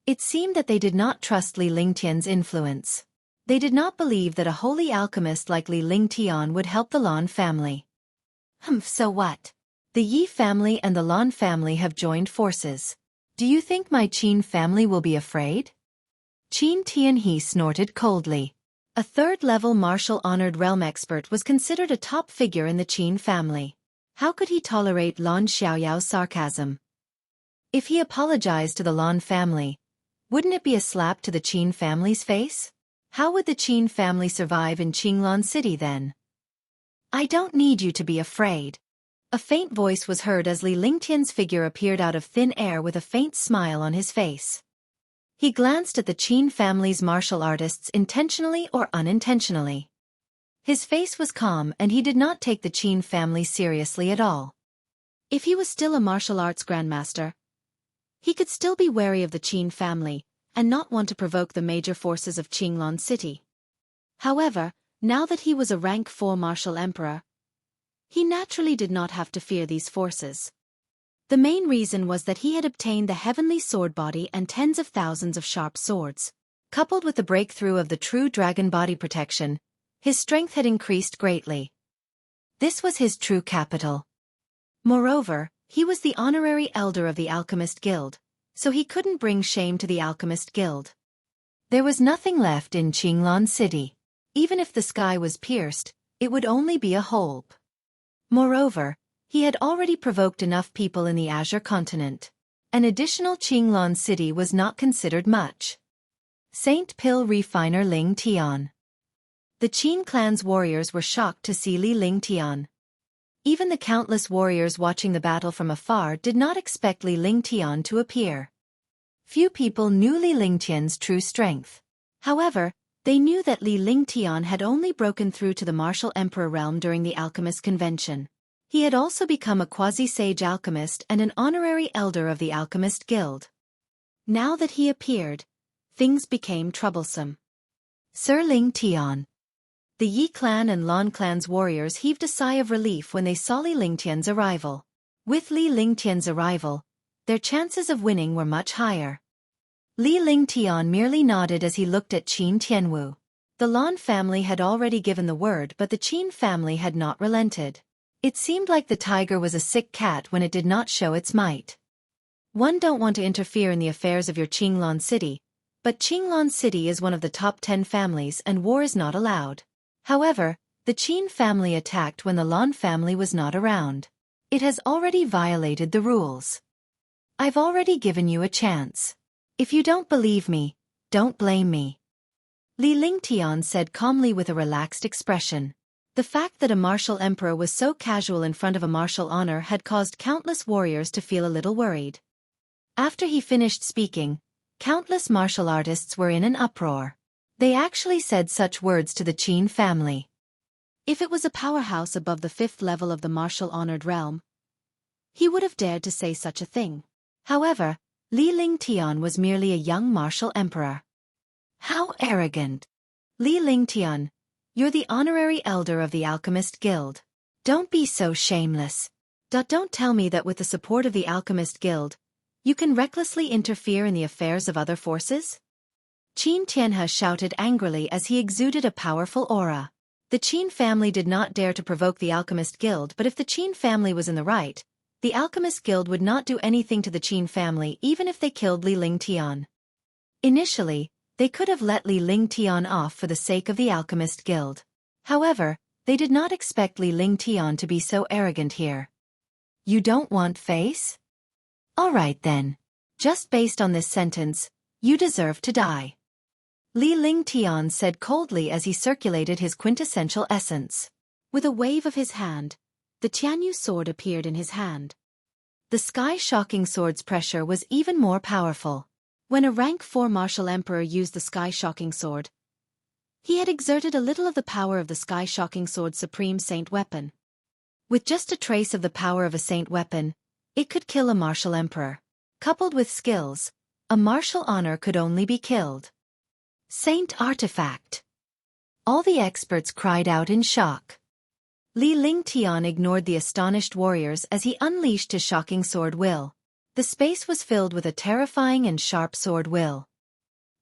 It seemed that they did not trust Li Lingtian's influence. They did not believe that a holy alchemist like Li Lingtian would help the Lan family. So what? The Yi family and the Lan family have joined forces. Do you think my Qin family will be afraid? Qin Tianhe snorted coldly. A third-level martial honored realm expert was considered a top figure in the Qin family. How could he tolerate Lan Xiaoyao's sarcasm? If he apologized to the Lan family, wouldn't it be a slap to the Qin family's face? How would the Qin family survive in Qinglan City then? I don't need you to be afraid. A faint voice was heard as Li Lingtian's figure appeared out of thin air with a faint smile on his face. He glanced at the Qin family's martial artists intentionally or unintentionally. His face was calm and he did not take the Qin family seriously at all. If he was still a martial arts grandmaster, he could still be wary of the Qin family and not want to provoke the major forces of Qinglan City. However, now that he was a rank 4 martial emperor, he naturally did not have to fear these forces. The main reason was that he had obtained the heavenly sword body and tens of thousands of sharp swords. Coupled with the breakthrough of the true dragon body protection, his strength had increased greatly. This was his true capital. Moreover, he was the honorary elder of the Alchemist Guild, so he couldn't bring shame to the Alchemist Guild. There was nothing left in Qinglan City. Even if the sky was pierced, it would only be a hole. Moreover, he had already provoked enough people in the Azure continent. An additional Qinglan City was not considered much. Saint Pill Refiner Ling Tian. The Qin clan's warriors were shocked to see Li Lingtian. Even the countless warriors watching the battle from afar did not expect Li Lingtian to appear. Few people knew Li Lingtian's true strength. However, they knew that Li Lingtian had only broken through to the martial emperor realm during the alchemist convention. He had also become a quasi-sage alchemist and an honorary elder of the Alchemist Guild. Now that he appeared, things became troublesome. Sir Lingtian. The Yi clan and Lan clan's warriors heaved a sigh of relief when they saw Li Lingtian's arrival. With Li Lingtian's arrival, their chances of winning were much higher. Li Lingtian merely nodded as he looked at Qin Tianwu. The Lan family had already given the word, but the Qin family had not relented. It seemed like the tiger was a sick cat when it did not show its might. One don't want to interfere in the affairs of your Qinglan City, but Qinglan City is one of the top 10 families and war is not allowed. However, the Qin family attacked when the Lan family was not around. It has already violated the rules. I've already given you a chance. If you don't believe me, don't blame me. Li Lingtian said calmly with a relaxed expression. The fact that a martial emperor was so casual in front of a martial honor had caused countless warriors to feel a little worried. After he finished speaking, countless martial artists were in an uproar. They actually said such words to the Qin family. If it was a powerhouse above the 5th level of the martial honored realm, he would have dared to say such a thing. However, Li Lingtian was merely a young martial emperor. How arrogant! Li Lingtian, you're the honorary elder of the Alchemist Guild. Don't be so shameless. Don't tell me that with the support of the Alchemist Guild, you can recklessly interfere in the affairs of other forces? Qin Tianhe shouted angrily as he exuded a powerful aura. The Qin family did not dare to provoke the Alchemist Guild, but if the Qin family was in the right, the Alchemist Guild would not do anything to the Qin family even if they killed Li Lingtian. Initially, they could have let Li Lingtian off for the sake of the Alchemist Guild. However, they did not expect Li Lingtian to be so arrogant here. You don't want face? All right then. Just based on this sentence, you deserve to die. Li Lingtian said coldly as he circulated his quintessential essence. With a wave of his hand, the Tianyu sword appeared in his hand. The sky-shocking sword's pressure was even more powerful. When a rank 4 martial emperor used the sky-shocking sword, he had exerted a little of the power of the sky-shocking sword's supreme saint weapon. With just a trace of the power of a saint weapon, it could kill a martial emperor. Coupled with skills, a martial honor could only be killed. Saint artifact! All the experts cried out in shock. Li Lingtian ignored the astonished warriors as he unleashed his shocking sword will. The space was filled with a terrifying and sharp sword will.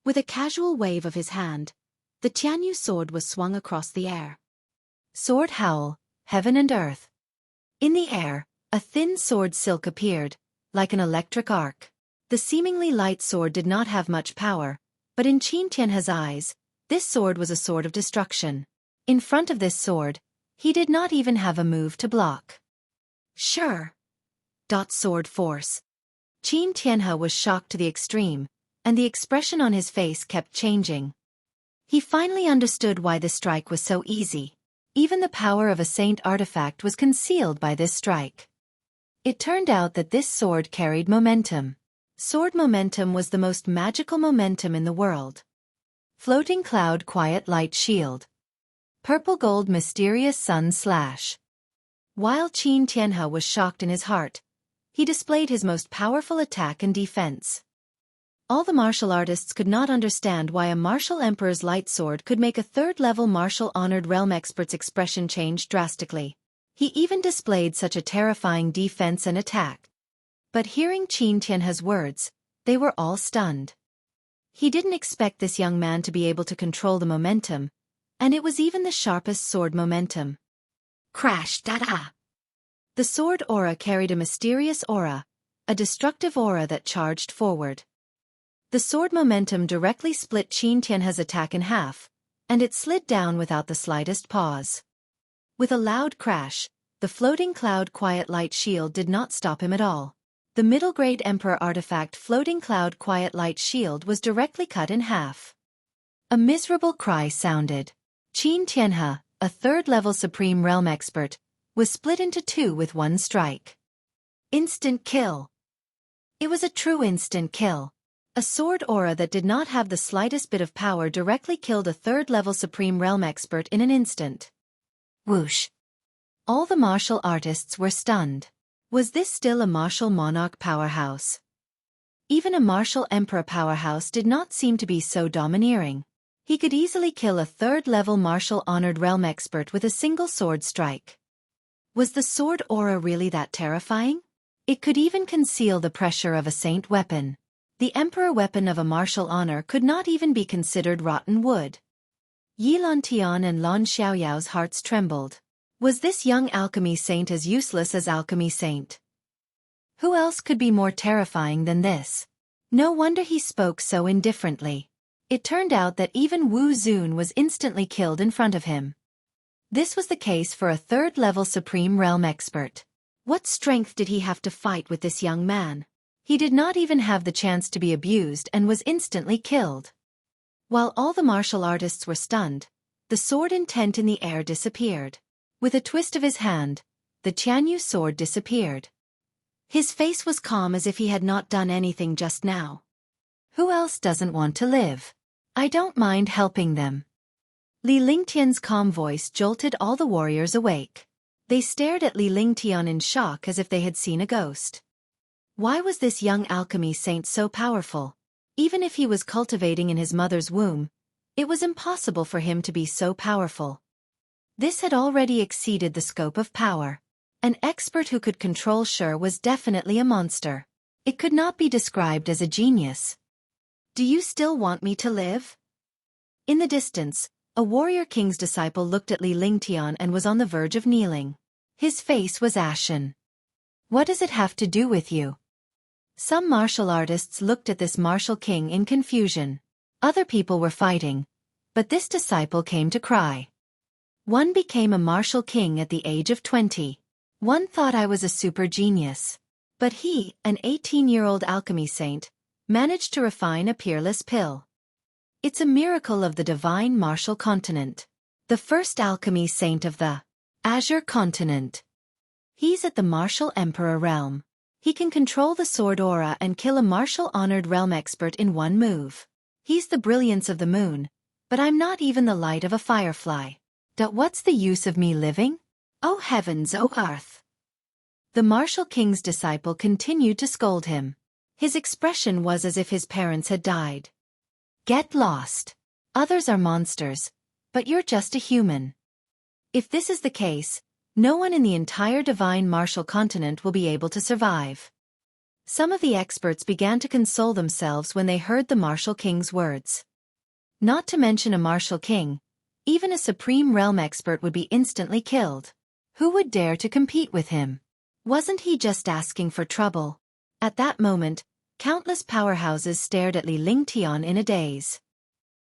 With a casual wave of his hand, the Tianyu sword was swung across the air. Sword howl, heaven and earth. In the air, a thin sword silk appeared, like an electric arc. The seemingly light sword did not have much power, but in Qin Tianhe's eyes, this sword was a sword of destruction. In front of this sword, he did not even have a move to block. Sure. Sword force. Qin Tianhe was shocked to the extreme, and the expression on his face kept changing. He finally understood why the strike was so easy. Even the power of a saint artifact was concealed by this strike. It turned out that this sword carried momentum. Sword momentum was the most magical momentum in the world. Floating cloud quiet light shield. Purple gold mysterious sun slash. While Qin Tianhe was shocked in his heart, he displayed his most powerful attack and defense. All the martial artists could not understand why a martial emperor's light sword could make a 3rd-level martial honored realm expert's expression change drastically. He even displayed such a terrifying defense and attack. But hearing Qin Tianhe's words, they were all stunned. He didn't expect this young man to be able to control the momentum, and it was even the sharpest sword momentum. Crash da-da! The sword aura carried a mysterious aura, a destructive aura that charged forward. The sword momentum directly split Qin Tianhe's attack in half, and it slid down without the slightest pause. With a loud crash, the floating cloud quiet light shield did not stop him at all. The middle-grade Emperor artifact floating cloud quiet light shield was directly cut in half. A miserable cry sounded. Qin Tianhe, a 3rd-level Supreme Realm expert, was split into 2 with one strike. Instant kill. It was a true instant kill. A sword aura that did not have the slightest bit of power directly killed a 3rd-level Supreme Realm expert in an instant. Whoosh. All the martial artists were stunned. Was this still a martial monarch powerhouse? Even a martial emperor powerhouse did not seem to be so domineering. He could easily kill a 3rd-level martial honored realm expert with a single sword strike. Was the sword aura really that terrifying? It could even conceal the pressure of a saint weapon. The emperor weapon of a martial honor could not even be considered rotten wood. Yi Lantian and Lan Xiaoyao's hearts trembled. Was this young alchemy saint as useless as alchemy saint? Who else could be more terrifying than this? No wonder he spoke so indifferently. It turned out that even Wu Zun was instantly killed in front of him. This was the case for a 3rd-level Supreme Realm expert. What strength did he have to fight with this young man? He did not even have the chance to be abused and was instantly killed. While all the martial artists were stunned, the sword intent in the air disappeared. With a twist of his hand, the Tianyu sword disappeared. His face was calm as if he had not done anything just now. Who else doesn't want to live? I don't mind helping them. Li Lingtian's calm voice jolted all the warriors awake. They stared at Li Lingtian in shock as if they had seen a ghost. Why was this young alchemy saint so powerful? Even if he was cultivating in his mother's womb, it was impossible for him to be so powerful. This had already exceeded the scope of power. An expert who could control Shi was definitely a monster. It could not be described as a genius. Do you still want me to live? In the distance, a warrior king's disciple looked at Li Lingtian and was on the verge of kneeling. His face was ashen. What does it have to do with you? Some martial artists looked at this martial king in confusion. Other people were fighting, but this disciple came to cry. One became a martial king at the age of 20. One thought I was a super genius. But he, an 18-year-old alchemy saint, managed to refine a peerless pill. It's a miracle of the divine martial continent. The first alchemy saint of the Azure continent. He's at the martial emperor realm. He can control the sword aura and kill a martial-honored realm expert in one move. He's the brilliance of the moon, but I'm not even the light of a firefly. What's the use of me living? Oh heavens, oh earth! The martial king's disciple continued to scold him. His expression was as if his parents had died. Get lost. Others are monsters, but you're just a human. If this is the case, no one in the entire divine martial continent will be able to survive. Some of the experts began to console themselves when they heard the martial king's words. Not to mention a martial king, even a supreme realm expert would be instantly killed. Who would dare to compete with him? Wasn't he just asking for trouble? At that moment, countless powerhouses stared at Li Lingtian in a daze.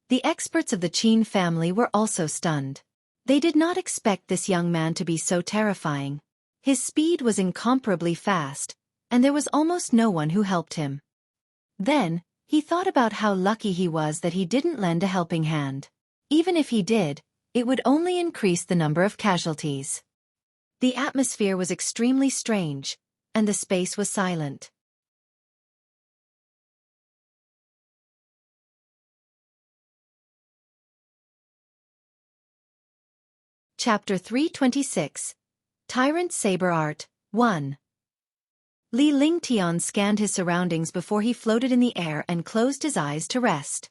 The experts of the Qin family were also stunned. They did not expect this young man to be so terrifying. His speed was incomparably fast, and there was almost no one who helped him. Then, he thought about how lucky he was that he didn't lend a helping hand. Even if he did, it would only increase the number of casualties. The atmosphere was extremely strange, and the space was silent. Chapter 326. Tyrant Saber Art, 1. Li Lingtian scanned his surroundings before he floated in the air and closed his eyes to rest.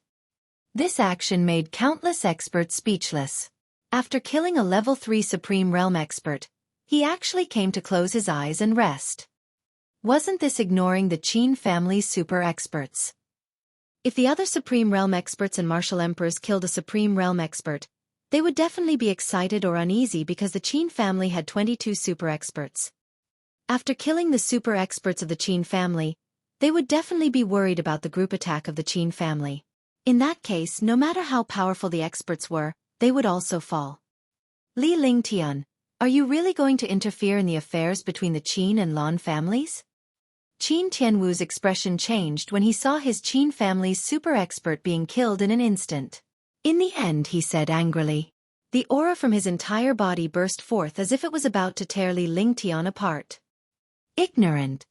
This action made countless experts speechless. After killing a level 3 Supreme Realm expert, he actually came to close his eyes and rest. Wasn't this ignoring the Qin family's super experts? If the other Supreme Realm experts and martial emperors killed a Supreme Realm expert, they would definitely be excited or uneasy because the Qin family had 22 super experts. After killing the super experts of the Qin family, they would definitely be worried about the group attack of the Qin family. In that case, no matter how powerful the experts were, they would also fall. Li Lingtian, are you really going to interfere in the affairs between the Qin and Lan families? Qin Tianwu's expression changed when he saw his Qin family's super expert being killed in an instant. In the end, he said angrily. The aura from his entire body burst forth as if it was about to tear Li Lingtian apart. Ignorant.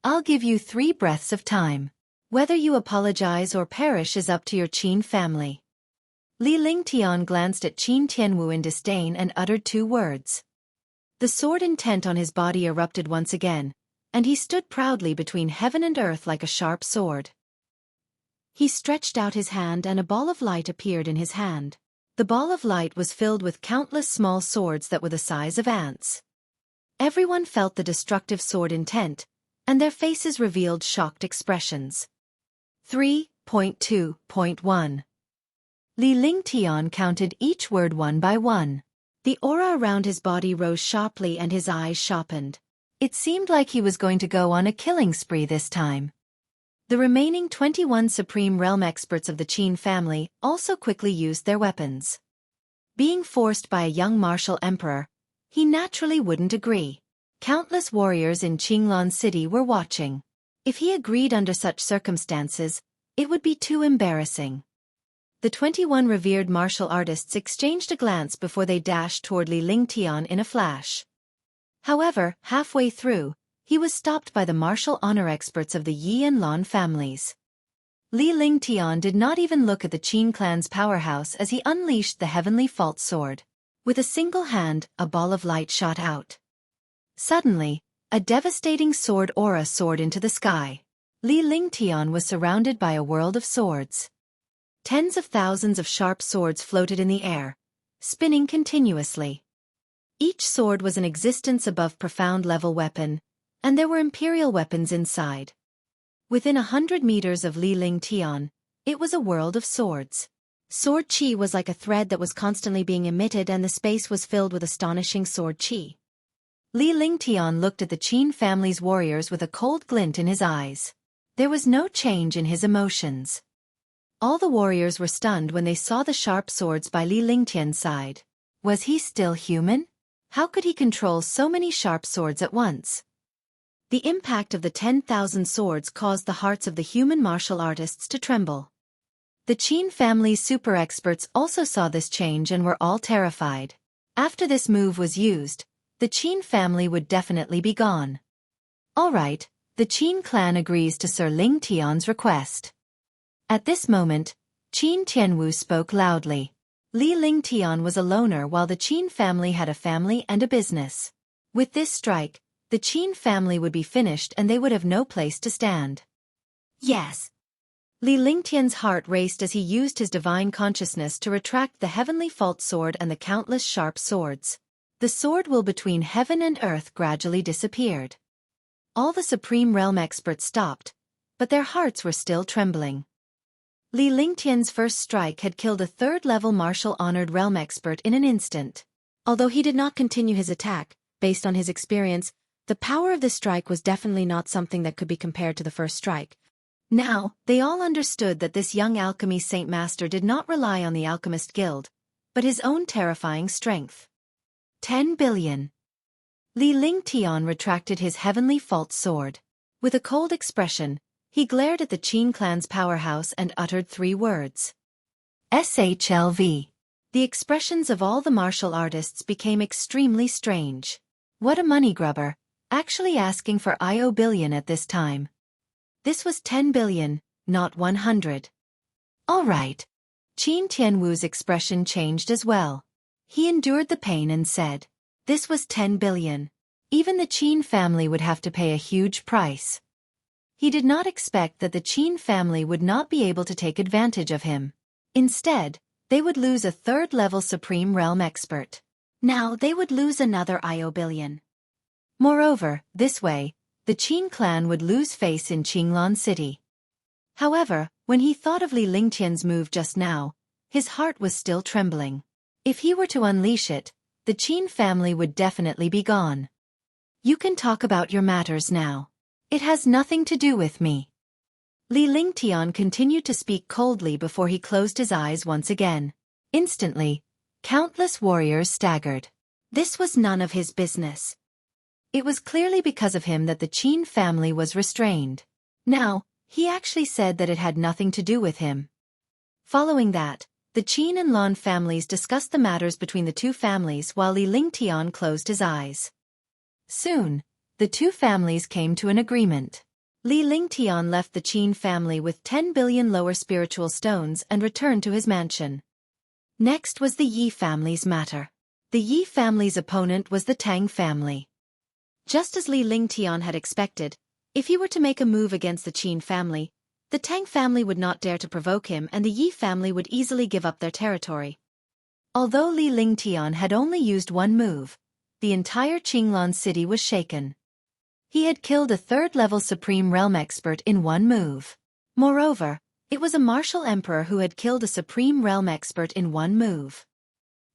I'll give you 3 breaths of time. Whether you apologize or perish is up to your Qin family. Li Lingtian glanced at Qin Tianwu in disdain and uttered 2 words. The sword intent on his body erupted once again, and he stood proudly between heaven and earth like a sharp sword. He stretched out his hand and a ball of light appeared in his hand. The ball of light was filled with countless small swords that were the size of ants. Everyone felt the destructive sword intent, and their faces revealed shocked expressions. 3.2.1 Li Lingtian counted each word one by one. The aura around his body rose sharply and his eyes sharpened. It seemed like he was going to go on a killing spree this time. The remaining 21 Supreme Realm experts of the Qin family also quickly used their weapons. Being forced by a young martial emperor, he naturally wouldn't agree. Countless warriors in Qinglan City were watching. If he agreed under such circumstances, it would be too embarrassing. The 21 revered martial artists exchanged a glance before they dashed toward Li Lingtian in a flash. However, halfway through, he was stopped by the martial honor experts of the Yi and Lan families. Li Lingtian did not even look at the Qin clan's powerhouse as he unleashed the heavenly fault sword. With a single hand, a ball of light shot out. Suddenly, a devastating sword aura soared into the sky. Li Lingtian was surrounded by a world of swords. Tens of thousands of sharp swords floated in the air, spinning continuously. Each sword was an existence above profound-level weapon, and there were imperial weapons inside. Within 100 meters of Li Lingtian, it was a world of swords. Sword qi was like a thread that was constantly being emitted, and the space was filled with astonishing sword qi. Li Lingtian looked at the Qin family's warriors with a cold glint in his eyes. There was no change in his emotions. All the warriors were stunned when they saw the sharp swords by Li Lingtian's side. Was he still human? How could he control so many sharp swords at once? The impact of the 10,000 swords caused the hearts of the human martial artists to tremble. The Qin family's super experts also saw this change and were all terrified. After this move was used, the Qin family would definitely be gone. All right, the Qin clan agrees to Sir Lingtian's request. At this moment, Qin Tianwu spoke loudly. Li Lingtian was a loner while the Qin family had a family and a business. With this strike, the Qin family would be finished and they would have no place to stand. Yes. Li Lingtian's heart raced as he used his divine consciousness to retract the heavenly fault sword and the countless sharp swords. The sword will between heaven and earth gradually disappeared. All the Supreme Realm experts stopped, but their hearts were still trembling. Li Lingtian's first strike had killed a third-level martial-honored realm expert in an instant. Although he did not continue his attack, based on his experience, the power of this strike was definitely not something that could be compared to the first strike. Now, they all understood that this young alchemy Saint Master did not rely on the Alchemist Guild, but his own terrifying strength. 10 billion. Li Lingtian retracted his heavenly fault sword. With a cold expression, he glared at the Qin clan's powerhouse and uttered 3 words. SHLV. The expressions of all the martial artists became extremely strange. What a money grubber, actually asking for IO billion at this time. This was 10 billion, not 100. All right. Qin Tianwu's expression changed as well. He endured the pain and said, this was 10 billion. Even the Qin family would have to pay a huge price. He did not expect that the Qin family would not be able to take advantage of him. Instead, they would lose a third-level Supreme Realm expert. Now they would lose another IO billion. Moreover, this way, the Qin clan would lose face in Qinglan City. However, when he thought of Li Lingtian's move just now, his heart was still trembling. If he were to unleash it, the Qin family would definitely be gone. You can talk about your matters now. It has nothing to do with me. Li Lingtian continued to speak coldly before he closed his eyes once again. Instantly, countless warriors staggered. This was none of his business. It was clearly because of him that the Qin family was restrained. Now, he actually said that it had nothing to do with him. Following that, the Qin and Lan families discussed the matters between the two families while Li Lingtian closed his eyes. Soon, the two families came to an agreement. Li Lingtian left the Qin family with 10 billion lower spiritual stones and returned to his mansion. Next was the Yi family's matter. The Yi family's opponent was the Tang family. Just as Li Lingtian had expected, if he were to make a move against the Qin family, the Tang family would not dare to provoke him and the Yi family would easily give up their territory. Although Li Lingtian had only used one move, the entire Qinglan city was shaken. He had killed a third-level Supreme Realm expert in one move. Moreover, it was a martial emperor who had killed a Supreme Realm expert in one move.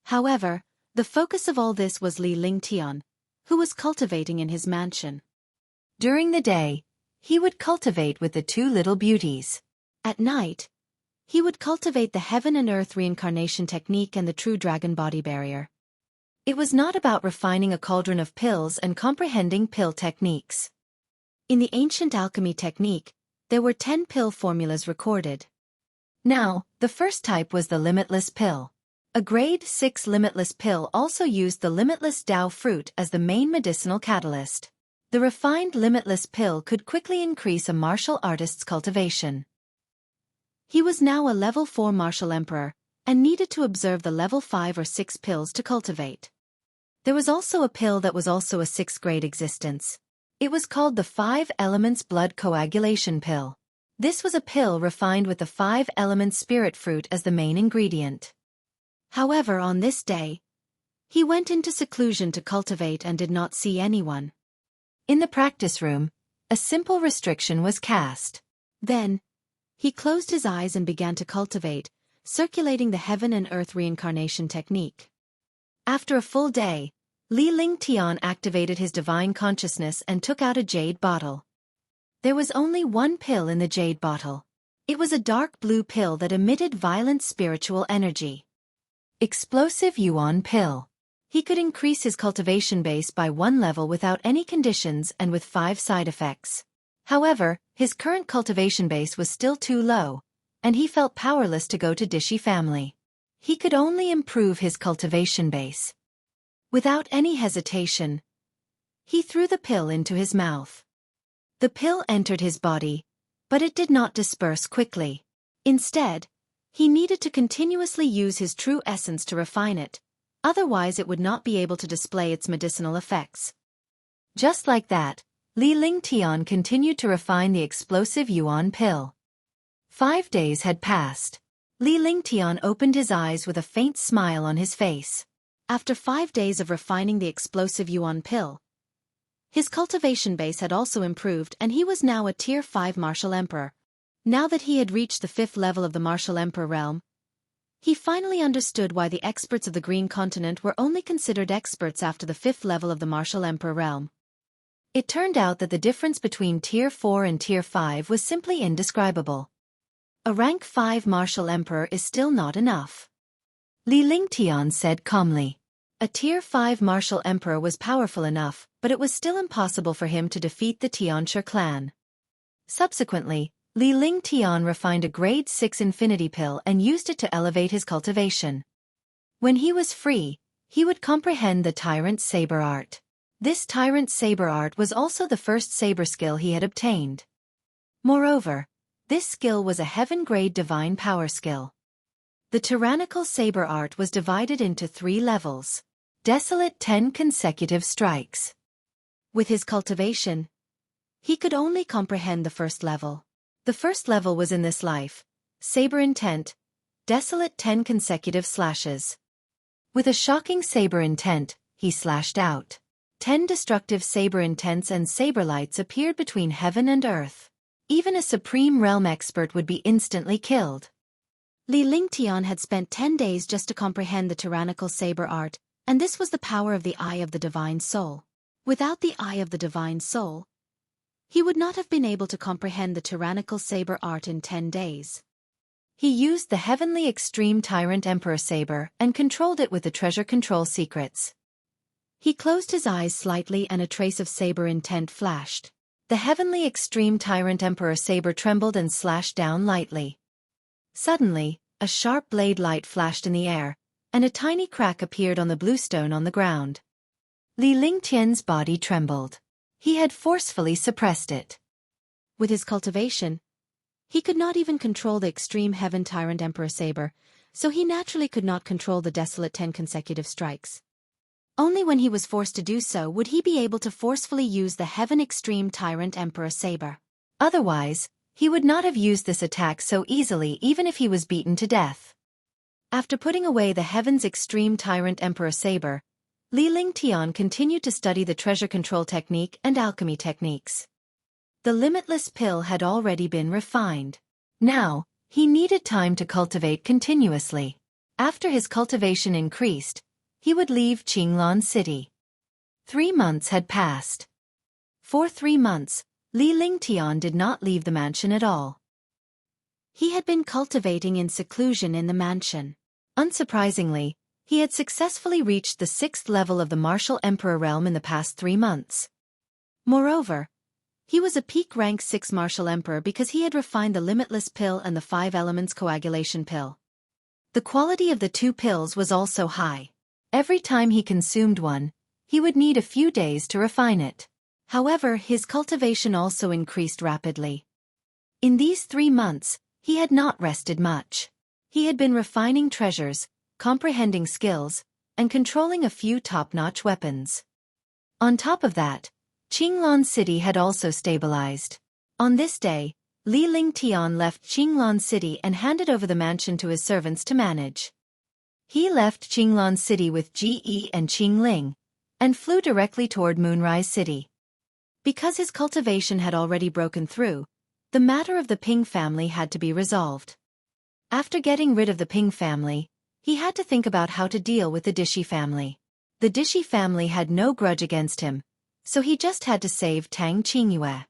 However, the focus of all this was Li Lingtian, who was cultivating in his mansion. During the day, he would cultivate with the two little beauties. At night, he would cultivate the heaven and earth reincarnation technique and the true dragon body barrier. It was not about refining a cauldron of pills and comprehending pill techniques. In the ancient alchemy technique, there were 10 pill formulas recorded. Now, the first type was the limitless pill. A grade 6 limitless pill also used the limitless Tao fruit as the main medicinal catalyst. The refined limitless pill could quickly increase a martial artist's cultivation. He was now a level 4 martial emperor, and needed to observe the level 5 or 6 pills to cultivate. There was also a pill that was also a 6th grade existence. It was called the 5 Elements Blood Coagulation Pill. This was a pill refined with the 5 Elements spirit fruit as the main ingredient. However, on this day, he went into seclusion to cultivate and did not see anyone. In the practice room, a simple restriction was cast. Then, he closed his eyes and began to cultivate, circulating the heaven and earth reincarnation technique. After a full day, Li Lingtian activated his divine consciousness and took out a jade bottle. There was only one pill in the jade bottle. It was a dark blue pill that emitted violent spiritual energy. Explosive Yuan Pill. He could increase his cultivation base by 1 level without any conditions and with 5 side effects. However, his current cultivation base was still too low, and he felt powerless to go to Dishi family. He could only improve his cultivation base. Without any hesitation, he threw the pill into his mouth. The pill entered his body, but it did not disperse quickly. Instead, he needed to continuously use his true essence to refine it, otherwise it would not be able to display its medicinal effects. Just like that, Li Lingtian continued to refine the explosive Yuan pill. 5 days had passed. Li Lingtian opened his eyes with a faint smile on his face. After 5 days of refining the explosive Yuan pill, his cultivation base had also improved and he was now a Tier 5 martial emperor. Now that he had reached the 5th level of the martial emperor realm, he finally understood why the experts of the Green Continent were only considered experts after the 5th level of the martial emperor realm. It turned out that the difference between Tier 4 and Tier 5 was simply indescribable. A rank 5 martial emperor is still not enough. Li Lingtian said calmly. A Tier 5 martial emperor was powerful enough, but it was still impossible for him to defeat the Tianshi clan. Subsequently, Li Lingtian refined a grade 6 infinity pill and used it to elevate his cultivation. When he was free, he would comprehend the Tyrant Saber art. This Tyrant Saber art was also the first saber skill he had obtained. Moreover, this skill was a heaven-grade divine power skill. The tyrannical saber art was divided into 3 levels. Desolate 10 consecutive strikes. With his cultivation, he could only comprehend the first level. The first level was in this life, saber intent, desolate 10 consecutive slashes. With a shocking saber intent, he slashed out. 10 destructive saber intents and saber lights appeared between heaven and earth. Even a supreme realm expert would be instantly killed. Li Lingtian had spent 10 days just to comprehend the tyrannical saber art, and this was the power of the Eye of the Divine Soul. Without the Eye of the Divine Soul, he would not have been able to comprehend the tyrannical saber art in 10 days. He used the heavenly extreme Tyrant Emperor saber and controlled it with the treasure control secrets. He closed his eyes slightly and a trace of saber intent flashed. The heavenly extreme Tyrant Emperor saber trembled and slashed down lightly. Suddenly, a sharp blade light flashed in the air, and a tiny crack appeared on the bluestone on the ground. Li Lingtian's body trembled. He had forcefully suppressed it. With his cultivation, he could not even control the extreme heaven Tyrant Emperor saber, so he naturally could not control the desolate 10 consecutive strikes. Only when he was forced to do so would he be able to forcefully use the heaven extreme Tyrant Emperor saber. Otherwise, he would not have used this attack so easily even if he was beaten to death. After putting away the heaven's extreme Tyrant Emperor saber, Li Lingtian continued to study the treasure control technique and alchemy techniques. The limitless pill had already been refined. Now, he needed time to cultivate continuously. After his cultivation increased, he would leave Qinglan City. 3 months had passed. For 3 months, Li Lingtian did not leave the mansion at all. He had been cultivating in seclusion in the mansion. Unsurprisingly, he had successfully reached the 6th level of the martial emperor realm in the past 3 months. Moreover, he was a peak rank 6 martial emperor because he had refined the limitless pill and the 5 elements coagulation pill. The quality of the 2 pills was also high. Every time he consumed one, he would need a few days to refine it. However, his cultivation also increased rapidly. In these 3 months, He had not rested much. He had been refining treasures, comprehending skills, and controlling a few top-notch weapons. On top of that, Qinglan City had also stabilized. On this day, Li Lingtian left Qinglan City and handed over the mansion to his servants to manage. He left Qinglan City with Ji and Qingling, and flew directly toward Moonrise City. Because his cultivation had already broken through, the matter of the Ping family had to be resolved. After getting rid of the Ping family, he had to think about how to deal with the Dishi family. The Dishi family had no grudge against him, so he just had to save Tang Qingyue.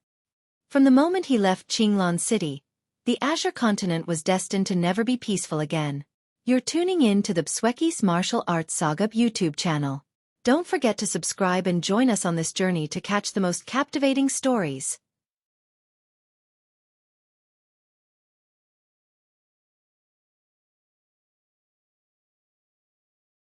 From the moment he left Qinglan City, the Azure continent was destined to never be peaceful again. You're tuning in to the Xueqi's Martial Arts Saga YouTube channel. Don't forget to subscribe and join us on this journey to catch the most captivating stories.